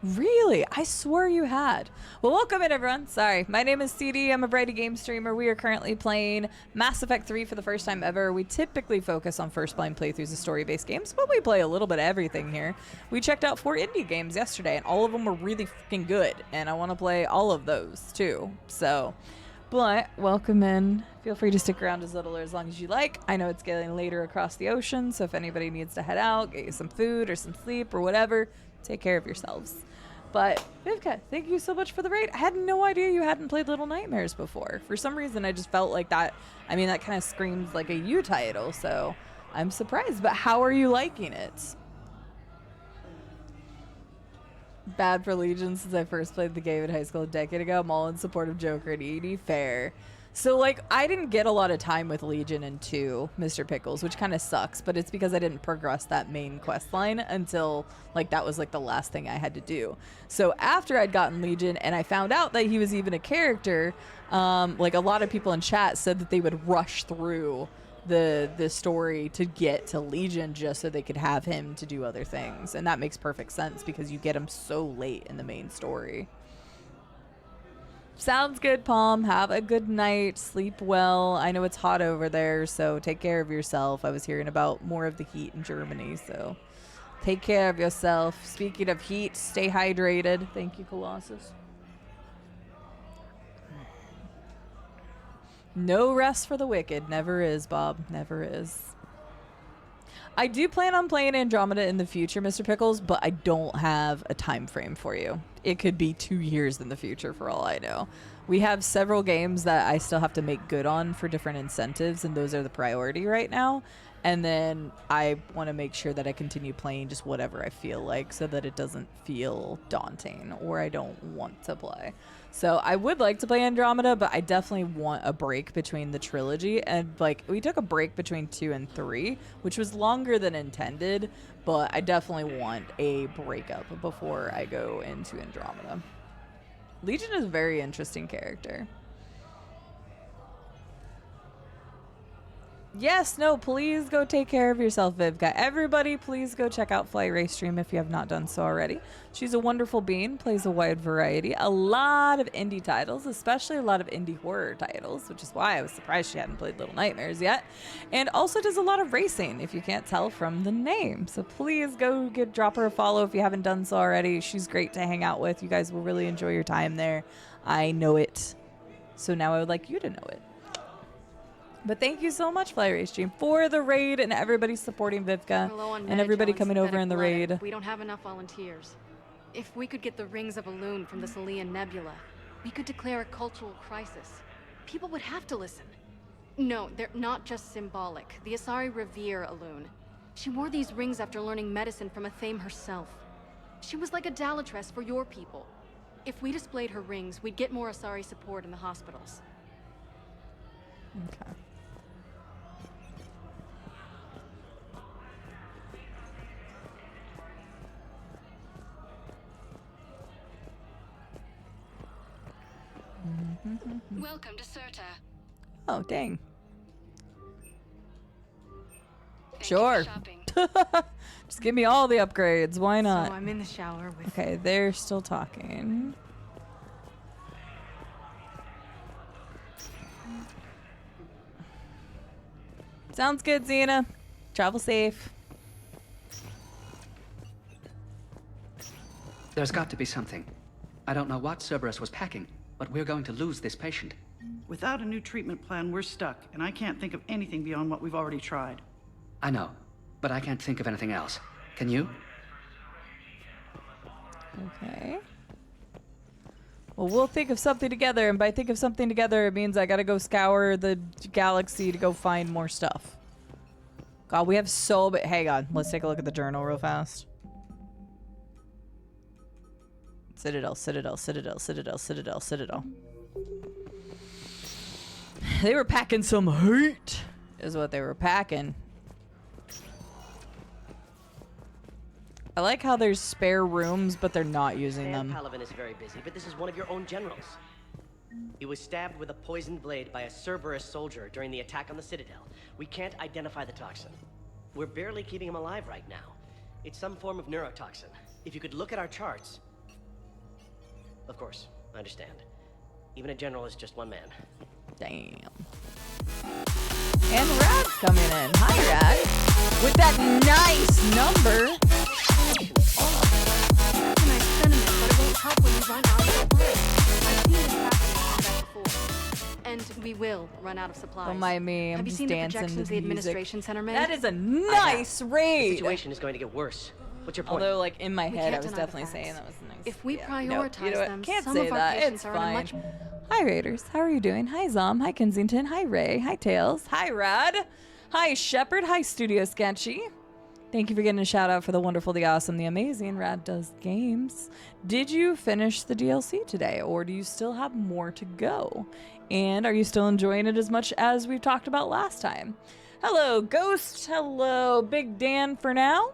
Really? I swore you had. Well, welcome in, everyone. Sorry. My name is Cide. I'm a Brady game streamer. We are currently playing Mass Effect 3 for the first time ever. We typically focus on first-blind playthroughs of story-based games, but we play a little bit of everything here. We checked out 4 indie games yesterday, and all of them were really freaking good, and I want to play all of those, too. So, but welcome in. Feel free to stick around as little or as long as you like. I know it's getting later across the ocean, so if anybody needs to head out, get you some food or some sleep or whatever, take care of yourselves. But, Vivka, thank you so much for the raid. I had no idea you hadn't played Little Nightmares before. For some reason, I just felt like that, I mean, that kind of screams like a you title, so I'm surprised. But how are you liking it? Bad for Legion since I first played the game in high school a decade ago. I'm all in support of Joker and Edie. Fair. So, like, I didn't get a lot of time with Legion in 2, Mr. Pickles, which kind of sucks, but it's because I didn't progress that main quest line until, like, that was, like, the last thing I had to do. So, after I'd gotten Legion and I found out that he was even a character, like, a lot of people in chat said that they would rush through the story to get to Legion just so they could have him to do other things. And that makes perfect sense because you get him so late in the main story. Sounds good, Palm. Have a good night. Sleep well. I know it's hot over there, so take care of yourself. I was hearing about more of the heat in Germany, so take care of yourself. Speaking of heat, stay hydrated. Thank you, Colossus. No rest for the wicked. Never is, Bob. Never is. I do plan on playing Andromeda in the future, Mr. Pickles, but I don't have a time frame for you. It could be 2 years in the future for all I know. We have several games that I still have to make good on for different incentives, and those are the priority right now. And then I want to make sure that I continue playing just whatever I feel like so that it doesn't feel daunting or I don't want to play. So I would like to play Andromeda, but I definitely want a break between the trilogy. And like we took a break between 2 and 3, which was longer than intended, but I definitely want a breakup before I go into Andromeda. Legion is a very interesting character. Yes, no, please go take care of yourself, Vivka. Everybody, please go check out Fly Race Stream if you have not done so already. She's a wonderful being, plays a wide variety, a lot of indie titles, especially a lot of indie horror titles, which is why I was surprised she hadn't played Little Nightmares yet. And also does a lot of racing, if you can't tell from the name. So please go drop her a follow if you haven't done so already. She's great to hang out with. You guys will really enjoy your time there. I know it. So now I would like you to know it. But thank you so much, Fly Race Stream, for the raid and everybody supporting Vivka and everybody coming over in the raid. We don't have enough volunteers. If we could get the rings of Elune from the Salian Nebula, we could declare a cultural crisis. People would have to listen. No, they're not just symbolic. The Asari revere Elune. She wore these rings after learning medicine from Athame herself. She was like a Dalatress for your people. If we displayed her rings, we'd get more Asari support in the hospitals. Okay. Welcome to Serta. Oh, dang. Sure. Just give me all the upgrades. Why not? So I'm in the shower with... Okay, they're still talking. Sounds good, Xena. Travel safe. There's got to be something. I don't know what Cerberus was packing, but we're going to lose this patient. Without a new treatment plan, we're stuck, and I can't think of anything beyond what we've already tried. I know, but I can't think of anything else. Can you? Okay. Well, we'll think of something together, and by think of something together, it means I gotta go scour the galaxy to go find more stuff. God, we have so many. Hang on, let's take a look at the journal real fast. Citadel, Citadel, Citadel, Citadel, Citadel, Citadel. They were packing some heat, is what they were packing. I like how there's spare rooms, but they're not using them. Palaven is very busy, but this is one of your own generals. He was stabbed with a poisoned blade by a Cerberus soldier during the attack on the Citadel. We can't identify the toxin. We're barely keeping him alive right now. It's some form of neurotoxin. If you could look at our charts... Of course, I understand. Even a general is just one man. Damn. And Rad's coming in. Hi, Rad. With that nice number. Nice sentiment, but it won't help when you run out of supplies. I've seen this happen before. And we will run out of supplies. Don't mind me. I'm Have you just seen the dancing projections to the music. administration center made? That is a nice raid. The situation is going to get worse. What's your point? Although, like, in my We head, I can't was deny the definitely saying facts. that was nice. If we Yeah. prioritize Nope. You know what? them, Can't some say of our that. patients It's are in a fine. much... Hi, Raiders. How are you doing? Hi, Zom. Hi, Kensington. Hi, Ray. Hi, Tails. Hi, Rad. Hi, Shepard. Hi, Studio Sketchy. Thank you for getting a shout out for the wonderful, the awesome, the amazing Rad Does Games. Did you finish the DLC today, or do you still have more to go? And are you still enjoying it as much as we've talked about last time? Hello, Ghost. Hello, Big Dan for now.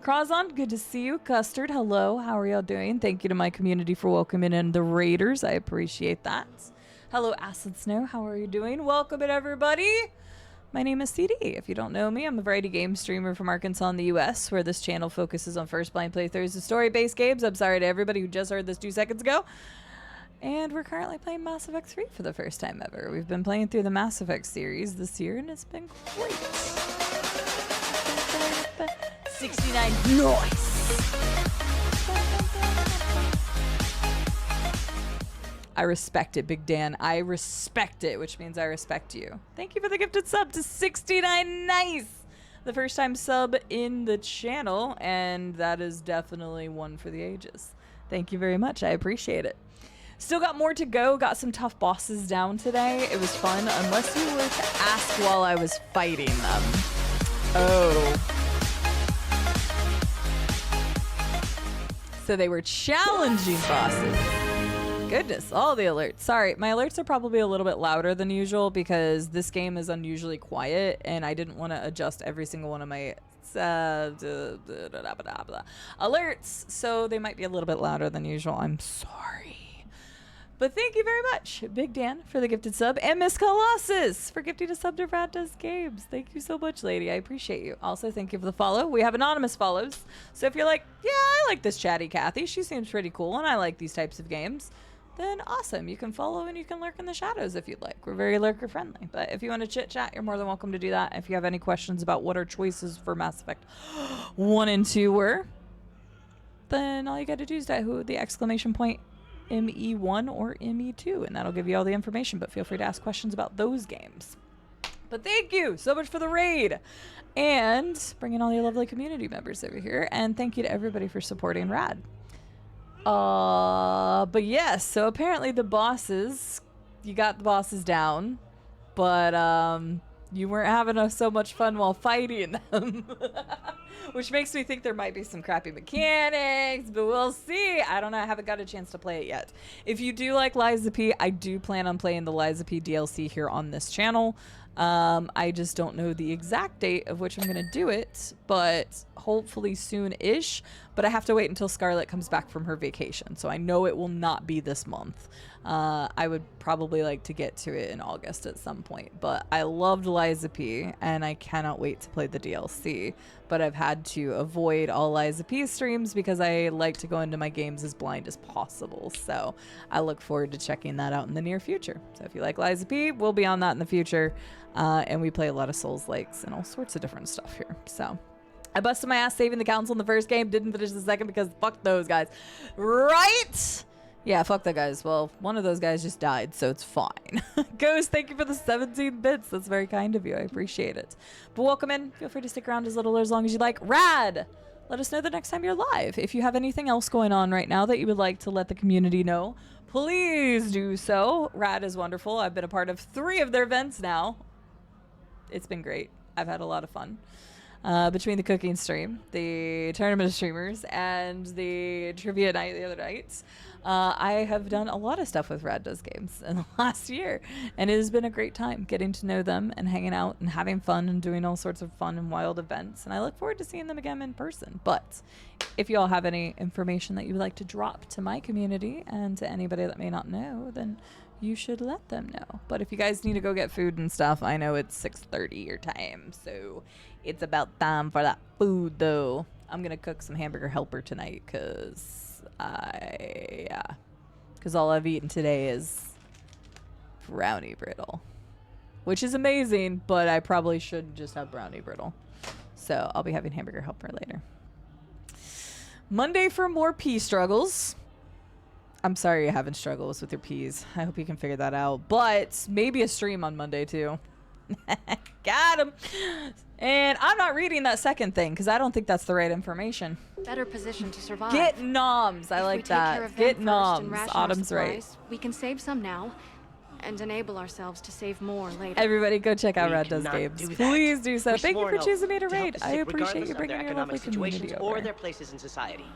Krazon, good to see you. Custard, hello. How are y'all doing? Thank you to my community for welcoming in the Raiders. I appreciate that. Hello, Acid Snow. How are you doing? Welcome in, everybody. My name is Cide. If you don't know me, I'm a variety game streamer from Arkansas in the U.S., where this channel focuses on first blind playthroughs of story-based games. I'm sorry to everybody who just heard this 2 seconds ago. And we're currently playing Mass Effect 3 for the first time ever. We've been playing through the Mass Effect series this year, and it's been great. 69 nice. I respect it, Big Dan. I respect it, which means I respect you. Thank you for the gifted sub to 69 nice. The first time sub in the channel, and that is definitely one for the ages. Thank you very much. I appreciate it. Still got more to go. Got some tough bosses down today. It was fun, unless you were to ask while I was fighting them. Oh. So they were challenging bosses. Goodness, all the alerts. Sorry, my alerts are probably a little bit louder than usual because this game is unusually quiet and I didn't want to adjust every single one of my alerts, so they might be a little bit louder than usual. I'm sorry. But thank you very much, Big Dan, for the gifted sub, and Miss Colossus for gifting a sub to Rad Does Games. Thank you so much, lady. I appreciate you. Also, thank you for the follow. We have anonymous follows, so if you're like, yeah, I like this chatty Kathy. She seems pretty cool, and I like these types of games. Then awesome. You can follow and you can lurk in the shadows if you'd like. We're very lurker friendly. But if you want to chit chat, you're more than welcome to do that. If you have any questions about what our choices for Mass Effect 1 and 2 were, then all you got to do is that the exclamation point ME1 or ME2, and that'll give you all the information. But feel free to ask questions about those games. But thank you so much for the raid and bringing all your lovely community members over here. And thank you to everybody for supporting Rad. But yes, so apparently the bosses, you got the bosses down, but you weren't having so much fun while fighting them. Which makes me think there might be some crappy mechanics, but we'll see. I don't know. I haven't got a chance to play it yet. If you do like Liza P, I do plan on playing the Liza P DLC here on this channel. I just don't know the exact date of which I'm going to do it, but hopefully soon-ish. But I have to wait until Scarlett comes back from her vacation, so I know it will not be this month. I would probably like to get to it in August at some point, but I loved Liza P, and I cannot wait to play the DLC. But I've had to avoid all Liza P streams because I like to go into my games as blind as possible. So I look forward to checking that out in the near future. So if you like Liza P, we'll be on that in the future. And we play a lot of Souls-likes and all sorts of different stuff here. So I busted my ass saving the council in the first game, didn't finish the second because fuck those guys. Right? Yeah, fuck that guys. Well, one of those guys just died, so it's fine. Ghost, thank you for the 17 bits. That's very kind of you. I appreciate it. But welcome in. Feel free to stick around as little or as long as you like. Rad! Let us know the next time you're live. If you have anything else going on right now that you would like to let the community know, please do so. Rad is wonderful. I've been a part of 3 of their events now. It's been great. I've had a lot of fun. Between the cooking stream, the tournament of streamers, and the trivia night the other nights, I have done a lot of stuff with Rad Does Games in the last year, and it has been a great time getting to know them and hanging out and having fun and doing all sorts of fun and wild events, and I look forward to seeing them again in person. But if you all have any information that you would like to drop to my community and to anybody that may not know, then you should let them know. But if you guys need to go get food and stuff, I know it's 6:30 your time, so it's about time for that food, though. I'm gonna cook some hamburger helper tonight, cause all I've eaten today is brownie brittle, which is amazing, but I probably should just have brownie brittle. So I'll be having hamburger helper later. Monday for more pea struggles. I'm sorry you're having struggles with your peas. I hope you can figure that out. But maybe a stream on Monday, too. Got him. And I'm not reading that second thing, because I don't think that's the right information. Better position to survive. Get noms. I like that. Get noms. Autumn's right. We can save some now, and enable ourselves to save more later. Everybody go check out We Rad Does cannot Games. do that. Please do so. We Thank you swore for an choosing me oath to help raid. the I sick appreciate regardless you of their bringing your economic lovely community situations over. or their places in society.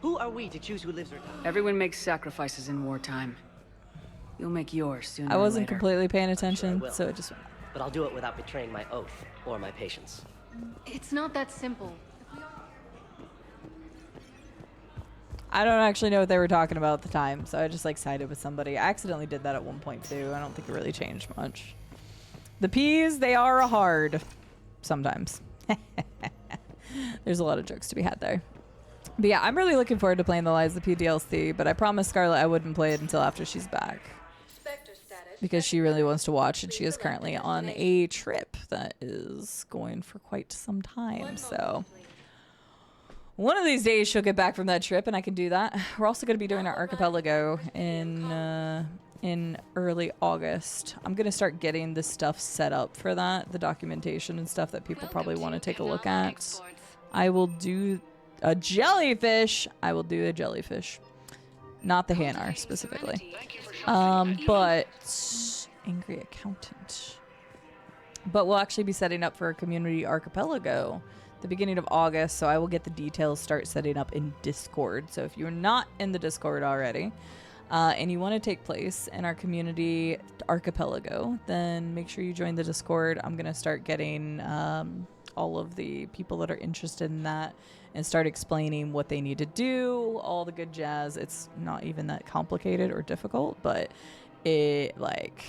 Who are we to choose who lives or dies? Everyone makes sacrifices in wartime. You'll make yours sooner I or wasn't later. completely paying I attention, will. so it just went. But I'll do it without betraying my oath or my patience. It's not that simple. I don't actually know what they were talking about at the time, so I just like sided with somebody. I accidentally did that at one point too. I don't think it really changed much. The P's, they are hard sometimes. There's a lot of jokes to be had there. But yeah, I'm really looking forward to playing the Lies of P DLC, but I promised Scarlett I wouldn't play it until after she's back. Because she really wants to watch, and she is currently on a trip that is going for quite some time, so... One of these days she'll get back from that trip and I can do that. We're also going to be doing our archipelago in early August. I'm going to start getting the stuff set up for that, the documentation and stuff that people probably want to take a look at. I will do a jellyfish. I will do a jellyfish. Not the Hanar specifically. But angry accountant. But we'll actually be setting up for a community archipelago the beginning of August, so I will get the details, start setting up in Discord. So if you're not in the Discord already and you want to take place in our community archipelago, then make sure you join the Discord. I'm going to start getting all of the people that are interested in that and start explaining what they need to do, all the good jazz. It's not even that complicated or difficult, but it like...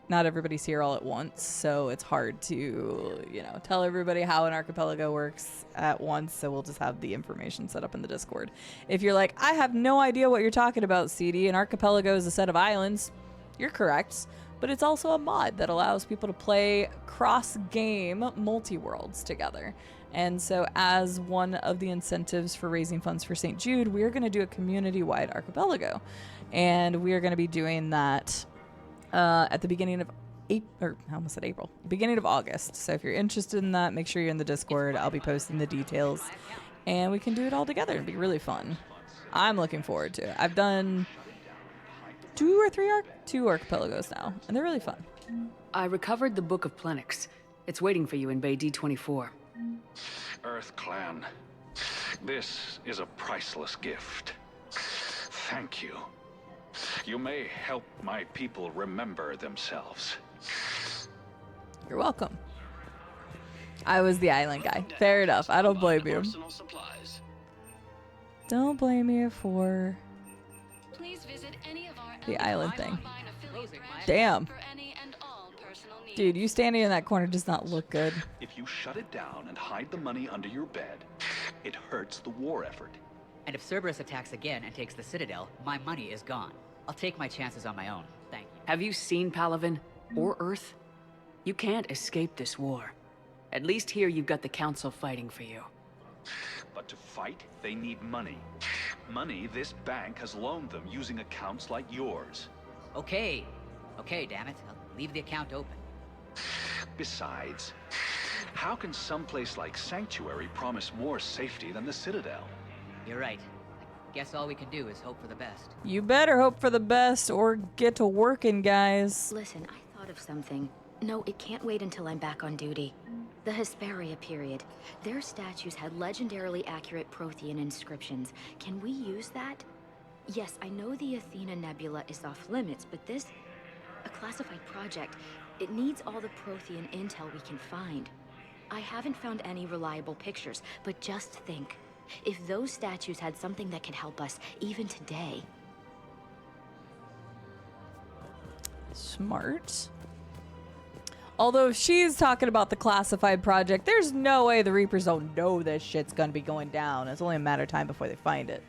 Not everybody's here all at once, so it's hard to, you know, tell everybody how an archipelago works at once, so we'll just have the information set up in the Discord. If you're like, I have no idea what you're talking about, Cide, an archipelago is a set of islands, you're correct, but it's also a mod that allows people to play cross-game multi-worlds together. And so as one of the incentives for raising funds for St. Jude, we're going to do a community-wide archipelago, and we are going to be doing that at the beginning of beginning of August. So if you're interested in that, make sure you're in the Discord. I'll be posting the details and we can do it all together. It'd be really fun. I'm looking forward to it. I've done two archipelagos now, and they're really fun. I recovered the Book of Plenix. It's waiting for you in Bay D24. Earth Clan, this is a priceless gift. Thank you. You may help my people remember themselves. You're welcome. I was the island guy. Fair enough. I don't blame you. Don't blame you for the island thing. Damn. Dude, you standing in that corner does not look good. If you shut it down and hide the money under your bed, it hurts the war effort. And if Cerberus attacks again and takes the Citadel, my money is gone. I'll take my chances on my own. Thank you. Have you seen Palaven? Or Earth? You can't escape this war. At least here you've got the Council fighting for you. But to fight, they need money. Money this bank has loaned them using accounts like yours. Okay, damn it. I'll leave the account open. Besides, how can someplace like Sanctuary promise more safety than the Citadel? You're right. I guess all we can do is hope for the best. You better hope for the best or get to working, guys. Listen, I thought of something. No, it can't wait until I'm back on duty. The Hesperia period. Their statues had legendarily accurate Prothean inscriptions. Can we use that? Yes, I know the Athena Nebula is off limits, but this... a classified project. It needs all the Prothean intel we can find. I haven't found any reliable pictures, but just think. If those statues had something that could help us, even today. Smart. Although if she's talking about the classified project, there's no way the Reapers don't know this shit's gonna be going down. It's only a matter of time before they find it.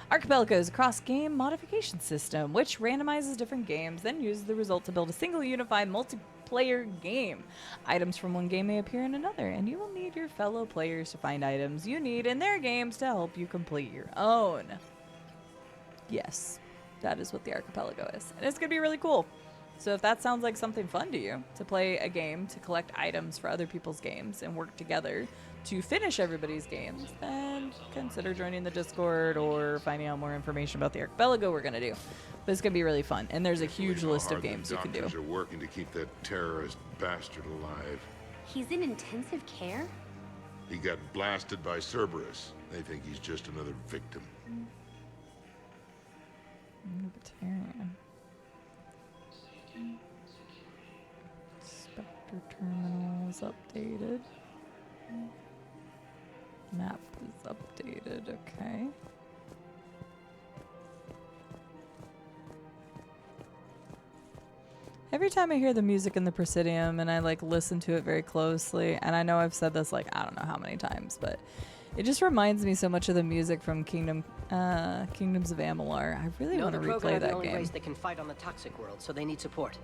Archipelago is a cross-game modification system, which randomizes different games, then uses the result to build a single unified multiplayer game. Items from one game may appear in another, and you will need your fellow players to find items you need in their games to help you complete your own. Yes, that is what the Archipelago is. And it's going to be really cool. So if that sounds like something fun to you, to play a game, to collect items for other people's games and work together to finish everybody's games, then consider joining the Discord or finding out more information about the archipelago we're going to do. But it's going to be really fun. And there's a huge list of games you can do. Doctors are working to keep that terrorist bastard alive. He's in intensive care? He got blasted by Cerberus. They think he's just another victim. Libertarian. Spectre terminal is updated. Map is updated, okay. Every time I hear the music in the Presidium and I like listen to it very closely, and I know I've said this like I don't know how many times, but it just reminds me so much of the music from Kingdoms of Amalur. I really want to replay the that only game. race that can fight on the toxic world, so they need support.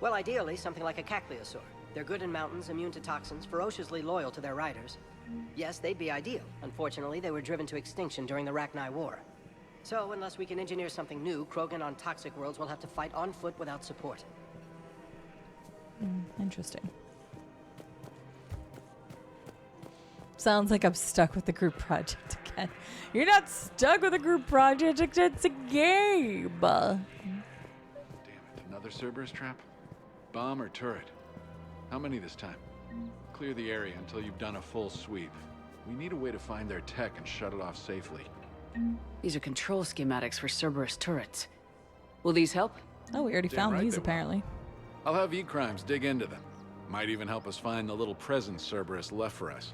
Well, ideally, something like a Cacliosaur. They're good in mountains, immune to toxins, ferociously loyal to their riders. Yes, they'd be ideal. Unfortunately, they were driven to extinction during the Rachni War. So, unless we can engineer something new, Krogan on toxic worlds will have to fight on foot without support. Interesting. Sounds like I'm stuck with the group project again. You're not stuck with a group project, it's a game. Damn it, another Cerberus trap? Bomb or turret? How many this time? Clear the area until you've done a full sweep. We need a way to find their tech and shut it off safely. These are control schematics for Cerberus turrets. Will these help? Oh, we already Damn found right these they will. apparently. I'll have E-Crimes dig into them. Might even help us find the little present Cerberus left for us.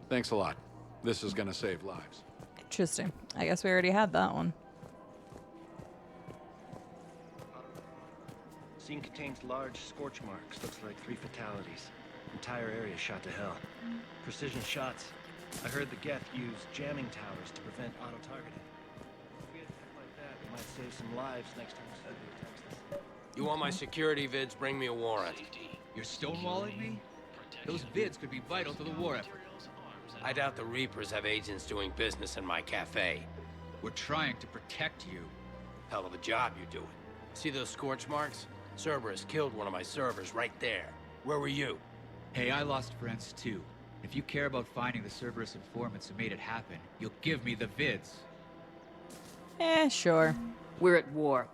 Thanks a lot. This is gonna save lives. Interesting. I guess we already had that one. Scene contains large scorch marks. Looks like 3 fatalities. Entire area shot to hell. Precision shots. I heard the Geth use jamming towers to prevent auto-targeting. If we had tech like that, we might save some lives next time somebody attacks us. You want my security vids? Bring me a warrant. You're stonewalling me? Those vids could be vital to the war effort. I doubt the Reapers have agents doing business in my cafe. We're trying to protect you. Hell of a job you're doing. See those scorch marks? Cerberus killed one of my servers right there. Where were you? Hey, I lost friends too. If you care about finding the Cerberus informants who made it happen, you'll give me the vids. Sure. We're at war.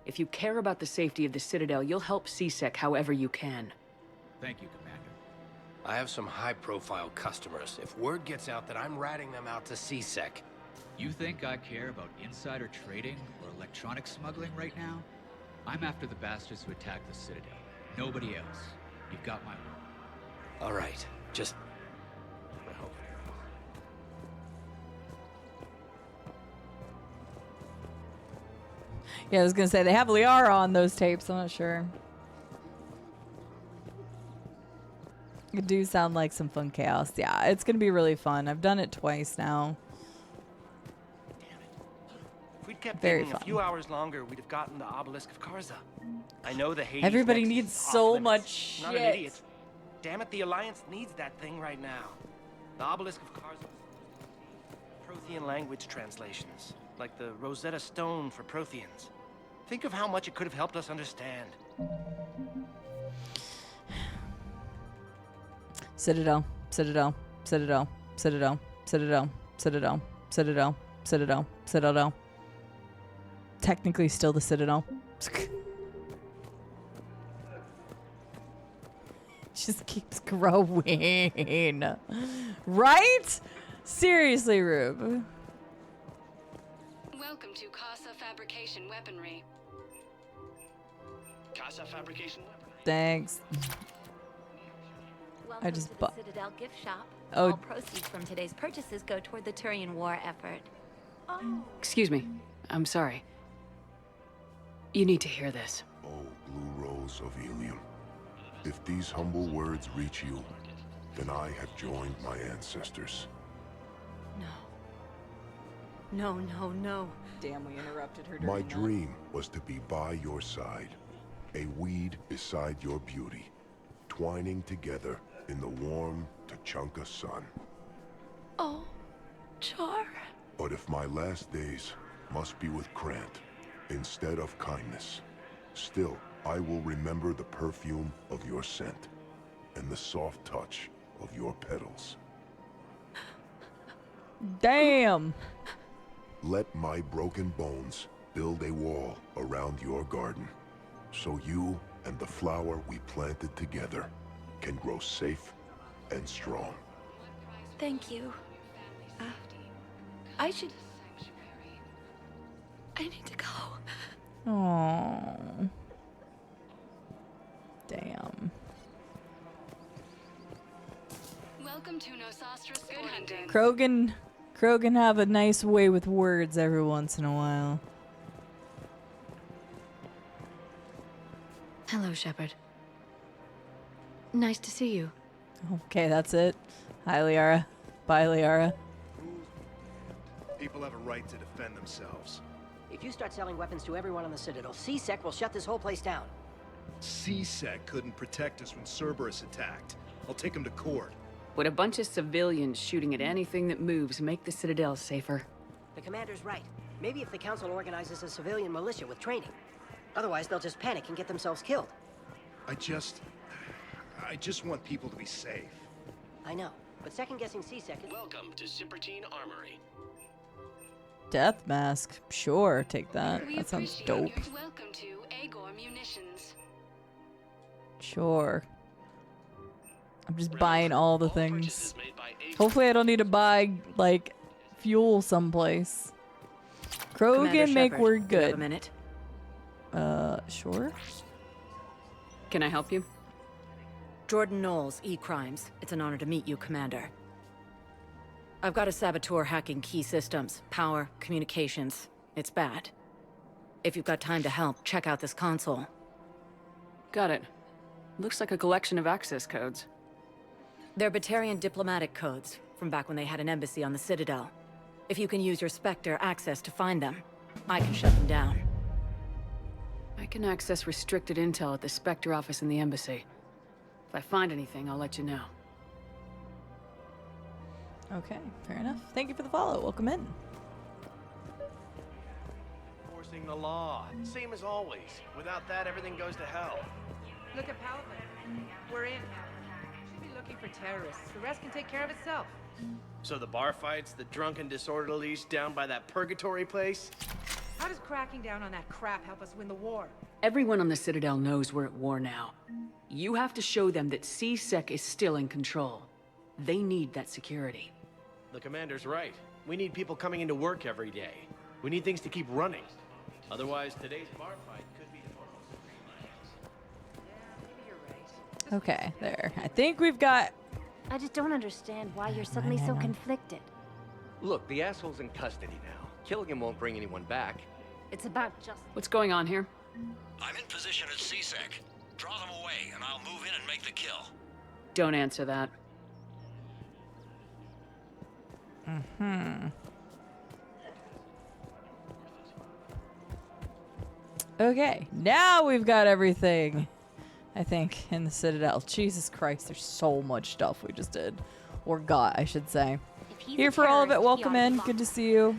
If you care about the safety of the Citadel, you'll help CSEC however you can. Thank you, Commander. I have some high-profile customers. If word gets out that I'm ratting them out to CSEC... You think I care about insider trading or electronic smuggling right now? I'm after the bastards who attacked the Citadel. Nobody else. You've got my word. All right, just... I hope. Yeah, I was gonna say they have Liara on those tapes. I'm not sure. It do sound like some fun chaos. Yeah, it's gonna be really fun. I've done it twice now. If we'd kept Very digging fun. a few hours longer, we'd have gotten the obelisk of Karza. I know the Hades Everybody nexus needs is so off limits. much I'm not an shit. idiot. Damn it, the Alliance needs that thing right now. The obelisk of Karza. Prothean language translations, like the Rosetta Stone for Protheans. Think of how much it could have helped us understand. Citadel, Citadel, Citadel, Citadel, Citadel, Citadel, Citadel, Citadel, Citadel. Technically still the Citadel. Just keeps growing. Right? Seriously, Rube. Welcome to Casa Fabrication Weaponry. Casa Fabrication Weaponry? Thanks. Welcome I just to the bought. Citadel gift shop. Oh. All proceeds from today's purchases go toward the Turian war effort. Oh. Excuse me. I'm sorry. You need to hear this. Oh, blue rose of helium. If these humble words reach you, then I have joined my ancestors. No, no, no. Damn, we interrupted her. My dream was to be by your side, a weed beside your beauty, twining together in the warm Tachanka sun. Oh, Char. But if my last days must be with Krant instead of kindness, still I will remember the perfume of your scent and the soft touch of your petals. Damn. Let my broken bones build a wall around your garden, so you and the flower we planted together can grow safe and strong. Thank you. I need to go. Aww. Damn. Welcome to Nosastra's Good Hunting. Krogan have a nice way with words every once in a while. Hello, Shepard. Nice to see you. Okay, that's it. Hi, Liara. Bye, Liara. People have a right to defend themselves. If you start selling weapons to everyone on the Citadel, C-Sec will shut this whole place down. C-Sec couldn't protect us when Cerberus attacked. I'll take him to court. Would a bunch of civilians shooting at anything that moves make the Citadel safer? The commander's right. Maybe if the Council organizes a civilian militia with training. Otherwise, they'll just panic and get themselves killed. I just want people to be safe. I know, but second-guessing C-Sec... Welcome to Cypertine Armory. Death mask. Sure, take that. That sounds dope. Welcome to Agor Munitions. Sure. I'm just buying all the things. Hopefully I don't need to buy, like, fuel someplace. Krogan make word good. Have a minute? Sure. Can I help you? Jordan Knowles, E-Crimes. It's an honor to meet you, Commander. I've got a saboteur hacking key systems, power, communications. It's bad. If you've got time to help, check out this console. Got it. Looks like a collection of access codes. They're Batarian diplomatic codes, from back when they had an embassy on the Citadel. If you can use your Spectre access to find them, I can shut them down. I can access restricted intel at the Spectre office in the embassy. If I find anything, I'll let you know. Okay, fair enough. Thank you for the follow. Welcome in. Enforcing the law. Same as always. Without that, everything goes to hell. Look at Palvin. We're in. Should be looking for terrorists. The rest can take care of itself. So the bar fights, the drunken disorderlies down by that purgatory place? How does cracking down on that crap help us win the war? Everyone on the Citadel knows we're at war now. You have to show them that C-Sec is still in control. They need that security. The commander's right. We need people coming into work every day. We need things to keep running. Otherwise, today's bar fight could be tomorrow's. Okay, there. I think we've got... I just don't understand why you're suddenly so conflicted. Look, the asshole's in custody now. Killing him won't bring anyone back. It's about just... What's going on here? I'm in position at C-Sec. Draw them away, and I'll move in and make the kill. Don't answer that. Okay, now we've got everything, I think, in the Citadel. Jesus Christ, there's so much stuff we just did. Or got, I should say. Here for all of it, welcome in. Good to see you.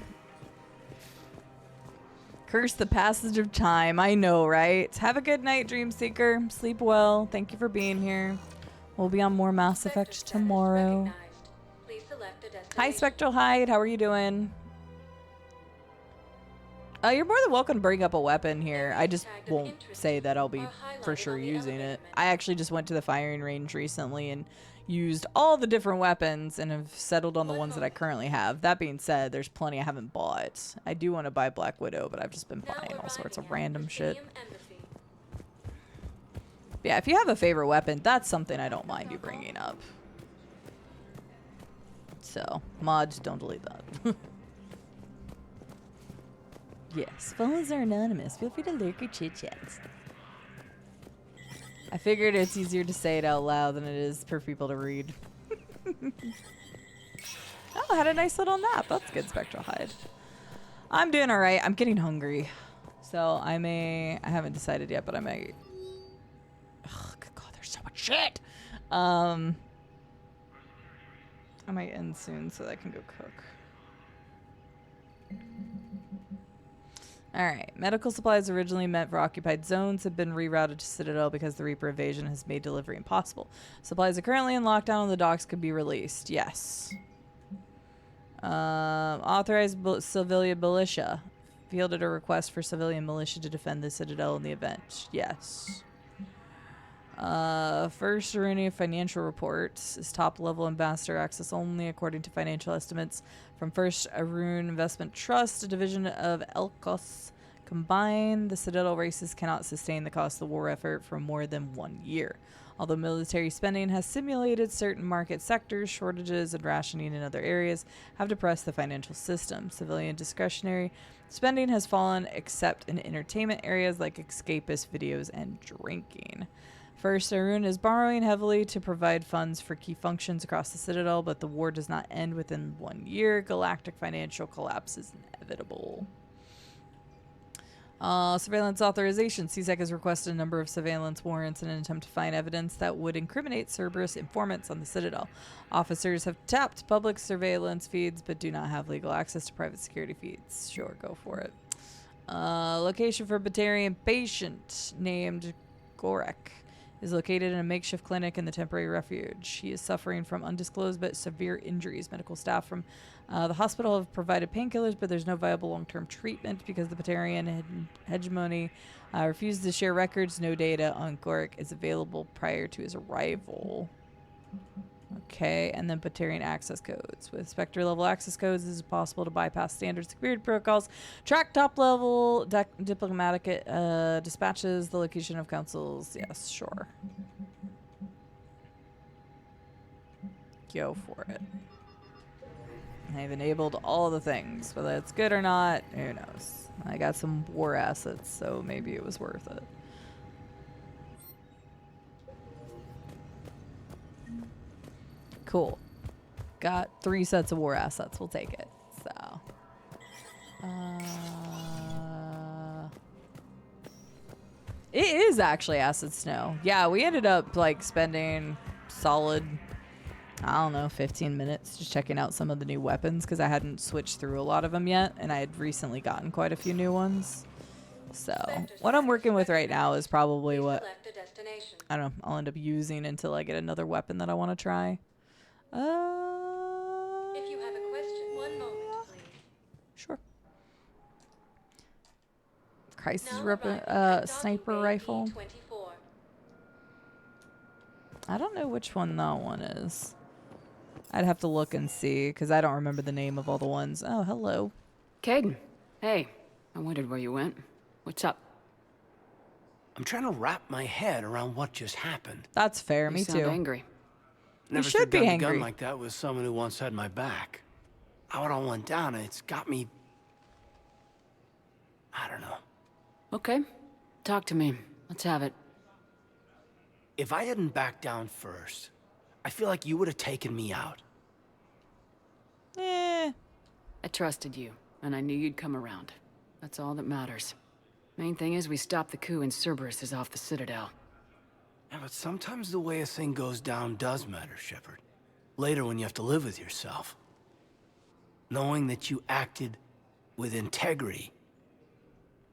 Curse the passage of time. I know, right? Have a good night, Dreamseeker. Sleep well. Thank you for being here. We'll be on more Mass Effect tomorrow. Hi, Spectral Hide. How are you doing? You're more than welcome to bring up a weapon here. I just won't say that I'll be for sure using it. I actually just went to the firing range recently and used all the different weapons and have settled on the ones that I currently have. That being said, there's plenty I haven't bought. I do want to buy Black Widow, but I've just been buying all sorts of random shit. Yeah, if you have a favorite weapon, that's something I don't mind you bringing up. So, mods, don't delete that. Yes, phones are anonymous. Feel free to lurk or chit-chats. I figured it's easier to say it out loud than it is for people to read. Oh, I had a nice little nap. That's good, Spectral Hide. I'm doing alright. I'm getting hungry. So I haven't decided yet, but I might... Oh, good God, there's so much shit! I might end soon so that I can go cook. Alright. Medical supplies originally meant for occupied zones have been rerouted to Citadel because the Reaper invasion has made delivery impossible. Supplies are currently in lockdown on the docks could be released. Yes. Authorized civilian militia. Fielded a request for civilian militia to defend the Citadel in the event. Yes. First Aruni financial reports is top-level ambassador access only according to financial estimates from First Arun Investment Trust, a division of Elkos. Combined, the Citadel races cannot sustain the cost of the war effort for more than 1 year. Although military spending has simulated certain market sectors, shortages and rationing in other areas have depressed the financial system. Civilian discretionary spending has fallen except in entertainment areas like escapist videos and drinking. First, Arun is borrowing heavily to provide funds for key functions across the Citadel, but the war does not end within 1 year. Galactic financial collapse is inevitable. Surveillance authorization. CSEC has requested a number of surveillance warrants in an attempt to find evidence that would incriminate Cerberus informants on the Citadel. Officers have tapped public surveillance feeds, but do not have legal access to private security feeds. Sure, go for it. Location for Batarian patient named Gorek is located in a makeshift clinic in the temporary refuge. He is suffering from undisclosed but severe injuries. Medical staff from the hospital have provided painkillers, but there's no viable long-term treatment because the Batarian hegemony refused to share records. No data on Gorek is available prior to his arrival. Okay, and then Batarian access codes. With Spectre level access codes, it is possible to bypass standard security protocols, track top level diplomatic dispatches, the location of councils. Yes, sure. Go for it. I've enabled all the things. Whether it's good or not, who knows. I got some war assets, so maybe it was worth it. Cool. Got 3 sets of war assets. We'll take it. So. It is actually acid snow. Yeah, we ended up like spending solid, I don't know, 15 minutes just checking out some of the new weapons because I hadn't switched through a lot of them yet, and I had recently gotten quite a few new ones. So what I'm working with right now is probably what I don't know, I'll end up using until I get another weapon that I want to try. If you have a question, 1 moment, please. Sure. Crisis sniper rifle. I don't know which one that one is. I'd have to look and see because I don't remember the name of all the ones. Oh, hello. Caden. Hey, I wondered where you went. What's up? I'm trying to wrap my head around what just happened. That's fair. You Me sound too. Angry. Never should be gun angry. a gun like that with someone who once had my back. How it all went down, it's got me... I don't know. Okay. Talk to me. Let's have it. If I hadn't backed down first, I feel like you would have taken me out. I trusted you, and I knew you'd come around. That's all that matters. Main thing is we stopped the coup and Cerberus is off the Citadel. Yeah, but sometimes the way a thing goes down does matter, Shepard. Later when you have to live with yourself. Knowing that you acted with integrity,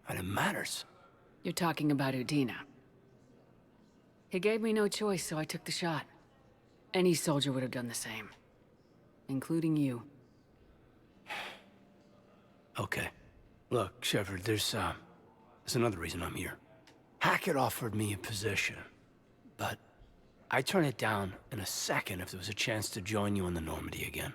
and it matters. You're talking about Udina. He gave me no choice, so I took the shot. Any soldier would have done the same. Including you. Okay. Look, Shepard, there's another reason I'm here. Hackett offered me a position, but I'd turn it down in a second if there was a chance to join you on the Normandy again.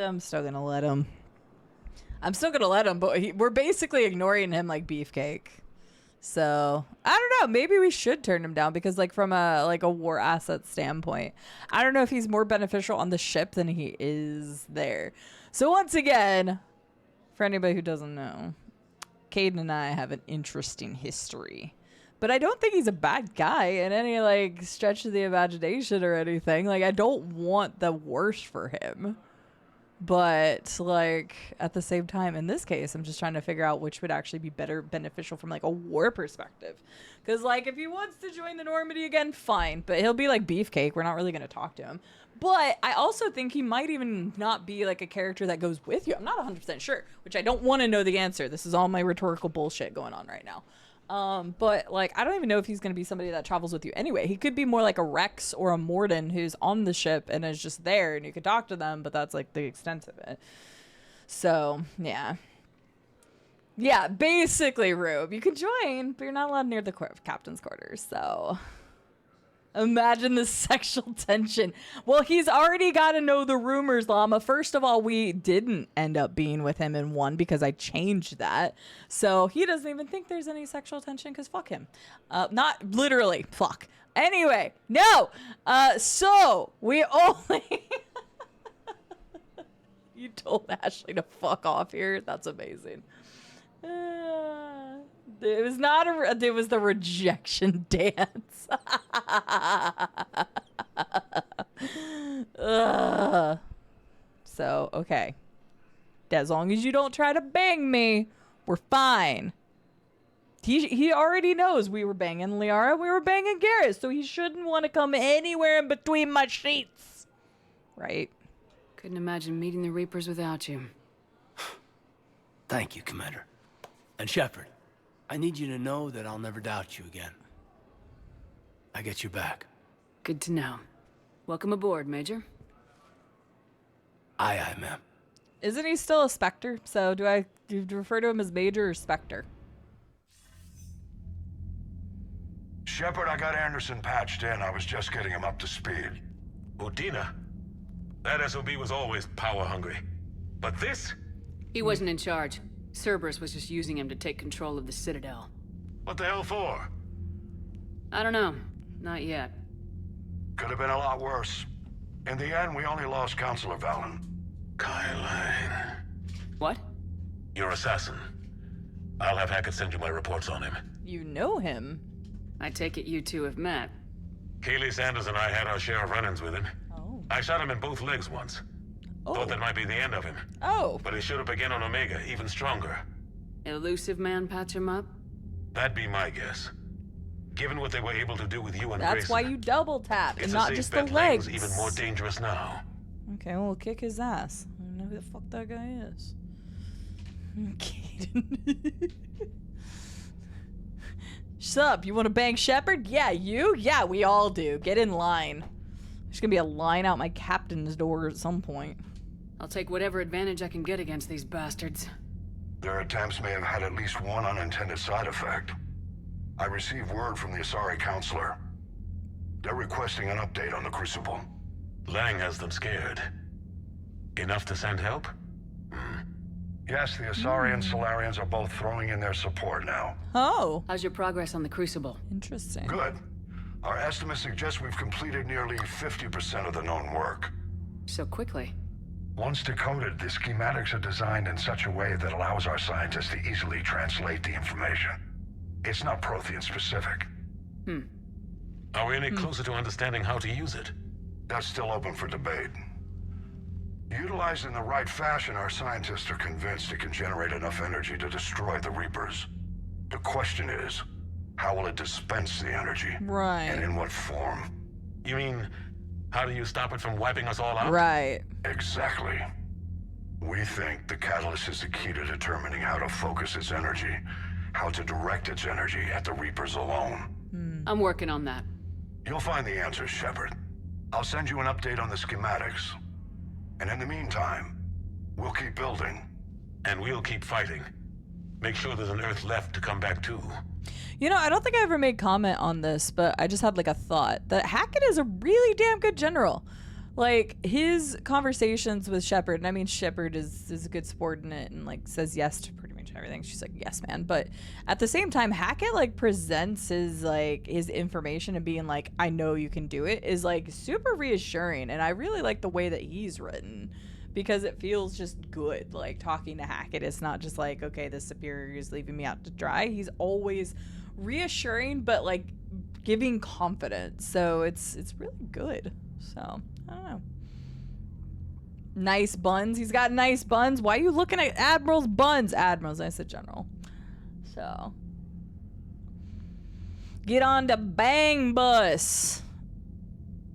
I'm still gonna let him. But we're basically ignoring him like beefcake. So I don't know. Maybe we should turn him down because, like, from a war asset standpoint, I don't know if he's more beneficial on the ship than he is there. So once again, for anybody who doesn't know, Caden and I have an interesting history. But I don't think he's a bad guy in any, like, stretch of the imagination or anything. Like, I don't want the worst for him. But like at the same time, in this case, I'm just trying to figure out which would actually be beneficial from like a war perspective. Because like if he wants to join the Normandy again, fine, but he'll be like Beefcake. We're not really going to talk to him. But I also think he might even not be like a character that goes with you. I'm not 100% sure, which I don't want to know the answer. This is all my rhetorical bullshit going on right now. But like I don't even know if he's going to be somebody that travels with you anyway. He could be more like a Rex or a Morden who's on the ship and is just there and you could talk to them, but that's like the extent of it. So yeah, basically, Rube, you can join, but you're not allowed near the captain's quarters. So imagine the sexual tension. Well, he's already got to know the rumors, Llama. First of all, we didn't end up being with him in 1 because I changed that. So he doesn't even think there's any sexual tension because fuck him. Not literally, fuck. Anyway, no. So we only... You told Ashley to fuck off here. That's amazing. It was not it was the rejection dance. So, okay. As long as you don't try to bang me, we're fine. He already knows we were banging Liara, we were banging Garrus, so he shouldn't want to come anywhere in between my sheets. Right? Couldn't imagine meeting the Reapers without you. Thank you, Commander. And Shepard, I need you to know that I'll never doubt you again. I get your back. Good to know. Welcome aboard, Major. Aye, aye, ma'am. Isn't he still a Spectre? So do I refer to him as Major or Spectre? Shepard, I got Anderson patched in. I was just getting him up to speed. Udina? That SOB was always power-hungry. But this? He wasn't in charge. Cerberus was just using him to take control of the Citadel. What the hell for? I don't know. Not yet. Could have been a lot worse. In the end, we only lost Counselor Valen. Kylan. What? Your assassin. I'll have Hackett send you my reports on him. You know him. I take it you two have met. Keeley Sanders and I had our share of run-ins with him. Oh. I shot him in both legs once. Thought that might be the end of him. Oh. But he should have begun on Omega, even stronger. Elusive man patch him up? That'd be my guess. Given what they were able to do with you and That's Grayson, why you double tap and it's not a just safe the bet Lang's legs. even more dangerous now. Okay, well, we'll kick his ass. I don't know who the fuck that guy is. Sup, you want to bang Shepard? Yeah, you? Yeah, we all do. Get in line. There's gonna be a line out my captain's door at some point. I'll take whatever advantage I can get against these bastards. Their attempts may have had at least one unintended side effect. I received word from the Asari Counselor. They're requesting an update on the Crucible. Lang has them scared. Enough to send help? Yes, the Asari and Solarians are both throwing in their support now. Oh. How's your progress on the Crucible? Interesting. Good. Our estimates suggest we've completed nearly 50% of the known work. So quickly. Once decoded, the schematics are designed in such a way that allows our scientists to easily translate the information. It's not Prothean specific. Are we any closer to understanding how to use it? That's still open for debate. Utilized in the right fashion, our scientists are convinced it can generate enough energy to destroy the Reapers. The question is, how will it dispense the energy? Right. And in what form? You mean, how do you stop it from wiping us all out? Right. Exactly. We think the catalyst is the key to determining how to focus its energy, how to direct its energy at the Reapers alone. I'm working on that. You'll find the answers, Shepard. I'll send you an update on the schematics. And in the meantime, we'll keep building. And we'll keep fighting. Make sure there's an Earth left to come back to. You know, I don't think I ever made comment on this, but I just had like a thought that Hackett is a really damn good general. Like his conversations with Shepard, and I mean Shepard is a good subordinate and like says yes to pretty much everything. She's like, yes, man. But at the same time, Hackett like presents his information and being like, I know you can do it, is like super reassuring. And I really like the way that he's written because it feels just good. Like talking to Hackett, it's not just like, okay, the superior is leaving me out to dry. He's always reassuring, but like giving confidence. So it's really good. So I don't know. Nice buns. He's got nice buns. Why are you looking at Admiral's buns? Admirals, I said General. So. Get on the bang bus.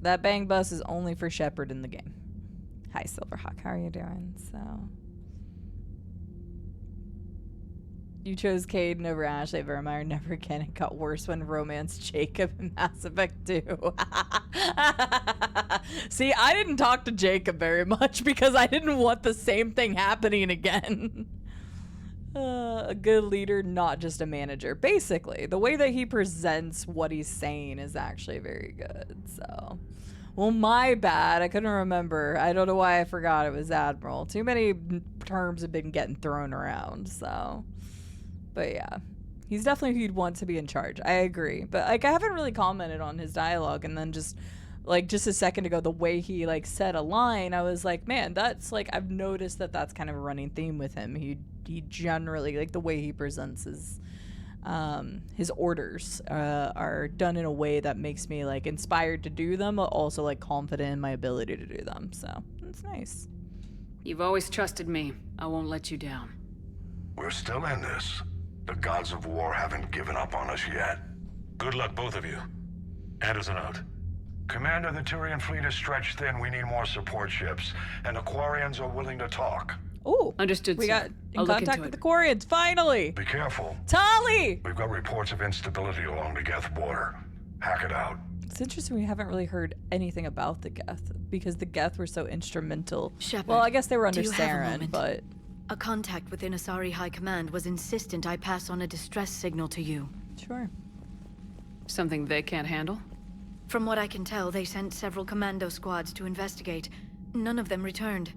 That bang bus is only for Shepard in the game. Hi, Silverhawk. How are you doing? So. You chose Caden over Ashley Vermeer. Never again. It got worse when romance Jacob in Mass Effect 2. See, I didn't talk to Jacob very much because I didn't want the same thing happening again. A good leader, not just a manager. Basically, the way that he presents what he's saying is actually very good. So, well, my bad. I couldn't remember. I don't know why I forgot it was Admiral. Too many terms have been getting thrown around, so... But yeah, he's definitely who you'd want to be in charge. I agree. But like, I haven't really commented on his dialogue, and then just a second ago, the way he like said a line, I was like, man, that's like, I've noticed that that's kind of a running theme with him. He generally, like, the way he presents his orders are done in a way that makes me like inspired to do them, but also like confident in my ability to do them. So it's nice. You've always trusted me. I won't let you down. We're still in this. The gods of war haven't given up on us yet. Good luck, both of you. Anderson out. Commander, the Turian fleet is stretched thin. We need more support ships, and the Quarians are willing to talk. Ooh, understood. We got in contact with the Quarians, finally. Be careful. Tali! We've got reports of instability along the Geth border. Hack it out. It's interesting we haven't really heard anything about the Geth, because the Geth were so instrumental. Shepard, well, I guess they were under do you have a Saren, moment? but... A contact within Asari High Command was insistent I pass on a distress signal to you. Sure. Something they can't handle? From what I can tell, they sent several commando squads to investigate. None of them returned.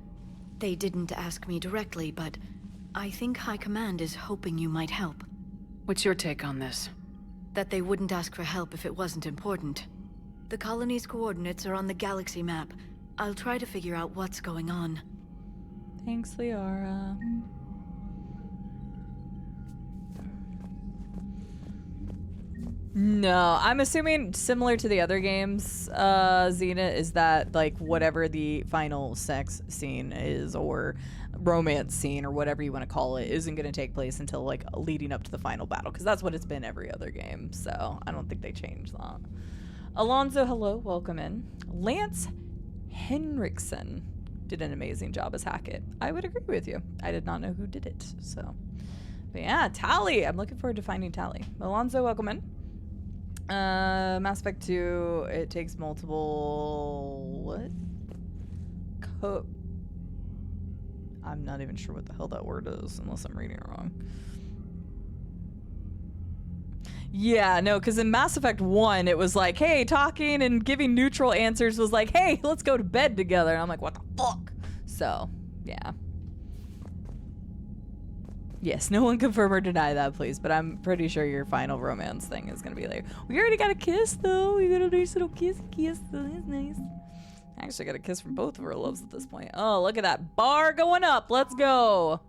They didn't ask me directly, but I think High Command is hoping you might help. What's your take on this? That they wouldn't ask for help if it wasn't important. The colony's coordinates are on the galaxy map. I'll try to figure out what's going on. Thanks, Liara. No, I'm assuming similar to the other games, Xena, is that like whatever the final sex scene is or romance scene or whatever you want to call it isn't going to take place until like leading up to the final battle, because that's what it's been every other game. So I don't think they changed that. Alonzo, hello, welcome in. Lance Henriksen did an amazing job as Hackett. I would agree with you. I did not know who did it, so. But yeah, Tali. I'm looking forward to finding Tali. Alonzo, welcome in. Mass Effect 2, it takes multiple... What? I'm not even sure what the hell that word is, unless I'm reading it wrong. Yeah, no, because in Mass Effect 1, it was like, hey, talking and giving neutral answers was like, hey, let's go to bed together. And I'm like, what the fuck? So, yeah. Yes, no one confirm or deny that, please. But I'm pretty sure your final romance thing is going to be like, we already got a kiss, though. We got a nice little kiss, so that's nice. I actually got a kiss from both of our loves at this point. Oh, look at that bar going up. Let's go.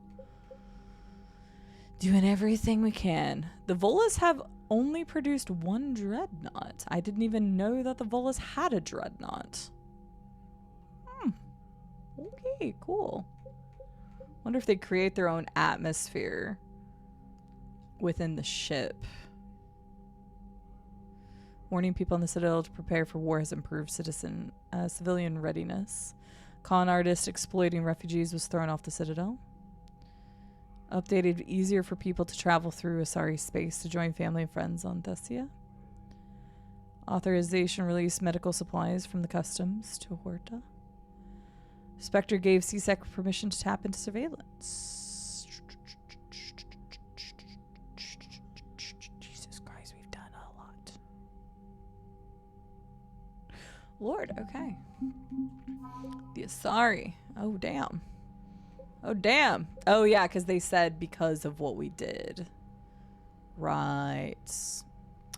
Doing everything we can. The Volas have only produced one dreadnought. I didn't even know that the Volas had a dreadnought. Okay, cool. Wonder if they create their own atmosphere within the ship. Warning people in the Citadel to prepare for war has improved civilian readiness. Con artist exploiting refugees was thrown off the Citadel. Updated easier for people to travel through Asari space to join family and friends on Thessia. Authorization released medical supplies from the customs to Horta. Spectre gave CSEC permission to tap into surveillance. Jesus Christ, we've done a lot. Lord, okay. The Asari. Oh, damn. Oh, damn. Oh, yeah, because they said because of what we did. Right.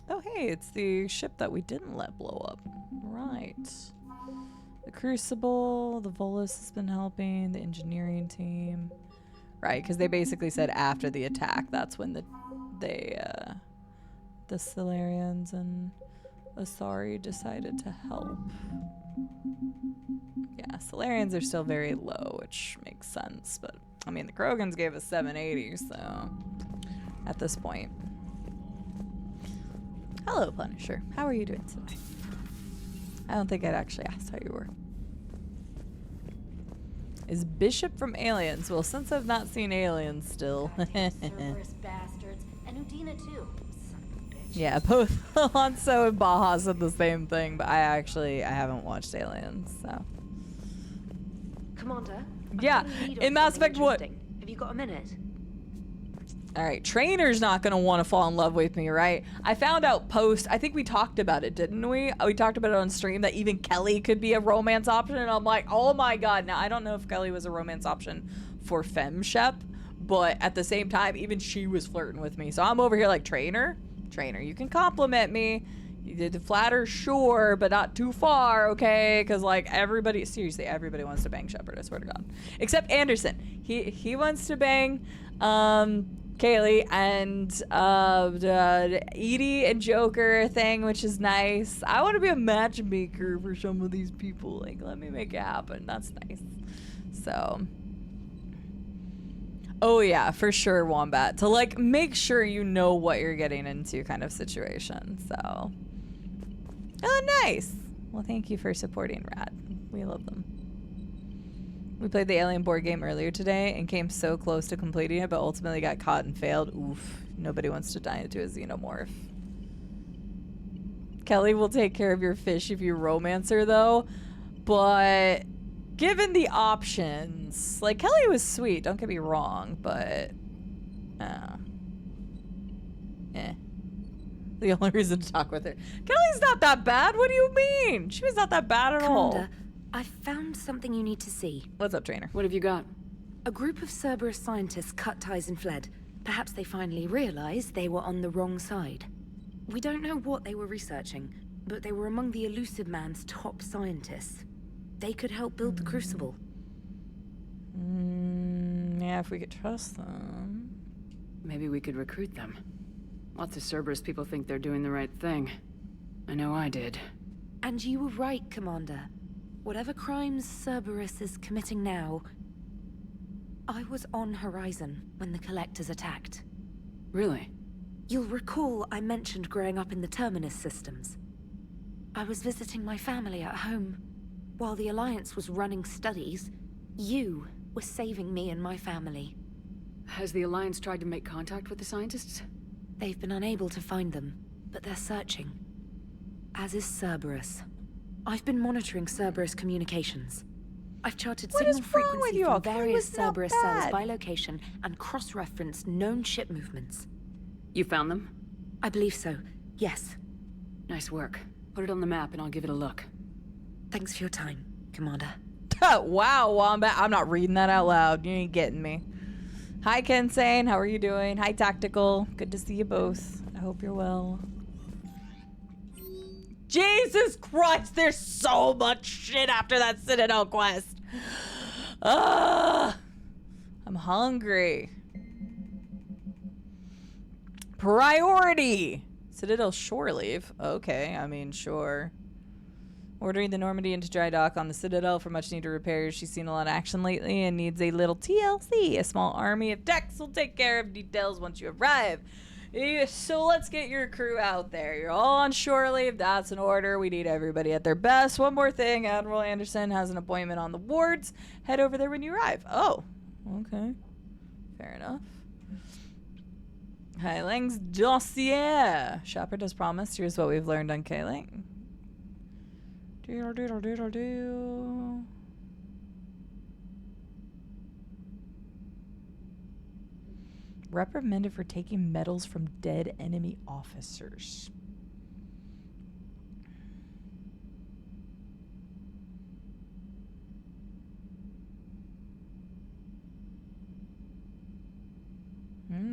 Oh, hey, it's the ship that we didn't let blow up. Right. The Crucible, the Volus has been helping, the engineering team. Right, because they basically said after the attack, that's when the Solarians and Asari decided to help. Yeah, Solarians are still very low, which makes sense. But, I mean, the Krogans gave us 780, so... At this point. Hello, Punisher. How are you doing today? I don't think I'd actually asked how you were. Is Bishop from Aliens? Well, since I've not seen Aliens still. Cerberus bastards. And Udina too. Yeah, both Alonso and Baja said the same thing, but I haven't watched Aliens, so. Commander, yeah, in Mass Effect what? Have you got a minute? All right, Trainer's not gonna want to fall in love with me, right? I found out I think we talked about it, didn't we? We talked about it on stream that even Kelly could be a romance option, and I'm like, oh my god. Now, I don't know if Kelly was a romance option for FemShep, but at the same time, even she was flirting with me. So I'm over here like, Trainer, you can compliment me. You did flatter, sure, but not too far, okay? Because, like, seriously, everybody wants to bang Shepard, I swear to God. Except Anderson. He wants to bang, Kaylee and Edie and Joker thing, which is nice. I want to be a matchmaker for some of these people. Like, let me make it happen. That's nice. So, oh yeah, for sure, Wombat. To like make sure you know what you're getting into, kind of situation. So, oh nice. Well, thank you for supporting Rad. We love them. We played the Alien board game earlier today and came so close to completing it, but ultimately got caught and failed. Oof. Nobody wants to die into a xenomorph. Kelly will take care of your fish if you romance her, though. But given the options, like, Kelly was sweet, don't get me wrong, but... The only reason to talk with her. Kelly's not that bad. What do you mean? She was not that bad at all. I found something you need to see. What's up, Trainer? What have you got? A group of Cerberus scientists cut ties and fled. Perhaps they finally realized they were on the wrong side. We don't know what they were researching, but they were among the Elusive Man's top scientists. They could help build the Crucible. Yeah, if we could trust them. Maybe we could recruit them. Lots of Cerberus people think they're doing the right thing. I know I did. And you were right, Commander. Whatever crimes Cerberus is committing now, I was on Horizon when the Collectors attacked. Really? You'll recall I mentioned growing up in the Terminus systems. I was visiting my family at home. While the Alliance was running studies, you were saving me and my family. Has the Alliance tried to make contact with the scientists? They've been unable to find them, but they're searching. As is Cerberus. I've been monitoring Cerberus communications. I've charted signal frequency from various Cerberus cells by location and cross-referenced known ship movements. You found them? I believe so, yes. Nice work. Put it on the map and I'll give it a look. Thanks for your time, Commander. Wow, Wombat. I'm not reading that out loud. You ain't getting me. Hi, Kensane. How are you doing? Hi, Tactical. Good to see you both. I hope you're well. Jesus Christ, there's so much shit after that Citadel quest. I'm hungry. Priority. Citadel shore leave. Okay, I mean, sure. Ordering the Normandy into dry dock on the Citadel for much needed repairs. She's seen a lot of action lately and needs a little TLC. A small army of techs will take care of details once you arrive. So let's get your crew out there. You're all on shore leave. That's an order. We need everybody at their best. One more thing. Admiral Anderson has an appointment on the wards. Head over there when you arrive. Oh, okay. Fair enough. Heiling's dossier. Shepard has promised. Here's what we've learned on Kayling. Doodle doodle doodle doo. Reprimanded for taking medals from dead enemy officers.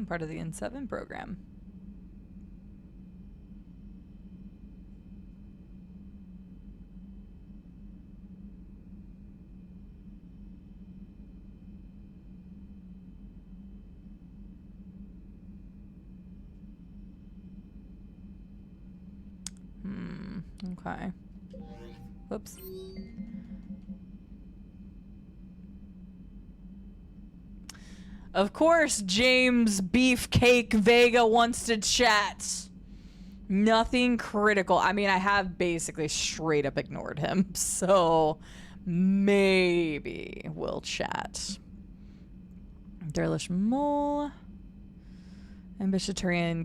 Part of the N7 program. Okay. Whoops. Of course, James Beefcake Vega wants to chat. Nothing critical. I mean, I have basically straight up ignored him, so maybe we'll chat. Derlish Mole. Ambitious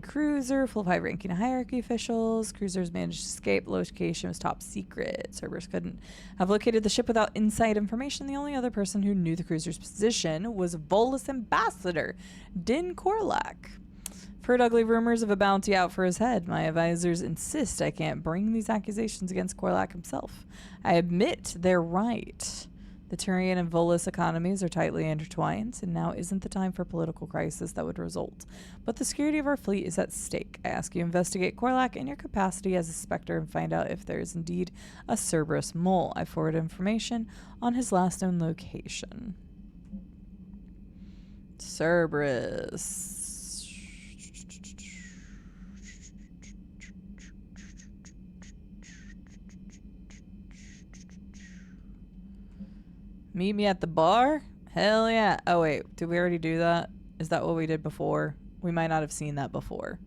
cruiser, full of high-ranking hierarchy officials. Cruisers managed to escape. Location was top secret. Cerberus couldn't have located the ship without inside information. The only other person who knew the cruiser's position was Volus ambassador, Din Korlak. I've heard ugly rumors of a bounty out for his head. My advisors insist I can't bring these accusations against Korlak himself. I admit they're right. The Turian and Volus economies are tightly intertwined, and now isn't the time for political crisis that would result. But the security of our fleet is at stake. I ask you to investigate Korlak in your capacity as a Spectre and find out if there is indeed a Cerberus mole. I forward information on his last known location. Cerberus. Meet me at the bar? Hell yeah. Oh, wait. Did we already do that? Is that what we did before? We might not have seen that before.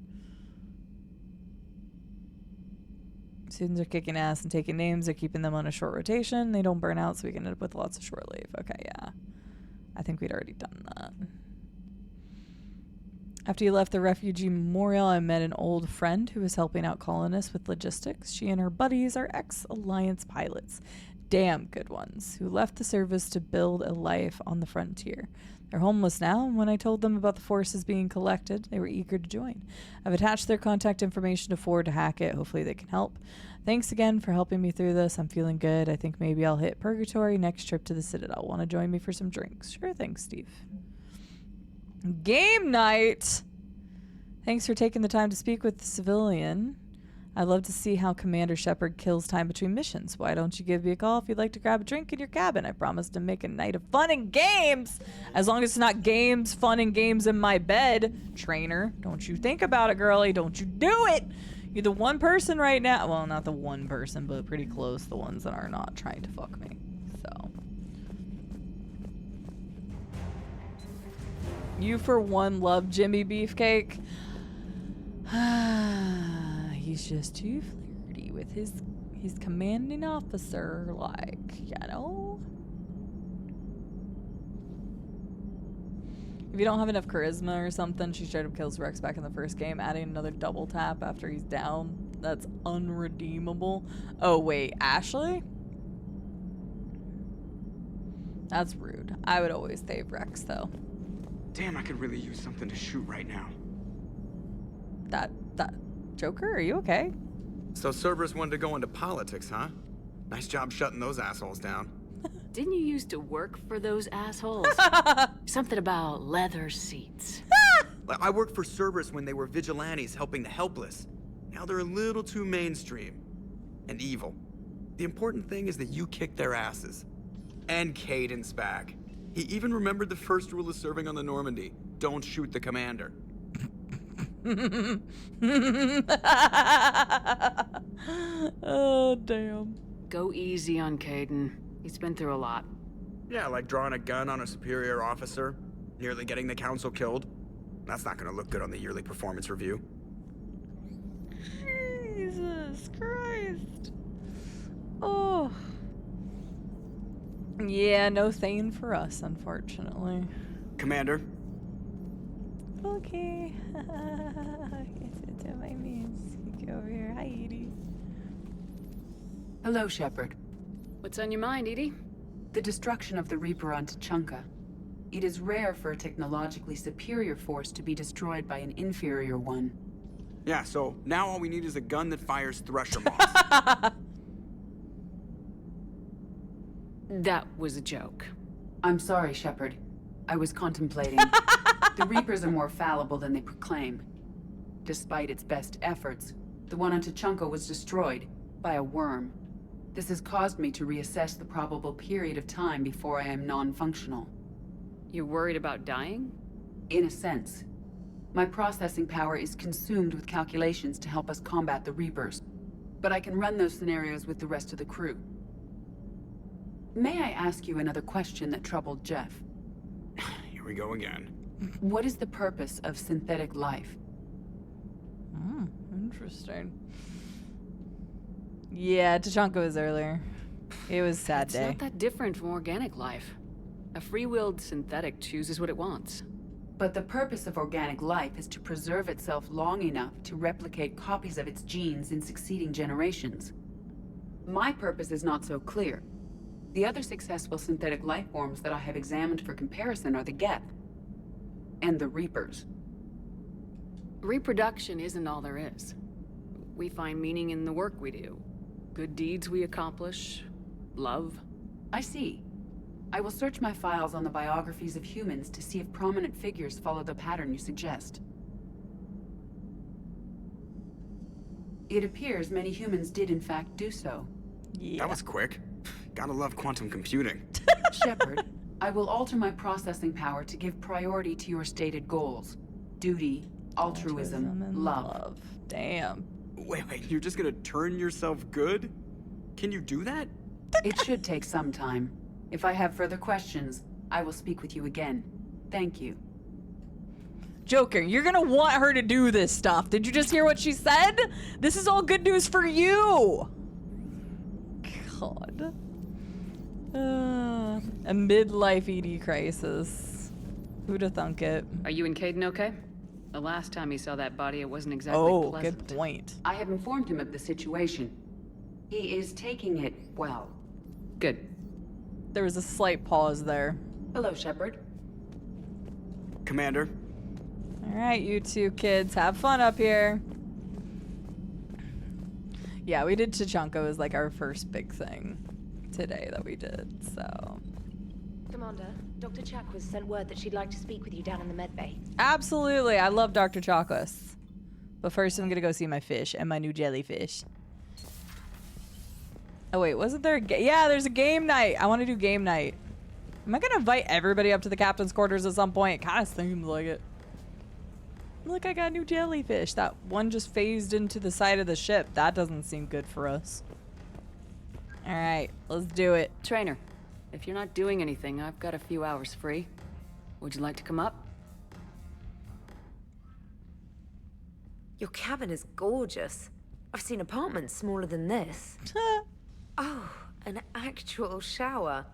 Students are kicking ass and taking names. They're keeping them on a short rotation. They don't burn out, so we can end up with lots of short leave. Okay, yeah. I think we'd already done that. After you left the refugee memorial, I met an old friend who was helping out colonists with logistics. She and her buddies are ex-Alliance pilots. Damn good ones, who left the service to build a life on the frontier. They're homeless now, and when I told them about the forces being collected, they were eager to join. I've attached their contact information to forward to Hackett. Hopefully they can help. Thanks again for helping me through this. I'm feeling good. I think maybe I'll hit Purgatory next trip to the Citadel. Want to join me for some drinks? Sure, thanks, Steve. Game night! Thanks for taking the time to speak with the civilian. I'd love to see how Commander Shepard kills time between missions. Why don't you give me a call if you'd like to grab a drink in your cabin? I promise to make a night of fun and games. As long as it's not games, fun and games in my bed. Trainer, don't you think about it, girlie. Don't you do it. You're the one person right now. Well, not the one person, but pretty close. The ones that are not trying to fuck me. So. You for one love Jimmy Beefcake. He's just too flirty with his commanding officer, like, you know? If you don't have enough charisma or something, she straight up kills Rex back in the first game, adding another double tap after he's down. That's unredeemable. Oh, wait, Ashley? That's rude. I would always save Rex, though. Damn, I could really use something to shoot right now. That Joker, are you okay? So Cerberus wanted to go into politics, huh? Nice job shutting those assholes down. Didn't you used to work for those assholes? Something about leather seats. I worked for Cerberus when they were vigilantes helping the helpless. Now they're a little too mainstream. And evil. The important thing is that you kicked their asses. And Caden's back. He even remembered the first rule of serving on the Normandy. Don't shoot the commander. Oh, damn. Go easy on Caden. He's been through a lot. Yeah, like drawing a gun on a superior officer, nearly getting the council killed. That's not gonna look good on the yearly performance review. Jesus Christ. Oh. Yeah, no thing for us, unfortunately. Commander. Okay. It's my means. Go over here. Hi, Edie. Hello, Shepard. What's on your mind, Edie? The destruction of the Reaper on Tuchanka. It is rare for a technologically superior force to be destroyed by an inferior one. Yeah, so now all we need is a gun that fires thresher moths. That was a joke. I'm sorry, Shepard. I was contemplating. The Reapers are more fallible than they proclaim. Despite its best efforts, the one on Tuchanka was destroyed by a worm. This has caused me to reassess the probable period of time before I am non-functional. You're worried about dying? In a sense. My processing power is consumed with calculations to help us combat the Reapers. But I can run those scenarios with the rest of the crew. May I ask you another question that troubled Jeff? Here we go again. What is the purpose of synthetic life? Interesting. Yeah, Tachanka was earlier. It was a sad It's day. not that different from organic life. A free-willed synthetic chooses what it wants. But the purpose of organic life is to preserve itself long enough to replicate copies of its genes in succeeding generations. My purpose is not so clear. The other successful synthetic life forms that I have examined for comparison are the Geth and the Reapers. Reproduction isn't all there is. We find meaning in the work we do. Good deeds we accomplish. Love. I see. I will search my files on the biographies of humans to see if prominent figures follow the pattern you suggest. It appears many humans did in fact do so. Yeah. That was quick. Gotta love quantum computing. Shepard, I will alter my processing power to give priority to your stated goals. Duty, altruism, and love. Damn. Wait, you're just gonna turn yourself good? Can you do that? It should take some time. If I have further questions, I will speak with you again. Thank you. Joker, you're gonna want her to do this stuff. Did you just hear what she said? This is all good news for you. God. A midlife ED crisis. Who'da thunk it? Are you and Caden okay? The last time he saw that body, it wasn't exactly pleasant. Good point. I have informed him of the situation. He is taking it well. Good. There was a slight pause there. Hello, Shepard. Commander. All right, you two kids, have fun up here. Yeah, we did Tachanka as like our first big thing today that we did, so. Commander, Dr. Chakwas sent word that she'd like to speak with you down in the med bay. Absolutely, I love Dr. Chakwas. But first I'm gonna go see my fish and my new jellyfish. Oh wait, wasn't there yeah, there's a game night. I want to do game night. Am I gonna invite everybody up to the captain's quarters at some point? It kind of seems like it. Look, I got a new jellyfish. That one just phased into the side of the ship. That doesn't seem good for us. All right, let's do it. Trainer, if you're not doing anything, I've got a few hours free. Would you like to come up? Your cabin is gorgeous. I've seen apartments smaller than this. Oh, an actual shower.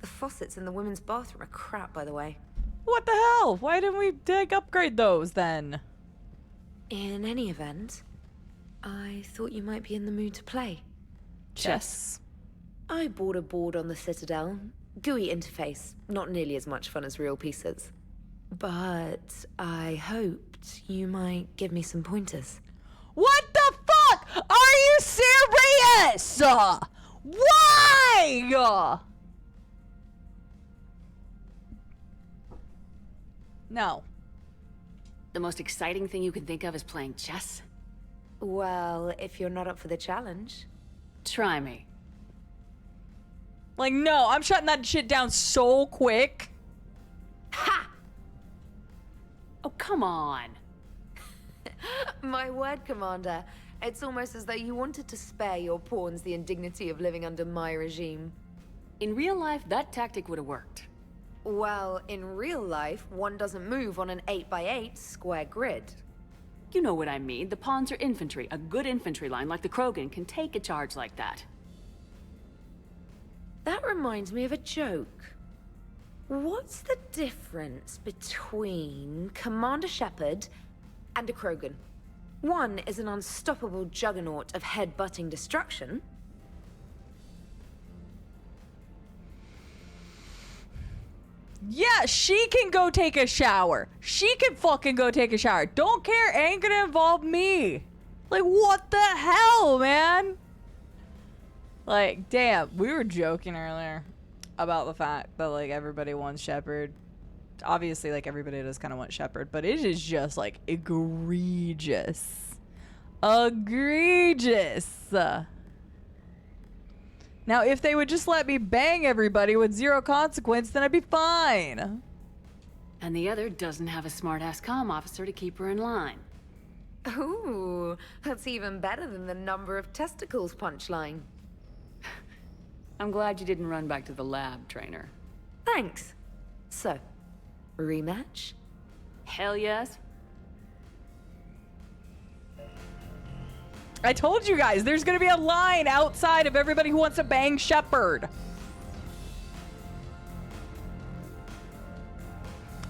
The faucets in the women's bathroom are crap, by the way. What the hell? Why didn't we upgrade those then? In any event, I thought you might be in the mood to play. Chess. I bought a board on the Citadel. GUI interface, not nearly as much fun as real pieces. But I hoped you might give me some pointers. What the fuck? Are you serious? Why? No. The most exciting thing you can think of is playing chess? Well, if you're not up for the challenge. Try me. Like, no, I'm shutting that shit down so quick. Ha! Oh, come on. My word, Commander. It's almost as though you wanted to spare your pawns the indignity of living under my regime. In real life, that tactic would have worked. Well, in real life, one doesn't move on an 8x8 square grid. You know what I mean. The pawns are infantry. A good infantry line like the Krogan can take a charge like that. That reminds me of a joke. What's the difference between Commander Shepard and a Krogan? One is an unstoppable juggernaut of head-butting destruction. Yeah, she can go take a shower. She can fucking go take a shower. Don't care, ain't gonna involve me. Like, what the hell, man? Like, damn, we were joking earlier about the fact that, like, everybody wants Shepard. Obviously, like, everybody does kind of want Shepard, but it is just, like, egregious. Egregious. Now, if they would just let me bang everybody with zero consequence, then I'd be fine. And the other doesn't have a smart-ass comm officer to keep her in line. Ooh, that's even better than the number of testicles punchline. I'm glad you didn't run back to the lab, Trainer. Thanks. So, rematch? Hell yes. I told you guys, there's gonna be a line outside of everybody who wants to bang Shepard.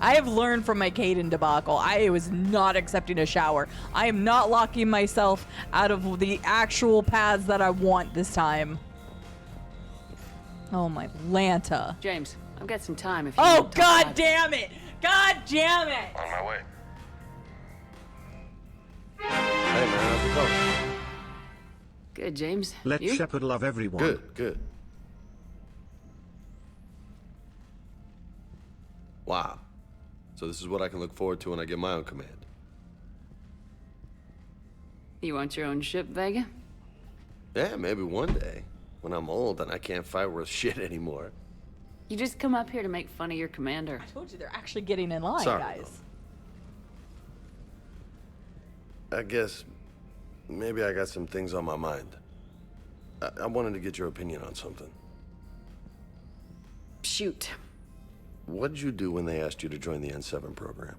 I have learned from my Caden debacle. I was not accepting a shower. I am not locking myself out of the actual paths that I want this time. Oh my Lanta. James, I've got some time if you Oh want to talk god about damn it! God damn it! On my way. Hey man, how's it going? Good, James. Let You? Shepard love everyone. Good. Wow. So this is what I can look forward to when I get my own command. You want your own ship, Vega? Yeah, maybe one day. When I'm old and I can't fight worth shit anymore. You just come up here to make fun of your commander. I told you they're actually getting in line, Sorry, guys. I guess maybe I got some things on my mind. I wanted to get your opinion on something. Shoot. What'd you do when they asked you to join the N7 program?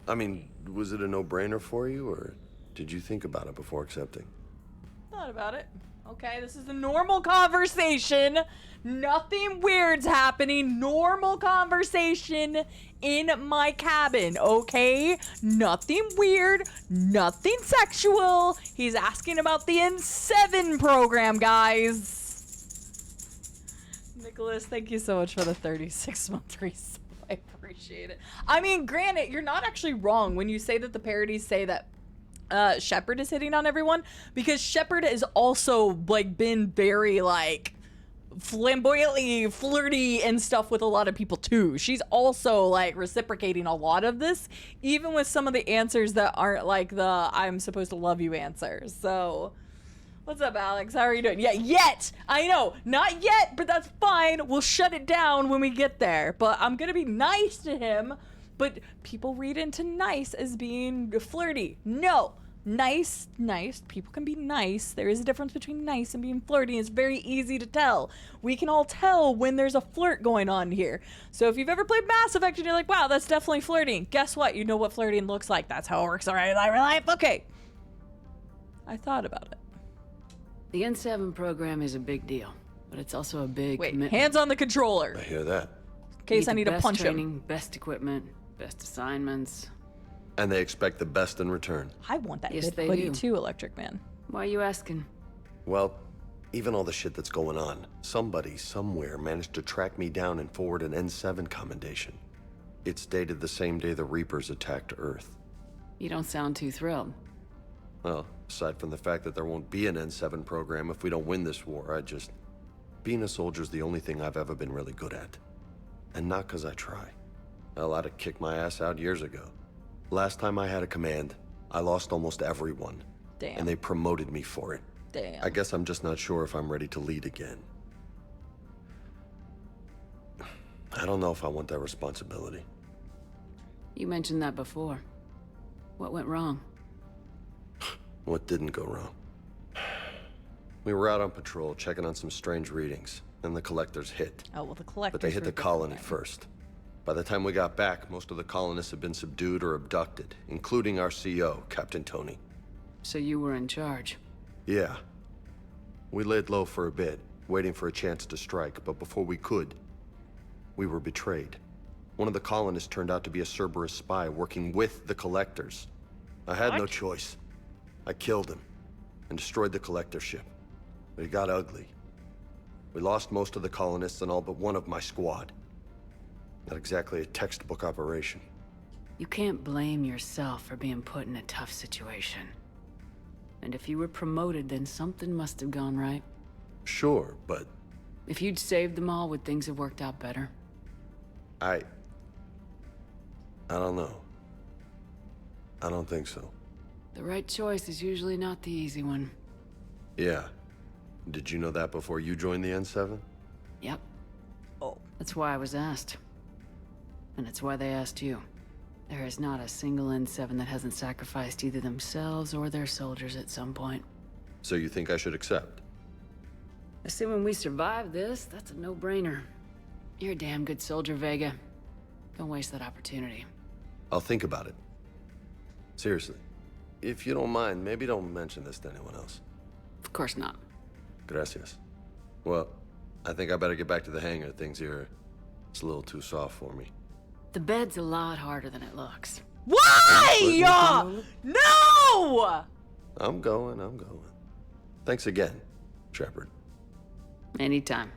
I mean, was it a no-brainer for you, or did you think about it before accepting? Thought about it. Okay, this is a normal conversation. Nothing weird's happening. Normal conversation in my cabin, okay? Nothing weird, nothing sexual. He's asking about the N7 program, guys. Nicholas, thank you so much for the 36-month resub. I appreciate it. I mean, granted, you're not actually wrong when you say that the parodies say that Shepard is hitting on everyone, because Shepard has also like been very like flamboyantly flirty and stuff with a lot of people too. She's also like reciprocating a lot of this, even with some of the answers that aren't like the I'm supposed to love you answers. So what's up, Alex? How are you doing? Yeah, yet. I know, not yet, but that's fine. We'll shut it down when we get there. But I'm gonna be nice to him. But people read into nice as being flirty. No. Nice. People can be nice. There is a difference between nice and being flirty. It's very easy to tell. We can all tell when there's a flirt going on here. So if you've ever played Mass Effect and you're like, wow, that's definitely flirting. Guess what? You know what flirting looks like. That's how it works in real life. Okay. I thought about it. The N7 program is a big deal, but it's also a big commitment. Hands on the controller. I hear that. In case I need to punch training, him. Best equipment, best assignments. And they expect the best in return. I want that Yes, good they hoodie do. too, Electric Man. Why are you asking? Well, even all the shit that's going on, somebody somewhere managed to track me down and forward an N7 commendation. It's dated the same day the Reapers attacked Earth. You don't sound too thrilled. Well, aside from the fact that there won't be an N7 program if we don't win this war, being a soldier's the only thing I've ever been really good at. And not 'cause I try. Hell, I'd have kicked my ass out years ago. Last time I had a command, I lost almost everyone. Damn. And they promoted me for it. Damn. I guess I'm just not sure if I'm ready to lead again. I don't know if I want that responsibility. You mentioned that before. What went wrong? What didn't go wrong? We were out on patrol, checking on some strange readings, and the collectors hit. Oh, well, the collectors. But they hit were the a different colony thing. first. By the time we got back, most of the colonists had been subdued or abducted, including our CO, Captain Tony. So you were in charge. Yeah. We laid low for a bit, waiting for a chance to strike, but before we could, we were betrayed. One of the colonists turned out to be a Cerberus spy working with the collectors. I had no choice. I killed him and destroyed the collector ship. But it got ugly. We lost most of the colonists and all but one of my squad. Not exactly a textbook operation. You can't blame yourself for being put in a tough situation. And if you were promoted, then something must have gone right. Sure, but If you'd saved them all, would things have worked out better? I don't know. I don't think so. The right choice is usually not the easy one. Yeah. Did you know that before you joined the N7? Yep. Oh. That's why I was asked. And it's why they asked you. There is not a single N7 that hasn't sacrificed either themselves or their soldiers at some point. So you think I should accept? Assuming we survive this, that's a no-brainer. You're a damn good soldier, Vega. Don't waste that opportunity. I'll think about it. Seriously. If you don't mind, maybe don't mention this to anyone else. Of course not. Gracias. Well, I think I better get back to the hangar. Things here, it's a little too soft for me. The bed's a lot harder than it looks. Why? No! I'm going. Thanks again, Shepard. Anytime.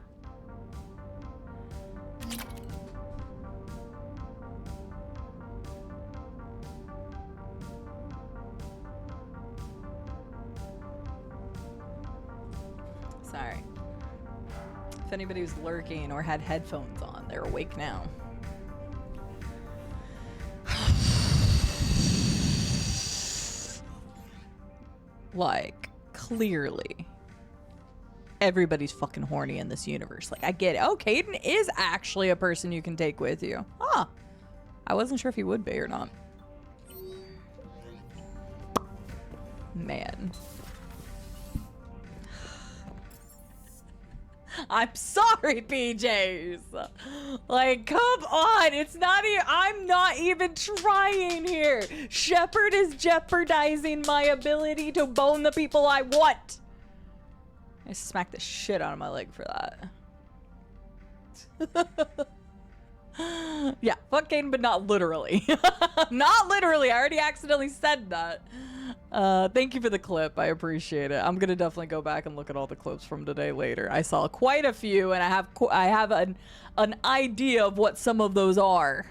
Sorry. If anybody was lurking or had headphones on, they're awake now. Like, clearly, everybody's fucking horny in this universe. Like, I get it. Oh, Caden is actually a person you can take with you. Huh. I wasn't sure if he would be or not. Man. I'm sorry, PJs. Like, come on. It's not even, I'm not even trying here. Shepard is jeopardizing my ability to bone the people I want. I smacked the shit out of my leg for that. Yeah, fuck Caden, but not literally. Not literally. I already accidentally said that. Thank you for the clip. I appreciate it. I'm gonna definitely go back and look at all the clips from today later. I saw quite a few, and I have an idea of what some of those are.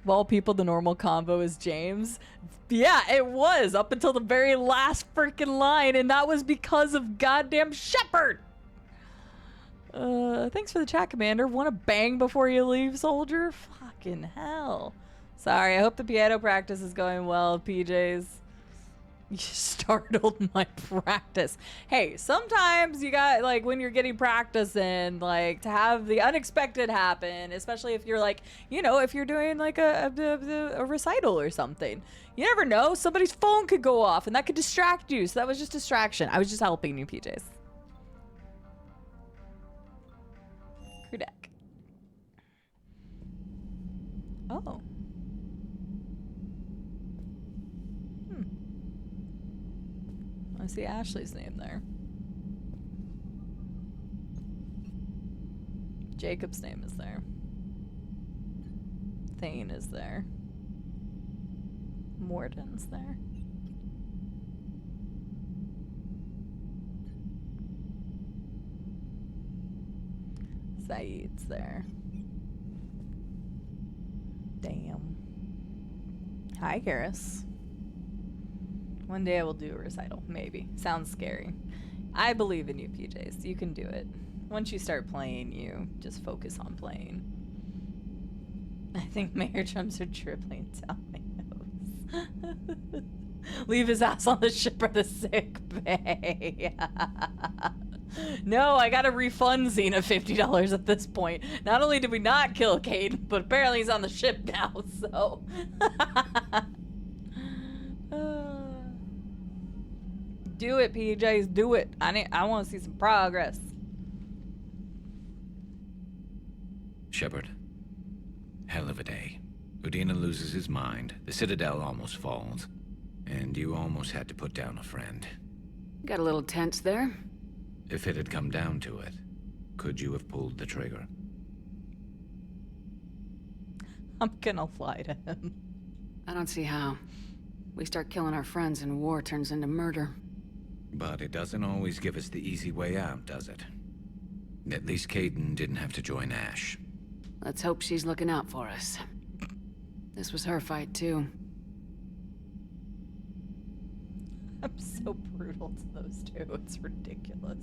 Of all people, the normal convo is James. Yeah, it was up until the very last freaking line, and that was because of goddamn Shepard. Thanks for the chat, Commander. Want to bang before you leave, soldier? Fucking hell. Sorry, I hope the piano practice is going well, PJs. You startled my practice. Hey, sometimes you got, like, when you're getting practice in, like, to have the unexpected happen, especially if you're, like, you know, if you're doing, like, a recital or something. You never know. Somebody's phone could go off, and that could distract you. So that was just distraction. I was just helping you, PJs. Crew deck. Oh. I see Ashley's name there. Jacob's name is there. Thane is there. Morden's there. Cide's there. Damn. Hi, Garrus. One day I will do a recital. Maybe. Sounds scary. I believe in you, PJs. You can do it. Once you start playing, you just focus on playing. I think Mayor Drums are dribbling down my nose. Leave his ass on the ship or the sick bay. No, I gotta refund Xena $50 at this point. Not only did we not kill Caden, but apparently he's on the ship now, so... Do it, PJs, do it. I want to see some progress. Shepard. Hell of a day. Udina loses his mind, the Citadel almost falls, and you almost had to put down a friend. Got a little tense there. If it had come down to it, could you have pulled the trigger? I'm gonna lie to him. I don't see how. We start killing our friends and war turns into murder. But it doesn't always give us the easy way out, does it? At least Caden didn't have to join Ash. Let's hope she's looking out for us. This was her fight, too. I'm so brutal to those two. It's ridiculous.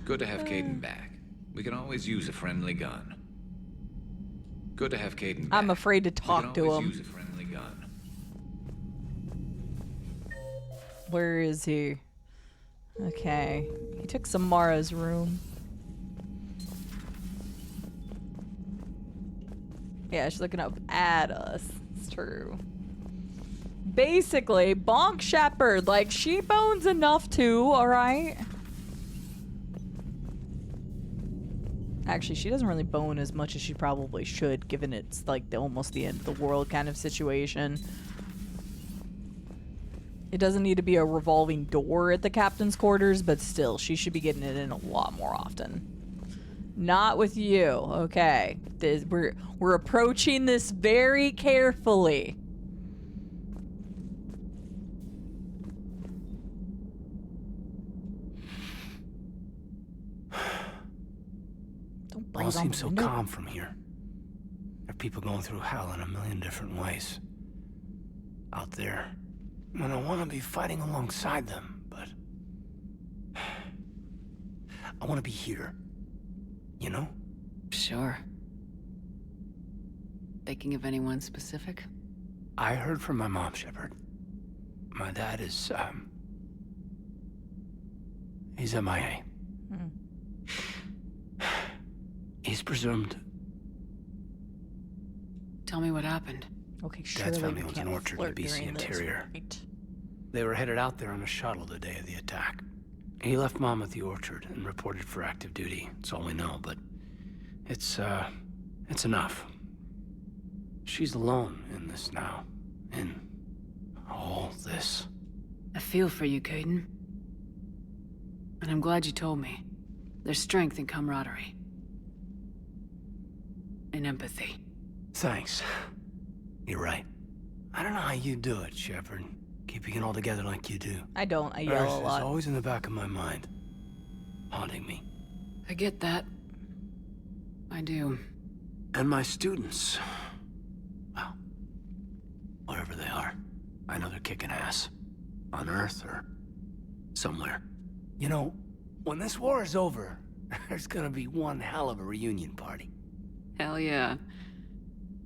Good to have Caden back. We can always use a friendly gun. Good to have Caden back. I'm afraid to talk to him. Use a friendly gun. Where is he? Okay. He took Samara's room. Yeah, she's looking up at us. It's true. Basically, bonk Shepard. Like, she bones enough too, alright? Actually, she doesn't really bone as much as she probably should, given it's like almost the end of the world kind of situation. It doesn't need to be a revolving door at the captain's quarters, but still, she should be getting it in a lot more often. Not with you, okay? We're approaching this very carefully. All seems so calm from here. There are people going through hell in a million different ways. Out there. And I want to be fighting alongside them, but... I want to be here. You know? Sure. Thinking of anyone specific? I heard from my mom, Shepard. My dad is, he's MIA. He's presumed. Tell me what happened. Okay, Dad's family owns an orchard in the BC interior. They were headed out there on a shuttle the day of the attack. He left Mom at the orchard and reported for active duty. It's all we know, but it's enough. She's alone in this now. In all this. I feel for you, Caden. And I'm glad you told me. There's strength in camaraderie. And empathy. Thanks. You're right. I don't know how you do it, Shepard. Keeping it all together like you do. I don't. I yell a lot. It's always in the back of my mind. Haunting me. I get that. I do. And my students. Well, wherever they are. I know they're kicking ass. On Earth or somewhere. You know, when this war is over, there's gonna be one hell of a reunion party. Hell yeah.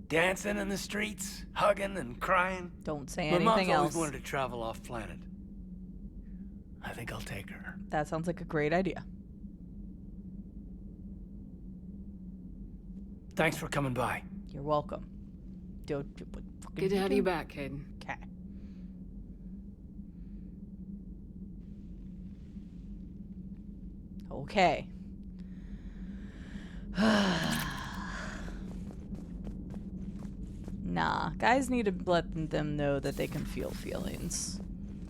Dancing in the streets, hugging and crying. Don't say My anything mom's always else. wanted to travel off planet. I think I'll take her. That sounds like a great idea. Thanks for coming by. You're welcome. Good to have you back, Caden. Okay. Okay. Nah, guys need to let them know that they can feel feelings.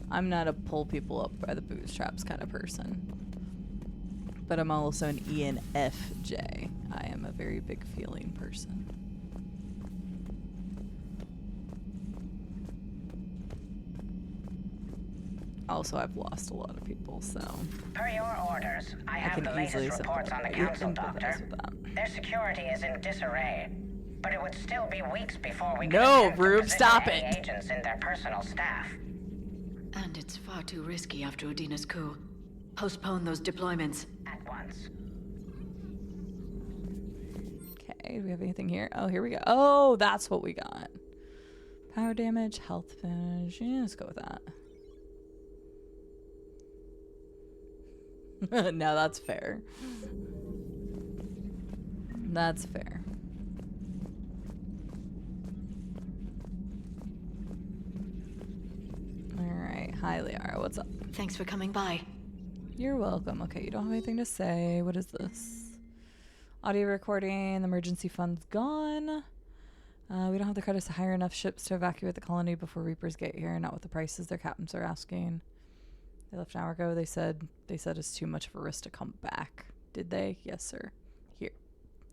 I'm not a pull people up by the bootstraps kind of person. But I'm also an ENFJ. I am a very big feeling person. Also, I've lost a lot of people, so... Per your orders, I have the latest reports on the Council, Doctor. Their security is in disarray. But it would still be weeks before we could Rube, stop it! agents in their personal staff. And it's far too risky after Udina's coup. Postpone those deployments. At once. Okay, do we have anything here? Oh, here we go. Oh, that's what we got. Power damage, health finish. Yeah, let's go with that. No, that's fair. That's fair. Alright, hi Liara, what's up? Thanks for coming by. You're welcome. Okay, you don't have anything to say. What is this? Audio recording, the emergency fund's gone. We don't have the credits to hire enough ships to evacuate the colony before Reapers get here, not with the prices their captains are asking. They left an hour ago. They said it's too much of a risk to come back. Did they? Yes, sir. Here.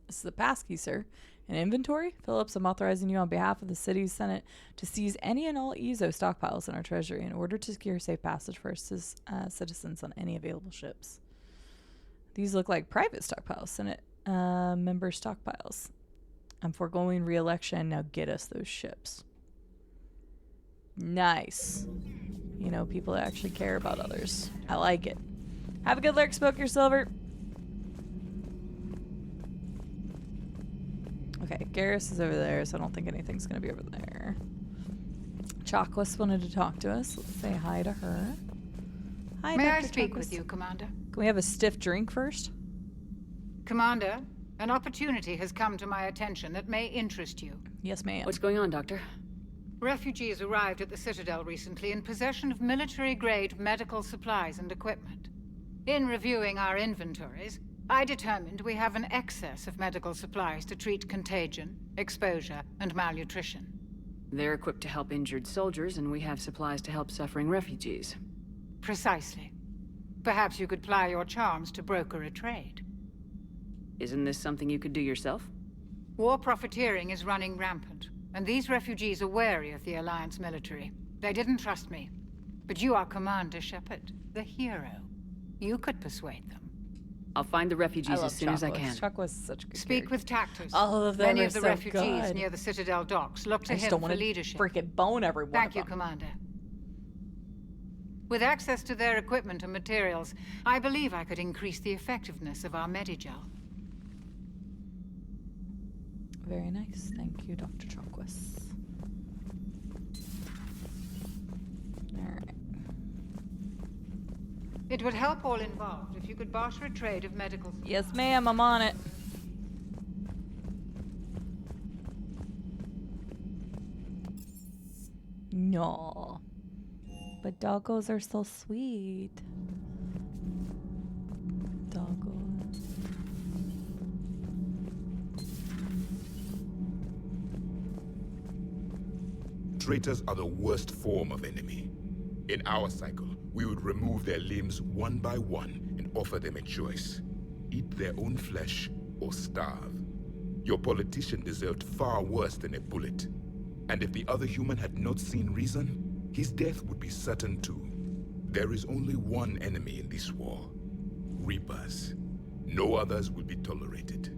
This is the passkey, sir. An inventory? Phillips, I'm authorizing you on behalf of the city's Senate to seize any and all EZO stockpiles in our treasury in order to secure safe passage for citizens on any available ships. These look like private stockpiles, Senate member stockpiles. I'm foregoing re-election. Now get us those ships. Nice. You know, people that actually care about others. I like it. Have a good lurk, Smoke Your Silver. Okay, Garrus is over there, so I don't think anything's going to be over there. Chocolates wanted to talk to us. Let's say hi to her. Hi, May Dr. I speak Chocolates. with you, Commander? Can we have a stiff drink first? Commander, an opportunity has come to my attention that may interest you. Yes, ma'am. What's going on, Doctor? Refugees arrived at the Citadel recently in possession of military-grade medical supplies and equipment. In reviewing our inventories, I determined we have an excess of medical supplies to treat contagion, exposure, and malnutrition. They're equipped to help injured soldiers, and we have supplies to help suffering refugees. Precisely. Perhaps you could ply your charms to broker a trade. Isn't this something you could do yourself? War profiteering is running rampant, and these refugees are wary of the Alliance military. They didn't trust me. But you are Commander Shepard, the hero. You could persuade them. I'll find the refugees as soon as I can. Chuck was such a good Speak with Tactus. All of them Many are of the so refugees good. near the Citadel docks look to I just him don't for want to leadership. freaking bone everyone. Thank you, Commander. With access to their equipment and materials, I believe I could increase the effectiveness of our Medigel. Very nice. Thank you, Dr. Chocquis. Alright. It would help all involved if you could barter a trade of medical supplies. Yes, ma'am, I'm on it. No. But doggos are so sweet. Doggos. Traitors are the worst form of enemy. In our cycle, we would remove their limbs one by one and offer them a choice. Eat their own flesh or starve. Your politician deserved far worse than a bullet. And if the other human had not seen reason, his death would be certain too. There is only one enemy in this war. Reapers. No others will be tolerated.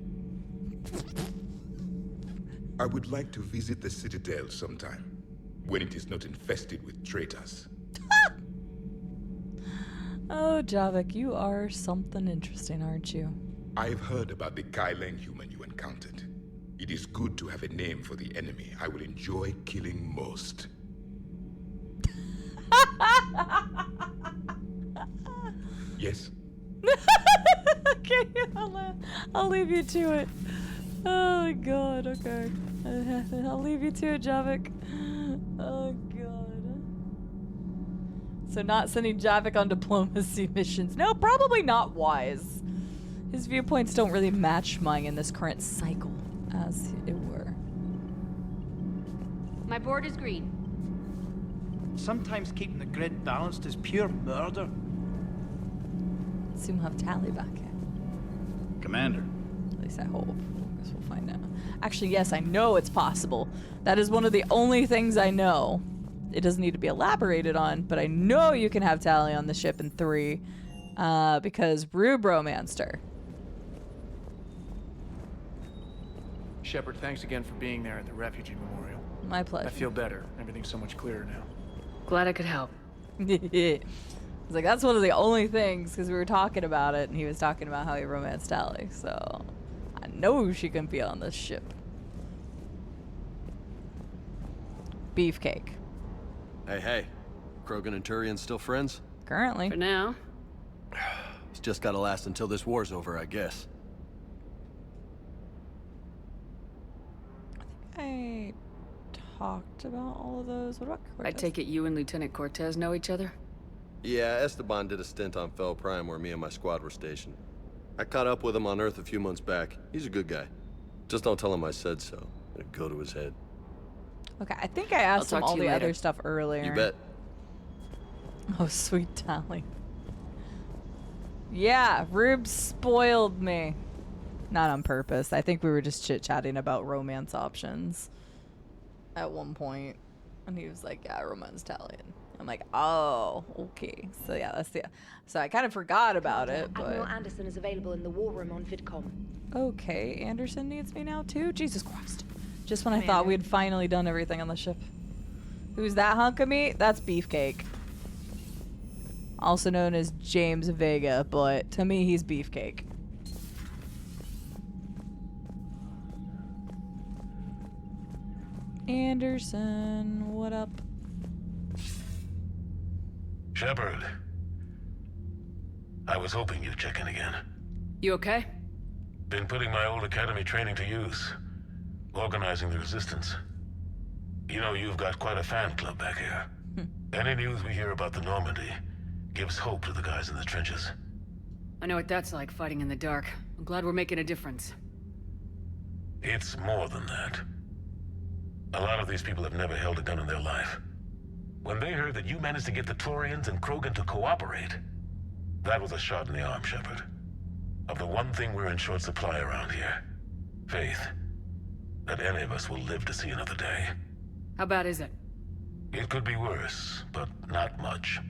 I would like to visit the Citadel sometime, when it is not infested with traitors. Oh, Javik, you are something interesting, aren't you? I've heard about the Kyleng human you encountered. It is good to have a name for the enemy I will enjoy killing most. Yes? Okay, I'll leave you to it. Oh my god, okay. I'll leave you to it, Javik. Oh god. So not sending Javik on diplomacy missions. No, probably not wise. His viewpoints don't really match mine in this current cycle, as it were. My board is green. Sometimes keeping the grid balanced is pure murder. Soon we'll have Tally back in. Commander. At least I hope. I guess we'll find out. Actually, yes, I know it's possible. That is one of the only things I know. It doesn't need to be elaborated on, but I know you can have Tally on the ship in 3 because Rube romanced her. Shepard, thanks again for being there at the refugee memorial. My pleasure. I feel better. Everything's so much clearer now. Glad I could help. It's like, that's one of the only things, because we were talking about it, and he was talking about how he romanced Tally, so I know she can be on this ship. Beefcake. Hey. Krogan and Turian still friends? Currently. For now. It's just gotta last until this war's over, I guess. I talked about all of those. What about Cortez? I take it you and Lieutenant Cortez know each other? Yeah, Esteban did a stint on Fel Prime where me and my squad were stationed. I caught up with him on Earth a few months back. He's a good guy. Just don't tell him I said so. It'll go to his head. Okay, I think I asked him all the other stuff earlier. You bet. Oh, sweet Tally. Yeah, Rube spoiled me. Not on purpose. I think we were just chit-chatting about romance options at one point. And he was like, yeah, romance Tally. And I'm like, oh, okay. So yeah, that's the... So I kind of forgot about it, but... Admiral Anderson is available in the war room on VidCom. Okay, Anderson needs me now too? Jesus Christ. Just when I thought we had finally done everything on the ship. Who's that hunk of meat? That's Beefcake. Also known as James Vega, but to me he's Beefcake. Anderson, what up? Shepard. I was hoping you'd check in again. You okay? Been putting my old academy training to use. Organizing the resistance. You know, you've got quite a fan club back here. Any news we hear about the Normandy gives hope to the guys in the trenches. I know what that's like, fighting in the dark. I'm glad we're making a difference. It's more than that. A lot of these people have never held a gun in their life. When they heard that you managed to get the Turians and Krogan to cooperate, that was a shot in the arm, Shepard. Of the one thing we're in short supply around here, faith. That any of us will live to see another day. How bad is it? It could be worse, but not much.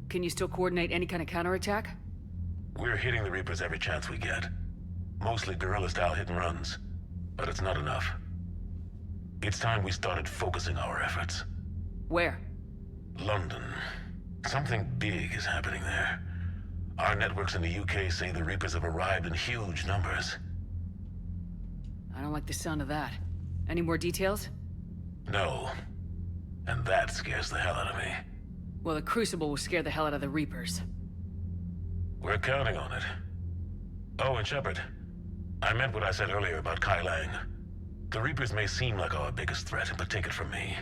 Can you still coordinate any kind of counterattack? We're hitting the Reapers every chance we get. Mostly guerrilla-style hit-and-runs, but it's not enough. It's time we started focusing our efforts. Where? London. Something big is happening there. Our networks in the UK say the Reapers have arrived in huge numbers. I don't like the sound of that. Any more details? No. And that scares the hell out of me. Well, the Crucible will scare the hell out of the Reapers. We're counting on it. Oh, and Shepard, I meant what I said earlier about Kai Lang. The Reapers may seem like our biggest threat, but take it from me.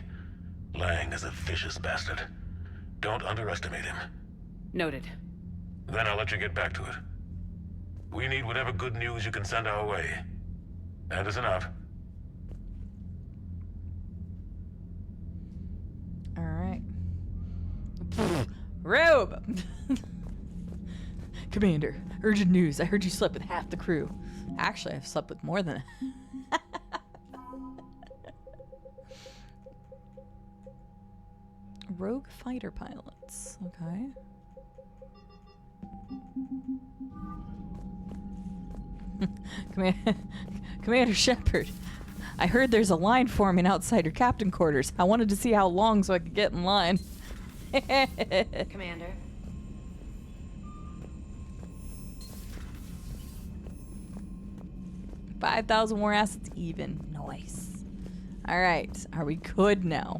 Lang is a vicious bastard. Don't underestimate him. Noted. Then I'll let you get back to it. We need whatever good news you can send our way. Anderson out. All right. Robe! Commander, urgent news. I heard you slept with half the crew. Actually, I've slept with more than rogue fighter pilots. Okay. Commander Shepard, I heard there's a line forming outside your captain quarters. I wanted to see how long so I could get in line. Commander. 5,000 more assets even. Nice. Alright. Are we good now?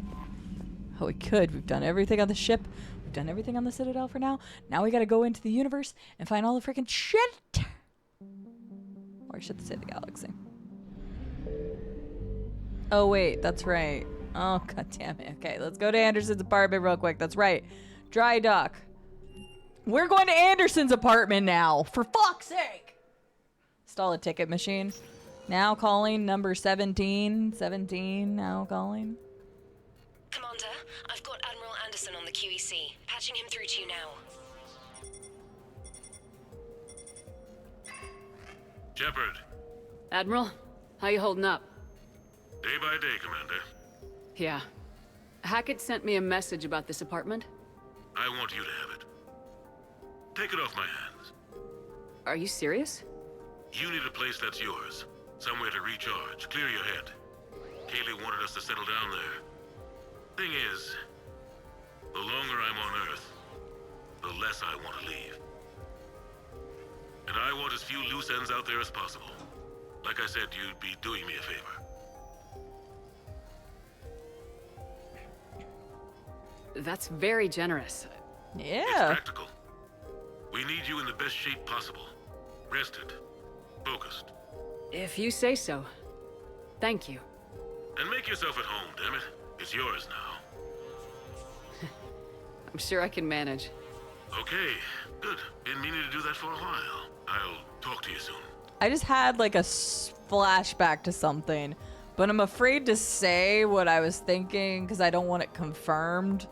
Oh, we could. We've done everything on the ship. We've done everything on the Citadel for now. Now we gotta go into the universe and find all the freaking shit. Or I should say the galaxy. Oh, wait. That's right. Oh, god damn it. Okay, let's go to Anderson's apartment real quick. That's right. Dry dock. We're going to Anderson's apartment now. For fuck's sake. Install a ticket machine. Now calling number 17. 17 now calling. Commander, I've got Admiral Anderson on the QEC. Patching him through to you now. Shepard. Admiral, how you holding up? Day by day, Commander. Yeah. Hackett sent me a message about this apartment. I want you to have it. Take it off my hands. Are you serious? You need a place that's yours. Somewhere to recharge, clear your head. Kaylee wanted us to settle down there. Thing is, the longer I'm on Earth, the less I want to leave. And I want as few loose ends out there as possible. Like I said, you'd be doing me a favor. That's very generous. Yeah. It's practical. We need you in the best shape possible. Rested. Focused. If you say so. Thank you. And make yourself at home, damn it. It's yours now. I'm sure I can manage. Okay, good. Been meaning to do that for a while. I'll talk to you soon. I just had like a flashback to something, but I'm afraid to say what I was thinking because I don't want it confirmed.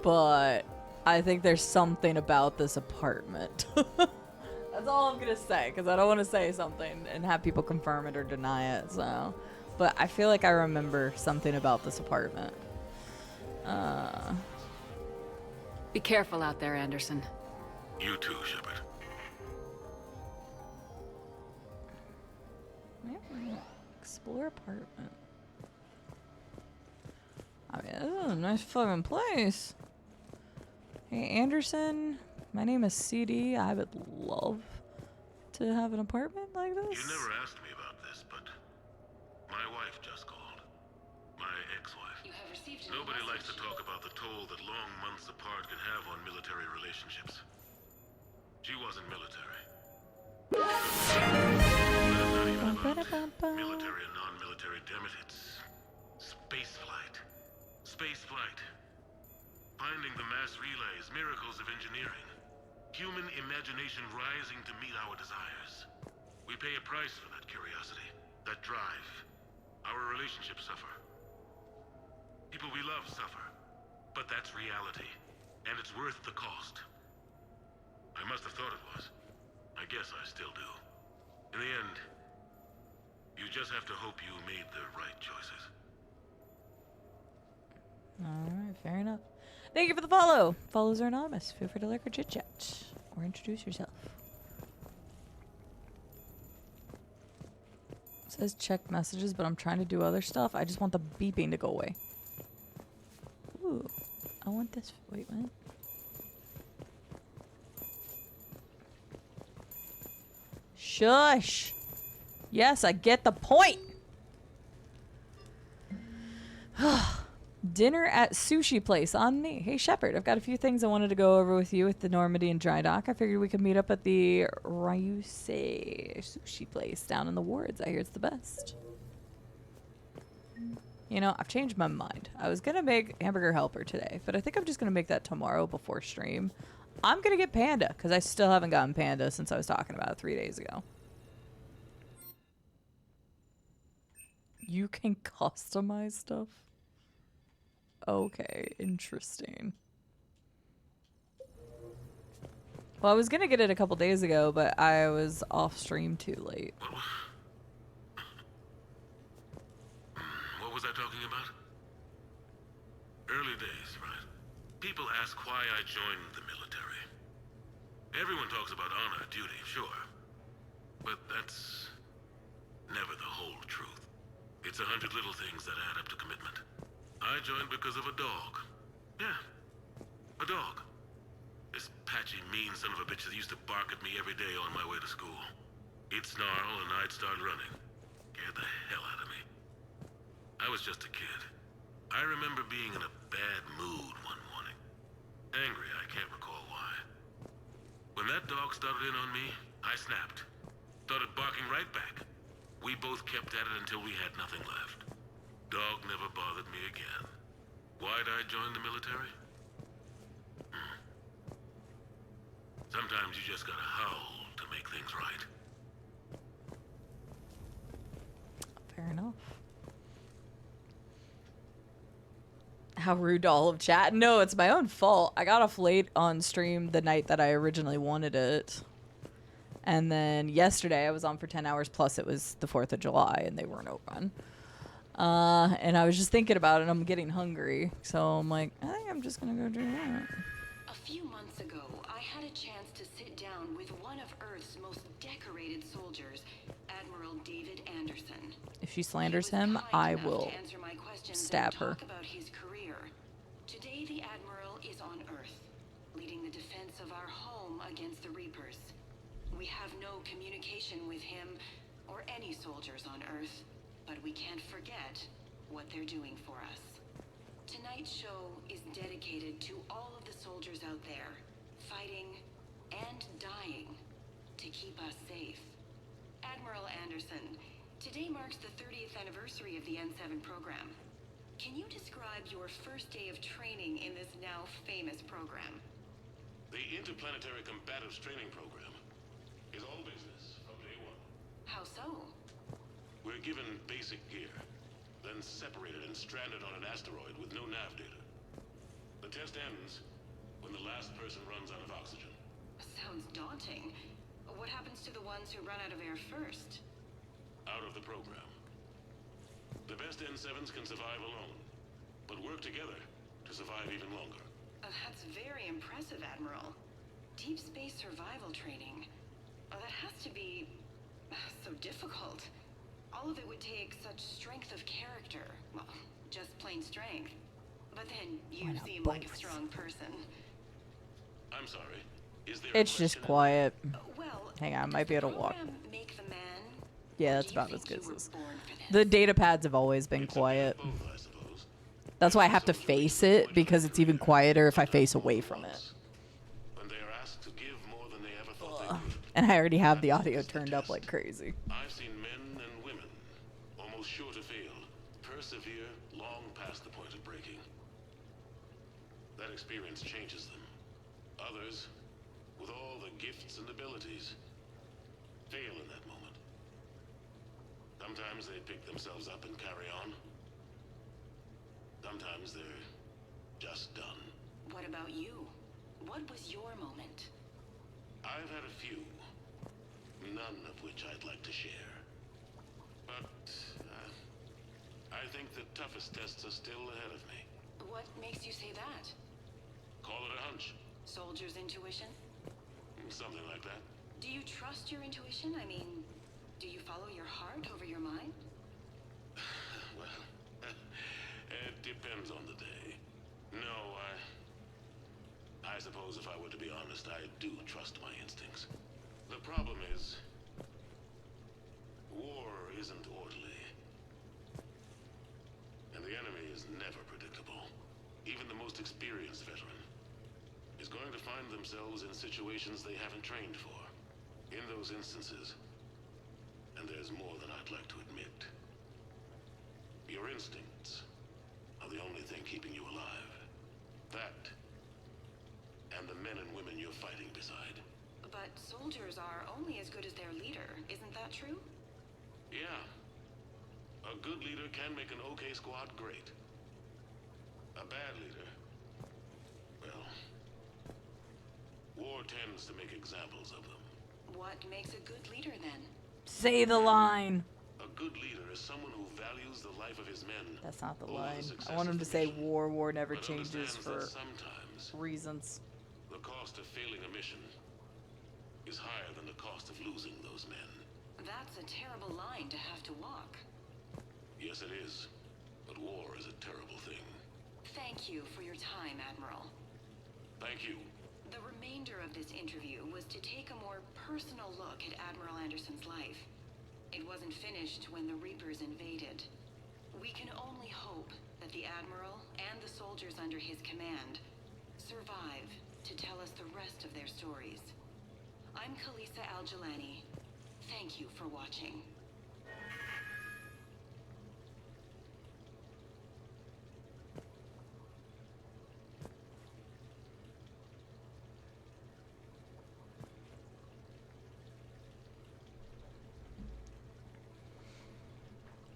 But I think there's something about this apartment. That's all I'm gonna say, because I don't want to say something and have people confirm it or deny it. So, but I feel like I remember something about this apartment. Be careful out there, Anderson. You too, Shepard. Explore apartment. I mean, this is a nice fucking place. Hey, Anderson. My name is Cide. I would love to have an apartment like this. You never asked me about this, but my wife just called. My ex-wife. Nobody likes to talk about the toll that long months apart can have on military relationships. She wasn't military. But not even about military and non-military, damn it, it's space flight. Space flight. Finding the mass relays, miracles of engineering. Human imagination rising to meet our desires. We pay a price for that curiosity, that drive. Our relationships suffer. People we love suffer. But that's reality, and it's worth the cost. I must have thought it was. I guess I still do. In the end, you just have to hope you made the right choices. Alright, fair enough. Thank you for the follow. Follows are anonymous. Feel free to like or chit chat or introduce yourself. It says check messages, but I'm trying to do other stuff. I just want the beeping to go away. Ooh, I want this. Wait, what? Shush. Yes, I get the point. Dinner at sushi place on me. Hey Shepard, I've got a few things I wanted to go over with you with the Normandy and Dry Dock. I figured we could meet up at the Ryuse sushi place down in the wards. I hear it's the best. You know, I've changed my mind. I was gonna make hamburger helper today, but I think I'm just gonna make that tomorrow before stream. I'm gonna get panda because I still haven't gotten panda since I was talking about it 3 days ago. You can customize stuff? Okay, interesting. Well, I was gonna get it a couple days ago, but I was off stream too late. What was I talking about? Early days, right? People ask why I joined the military. Everyone talks about honor, duty, sure. But that's never the whole truth. It's 100 little things that add up to commitment. I joined because of a dog. Yeah, a dog. This patchy, mean son of a bitch that used to bark at me every day on my way to school. He'd snarl and I'd start running. Scared the hell out of me. I was just a kid. I remember being in a bad mood one morning. Angry, I can't recall why. When that dog started in on me, I snapped. Started barking right back. We both kept at it until we had nothing left. Dog never bothered me again. Why'd I join the military? Sometimes you just gotta howl to make things right. Fair enough. How rude to all of chat. No, it's my own fault. I got off late on stream the night that I originally wanted it. And then yesterday I was on for 10 hours, plus it was the 4th of July and they weren't open. And I was just thinking about it. I'm getting hungry. So I'm like, I think I'm just going to go do that. A few months ago, I had a chance to sit down with one of Earth's most decorated soldiers, Admiral David Anderson. If she slanders him, I will stab her. Talk about his career. Today, the Admiral is on Earth, leading the defense of our home against the Reapers. We have no communication with him or any soldiers on Earth, but we can't forget what they're doing for us. Tonight's show is dedicated to all of the soldiers out there, fighting and dying to keep us safe. Admiral Anderson, today marks the 30th anniversary of the N7 program. Can you describe your first day of training in this now famous program? The Interplanetary Combatives Training Program is all business from day one. How so? We're given basic gear, then separated and stranded on an asteroid with no nav data. The test ends when the last person runs out of oxygen. Sounds daunting. What happens to the ones who run out of air first? Out of the program. The best N7s can survive alone, but work together to survive even longer. That's very impressive, Admiral. Deep space survival training. That has to be so difficult. All of it would take such strength of character. Well, just plain strength. But then you seem like a strong person. I'm sorry. Is there It's just quiet. Well, hang on, I might be able to walk. Make the man? Yeah, that's about as good as this. The data pads have always been quiet. That's why I have to face it, because it's even quieter if I face away from it. When they are asked to give more than they ever thought they could. And I already have the audio turned up like crazy. I've seen men and women, almost sure to fail, persevere long past the point of breaking. That experience changes them. Others with all the gifts and abilities, fail in that moment. Sometimes they pick themselves up and carry on. Sometimes they're just done. What about you? What was your moment? I've had a few, none of which I'd like to share. But I think the toughest tests are still ahead of me. What makes you say that? Call it a hunch. Soldier's intuition? Something like that. Do you trust your intuition? I mean, do you follow your heart over your mind? Well, it depends on the day. No, I suppose if I were to be honest, I do trust my instincts. The problem is, war isn't orderly. And the enemy is never predictable. Even the most experienced veteran is going to find themselves in situations they haven't trained for. In those instances, and there's more than I'd like to admit, your instincts are the only thing keeping you alive. That, and the men and women you're fighting beside. But soldiers are only as good as their leader, isn't that true? Yeah. A good leader can make an okay squad great. A bad leader, well, war tends to make examples of them. What makes a good leader then? Say the line. A good leader is someone who values the life of his men. That's not the over line. success I want him of to the say mission, war never but changes understands for that sometimes reasons. the cost of failing a mission is higher than the cost of losing those men. That's a terrible line to have to walk. Yes, it is. But war is a terrible thing. Thank you for your time, Admiral. Thank you. The remainder of this interview was to take a more personal look at Admiral Anderson's life. It wasn't finished when the Reapers invaded. We can only hope that the Admiral and the soldiers under his command survive to tell us the rest of their stories. I'm Khaleesa Al-Jilani. Thank you for watching.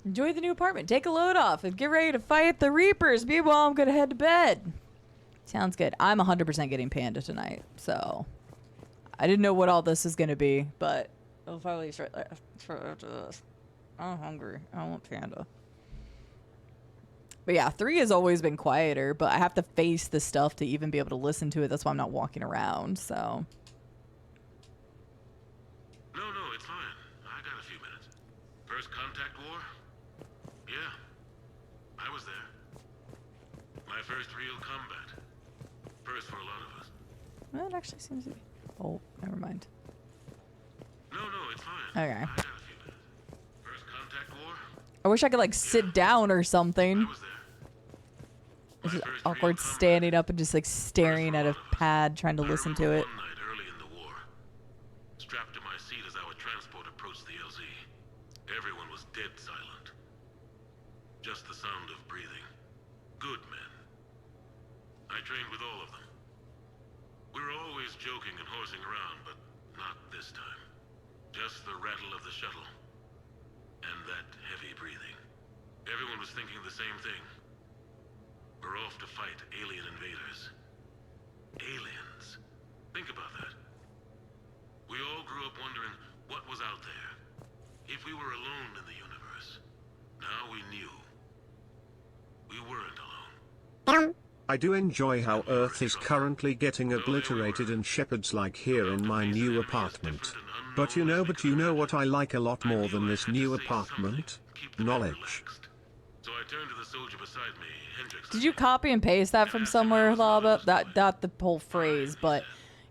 Enjoy the new apartment. Take a load off and get ready to fight the Reapers. Meanwhile, I'm going to head to bed. Sounds good. I'm 100% getting Panda tonight, so I didn't know what all this is going to be, but I'll probably start after this. I'm hungry. I want Panda. But yeah, 3 has always been quieter, but I have to face the stuff to even be able to listen to it. That's why I'm not walking around, so. No, it's fine. I got a few minutes. First contact war? Yeah. I was there. My first real combat. First for a lot of us. Well, it actually seems to be. Oh, never mind. No, it's fine. Okay. I got a few minutes. First contact war? I wish I could, like, sit down or something. It's just awkward standing up and just, like, staring at a pad trying to listen to it. One night early in the war, strapped to my seat as our transport approached the LZ. Everyone was dead silent. Just the sound of breathing. Good men. I trained with all of them. We were always joking and horsing around, but not this time. Just the rattle of the shuttle. And that heavy breathing. Everyone was thinking the same thing. We're off to fight alien invaders. Aliens. Think about that. We all grew up wondering what was out there. If we were alone in the universe. Now we knew. We weren't alone. I do enjoy how Earth is currently getting obliterated and Shepard's like here in my new apartment. But you know what I like a lot more than this new apartment? Knowledge. So I turned to the soldier beside me, Hendricks. Did you copy and paste that from somewhere, Lava? Not the whole phrase, but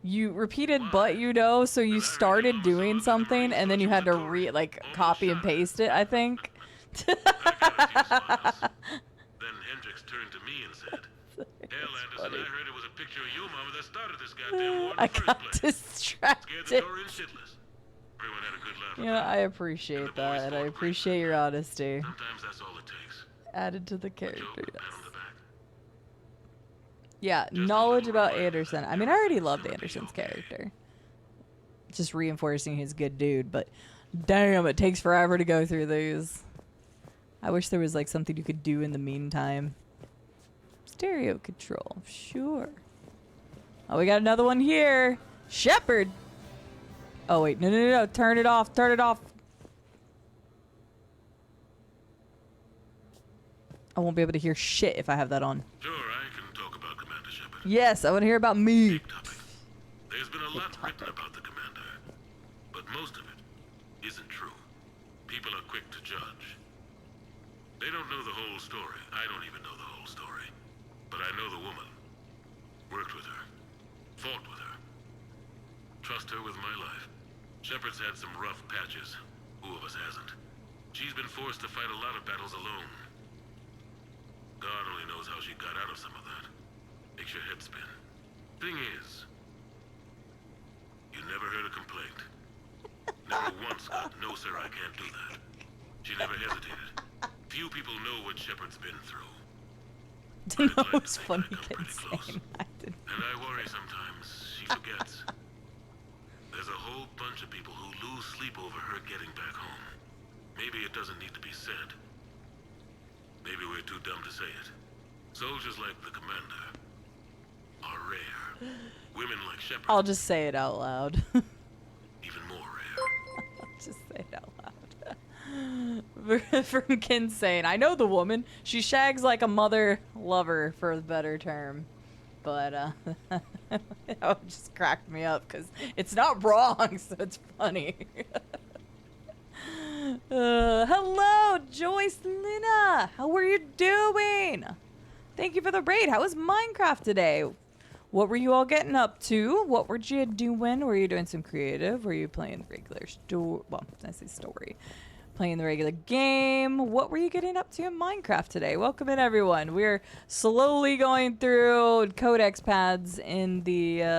you repeated "but you know," so you started doing something and then you had to copy and paste it, I think. Then Hendricks turned to me and said, "Hell, Anderson, I heard it was a picture of your mama that started this goddamn war in the first place. Distracted. Scared the Torian shitless." Everyone had a good laugh. Yeah, I appreciate that, and I appreciate your honesty. Sometimes that's all it takes. Added to the character, yes. Yeah, knowledge about Anderson. I mean, I already loved Anderson's character. just reinforcing he's a good dude, but damn, it takes forever to go through these. I wish there was like something you could do in the meantime. Stereo control, sure. Oh, we got another one here. Shepard. Oh wait, no, turn it off, turn it off. I won't be able to hear shit if I have that on. Sure, I can talk about Commander Shepard. Yes, I want to hear about me. Big topic. There's been a lot written about the Commander, but most of it isn't true. People are quick to judge. They don't know the whole story. I don't even know the whole story. But I know the woman. Worked with her. Fought with her. Trust her with my life. Shepard's had some rough patches. Who of us hasn't? She's been forced to fight a lot of battles alone. God only knows how she got out of some of that. Makes your head spin. Thing is, you never heard a complaint. Never once got, no sir, I can't do that. She never hesitated. Few people know what Shepard's been through. No, it's funny insane. And I worry sometimes she forgets. There's a whole bunch of people who lose sleep over her getting back home. Maybe it doesn't need to be said. Maybe we're too dumb to say it. Soldiers like the Commander are rare. Women like Shepard. I'll just say it out loud. Even more rare. I'll just say it out loud. From Kinsane. I know the woman. She shags like a mother lover, for a better term. But, it just cracked me up because it's not wrong, so it's funny. Hello, Joyce Luna. How are you doing? Thank you for the raid. How was Minecraft today? What were you all getting up to? What were you doing? Were you doing some creative? Were you playing the regular story? Well, I say story. Playing the regular game. What were you getting up to in Minecraft today? Welcome in, everyone. We're slowly going through codex pads in the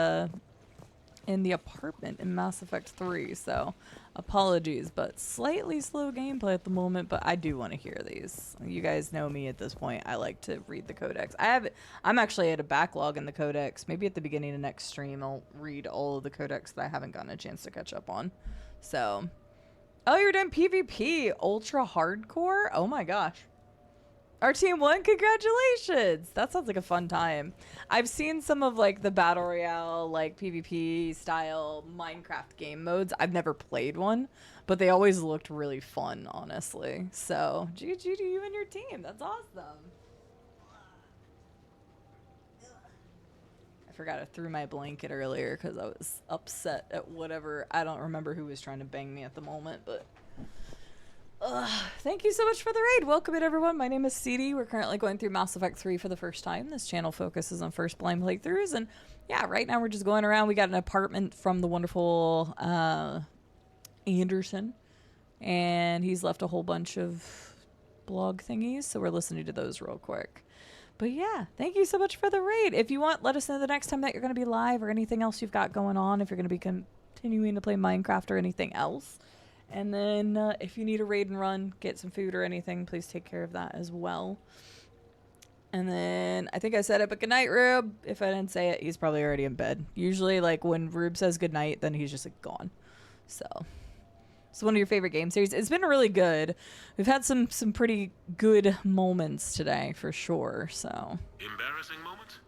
apartment in Mass Effect 3, so apologies, but slightly slow gameplay at the moment, but I do want to hear these. You guys know me at this point. I like to read the codex. I'm actually at a backlog in the codex. Maybe at the beginning of next stream I'll read all of the codex that I haven't gotten a chance to catch up on. So, oh, you're doing PvP ultra hardcore? Oh my gosh. Our team won, congratulations! That sounds like a fun time. I've seen some of like the battle royale, like PvP style Minecraft game modes. I've never played one, but they always looked really fun, honestly. So, GG to you and your team. That's awesome. I forgot I threw my blanket earlier because I was upset at whatever. I don't remember who was trying to bang me at the moment, but thank you so much for the raid. Welcome in, everyone. My name is Cide. We're currently going through Mass Effect 3 for the first time. This channel focuses on first blind playthroughs, and yeah, right now we're just going around. We got an apartment from the wonderful Anderson, and he's left a whole bunch of blog thingies, so we're listening to those real quick. But yeah, thank you so much for the raid. If you want, let us know the next time that you're going to be live or anything else you've got going on, if you're going to be continuing to play Minecraft or anything else. And then if you need a raid and run, get some food or anything, please take care of that as well. And then I think I said it, but good night, Rube. If I didn't say it, he's probably already in bed. Usually, like, when Rube says good night, then he's just, like, gone. So, it's one of your favorite game series. It's been really good. We've had some pretty good moments today, for sure, so. Embarrassing moments?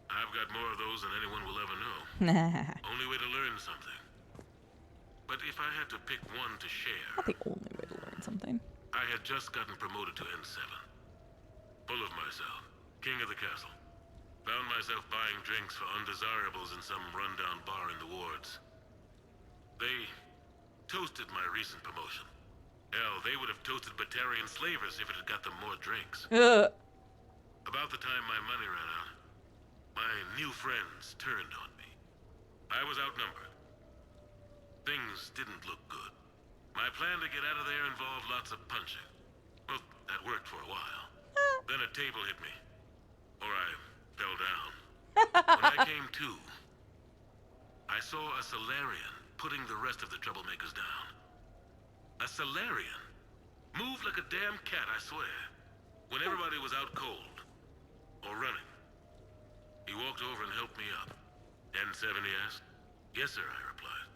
I've got more of those than anyone will ever know. Only way to learn something. But if I had to pick one to share... Not the only way to learn something. I had just gotten promoted to N7. Full of myself. King of the castle. Found myself buying drinks for undesirables in some rundown bar in the wards. They toasted my recent promotion. Hell, they would have toasted Batarian slavers if it had got them more drinks. About the time my money ran out, my new friends turned on me. I was outnumbered. Things didn't look good. My plan to get out of there involved lots of punching. Well, that worked for a while. Then a table hit me. Or I fell down. When I came to, I saw a Solarian putting the rest of the troublemakers down. A Solarian? Moved like a damn cat, I swear. When everybody was out cold. Or running. He walked over and helped me up. N7, he asked. Yes, sir, I replied.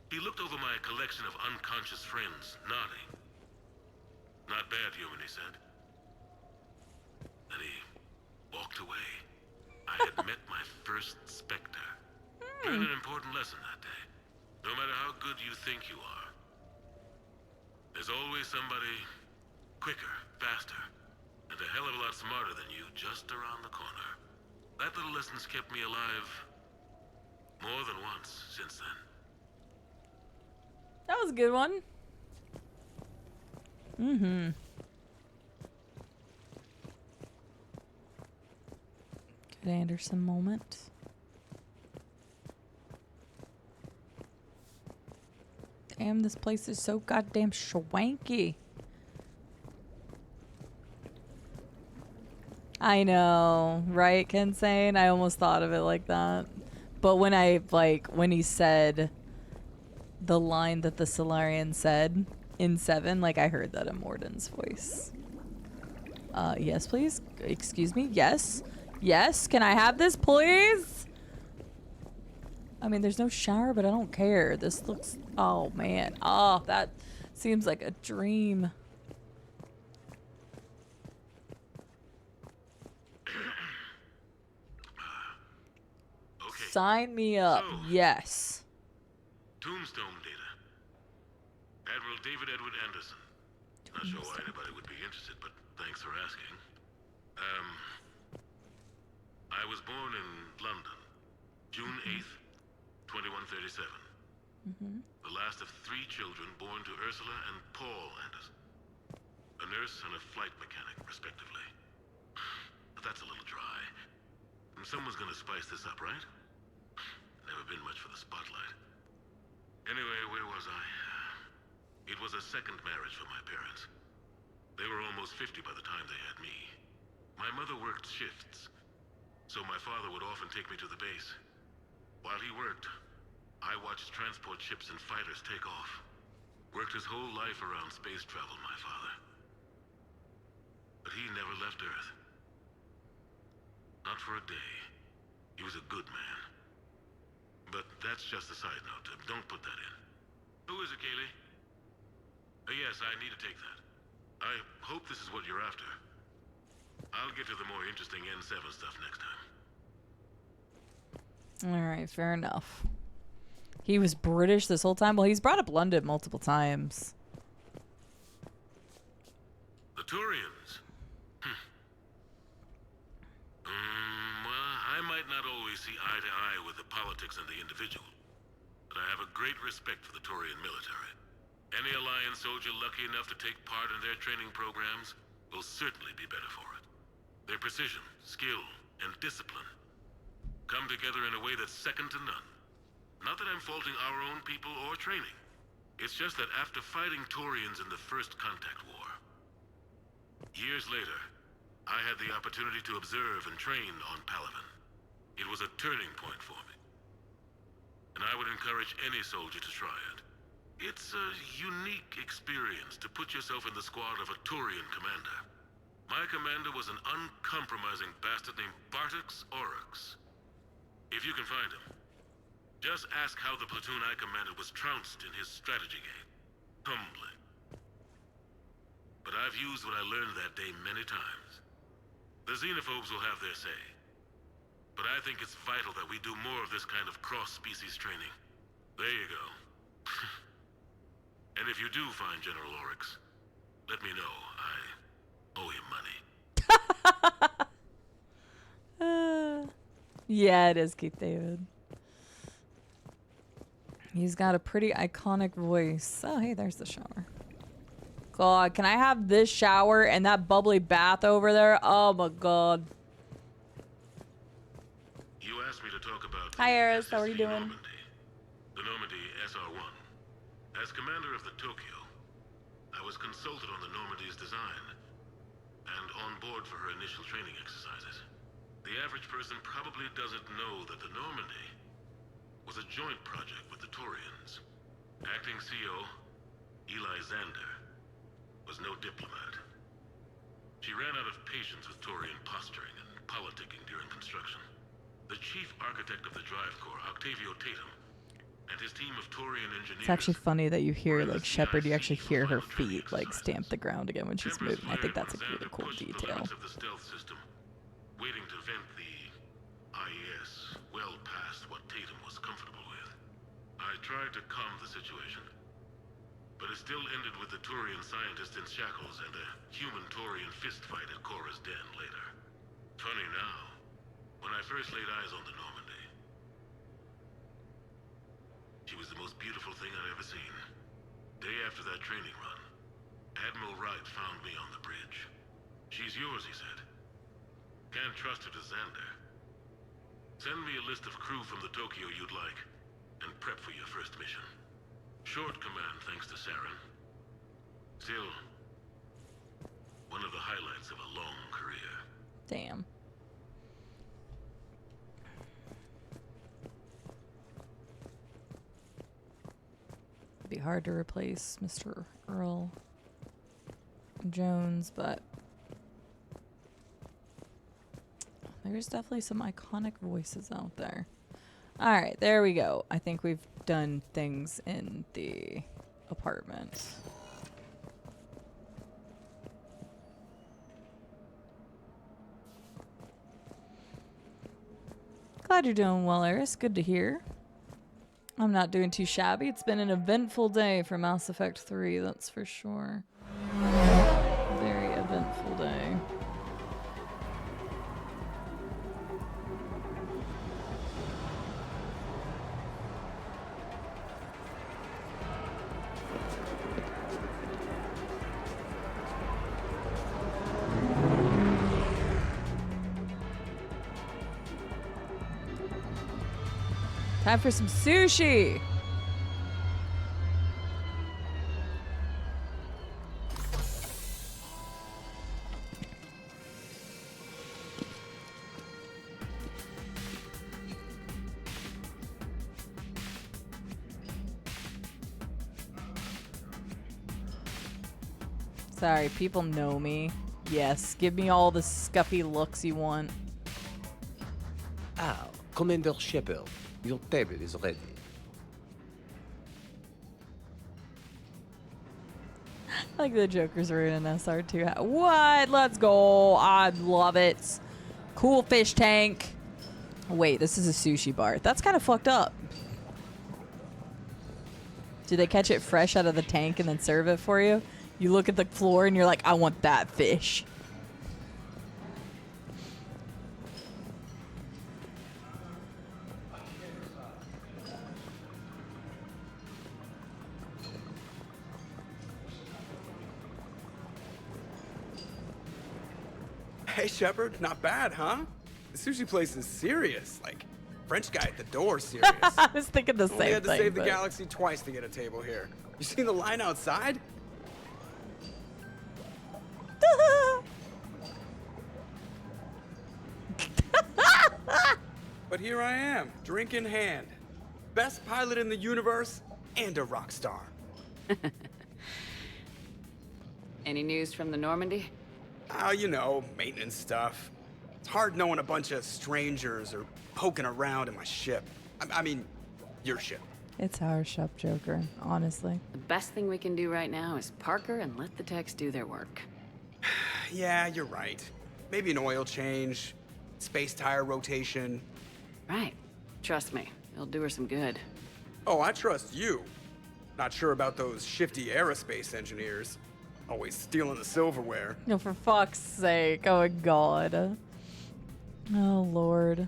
He looked over my collection of unconscious friends, nodding. Not bad, human, he said. Then he walked away. I had met my first Spectre. Learned an important lesson that day. No matter how good you think you are, there's always somebody quicker, faster, and a hell of a lot smarter than you just around the corner. That little lesson's kept me alive more than once since then. That was a good one. Good Anderson moment. Damn, this place is so goddamn schwanky. I know, right, Kensane? I almost thought of it like that. But when when he said the line that the Solarian said in 7, like, I heard that in Morden's voice. Yes, please? Excuse me? Yes? Yes? Can I have this, please? I mean, there's no shower, but I don't care. This looks... Oh, man. Oh, that seems like a dream. Okay. Sign me up. So, yes. Tombstone data. Admiral David Edward Anderson. Not sure why anybody would be interested, but thanks for asking. I was born in London, June 8th, 2137. The last of 3 children born to Ursula and Paul Anderson. A nurse and a flight mechanic, respectively. But that's a little dry. Someone's gonna spice this up, right? Never been much for the spotlight. Anyway, where was I? It was a second marriage for my parents. They were almost 50 by the time they had me. My mother worked shifts, so my father would often take me to the base. While he worked, I watched transport ships and fighters take off. Worked his whole life around space travel, my father. But he never left Earth. Not for a day. He was a good man. But that's just a side note. Don't put that in. Who is it, Kaylee? Yes, I need to take that. I hope this is what you're after. I'll get to the more interesting N7 stuff next time. Alright, fair enough. He was British this whole time? Well, he's brought up London multiple times. The Turians. Well, I might not always see eye to eye with the politics and the individual, but I have a great respect for the Turian military. Any Alliance soldier lucky enough to take part in their training programs will certainly be better for it. Their precision, skill, and discipline come together in a way that's second to none. Not that I'm faulting our own people or training. It's just that after fighting Turians in the First Contact War, years later, I had the opportunity to observe and train on Palaven. It was a turning point for me. And I would encourage any soldier to try it. It's a unique experience to put yourself in the squad of a Turian commander. My commander was an uncompromising bastard named Bartix Oryx. If you can find him, just ask how the platoon I commanded was trounced in his strategy game. Humbling. But I've used what I learned that day many times. The xenophobes will have their say. But I think it's vital that we do more of this kind of cross-species training. There you go. And if you do find General Oryx, let me know. I owe him money. Yeah, it is Keith David. He's got a pretty iconic voice. Oh, hey, there's the shower. God, can I have this shower and that bubbly bath over there? Oh my god. You asked me to talk about... Hi, Eris. How are you doing? Normandy. The Normandy SR-1. As commander of the Tokyo, I was consulted on the Normandy's design and on board for her initial training exercises. The average person probably doesn't know that the Normandy was a joint project with the Turians. Acting CO, Eli Xander, was no diplomat. She ran out of patience with Turian posturing and politicking during construction. The chief architect of the Drive Corps, Octavio Tatum, his team of Turian engineers. It's actually funny that you hear, like, Shepard, you actually hear her feet, like, stamp the ground again when she's moving. I think that's a really cool detail. Of the stealth system, waiting to vent the IES well past what Tatum was comfortable with. I tried to calm the situation, but it still ended with the Turian scientist in shackles and a human Turian fistfight at Cora's den later. Funny now, when I first laid eyes on the Normandy, she was the most beautiful thing I'd ever seen. Day after that training run, Admiral Wright found me on the bridge. She's yours, he said. Can't trust her to Xander. Send me a list of crew from the Tokyo you'd like, and prep for your first mission. Short command thanks to Saren. Still, one of the highlights of a long career. Damn. Be hard to replace Mr. Earl Jones, but there's definitely some iconic voices out there. All right, there we go. I think we've done things in the apartment. Glad you're doing well, Eris. Good to hear. I'm not doing too shabby. It's been an eventful day for Mass Effect 3, that's for sure. Very eventful day. Time for some sushi. Sorry, people know me. Yes, give me all the scuffy looks you want. Ah, Commander Shepard. Your table is ready. Like the Jokers are in an SR2. What? Let's go. I love it. Cool fish tank. Wait, this is a sushi bar. That's kind of fucked up. Do they catch it fresh out of the tank and then serve it for you? You look at the floor and you're like, I want that fish. Hey, Shepard, not bad, huh? The sushi place is serious. Like, French guy at the door serious. I was thinking the same thing. We had to save the galaxy twice to get a table here. You seen the line outside? But here I am, drink in hand. Best pilot in the universe and a rock star. Any news from the Normandy? Oh, you know, maintenance stuff. It's hard knowing a bunch of strangers or poking around in my ship. I mean, your ship. It's our ship, Joker, honestly. The best thing we can do right now is park her and let the techs do their work. Yeah, you're right. Maybe an oil change, space tire rotation. Right. Trust me, it'll do her some good. Oh, I trust you. Not sure about those shifty aerospace engineers. Always stealing the silverware. No, for fuck's sake. Oh, God. Oh, Lord.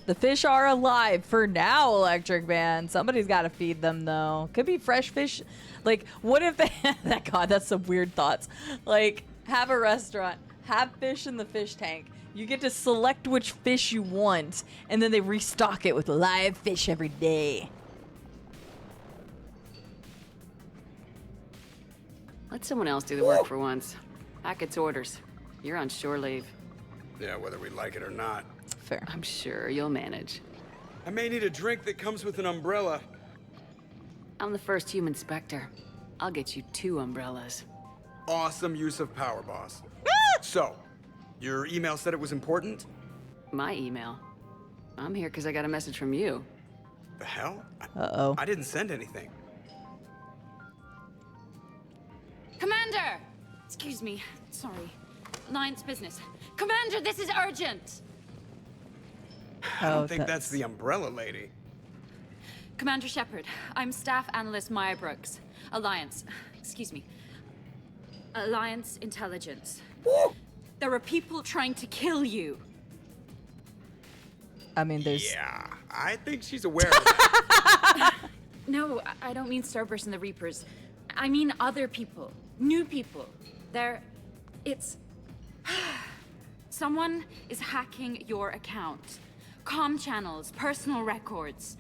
The fish are alive for now, Electric Man. Somebody's got to feed them, though. Could be fresh fish. Like, what if they... God, that's some weird thoughts. Like, have a restaurant. Have fish in the fish tank. You get to select which fish you want. And then they restock it with live fish every day. Let someone else do the work for once. Hackett's orders. You're on shore leave. Yeah, whether we like it or not. Fair. I'm sure you'll manage. I may need a drink that comes with an umbrella. I'm the first human Spectre. I'll get you 2 umbrellas. Awesome use of power, boss. So, your email said it was important? My email? I'm here because I got a message from you. The hell? Uh-oh. I didn't send anything. Commander! Excuse me. Sorry. Alliance business. Commander, this is urgent! I don't think that's the Umbrella Lady. Commander Shepard, I'm Staff Analyst Maya Brooks. Alliance. Excuse me. Alliance Intelligence. There are people trying to kill you. I mean, there's... Yeah, I think she's aware of that. No, I don't mean Cerberus and the Reapers. I mean other people. New people. It's... Someone is hacking your account. Comm channels, personal records.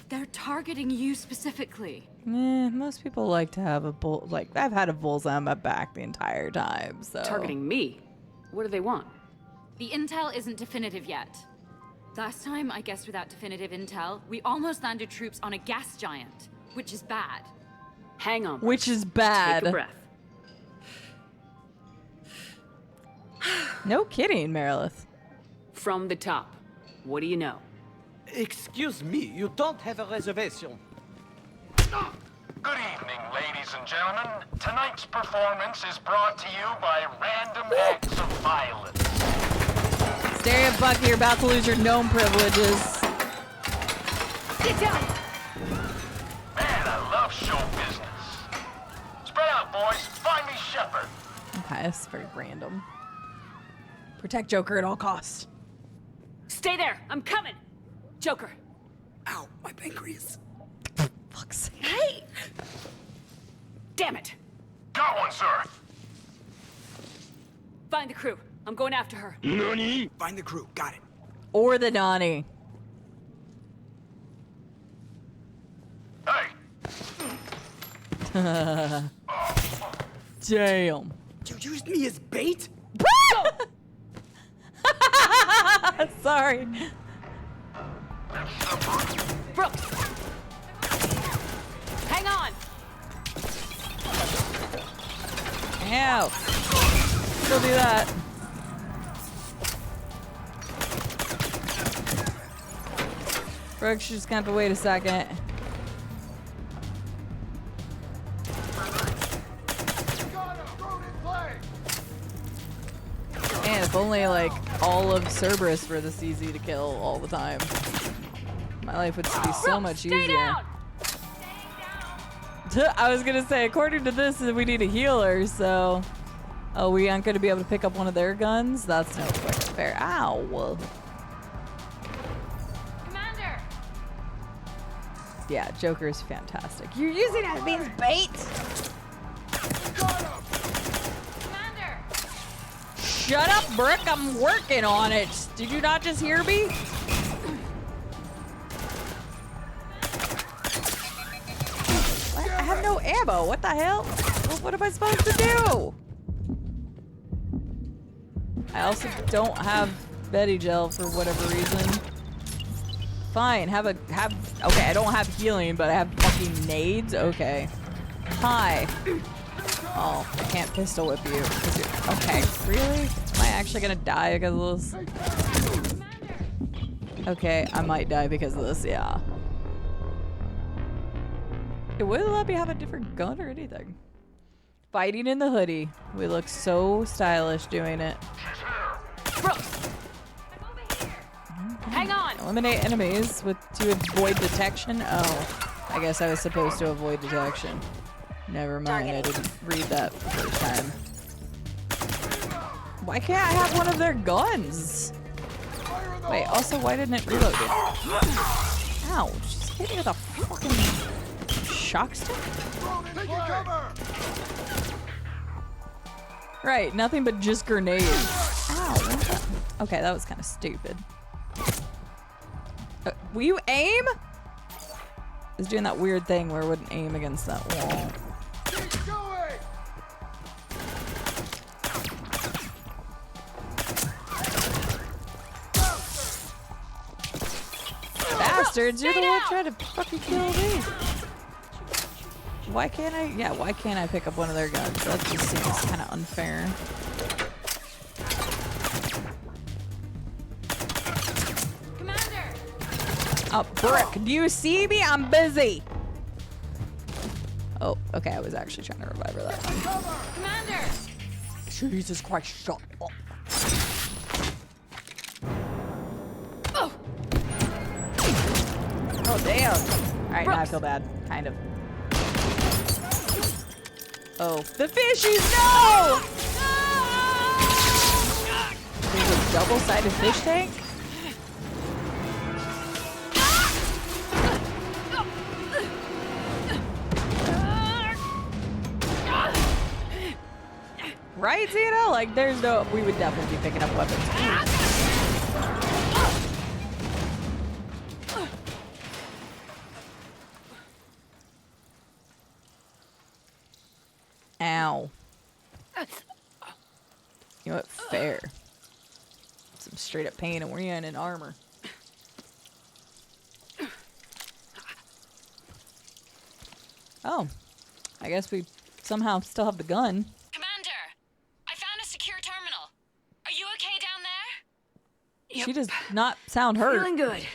They're targeting you specifically. Most people like to have a bull... Like, I've had a bullseye on my back the entire time, so... Targeting me? What do they want? The intel isn't definitive yet. Last time, I guess without definitive intel, we almost landed troops on a gas giant, which is bad. Hang on. Which is bad. Take a breath. No kidding, Merilith. From the top. What do you know? Excuse me, you don't have a reservation. Good evening, ladies and gentlemen. Tonight's performance is brought to you by random acts of violence. Stay up, Bucky. You're about to lose your gnome privileges. Get down! Man, I love show business. Spread out, boys. Find me Shepard. Okay, that's very random. Protect Joker at all costs. Stay there. I'm coming. Joker. Ow, my pancreas. Fuck's sake. Hey! Damn it. Got one, sir. Find the crew. I'm going after her. Nani? Find the crew. Got it. Or the Donnie. Hey. Damn. You used me as bait? Sorry. Brooks! Hang on! Ow. Still do that. Brooks, you're just gonna have to wait a second. Man, if only like all of Cerberus were this easy to kill all the time. My life would be so much easier. I was gonna say, according to this, we need a healer, so... Oh, we aren't gonna be able to pick up one of their guns? That's no fucking fair. Ow! Commander! Yeah, Joker is fantastic. You're using that means bait! Commander! Shut up, Brooke! I'm working on it! Did you not just hear me? I have no ammo. What the hell? What am I supposed to do? I also don't have Betty gel for whatever reason. Fine, okay, I don't have healing, but I have fucking nades? Okay. Hi. Oh, I can't pistol whip you. Okay, really? Am I actually gonna die because of this? Okay, I might die because of this, yeah. It wouldn't let me have a different gun or anything. Fighting in the hoodie. We look so stylish doing it. Brooks! Hang on! Eliminate enemies to avoid detection? Oh, I guess I was supposed to avoid detection. Never mind, I didn't read that the first time. Why can't I have one of their guns? Wait, also, why didn't it reload it? Ow, just hit me with a fucking shock stick? Right, nothing but just grenades. Ow, what the? Okay, that was kind of stupid. Will you aim? I was doing that weird thing where I wouldn't aim against that wall. Bastards, you're the one trying to fucking kill me. Why can't I pick up one of their guns? That just seems kind of unfair. Commander! Oh, Brooke, do you see me? I'm busy. Oh, okay. I was actually trying to revive her that time. Commander! Jesus Christ, shut up. Oh! Oh, damn. Alright, now I feel bad. Kind of. Oh, the fishies, no! There's a double-sided fish tank? Right, Zena? Like, there's no... We would definitely be picking up weapons. Ow. You know what? Fair. Some straight up pain and we're in armor. Oh. I guess we somehow still have the gun. Commander! I found a secure terminal. Are you okay down there? She does not sound hurt. Feeling good.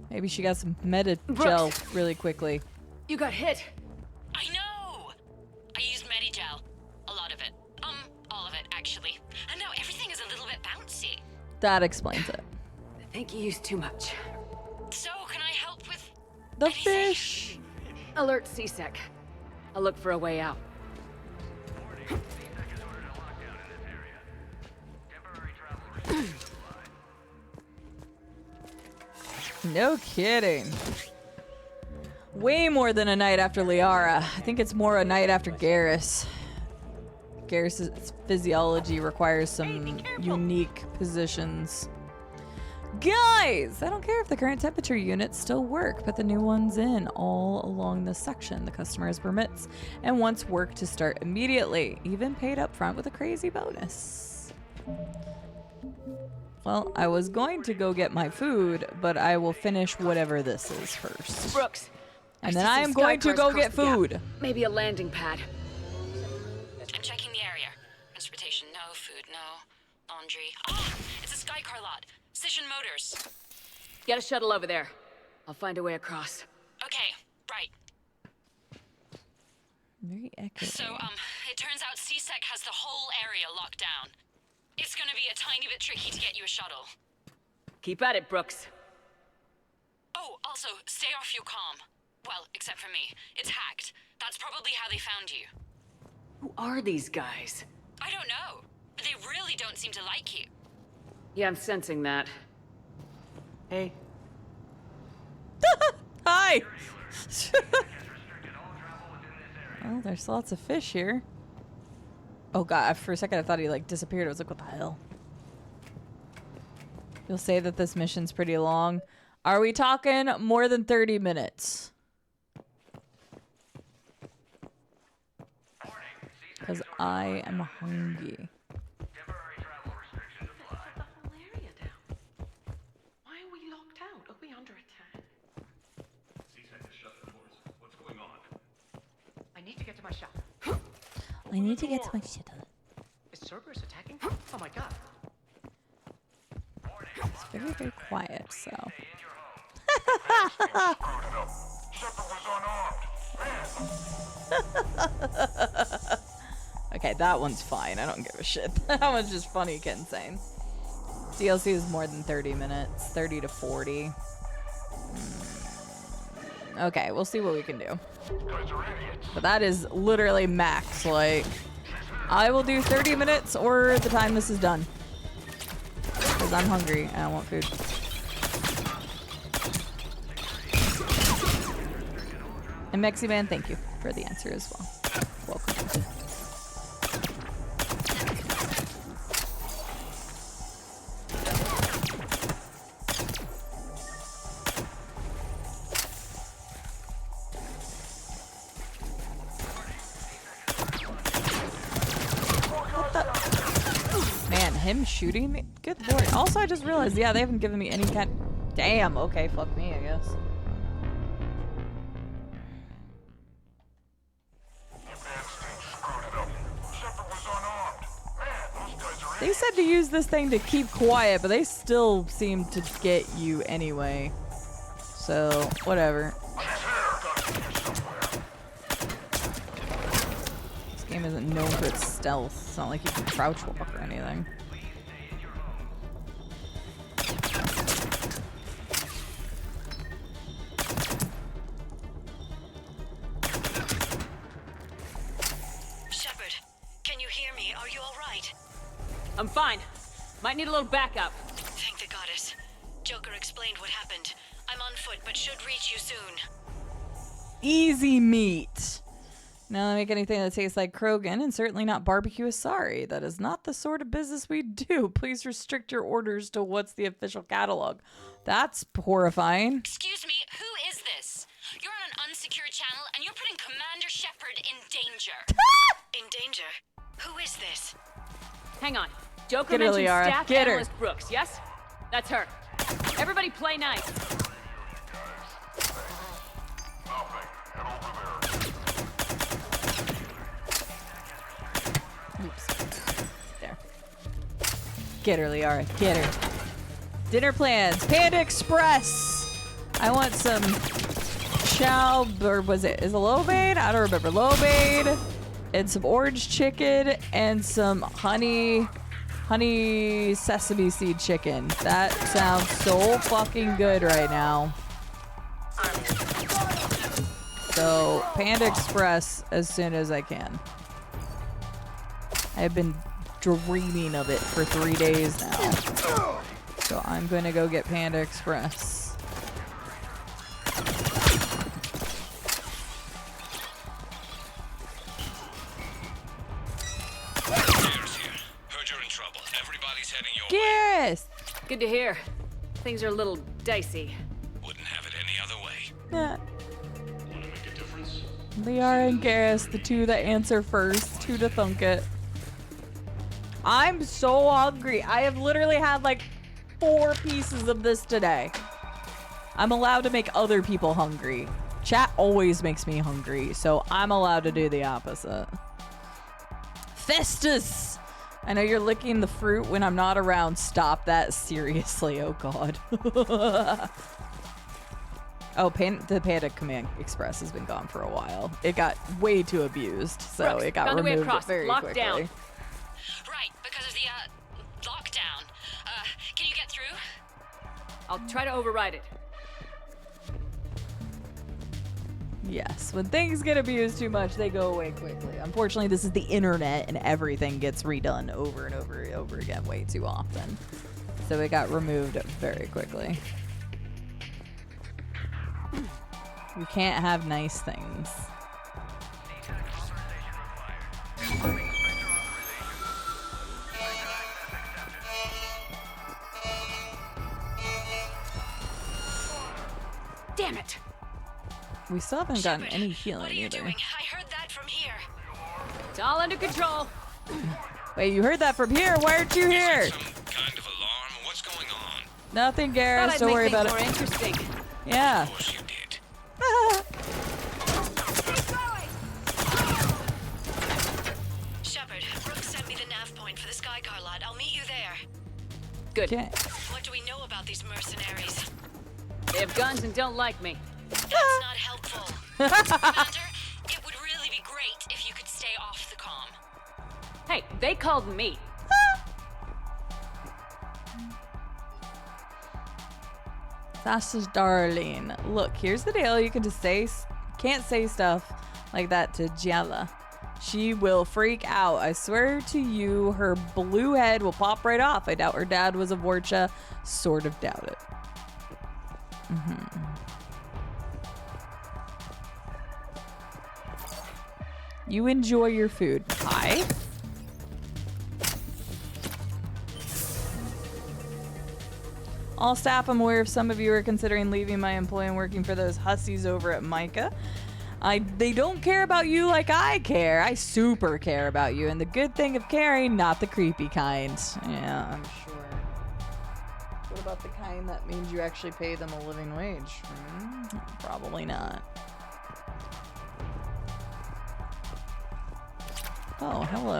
Maybe she got some medi-gel really quickly. You got hit. I know! I used Medigel. A lot of it. All of it, actually. And now everything is a little bit bouncy. That explains it. I think you used too much. So, can I help with the fish? Alert CSEC. I'll look for a way out. No kidding. Way more than a night after Liara. I think it's more a night after Garrus. Garrus's physiology requires some unique positions. Guys! I don't care if the current temperature units still work, but the new one's in all along this section. The customer has permits and wants work to start immediately, even paid up front with a crazy bonus. Well, I was going to go get my food, but I will finish whatever this is first. Brooks. And then I am going to go get food. Maybe a landing pad. I'm checking the area. Transportation, no. Food, no. Laundry. Ah! It's a Skycar lot. Precision Motors. Get a shuttle over there. I'll find a way across. Okay, right. Very echoey. So, it turns out CSEC has the whole area locked down. It's gonna be a tiny bit tricky to get you a shuttle. Keep at it, Brooks. Oh, also, stay off your comm. Well, except for me. It's hacked. That's probably how they found you. Who are these guys? I don't know. But they really don't seem to like you. Yeah, I'm sensing that. Hey. Hi! Well, there's lots of fish here. Oh god, for a second I thought he like disappeared. I was like, what the hell? You'll say that this mission's pretty long. Are we talking more than 30 minutes? Because I am hungry. Why are we locked out? Are we under attack? CSEC has shut the doors. What's going on? I need to get to my shop. I need to get to my shuttle. Is Cerberus attacking? Oh my god. It's very, very quiet, so. Okay, that one's fine. I don't give a shit. That one's just funny, Kensane. DLC is more than 30 minutes. 30 to 40. Okay, we'll see what we can do. But that is literally max. Like, I will do 30 minutes or the time this is done. Because I'm hungry and I want food. And Mexi Man, thank you for the answer as well. Welcome. Man, him shooting me? Good lord. Also, I just realized, yeah, they haven't given me any kind... Damn, okay, fuck me, I guess. They said to use this thing to keep quiet, but they still seem to get you anyway. So, whatever. This game isn't known for its stealth. It's not like you can crouch walk or anything. Shepard, can you hear me? Are you all right? I'm fine. Might need a little backup. Thank the goddess. Joker explained what happened. I'm on foot, but should reach you soon. Easy meat. Now make anything that tastes like Krogan, and certainly not barbecue asari. That is not the sort of business we do. Please restrict your orders to what's the official catalog. That's horrifying. Excuse me, who is this? You're on an unsecured channel, and you're putting Commander Shepard in danger. In danger? Who is this? Hang on. Joker Get her, mentioned Liara. staff Get her. analyst Brooks, yes? That's her. Everybody play nice. Oops. There. Get her, Liara. Get her. Dinner plans. Panda Express. I want some chow, or was it? Is it lo mein? I don't remember. Lo mein. And some orange chicken and some honey sesame seed chicken. That sounds so fucking good right now. So, Panda Express as soon as I can. I've been dreaming of it for 3 days now. So I'm gonna go get Panda Express. Garrus! Good to hear. Things are a little dicey. Wouldn't have it any other way. Yeah. Want to make a difference? Liara and Garrus, the two that answer first. Two to thunk it. I'm so hungry. I have literally had like 4 pieces of this today. I'm allowed to make other people hungry. Chat always makes me hungry, so I'm allowed to do the opposite. Festus! I know you're licking the fruit when I'm not around. Stop that. Seriously. Oh, God. Oh, the Panda Command Express has been gone for a while. It got way too abused, so Brooks, it got found a way removed across. very Locked quickly. down. Right, because of the lockdown. Can you get through? I'll try to override it. Yes, when things get abused too much, they go away quickly. Unfortunately, this is the internet, and everything gets redone over and over and over again way too often. So it got removed very quickly. We can't have nice things. Damn it! We still haven't gotten any healing either. I heard that from here. It's all under control. Wait, you heard that from here? Why aren't you here? Kind of alarm. What's going on? Nothing, Thought Garrus. I'd Don't make worry things about more it. interesting. Yeah. Of course you did. Shepard, Brooks sent me the nav point for the Skycar lot. I'll meet you there. Good. Okay. What do we know about these mercenaries? They have guns and don't like me. That's not helpful. Commander, It would really be great if you could stay off the comm. Hey, they called me. Sasha's darling. Look, here's the deal. You can just can't say stuff like that to Jella. She will freak out. I swear to you, her blue head will pop right off. I doubt her dad was a Vorcha. Sort of doubt it. You enjoy your food. Hi. All staff, I'm aware if some of you are considering leaving my employ and working for those hussies over at Micah. They don't care about you like I care. I super care about you. And the good thing of caring, not the creepy kind. Yeah, I'm sure. What about the kind that means you actually pay them a living wage? Probably not. Oh, hello.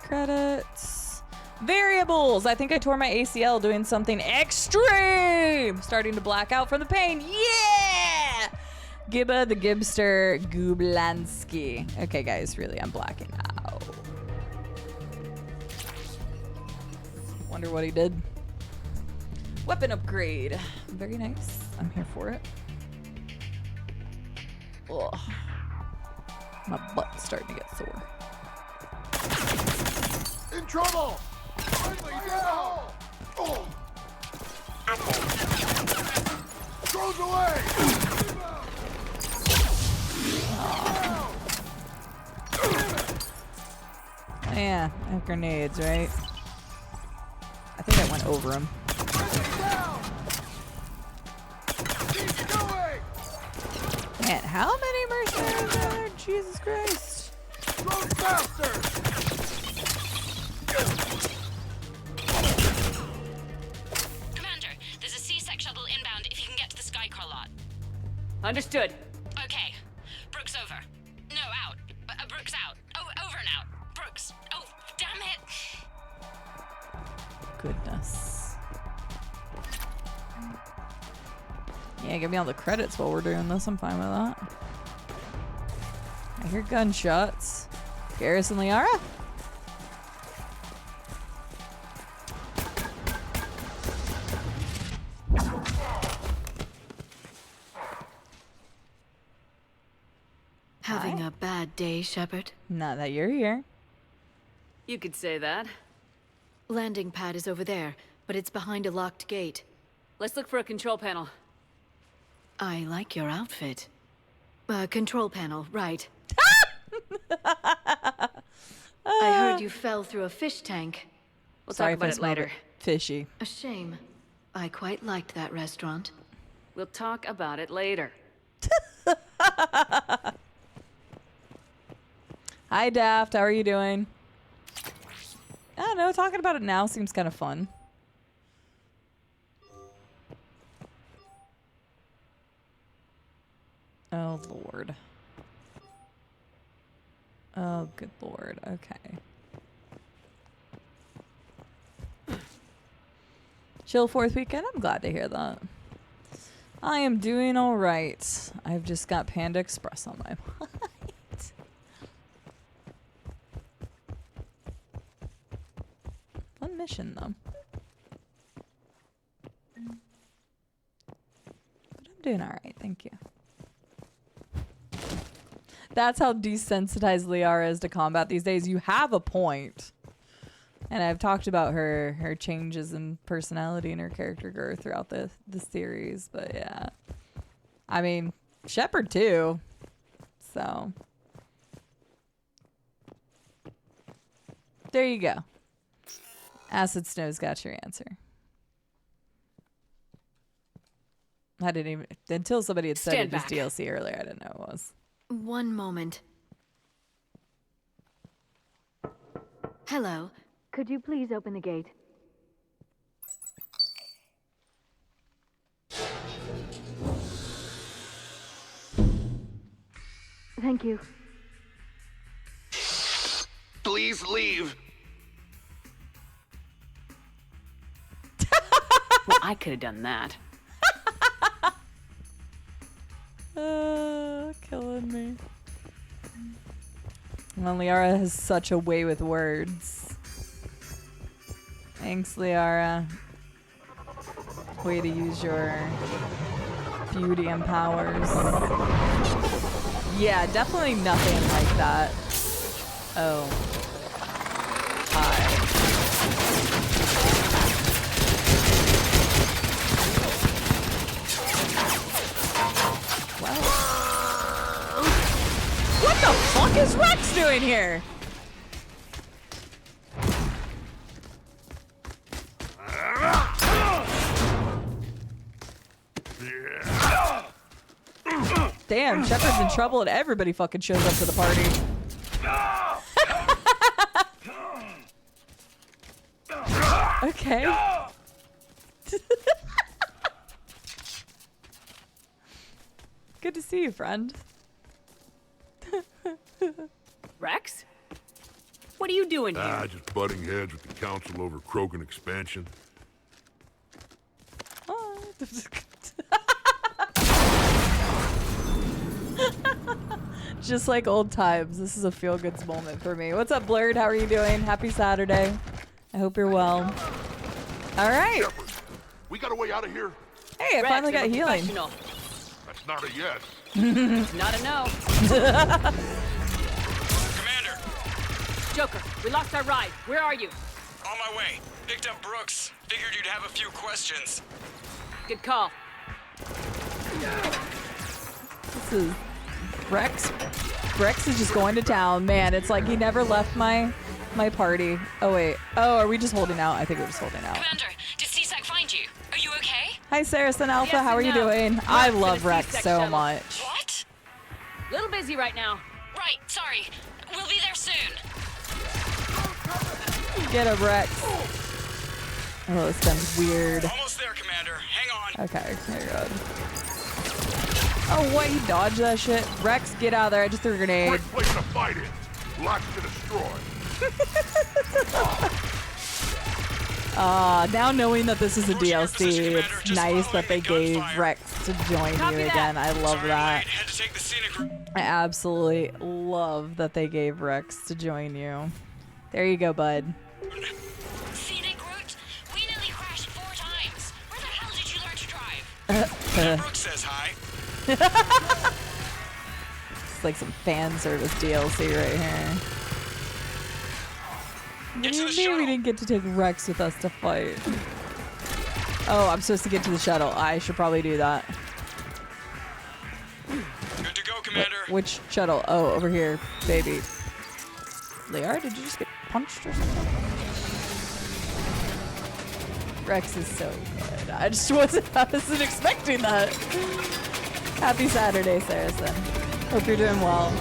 Credits. Variables. I think I tore my ACL doing something extreme. Starting to black out from the pain. Yeah! Gibba the Gibster Gublansky. Okay, guys, really, I'm blacking out. Wonder what he did. Weapon upgrade. Very nice. I'm here for it. Ugh. My butt's starting to get sore. In trouble! Friendly down! Oh. Throws away! Yeah, I have grenades, right? I think I went over him. Man, how many mercenaries are there? Jesus Christ. Throws faster! Commander, there's a C-Sec shuttle inbound if you can get to the Skycar lot. Understood. Okay. Brooks over. No, out. Brooks out. Oh, over and out. Brooks. Oh, damn it. Goodness. Yeah, give me all the credits while we're doing this. I'm fine with that. I hear gunshots. Garrus and Liara? Having a bad day, Shepard? Not that you're here. You could say that. Landing pad is over there, but it's behind a locked gate. Let's look for a control panel. I like your outfit. Control panel, right. I heard you fell through a fish tank. We'll talk about it later. Fishy. A shame. I quite liked that restaurant. We'll talk about it later. Hi, Daft. How are you doing? I don't know. Talking about it now seems kind of fun. Oh, Lord. Oh, good Lord. Okay. Chill 4th weekend? I'm glad to hear that. I am doing all right. I've just got Panda Express on my mind. Fun mission, though. But I'm doing all right. Thank you. That's how desensitized Liara is to combat these days. You have a point. And I've talked about her changes in personality and her character growth throughout the series. But yeah. I mean, Shepard too. So. There you go. Acid Snow's got your answer. I didn't even... Until somebody had said it was DLC earlier, I didn't know it was. One moment. Hello. Could you please open the gate? Thank you. Please leave. Well, I could have done that. Killing me. Well, Liara has such a way with words. Thanks, Liara. Way to use your beauty and powers. Yeah, definitely nothing like that. Oh. Hi. What the fuck is Rex doing here? Damn, Shepard's in trouble and everybody fucking shows up to the party. Okay. Good to see you, friend. Rex? What are you doing here? Just butting heads with the council over Krogan expansion. Just like old times. This is a feel-good moment for me. What's up, Blurred? How are you doing? Happy Saturday. I hope you're well. All right. We got a way out of here. Hey, I finally got healing. That's not a yes. Not a no. Commander! Joker, we lost our ride. Where are you? On my way. Picked up Brooks. Figured you'd have a few questions. Good call. This is Rex. Rex is just going to town. Man, it's like he never left my party. Oh, wait. Oh, are we just holding out? I think we're just holding out. Commander, did Cide find you? Are you okay? Hi, Saracen Alpha. Yes How are you and no. doing? Rex I in love a Rex C-sec so shuttle. much. What? Little busy right now. Right, sorry. We'll be there soon. Get him, Rex. Oh, this gun's weird. Almost there, Commander. Hang on. Okay, there you go. Oh, what? He dodged that shit? Rex, get out of there. I just threw a grenade. Great place to fight in. Lots to destroy. Now knowing that this is a DLC, it's nice that they gave Rex to join you again. I love that. I absolutely love that they gave Rex to join you. There you go, bud. Scenic route? We nearly crashed 4 times. Where the hell did you learn to drive? Brooks says hi. It's like some fan service DLC right here. Maybe we didn't get to take Rex with us to fight. Oh, I'm supposed to get to the shuttle. I should probably do that. Good to go, Commander. Which shuttle? Oh, over here, baby. Liara, did you just get punched or something? Rex is so good. I wasn't expecting that. Happy Saturday, Saracen. Hope you're doing well.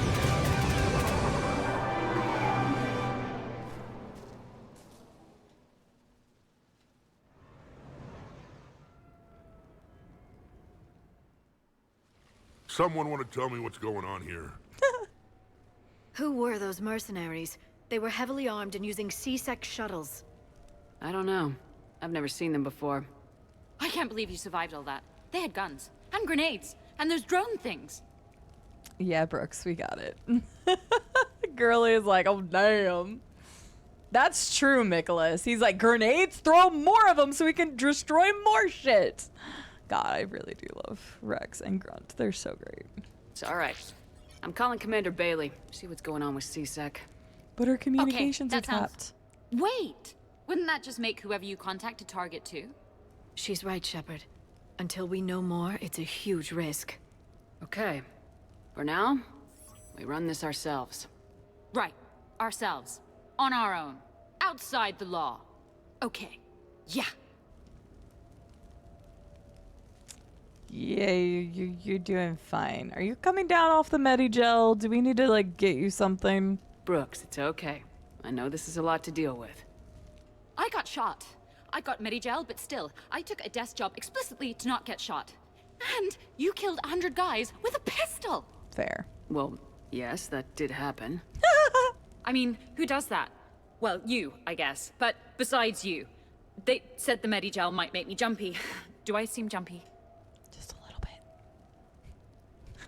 Someone want to tell me what's going on here? Who were those mercenaries? They were heavily armed and using C-sec shuttles. I don't know. I've never seen them before. I can't believe you survived all that. They had guns and grenades and those drone things. Yeah, Brooks, we got it. Girly is like, oh, damn. That's true, Nicholas. He's like, grenades? Throw more of them so we can destroy more shit. God, I really do love Rex and Grunt. They're so great. It's all right. I'm calling Commander Bailey. See what's going on with C-sec. But our communications okay, are tapped. Wait! Wouldn't that just make whoever you contact a target too? She's right, Shepard. Until we know more, it's a huge risk. Okay. For now, we run this ourselves. Right. Ourselves. On our own. Outside the law. Okay. Yeah. Yeah, you're doing fine. Are you coming down off the Medi-gel? Do we need to, like, get you something? Brooks, it's okay. I know this is a lot to deal with. I got shot. I got Medi-gel, but still, I took a desk job explicitly to not get shot. And you killed 100 guys with a pistol! Fair. Well, yes, that did happen. I mean, who does that? Well, you, I guess. But besides you. They said the Medi-gel might make me jumpy. Do I seem jumpy?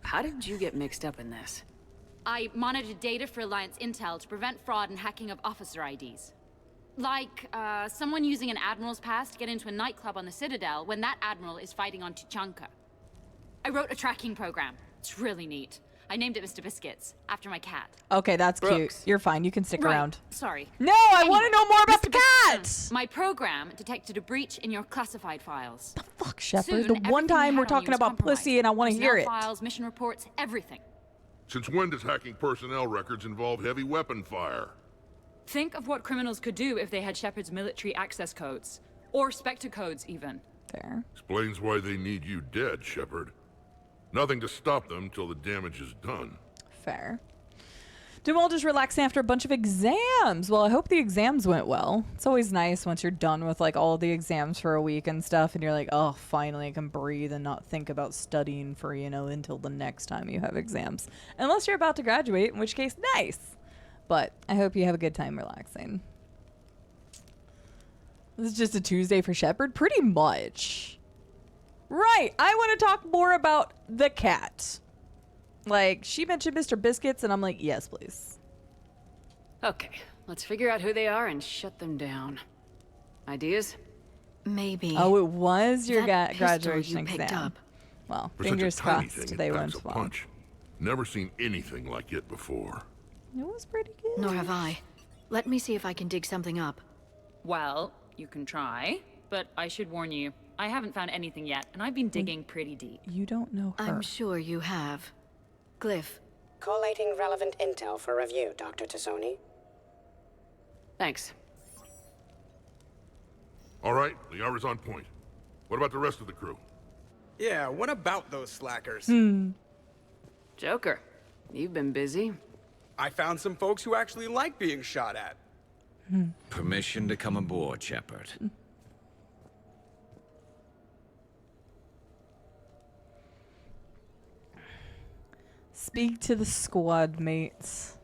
How did you get mixed up in this? I monitored data for Alliance intel to prevent fraud and hacking of officer IDs. Like, someone using an Admiral's pass to get into a nightclub on the Citadel when that Admiral is fighting on Tuchanka. I wrote a tracking program. It's really neat. I named it Mr. Biscuits, after my cat. Okay, that's Brooks. cute. You're fine. You can stick Right. around. Sorry. No, I want to Anyway, know more about Mr. the cat! My program detected a breach in your classified files. Fuck, Shepard. Soon, The one everything time we we're had on you talking was about compromised. pussy and I want to hear Personnel it. files, mission reports, everything. Since when does hacking personnel records involve heavy weapon fire? Think of what criminals could do if they had Shepard's military access codes. Or Spectre codes, even. Fair. Explains why they need you dead, Shepard. Nothing to stop them till the damage is done. Fair. Doing well, just relaxing after a bunch of exams. Well, I hope the exams went well. It's always nice once you're done with like all the exams for a week and stuff and you're like, oh, finally I can breathe and not think about studying for, you know, until the next time you have exams. Unless you're about to graduate, in which case, nice. But I hope you have a good time relaxing. This is just a Tuesday for Shepard? Pretty much. Right. I want to talk more about the cat. Like, she mentioned Mr. Biscuits, and I'm like, yes, please. Okay, let's figure out who they are and shut them down. Ideas? Maybe. Oh, it was your that graduation you picked exam. up. Well, For fingers such a tiny crossed thing, they it weren't packs a swung. punch. Never seen anything like it before. It was pretty good. Nor have I. Let me see if I can dig something up. Well, you can try, but I should warn you, I haven't found anything yet, and I've been digging pretty deep. You don't know her. I'm sure you have. Glyph. Collating relevant intel for review, Dr. Tassoni. Thanks. All right, the hour's on point. What about the rest of the crew? Yeah, what about those slackers? Joker, you've been busy. I found some folks who actually like being shot at. Permission to come aboard, Shepard. Speak to the squad mates.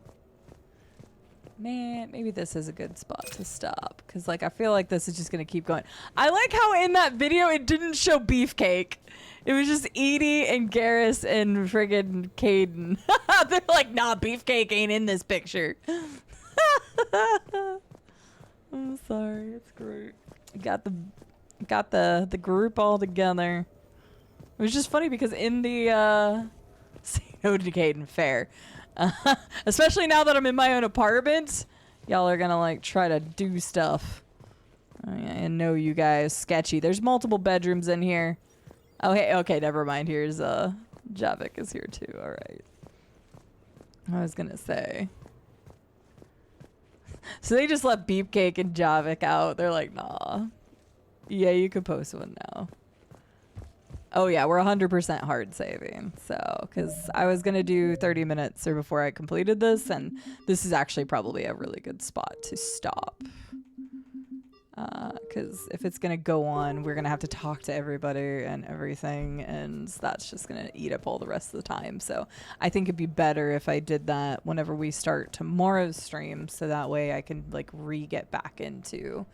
Man, maybe this is a good spot to stop. Because, like, I feel like this is just going to keep going. I like how in that video it didn't show Beefcake. It was just Edie and Garrus and friggin' Caden. They're like, nah, Beefcake ain't in this picture. I'm sorry. It's great. Got the group all together. It was just funny because in the say no to Caden, fair. Especially now that I'm in my own apartment, y'all are gonna like try to do stuff. I know you guys sketchy. There's multiple bedrooms in here. Oh hey, okay, never mind. Here's Javik is here too. All right. I was gonna say. So they just let Beefcake and Javik out. They're like, nah. Yeah, you could post one now. Oh yeah, we're 100% hard saving. So, because I was going to do 30 minutes or before I completed this, and this is actually probably a really good spot to stop. Because if it's going to go on, we're going to have to talk to everybody and everything, and that's just going to eat up all the rest of the time. So I think it'd be better if I did that whenever we start tomorrow's stream, so that way I can like get back into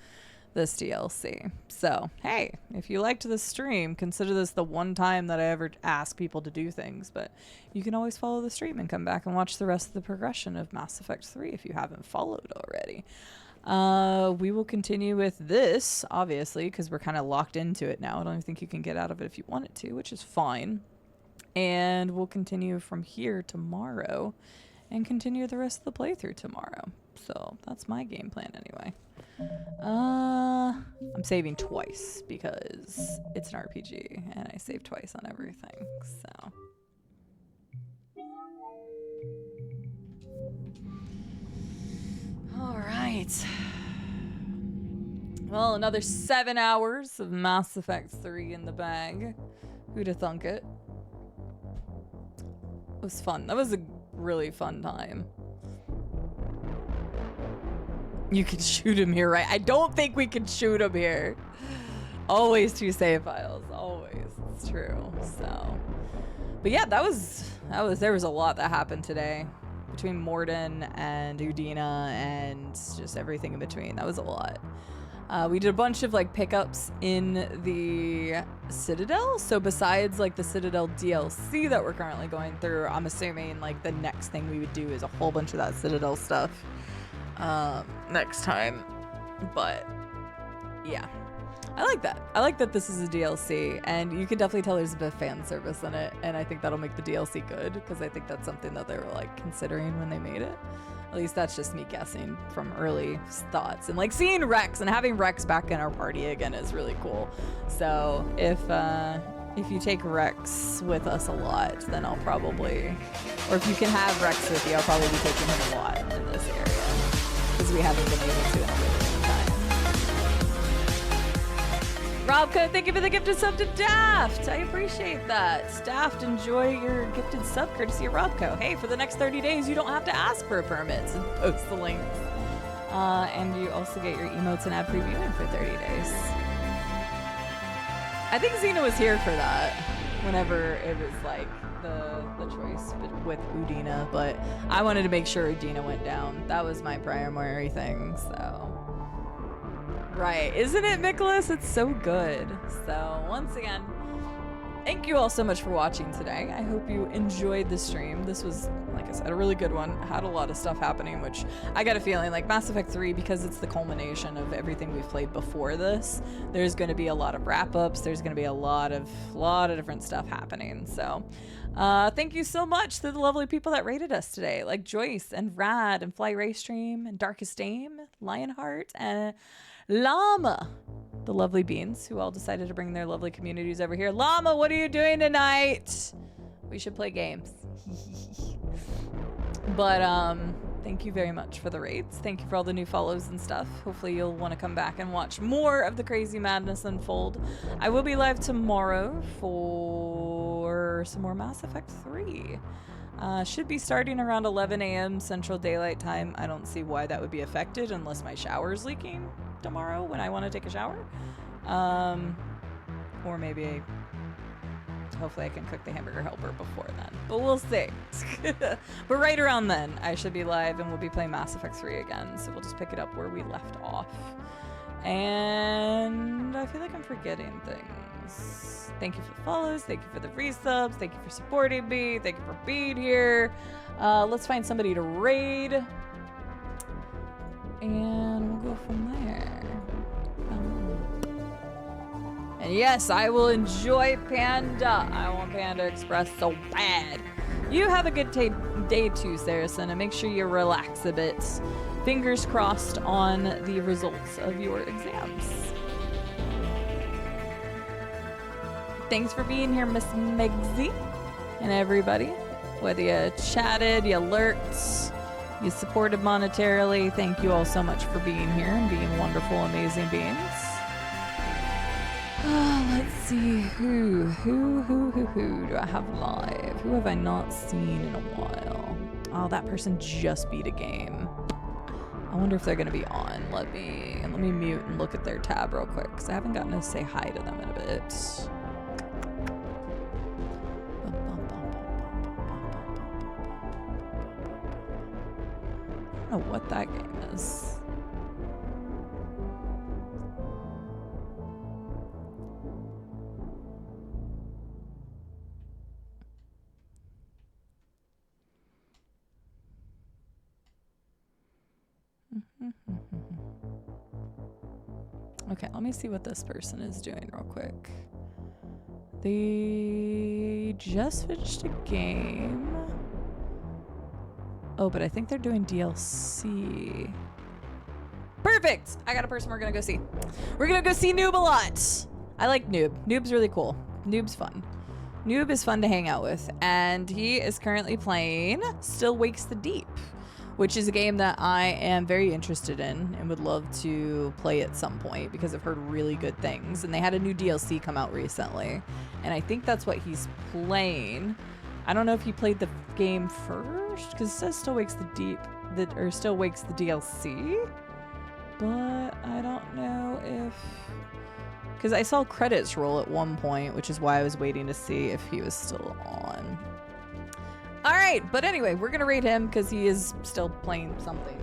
this DLC. So, hey, if you liked this stream, consider this the one time that I ever ask people to do things, but you can always follow the stream and come back and watch the rest of the progression of Mass Effect 3 if you haven't followed already. We will continue with this, obviously, because we're kind of locked into it now. I don't even think you can get out of it if you wanted to, which is fine. And we'll continue from here tomorrow and continue the rest of the playthrough tomorrow. So that's my game plan anyway. I'm saving twice because it's an RPG and I save twice on everything. So all right. Well, another 7 hours of Mass Effect 3 in the bag. Who'd have thunk it? It was fun. That was a really fun time. You can shoot him here, right? I don't think we can shoot him here. Always 2 save files. Always. It's true. So, but yeah, there was a lot that happened today between Morden and Udina and just everything in between. That was a lot. We did a bunch of like pickups in the Citadel. So besides like the Citadel DLC that we're currently going through, I'm assuming like the next thing we would do is a whole bunch of that Citadel stuff next time. But yeah, I like that. I like that this is a DLC, and you can definitely tell there's a bit of fan service in it, and I think that'll make the DLC good, because I think that's something that they were like considering when they made it. At least that's just me guessing from early thoughts. And like seeing Rex and having Rex back in our party again is really cool. So if you take Rex with us a lot, then I'll probably, or if you can have Rex with you, I'll probably be taking him a lot in this area, because we haven't been able to in a really long time. Robco, thank you for the gifted sub to Daft. I appreciate that. Daft, enjoy your gifted sub courtesy of Robco. Hey, for the next 30 days, you don't have to ask for permits and post the links. And you also get your emotes and ad previewing for 30 days. I think Xena was here for that. Whenever it was like the choice with Udina, but I wanted to make sure Udina went down. That was my primary thing, so. Right, isn't it, Nicholas? It's so good. So, once again, thank you all so much for watching today. I hope you enjoyed the stream. This was, like I said, a really good one. Had a lot of stuff happening, which I got a feeling like Mass Effect 3, because it's the culmination of everything we've played before this, there's going to be a lot of wrap-ups. There's going to be a lot of different stuff happening. So thank you so much to the lovely people that rated us today, like Joyce and Rad and Fly Raystream and Darkest Aim, Lionheart, and Llama, the lovely beans, who all decided to bring their lovely communities over here. Llama, what are you doing tonight? We should play games. But thank you very much for the raids. Thank you for all the new follows and stuff. Hopefully you'll want to come back and watch more of the crazy madness unfold. I will be live tomorrow for some more Mass Effect 3. Should be starting around 11 a.m. Central Daylight Time. I don't see why that would be affected unless my shower's leaking tomorrow when I want to take a shower. Or maybe hopefully I can cook the hamburger helper before then, but we'll see. But right around then I should be live and we'll be playing Mass Effect 3 again, so we'll just pick it up where we left off. And I feel like I'm forgetting things. Thank you for the follows, thank you for the resubs, thank you for supporting me, thank you for being here. Let's find somebody to raid and we'll go from there. And yes, I will enjoy Panda. I want Panda Express so bad. You have a good day too, Saracen, and make sure you relax a bit. Fingers crossed on the results of your exams. Thanks for being here, Miss Megsy, and everybody. Whether you chatted, you lurked, you supported monetarily, thank you all so much for being here and being wonderful, amazing beings. Let's see, who do I have live? Who have I not seen in a while? Oh, that person just beat a game. I wonder if they're gonna be on. Let me mute and look at their tab real quick, because I haven't gotten to say hi to them in a bit. I don't know what that game is. Okay, let me see what this person is doing real quick. They just finished a game. Oh, but I think they're doing DLC. Perfect! I got a person we're gonna go see. We're gonna go see Noob a lot. I like Noob. Noob's really cool. Noob's fun. Noob is fun to hang out with. And he is currently playing Still Wakes the Deep, which is a game that I am very interested in and would love to play at some point because I've heard really good things. And they had a new DLC come out recently, and I think that's what he's playing. I don't know if he played the game first, because it says Still Wakes the Deep, or Still Wakes the DLC, but I don't know if, because I saw credits roll at one point, which is why I was waiting to see if he was still on. All right, but anyway, we're gonna rate him because he is still playing something.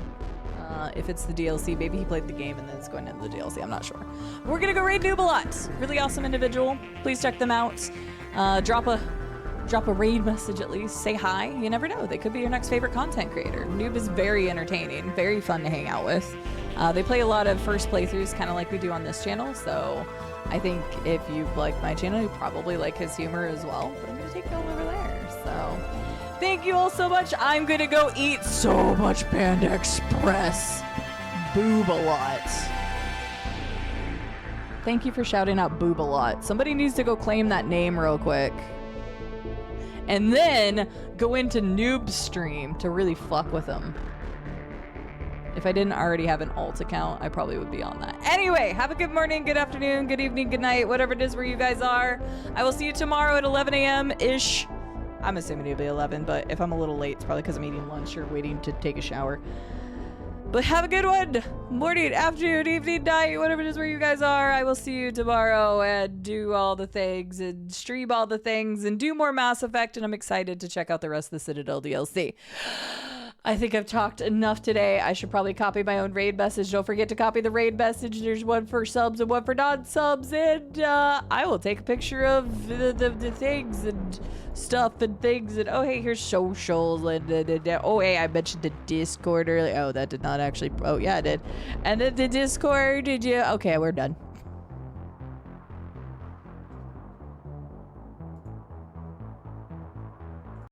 If it's the DLC, maybe he played the game and then it's going into the DLC, I'm not sure. We're gonna go raid Noob a lot. Really awesome individual. Please check them out. Drop a raid message at least. Say hi. You never know. They could be your next favorite content creator. Noob is very entertaining, very fun to hang out with. They play a lot of first playthroughs, kind of like we do on this channel, so I think if you like my channel, you probably like his humor as well. But I'm gonna take it all over there, so thank you all so much. I'm gonna go eat so much Panda Express. Boob a lot. Thank you for shouting out Boob a lot. Somebody needs to go claim that name real quick. And then go into Noob's stream to really fuck with him. If I didn't already have an alt account, I probably would be on that. Anyway, have a good morning, good afternoon, good evening, good night, whatever it is where you guys are. I will see you tomorrow at 11 a.m.-ish. I'm assuming it'll be 11, but if I'm a little late, it's probably because I'm eating lunch or waiting to take a shower. But have a good one. Morning, afternoon, evening, night, whatever it is where you guys are. I will see you tomorrow and do all the things and stream all the things and do more Mass Effect. And I'm excited to check out the rest of the Citadel DLC. I think I've talked enough today. I should probably copy my own raid message. Don't forget to copy the raid message. There's one for subs and one for non-subs. And I will take a picture of the things and stuff and things. And oh, hey, here's socials. And oh, hey, I mentioned the Discord earlier. Oh, that did not actually. Oh, yeah, I did. And then the Discord. Did you? Okay, we're done.